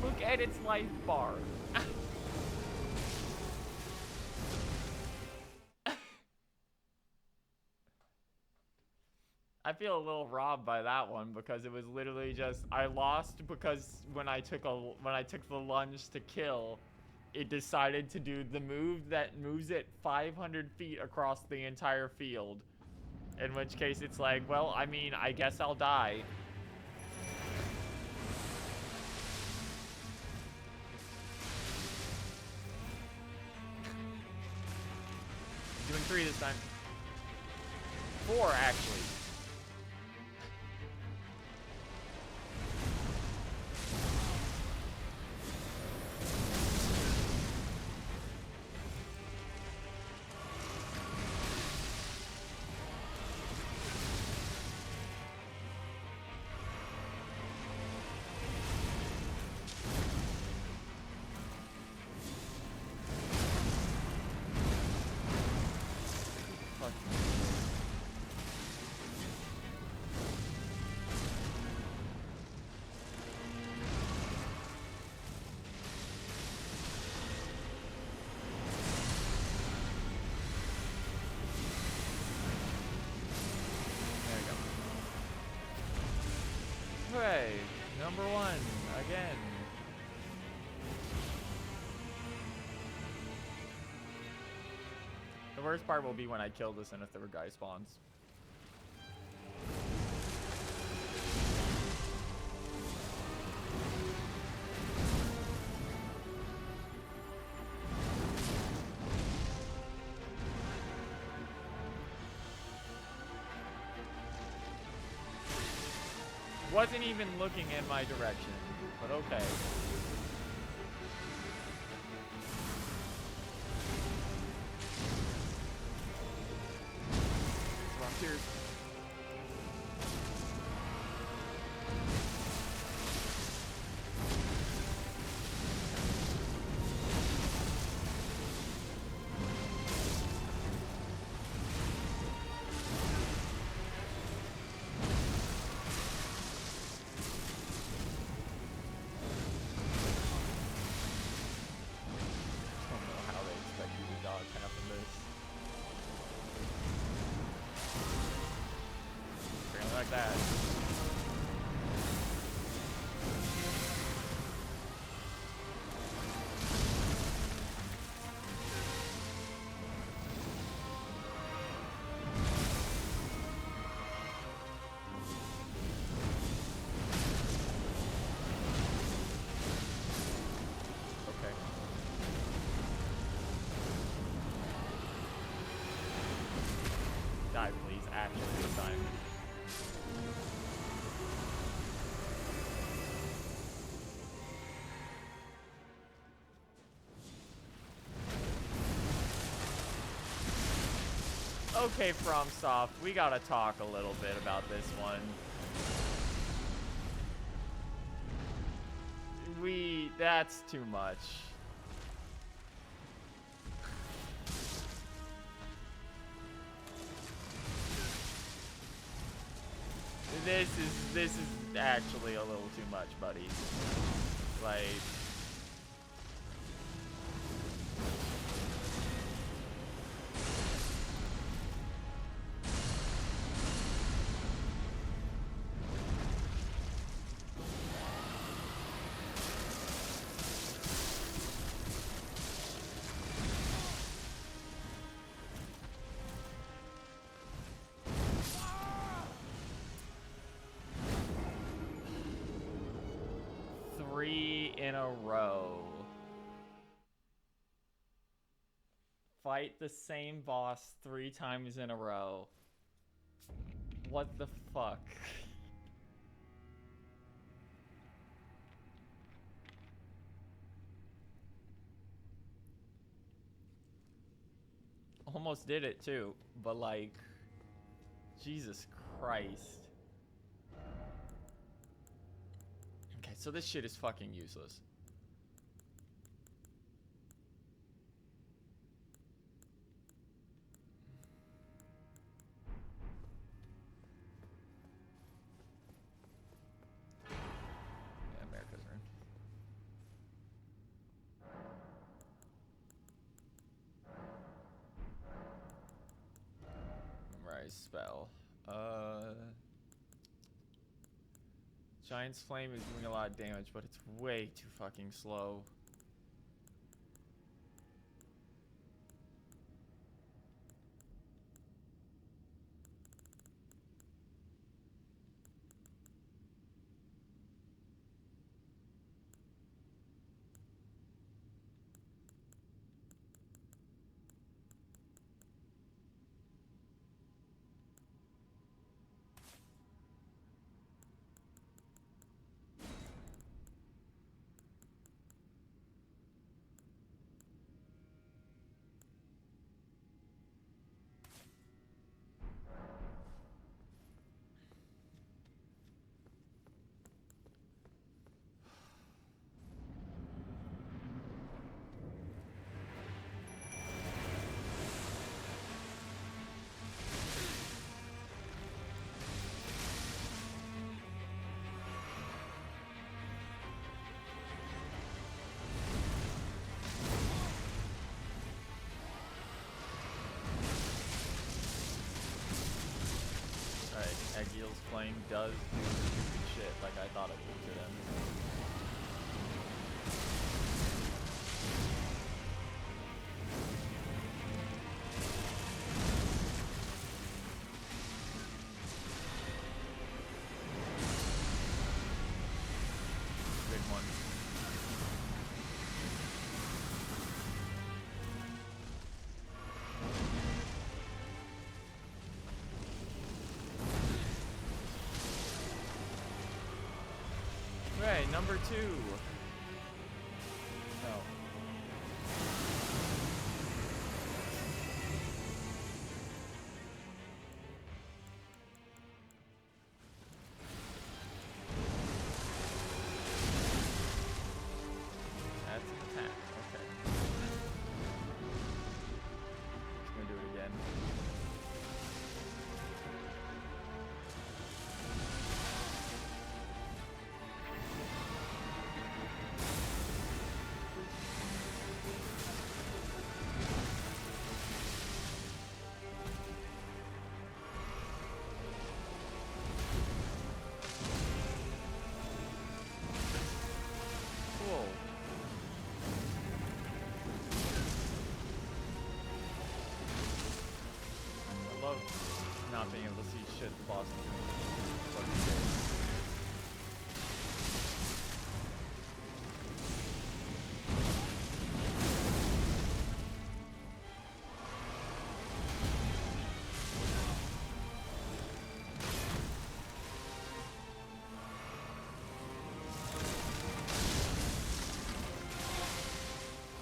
Look at its life bar. I feel a little robbed by that one because it was literally just I lost because when I took the lunge to kill, it decided to do the move that moves it 500 feet across the entire field. In which case it's like, well, I mean, I guess I'll die. Doing 3 this time. 4, actually. Hooray! Number 1 again. The worst part will be when I kill this and if the guy spawns. Wasn't even looking in my direction, but okay. Frontiers. Okay, FromSoft, we gotta talk a little bit about this one. That's too much. This is actually a little too much, buddy. Like, in a row. Fight the same boss 3 times in a row. What the fuck? Almost did it too, but like, Jesus Christ. Okay, so this shit is fucking useless. Yeah, America's rune. Memorize spell. Giant's Flame is doing a lot of damage, but it's way too fucking slow. Agile's Flame does do stupid shit like I thought it would to them. Good one. Okay, number 2. No. That's an attack. Okay. Just gonna do it again. Cool. I love not being able to see shit the boss is doing. Fucking great.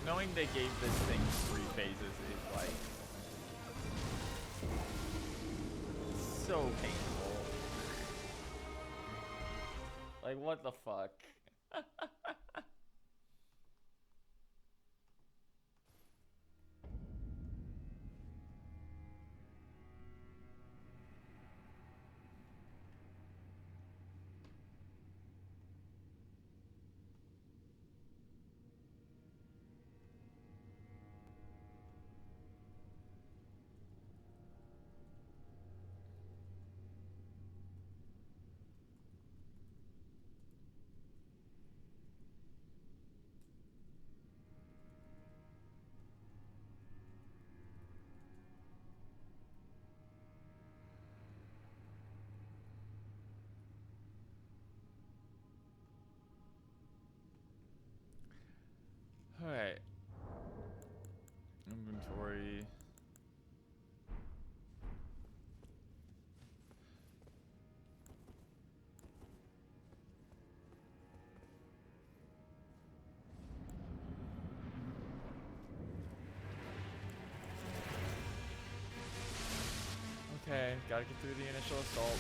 Knowing they gave this thing 3 phases is like so painful. Like, what the fuck? Alright. Inventory. Okay, gotta get through the initial assault.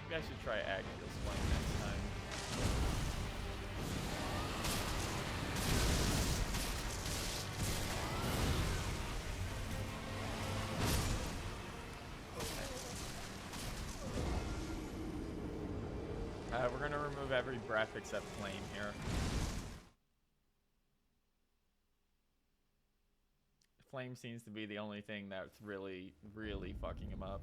Maybe I should try Agnes Flame next time. We're gonna remove every breath except flame here. Flame seems to be the only thing that's really, really fucking him up.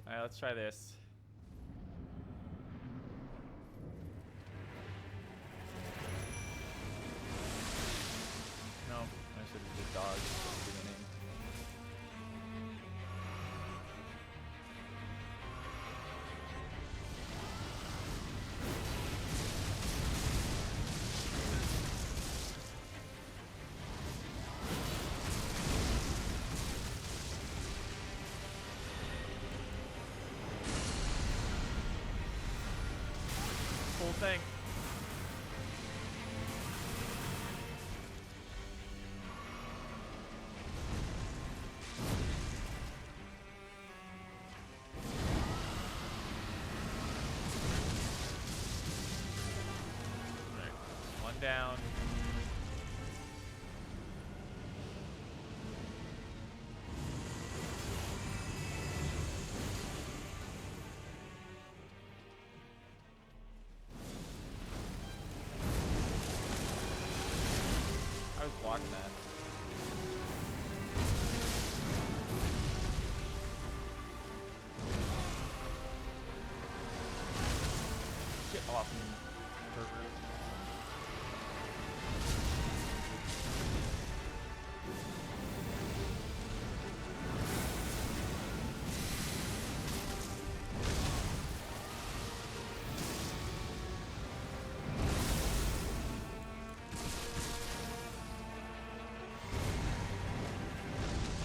Alright, let's try this. No, I should have just dodged at the beginning. Whole thing. Right. One down. I was blocking that. Get off me, pervert.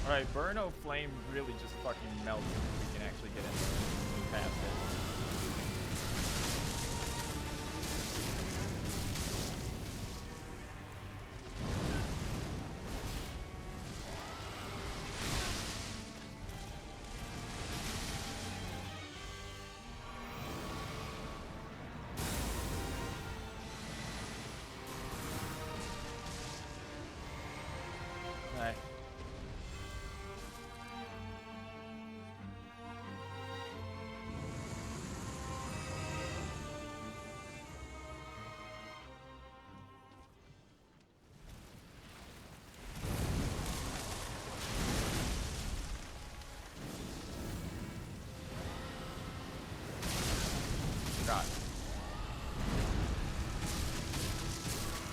Alright, Burno Flame really just fucking melts if we can actually get in there and past it. Alright. God.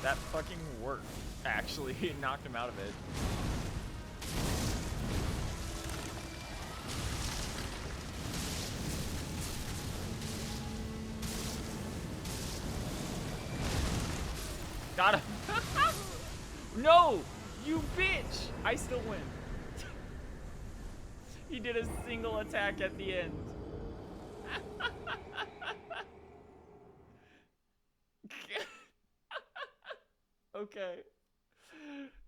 That fucking worked. Actually, it knocked him out of it. Got him. No! You bitch! I still win. He did a single attack at the end. Okay.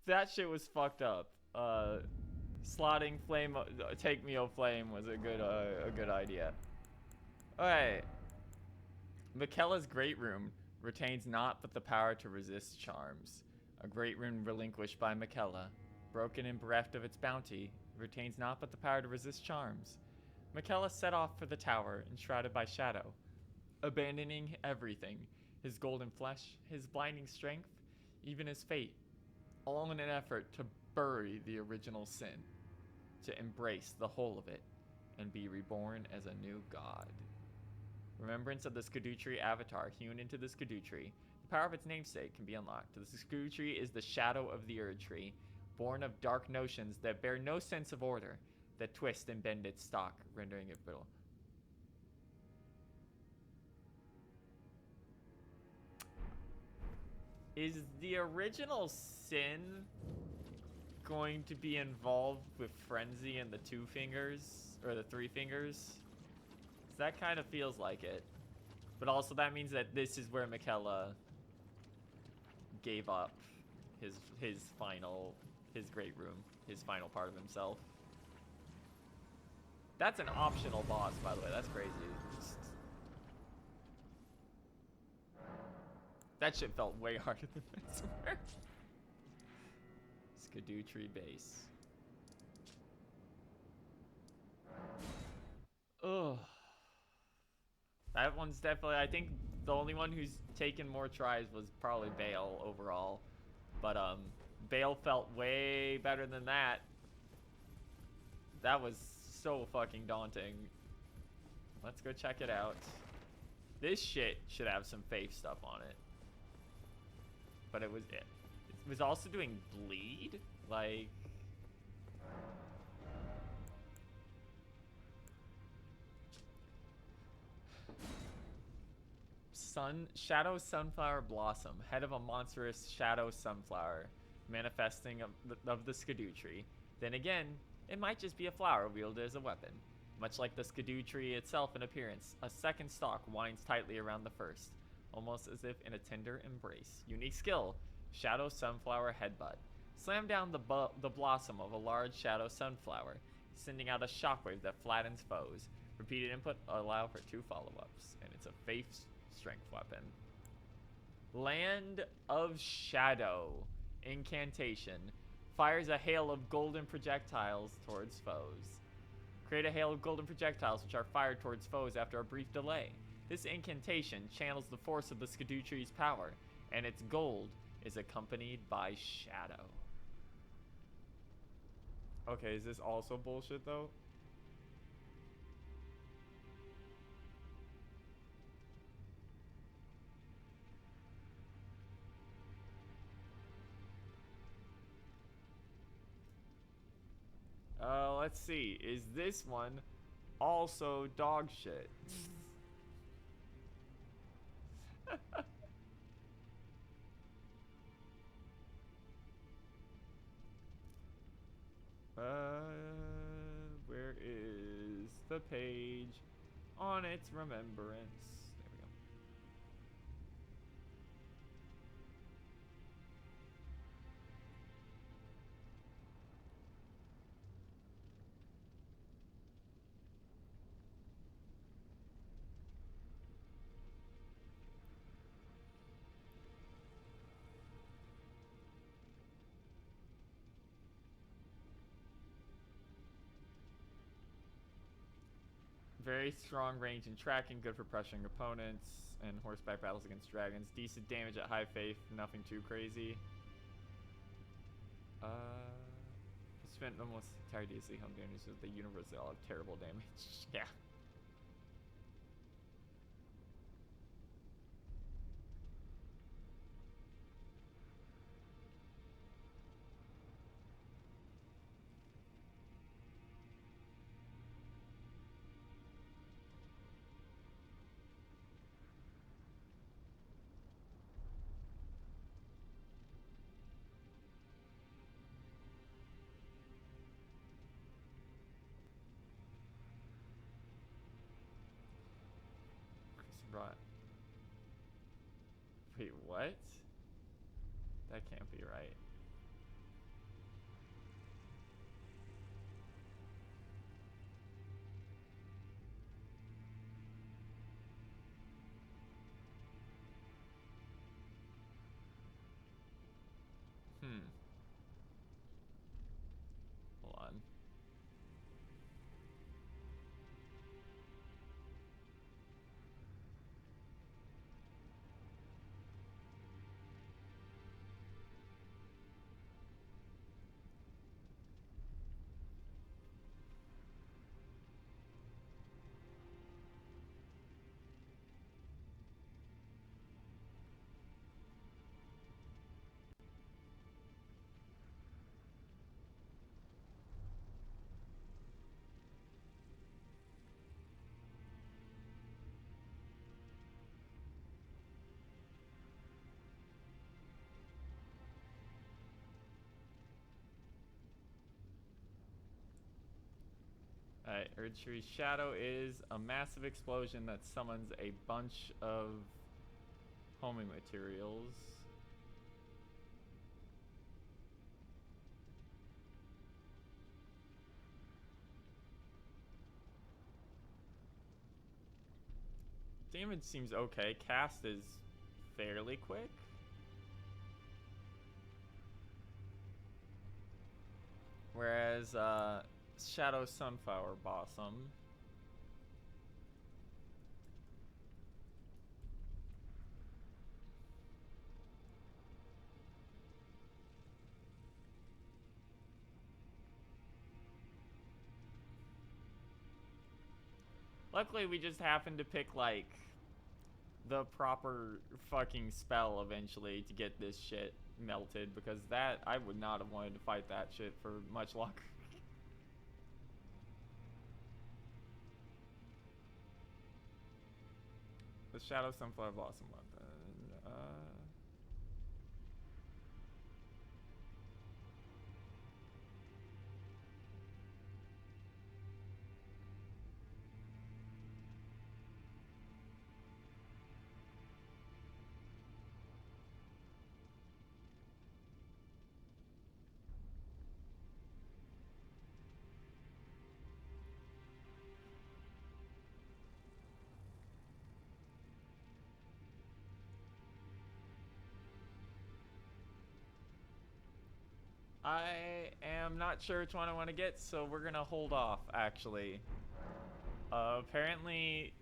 That shit was fucked up. Slotting flame, take me, oh flame, was a good idea. Alright. Mikella's Great Rune retains naught but the power to resist charms. A great rune relinquished by Mikella, broken and bereft of its bounty, retains naught but the power to resist charms. Mikella set off for the tower, enshrouded by shadow, abandoning everything, his golden flesh, his blinding strength, even his fate, all in an effort to bury the original sin, to embrace the whole of it, and be reborn as a new god. Remembrance of the Scadutree avatar hewn into the Scadutree, the power of its namesake can be unlocked. The Scadutree is the shadow of the Erdtree, born of dark notions that bear no sense of order, that twist and bend its stalk, rendering it brittle. Is the original sin going to be involved with Frenzy and the two fingers, or the three fingers? That kind of feels like it. But also that means that this is where Mikella gave up his great room, his final part of himself. That's an optional boss, by the way. That's crazy. That shit felt way harder than this. Scadutree base. Ugh. That one's definitely, I think the only one who's taken more tries was probably Bale overall. But Bale felt way better than that. That was so fucking daunting. Let's go check it out. This shit should have some faith stuff on it. But it was also doing bleed? Like, Shadow Sunflower Blossom, head of a monstrous Shadow Sunflower, manifesting of the Scadutree. Then again, it might just be a flower wielded as a weapon. Much like the Scadutree itself in appearance, a second stalk winds tightly around the first, almost as if in a tender embrace. Unique skill, Shadow Sunflower Headbutt. Slam down the blossom of a large Shadow Sunflower, sending out a shockwave that flattens foes. Repeated input allow for 2 follow-ups, and it's a faith strength weapon. Land of Shadow. Incantation. Fires a hail of golden projectiles towards foes. Create a hail of golden projectiles which are fired towards foes after a brief delay. This incantation channels the force of the Scadutree's power, and its gold is accompanied by shadow. Okay, is this also bullshit though? Let's see. Is this one also dog shit? Where is the page on its remembrance? There we go. Very strong range and tracking, good for pressuring opponents, and horseback battles against dragons. Decent damage at high faith, nothing too crazy. Spent almost entire DC home damage with the universe, they all have terrible damage. Yeah. Right. Wait, what? That can't be right. Hold on. Alright, Erdtree's shadow is a massive explosion that summons a bunch of homing materials. Damage seems okay. Cast is fairly quick. Whereas, Shadow Sunflower Blossom. Luckily, we just happened to pick, like, the proper fucking spell eventually to get this shit melted, because that, I would not have wanted to fight that shit for much longer. The Shadow Sunflower Blossom weapon. I am not sure which one I want to get, so we're gonna hold off, actually. Apparently,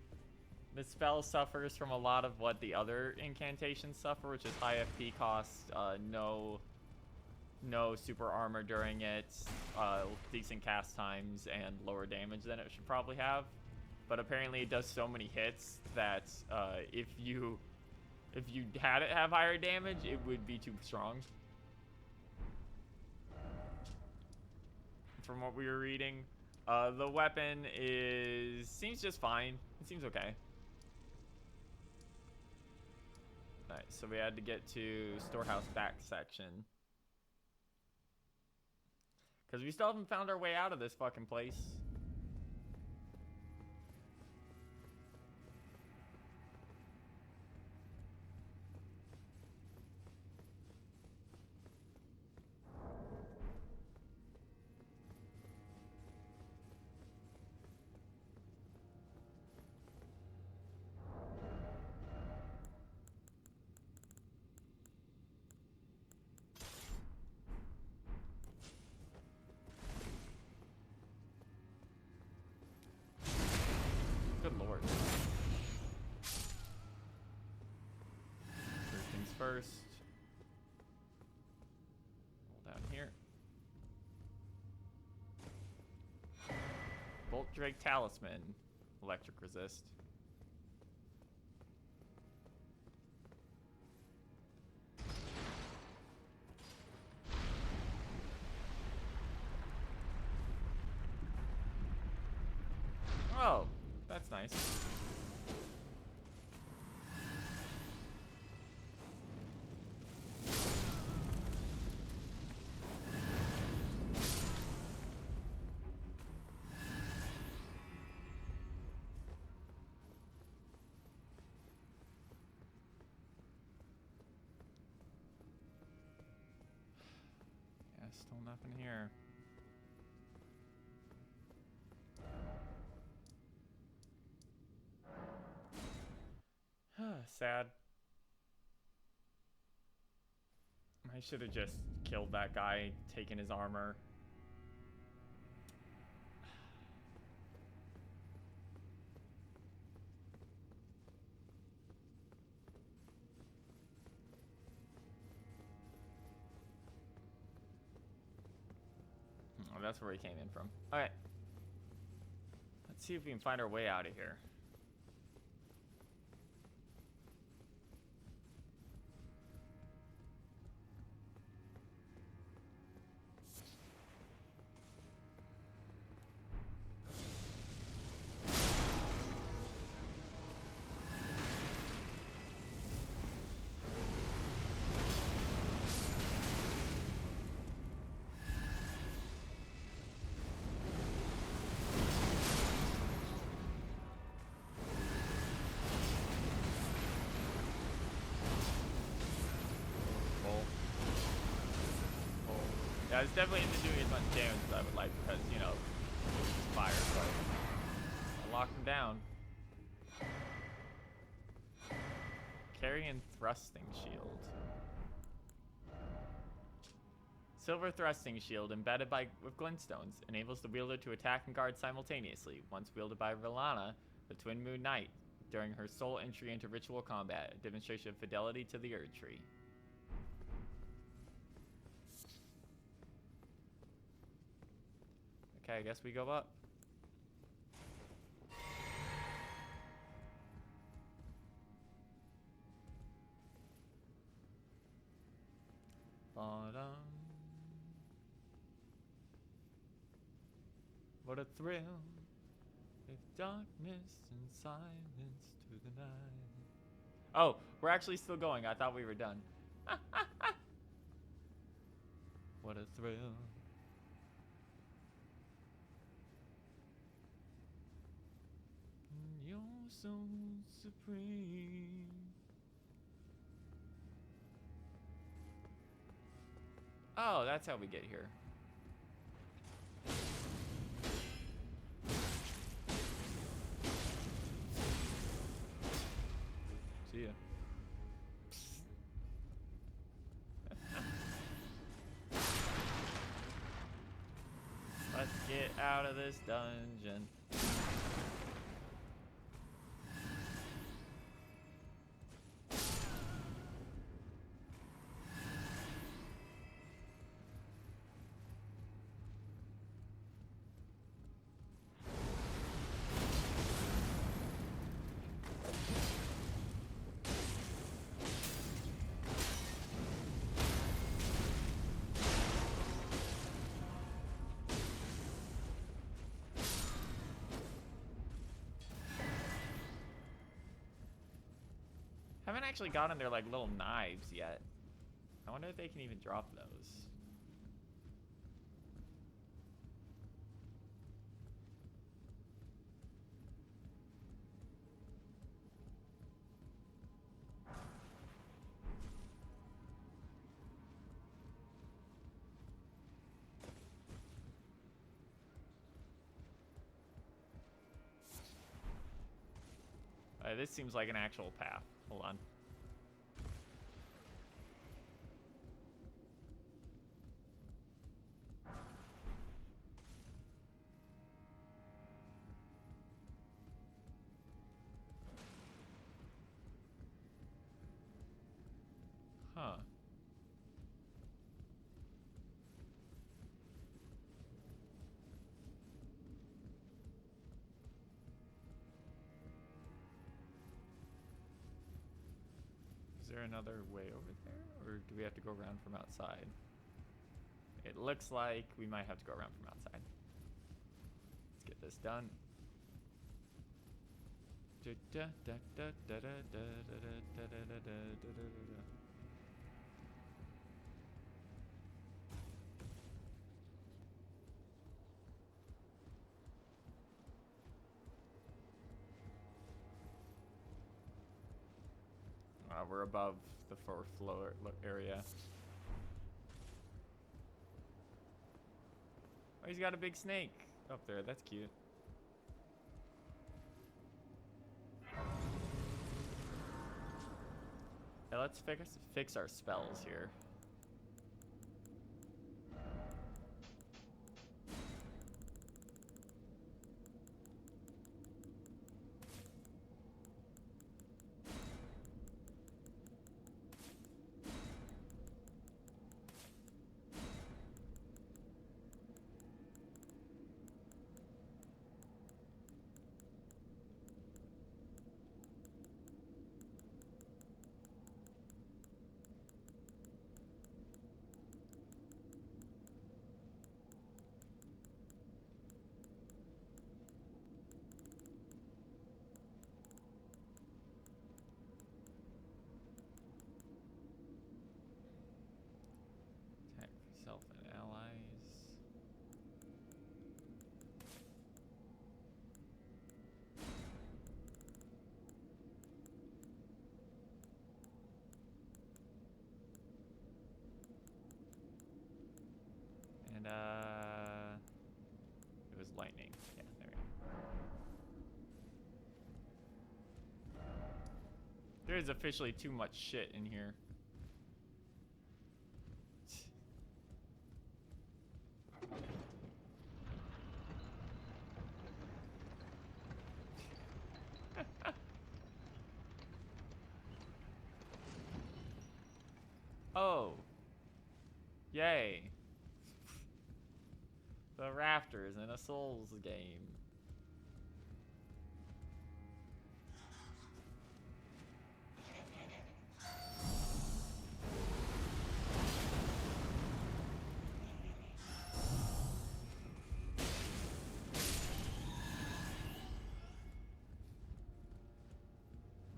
the spell suffers from a lot of what the other incantations suffer, which is high FP cost, no super armor during it, decent cast times, and lower damage than it should probably have. But apparently it does so many hits that if you had it have higher damage, it would be too strong. From what we were reading, the weapon seems just fine. It seems okay. Alright, so we had to get to storehouse back section. Because we still haven't found our way out of this fucking place. Good lord. First things first. Hold down here. Bolt Drake Talisman. Electric resist. Oh, that's nice. Still nothing here. Sad. I should have just killed that guy, taken his armor. Oh, that's where he came in from. Alright. Let's see if we can find our way out of here. Yeah, it's definitely isn't doing as much damage as I would like because, you know, it's fire, but I locked him down. Carrying thrusting shield. Silver thrusting shield embedded with glintstones enables the wielder to attack and guard simultaneously. Once wielded by Villana, the Twin Moon Knight, during her sole entry into ritual combat, a demonstration of fidelity to the Erdtree. Okay, I guess we go up. What a thrill, if darkness and silence to the night. Oh, we're actually still going. I thought we were done. What a thrill. You're so supreme. Oh, that's how we get here. See ya. Let's get out of this dungeon. Haven't actually gotten their like little knives yet. I wonder if they can even drop those. This seems like an actual path. Hold on. Huh. Is there another way over there? Or do we have to go around from outside? It looks like we might have to go around from outside. Let's get this done. We're above the fourth floor area. Oh, he's got a big snake up there. That's cute. Yeah, let's fix our spells here. Attack yourself and allies. And it was lightning. Yeah, there we go. There is officially too much shit in here. Oh. Yay. The rafters in a Souls game.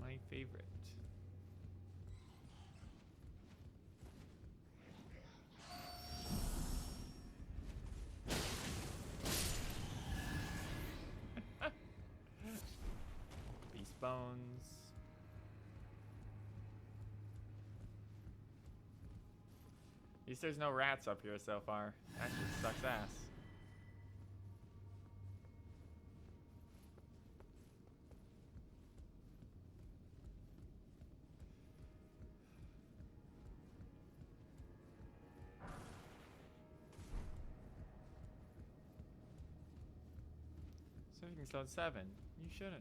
My favorite. Beast bones. At least there's no rats up here so far. That shit sucks ass. Saving zone 7. You shouldn't have.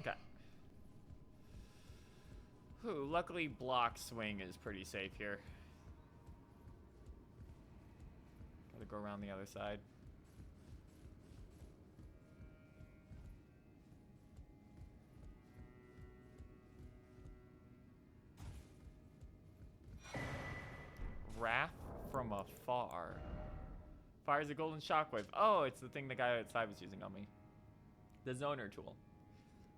Okay. Whew, luckily block swing is pretty safe here. Gotta go around the other side. Wrath from afar. Fires a golden shockwave. Oh, it's the thing the guy outside was using on me. The zoner tool.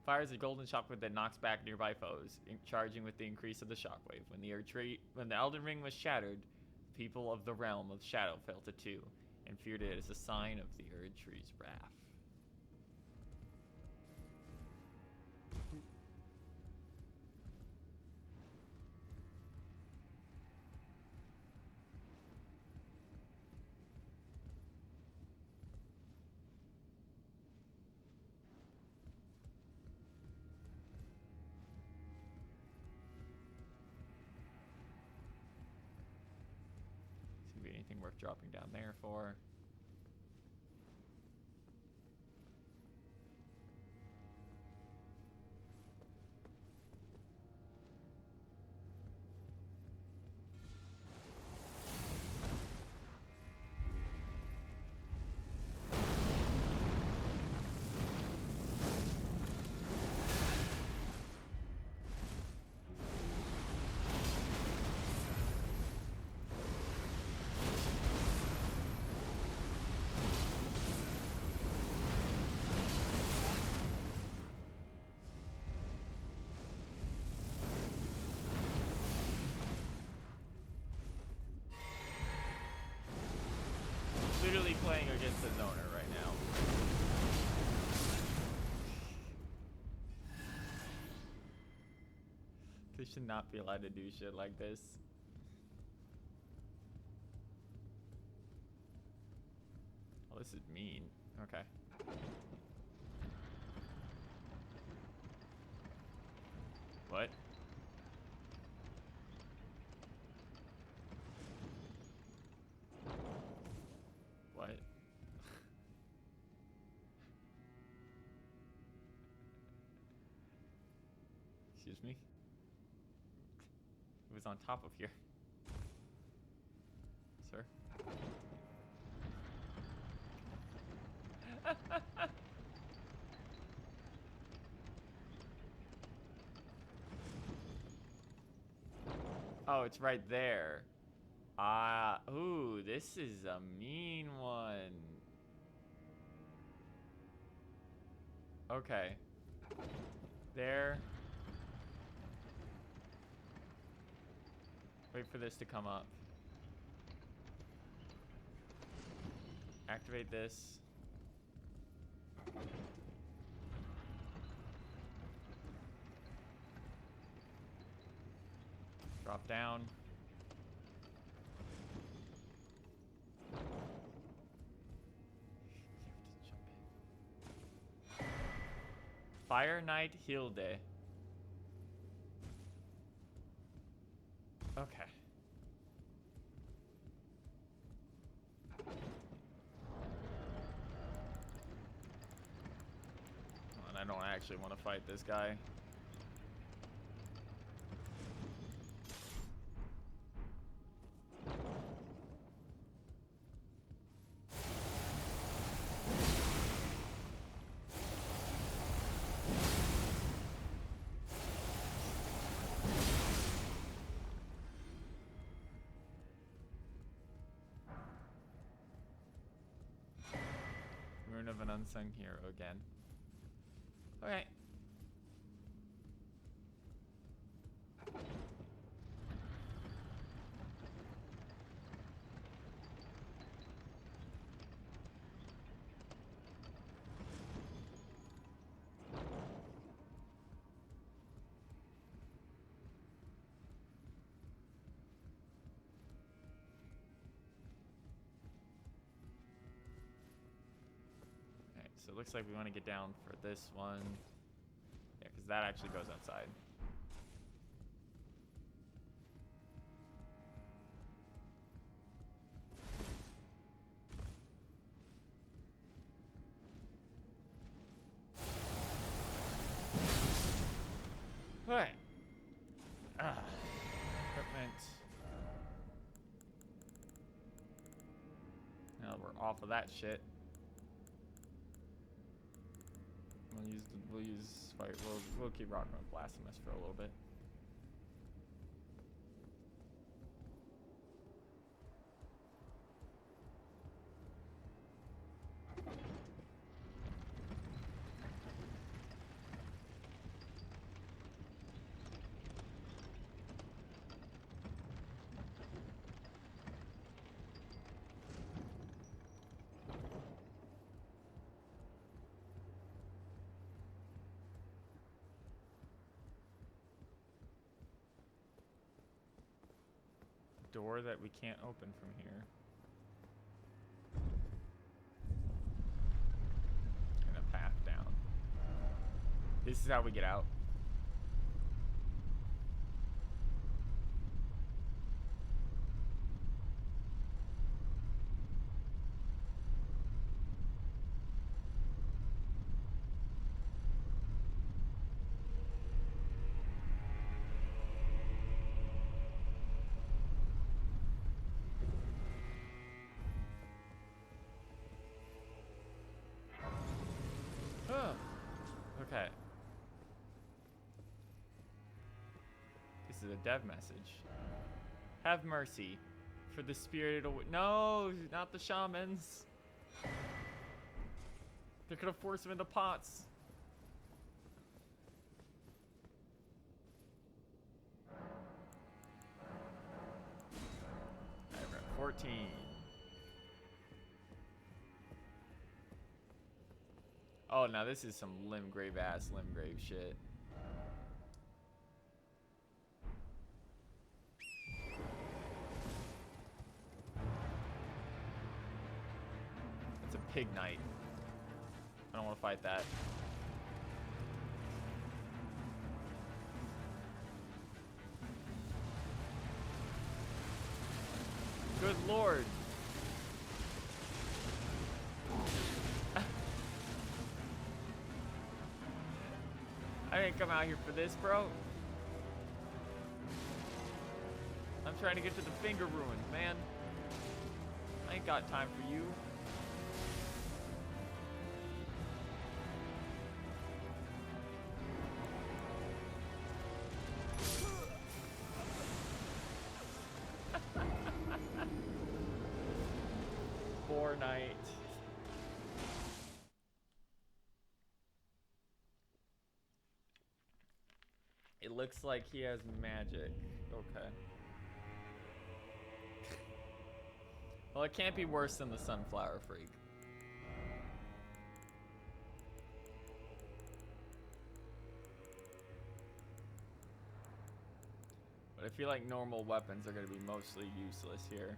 Fires a golden shockwave that knocks back nearby foes, charging with the increase of the shockwave. When the Elden Ring was shattered, the people of the realm of shadow felt it too, and feared it as a sign of the Erdtree's wrath. See if anything worth dropping down there for. Literally playing against the zoner right now. They should not be allowed to do shit like this. Oh, this is mean. Okay. What? What? Excuse me? It was on top of here. Sir? Oh, it's right there. Ah, ooh, this is a mean one. Okay. There. Wait for this to come up. Activate this. Drop down. Fire Knight Hilde. Okay. Come on, I don't actually want to fight this guy. Rune of an Unsung Hero again. Okay. So it looks like we want to get down for this one. Yeah, because that actually goes outside. Alright. Equipment. Now that we're off of that shit. We'll keep rocking with Blasphemous for a little bit. Door that we can't open from here. And a path down. This is how we get out. Oh, okay. This is a dev message. Have mercy for the spirited no, not the shamans. They could have forced him into pots. Alright, we're at 14. Oh, now this is some Limgrave ass Limgrave shit. Pig Knight. I don't want to fight that. Good lord. I didn't come out here for this, bro. I'm trying to get to the finger ruins, man. I ain't got time for you. Poor Knight. It looks like he has magic. Okay. Well, it can't be worse than the Sunflower Freak. But I feel like normal weapons are going to be mostly useless here.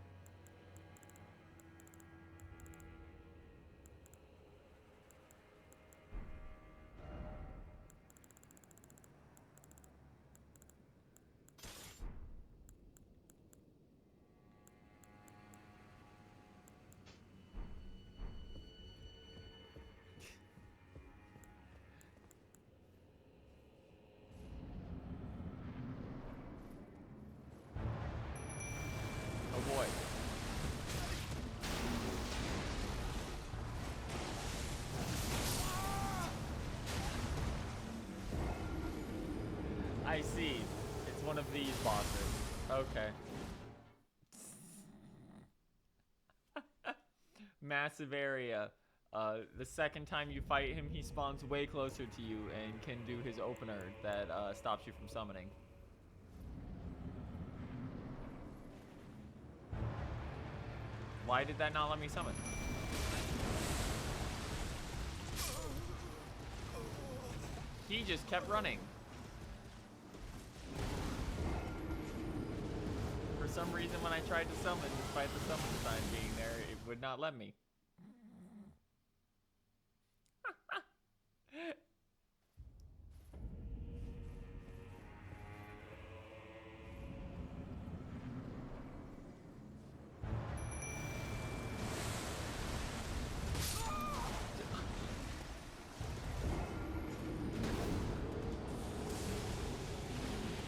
Oh boy. I see. It's one of these bosses. Okay. Massive area. The second time you fight him, he spawns way closer to you and can do his opener that stops you from summoning. Why did that not let me summon? He just kept running. For some reason, when I tried to summon, despite the summon sign being there, it would not let me.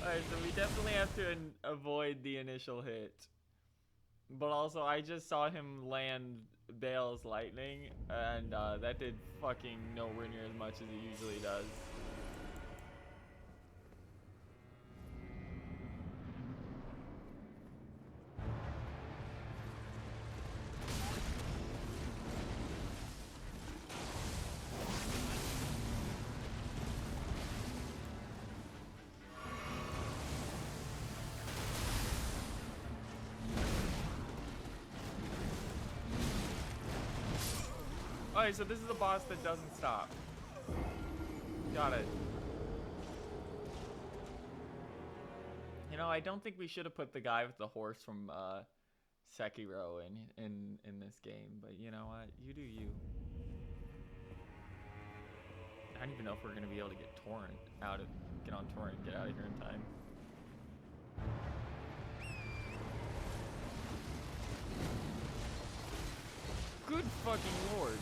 Alright, so we definitely have to avoid the initial hit. But also, I just saw him land Bale's lightning, and that did fucking nowhere near as much as it usually does. Alright, so this is a boss that doesn't stop. Got it. You know, I don't think we should have put the guy with the horse from Sekiro in this game, but you know what? You do you. I don't even know if we're gonna be able to get on torrent and get out of here in time. Good fucking lord.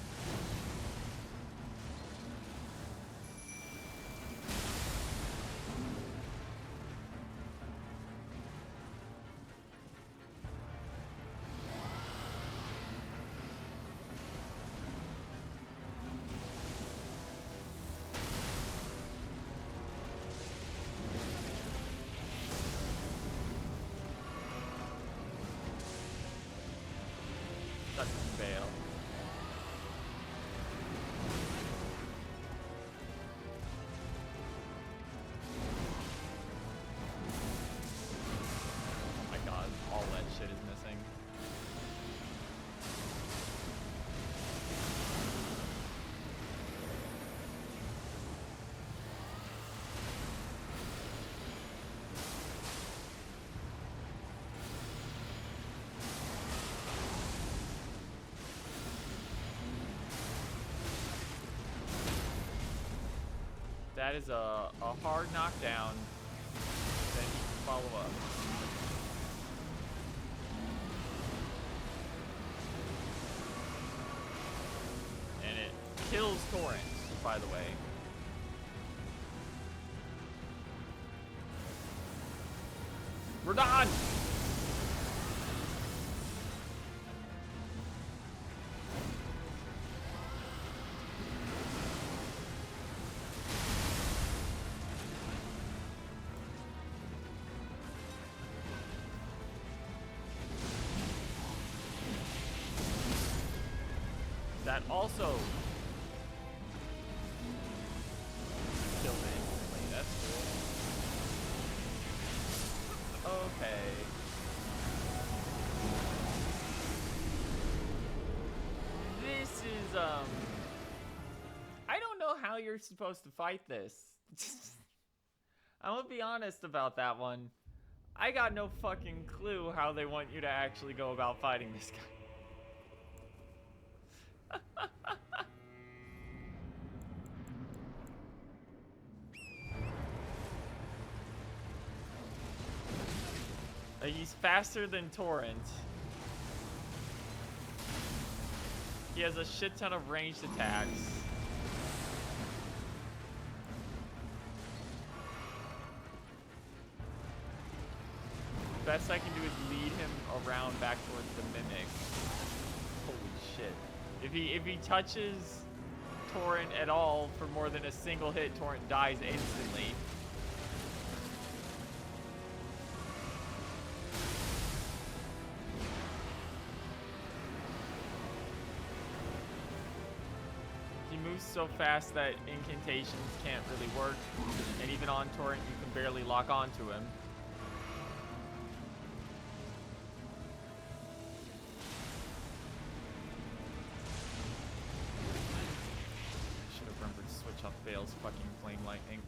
That's a fail. Oh my god, all that shit is missing. that is a hard knockdown. Then he can follow up. And it kills Torrent, by the way. We're done! That also killed it instantly. That's cool. Okay. This is I don't know how you're supposed to fight this. I'm gonna be honest about that one. I got no fucking clue how they want you to actually go about fighting this guy. He's faster than Torrent. He has a shit ton of ranged attacks. Best I can do is lead him around back towards the Mimic. Holy shit. If he touches Torrent at all for more than a single hit, Torrent dies instantly. He moves so fast that incantations can't really work, and even on Torrent you can barely lock onto him. Up Bale's fucking flame lightning.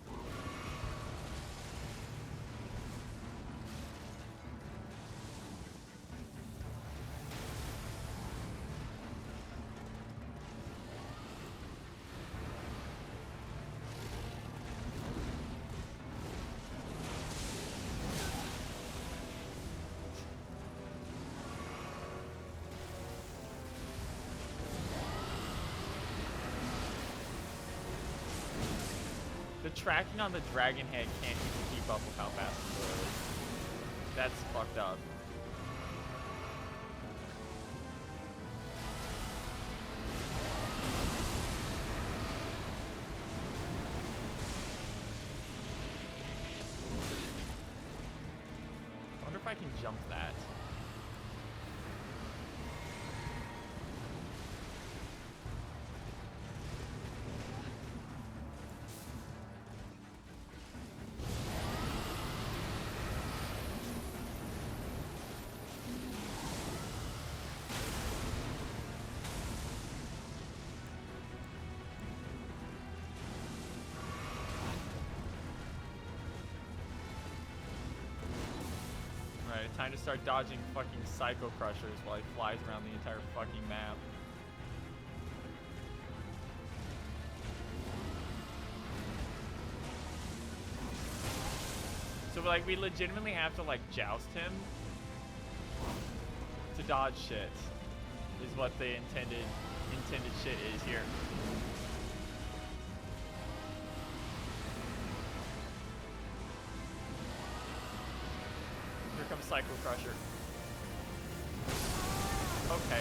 The tracking on the dragon head can't even keep up with how fast it goes. That's fucked up. I wonder if I can jump that. Time to start dodging fucking Psycho Crushers while he flies around the entire fucking map. So like we legitimately have to like joust him to dodge shit is what the intended shit is here. Here comes Psycho Crusher. Okay.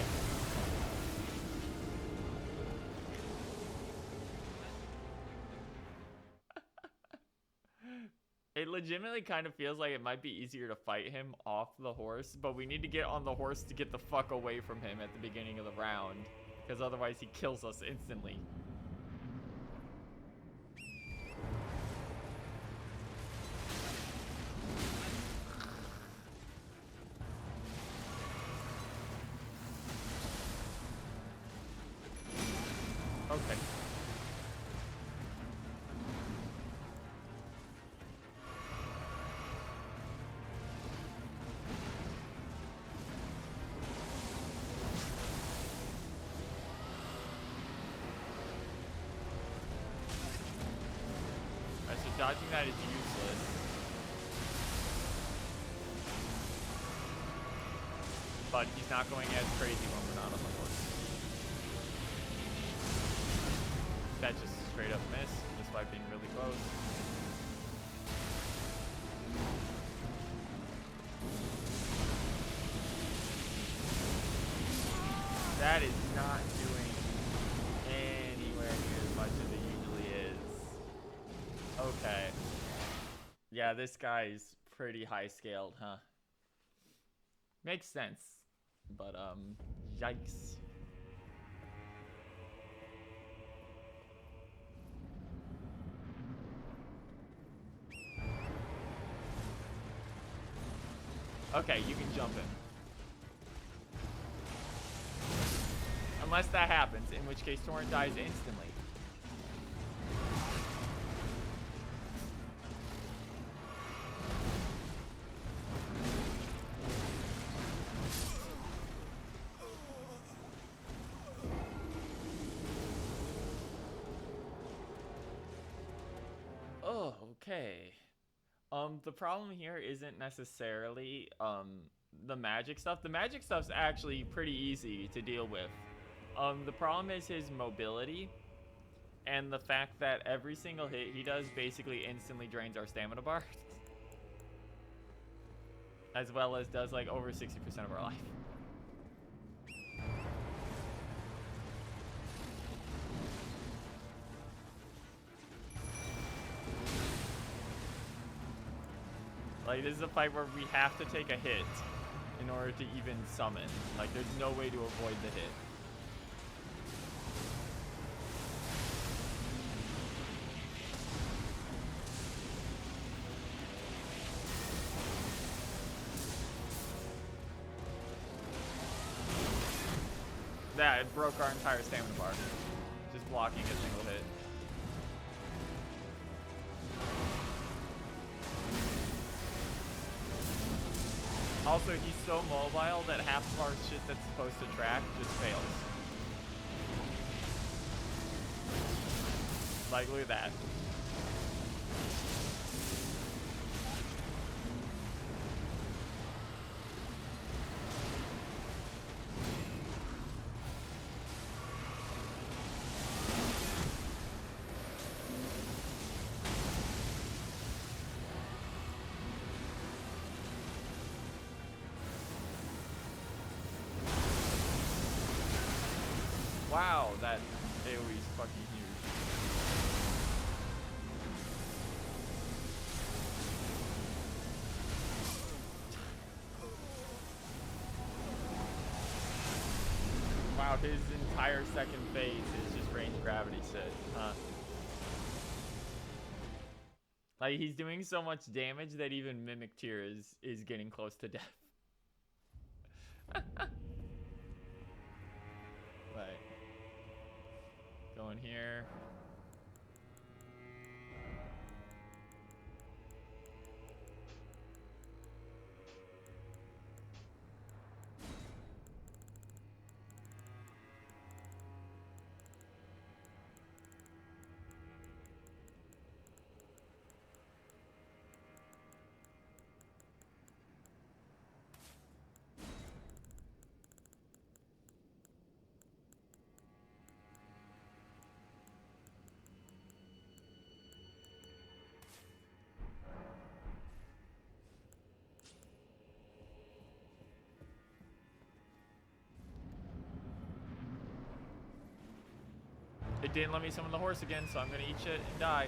It legitimately kind of feels like it might be easier to fight him off the horse, but we need to get on the horse to get the fuck away from him at the beginning of the round, because otherwise he kills us instantly. Okay. dodging that is useless. But he's not going as crazy when we're not on the horse. That just straight up missed, despite being really close. That is not doing anywhere near as much as it usually is. Okay. Yeah, this guy's pretty high scaled, huh? Makes sense. But, yikes. Okay, you can jump him. Unless that happens, in which case Torrent dies instantly. Oh, okay. The problem here isn't necessarily the magic stuff. The magic stuff's actually pretty easy to deal with. The problem is his mobility and the fact that every single hit he does basically instantly drains our stamina bar. As well as does like over 60% of our life. Like, this is a fight where we have to take a hit in order to even summon. Like, there's no way to avoid the hit. That, it broke our entire stamina bar. Just blocking a single hit. Also, he's so mobile that half of our shit that's supposed to track just fails. Like, look at that. Wow, that AoE's fucking huge. Wow, his entire second phase is just range gravity set, huh? Like, he's doing so much damage that even Mimic Tier is getting close to death. Right. Going here. It didn't let me summon the horse again, so I'm gonna eat shit and die.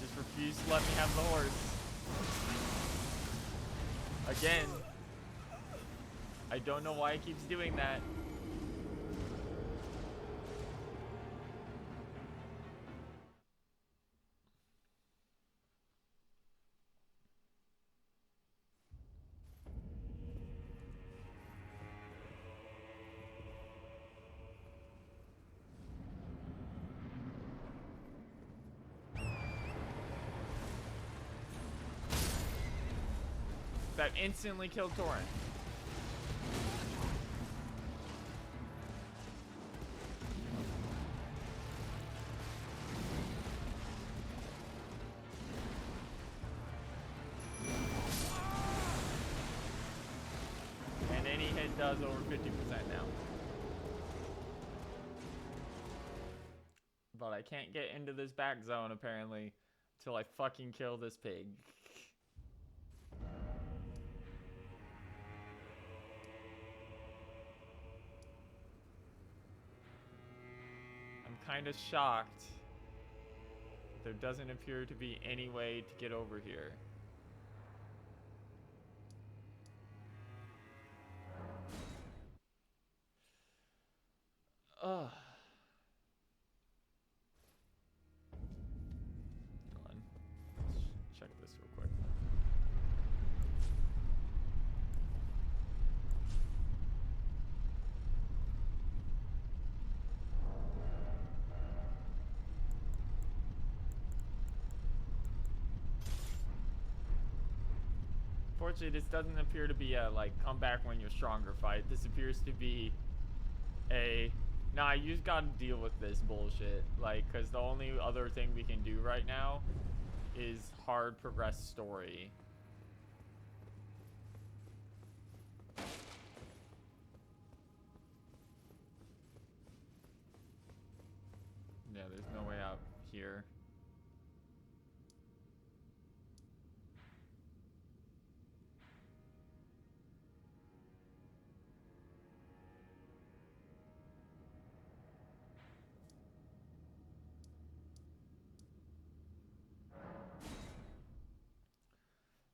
Just refuse to let me have the horse. Again. I don't know why it keeps doing that. That instantly killed Torrent. any hit does over 50% now. But I can't get into this back zone apparently till I fucking kill this pig. I'm kind of shocked. There doesn't appear to be any way to get over here. Ugh. Hold on. Let's check this real quick. Fortunately, this doesn't appear to be a, like, come back when you're stronger fight. This appears to be a, nah, you just gotta deal with this bullshit. Like, because the only other thing we can do right now is hard progress story. Yeah, there's no way out here.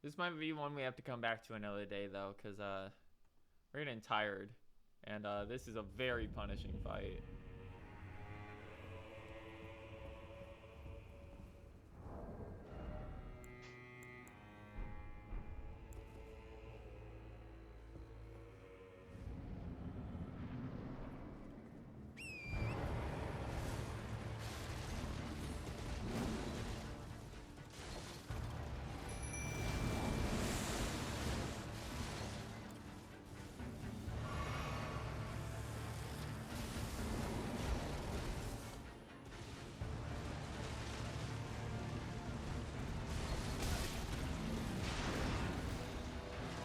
This might be one we have to come back to another day, though, because we're getting tired. And this is a very punishing fight.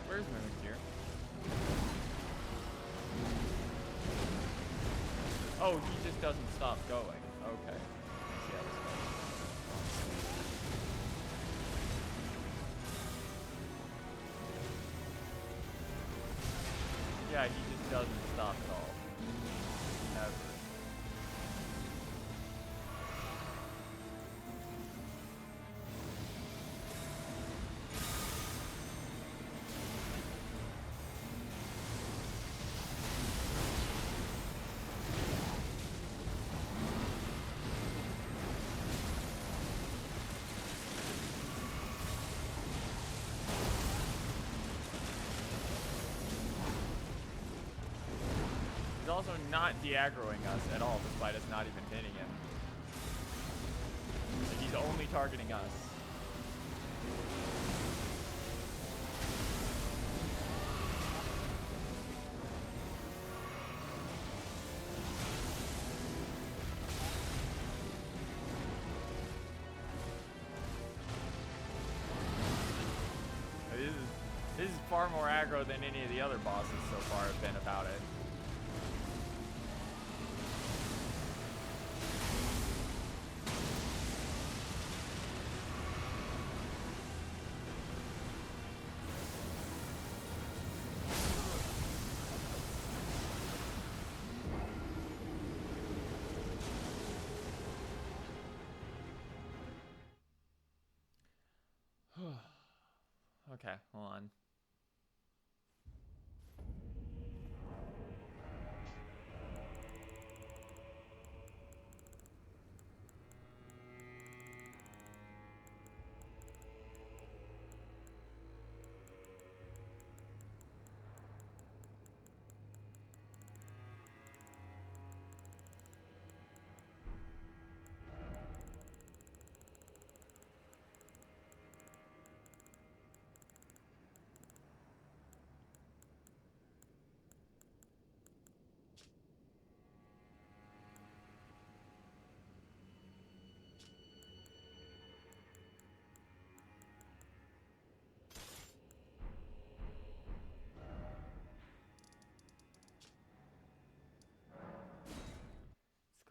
Where's Mimic here? Oh, he just doesn't stop going. Okay. I see how this goes. Yeah, he just doesn't stop at all. Ever. He's also not de-aggroing us at all, despite us not even hitting him. Like, he's only targeting us. This is far more aggro than any of the other bosses so far have been about it. Okay, hold on.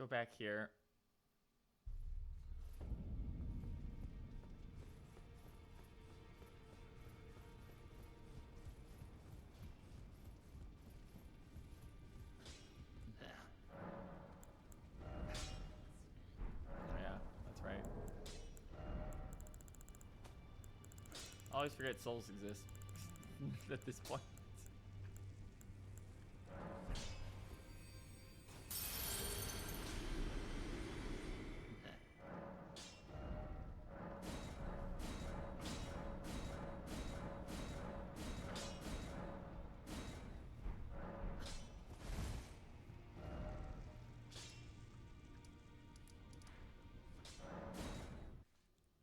go back here. Oh yeah, that's right. I always forget souls exist at this point.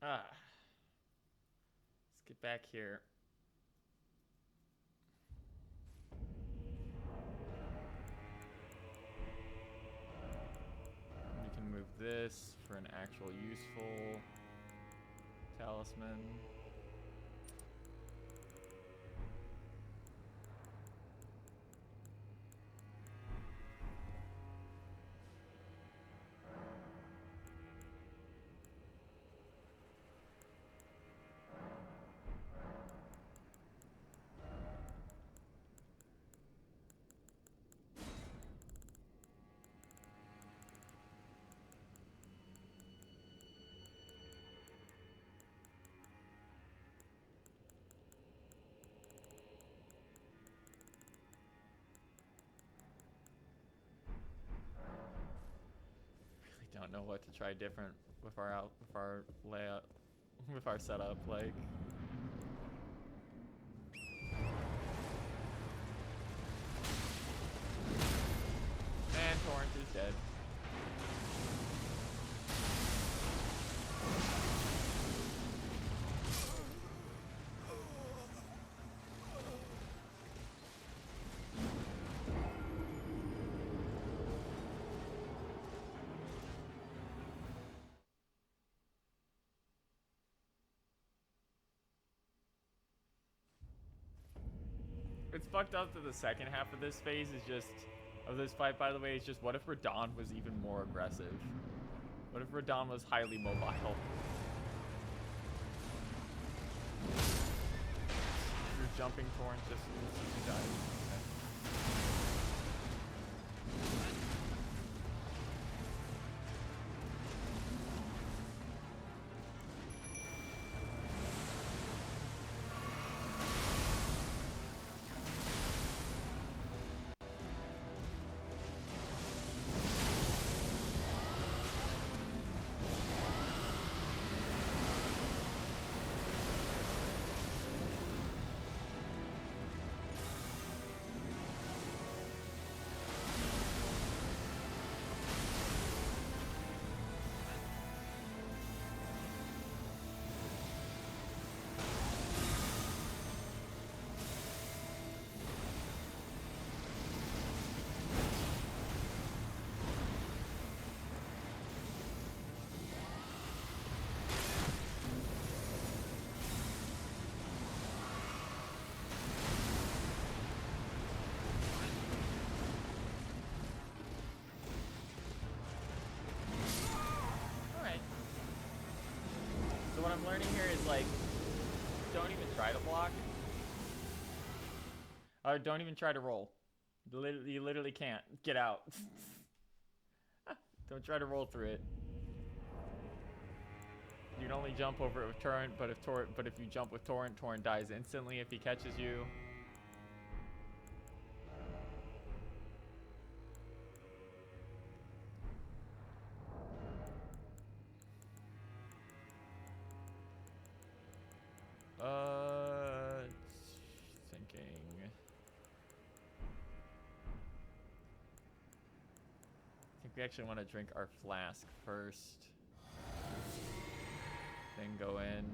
Ah. Let's get back here. We can move this for an actual useful talisman. Don't know what to try different with our layout, with our setup. Like, and Torrent is dead. It's fucked up that the second half of this phase is just, of this fight by the way, is just what if Radahn was even more aggressive? What if Radahn was highly mobile? You're jumping Torrent just as soon as you die. What I'm learning here is, like, don't even try to block. Or don't even try to roll. You literally can't. Get out. Don't try to roll through it. You can only jump over it with Torrent, but if you jump with Torrent, Torrent dies instantly if he catches you. Thinking. I think we actually want to drink our flask first. Then go in.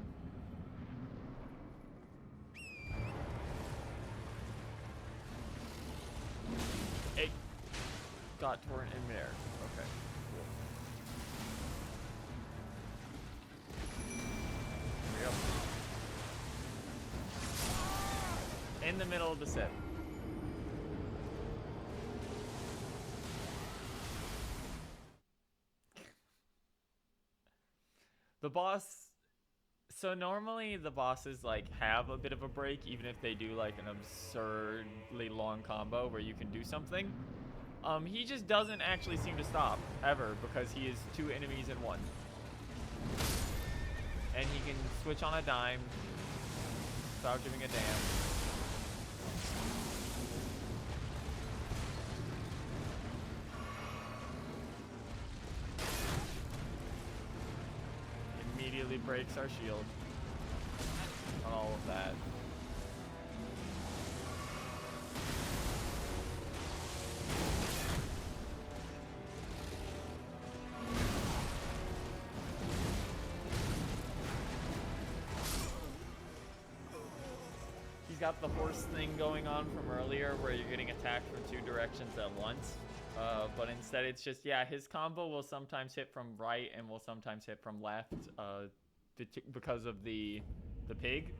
Hey! Got Torrent in there. Okay. Cool. In the middle of the sip. The boss. So normally the bosses like have a bit of a break, even if they do like an absurdly long combo where you can do something. He just doesn't actually seem to stop ever because he is 2 enemies in 1, and he can switch on a dime without giving a damn. Immediately breaks our shield on all of that. He's got the horse thing going on from earlier where you're getting attacked from 2 directions at once. But instead it's just, yeah, his combo will sometimes hit from right and will sometimes hit from left because of the pig.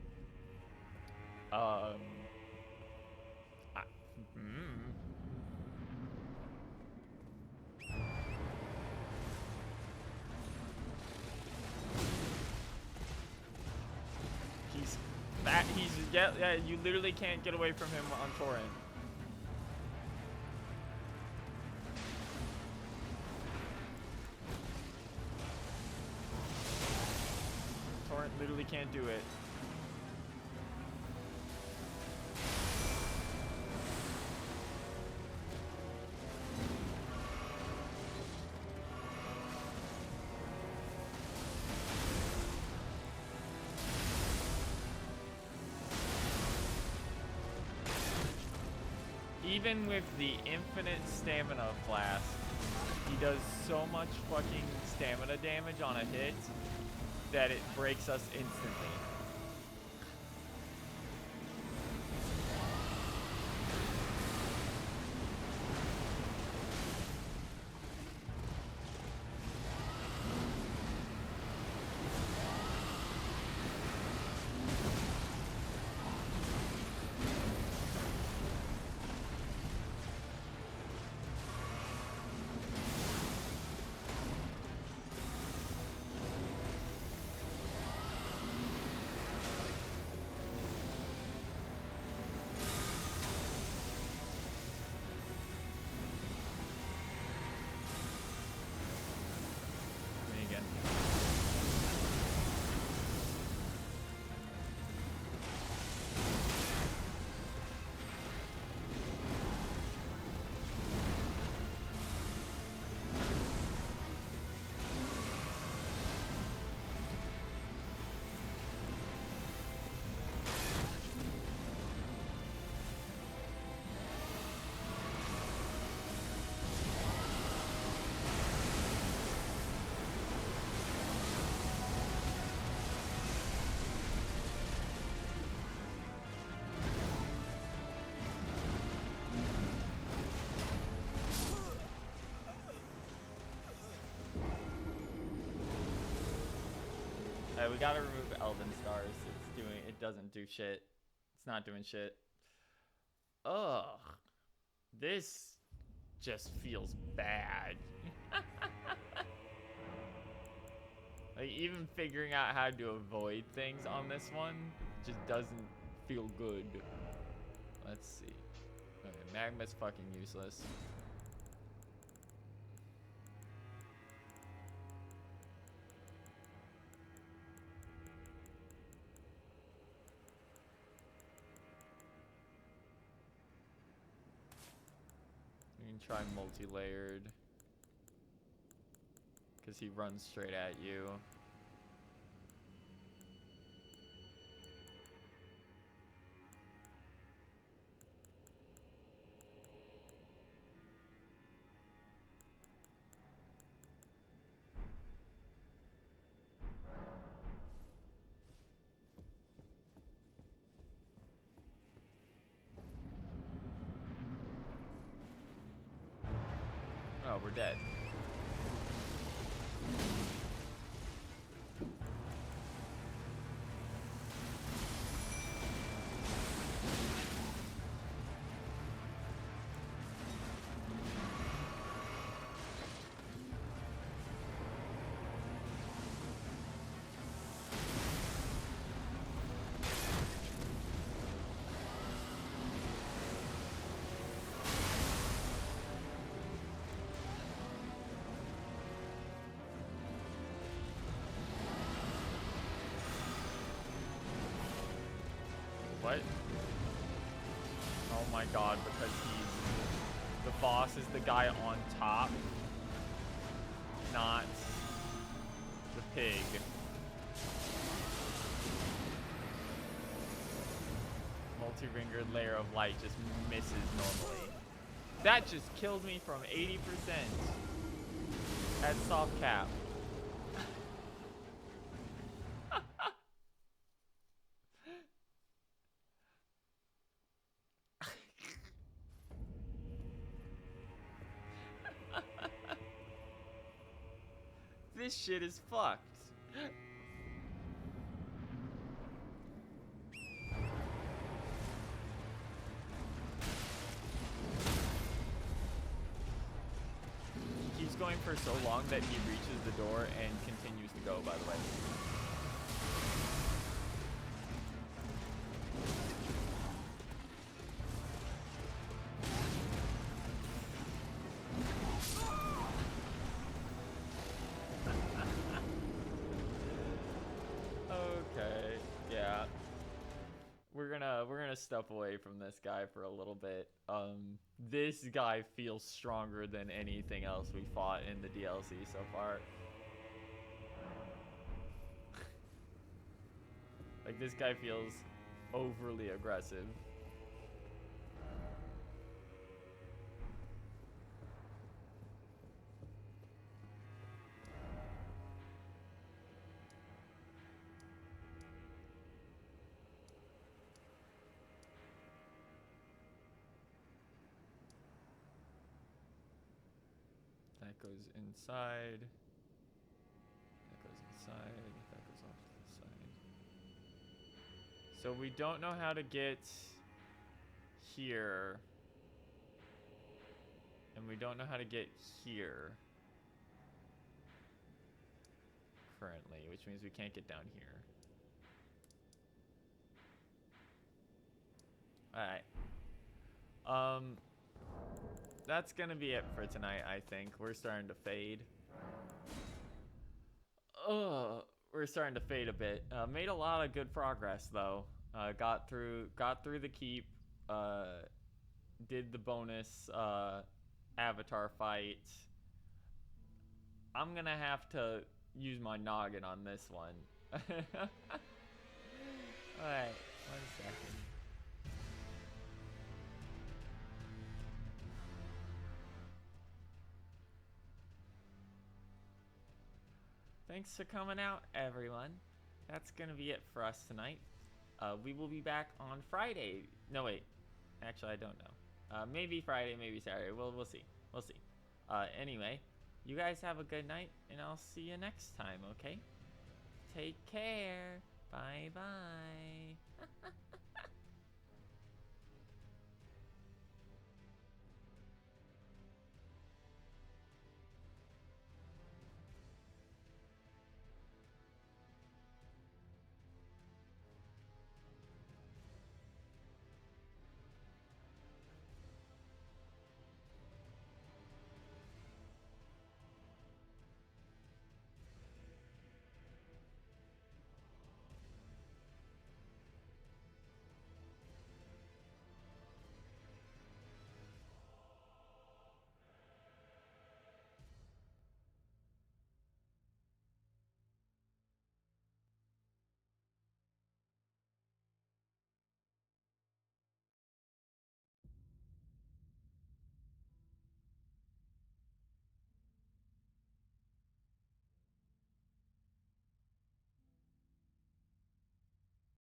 He's fat. Yeah, you literally can't get away from him on Torrent. Torrent literally can't do it. Even with the infinite stamina flask, he does so much fucking stamina damage on a hit that it breaks us instantly. We gotta remove Elden stars. It doesn't do shit. It's not doing shit. Ugh. This just feels bad. Like, even figuring out how to avoid things on this one just doesn't feel good. Let's see. Okay, Magma's fucking useless. You can try multi-layered, because he runs straight at you. Oh, we're dead. What? Oh my god, because the boss is the guy on top, not the pig. Multi-ringered layer of light just misses normally. That just killed me from 80% at soft cap. This shit is fucked. He keeps going for so long that he reaches the door and continues to go, by the way. Okay, yeah. We're gonna step away from this guy for a little bit. This guy feels stronger than anything else we fought in the DLC so far. Like, this guy feels overly aggressive. That goes inside. That goes inside. That goes off to the side. So we don't know how to get here. And we don't know how to get here. Currently, which means we can't get down here. Alright. That's gonna be it for tonight, I think. We're starting to fade. Ugh, we're starting to fade a bit. Made a lot of good progress though. Got through the keep. Did the bonus avatar fight. I'm gonna have to use my noggin on this one. Alright, 1 second. Thanks for coming out, everyone. That's gonna be it for us tonight. We will be back on Friday. No, wait. Actually, I don't know. Maybe Friday, maybe Saturday. We'll see. We'll see. Anyway, you guys have a good night, and I'll see you next time, okay? Take care. Bye-bye.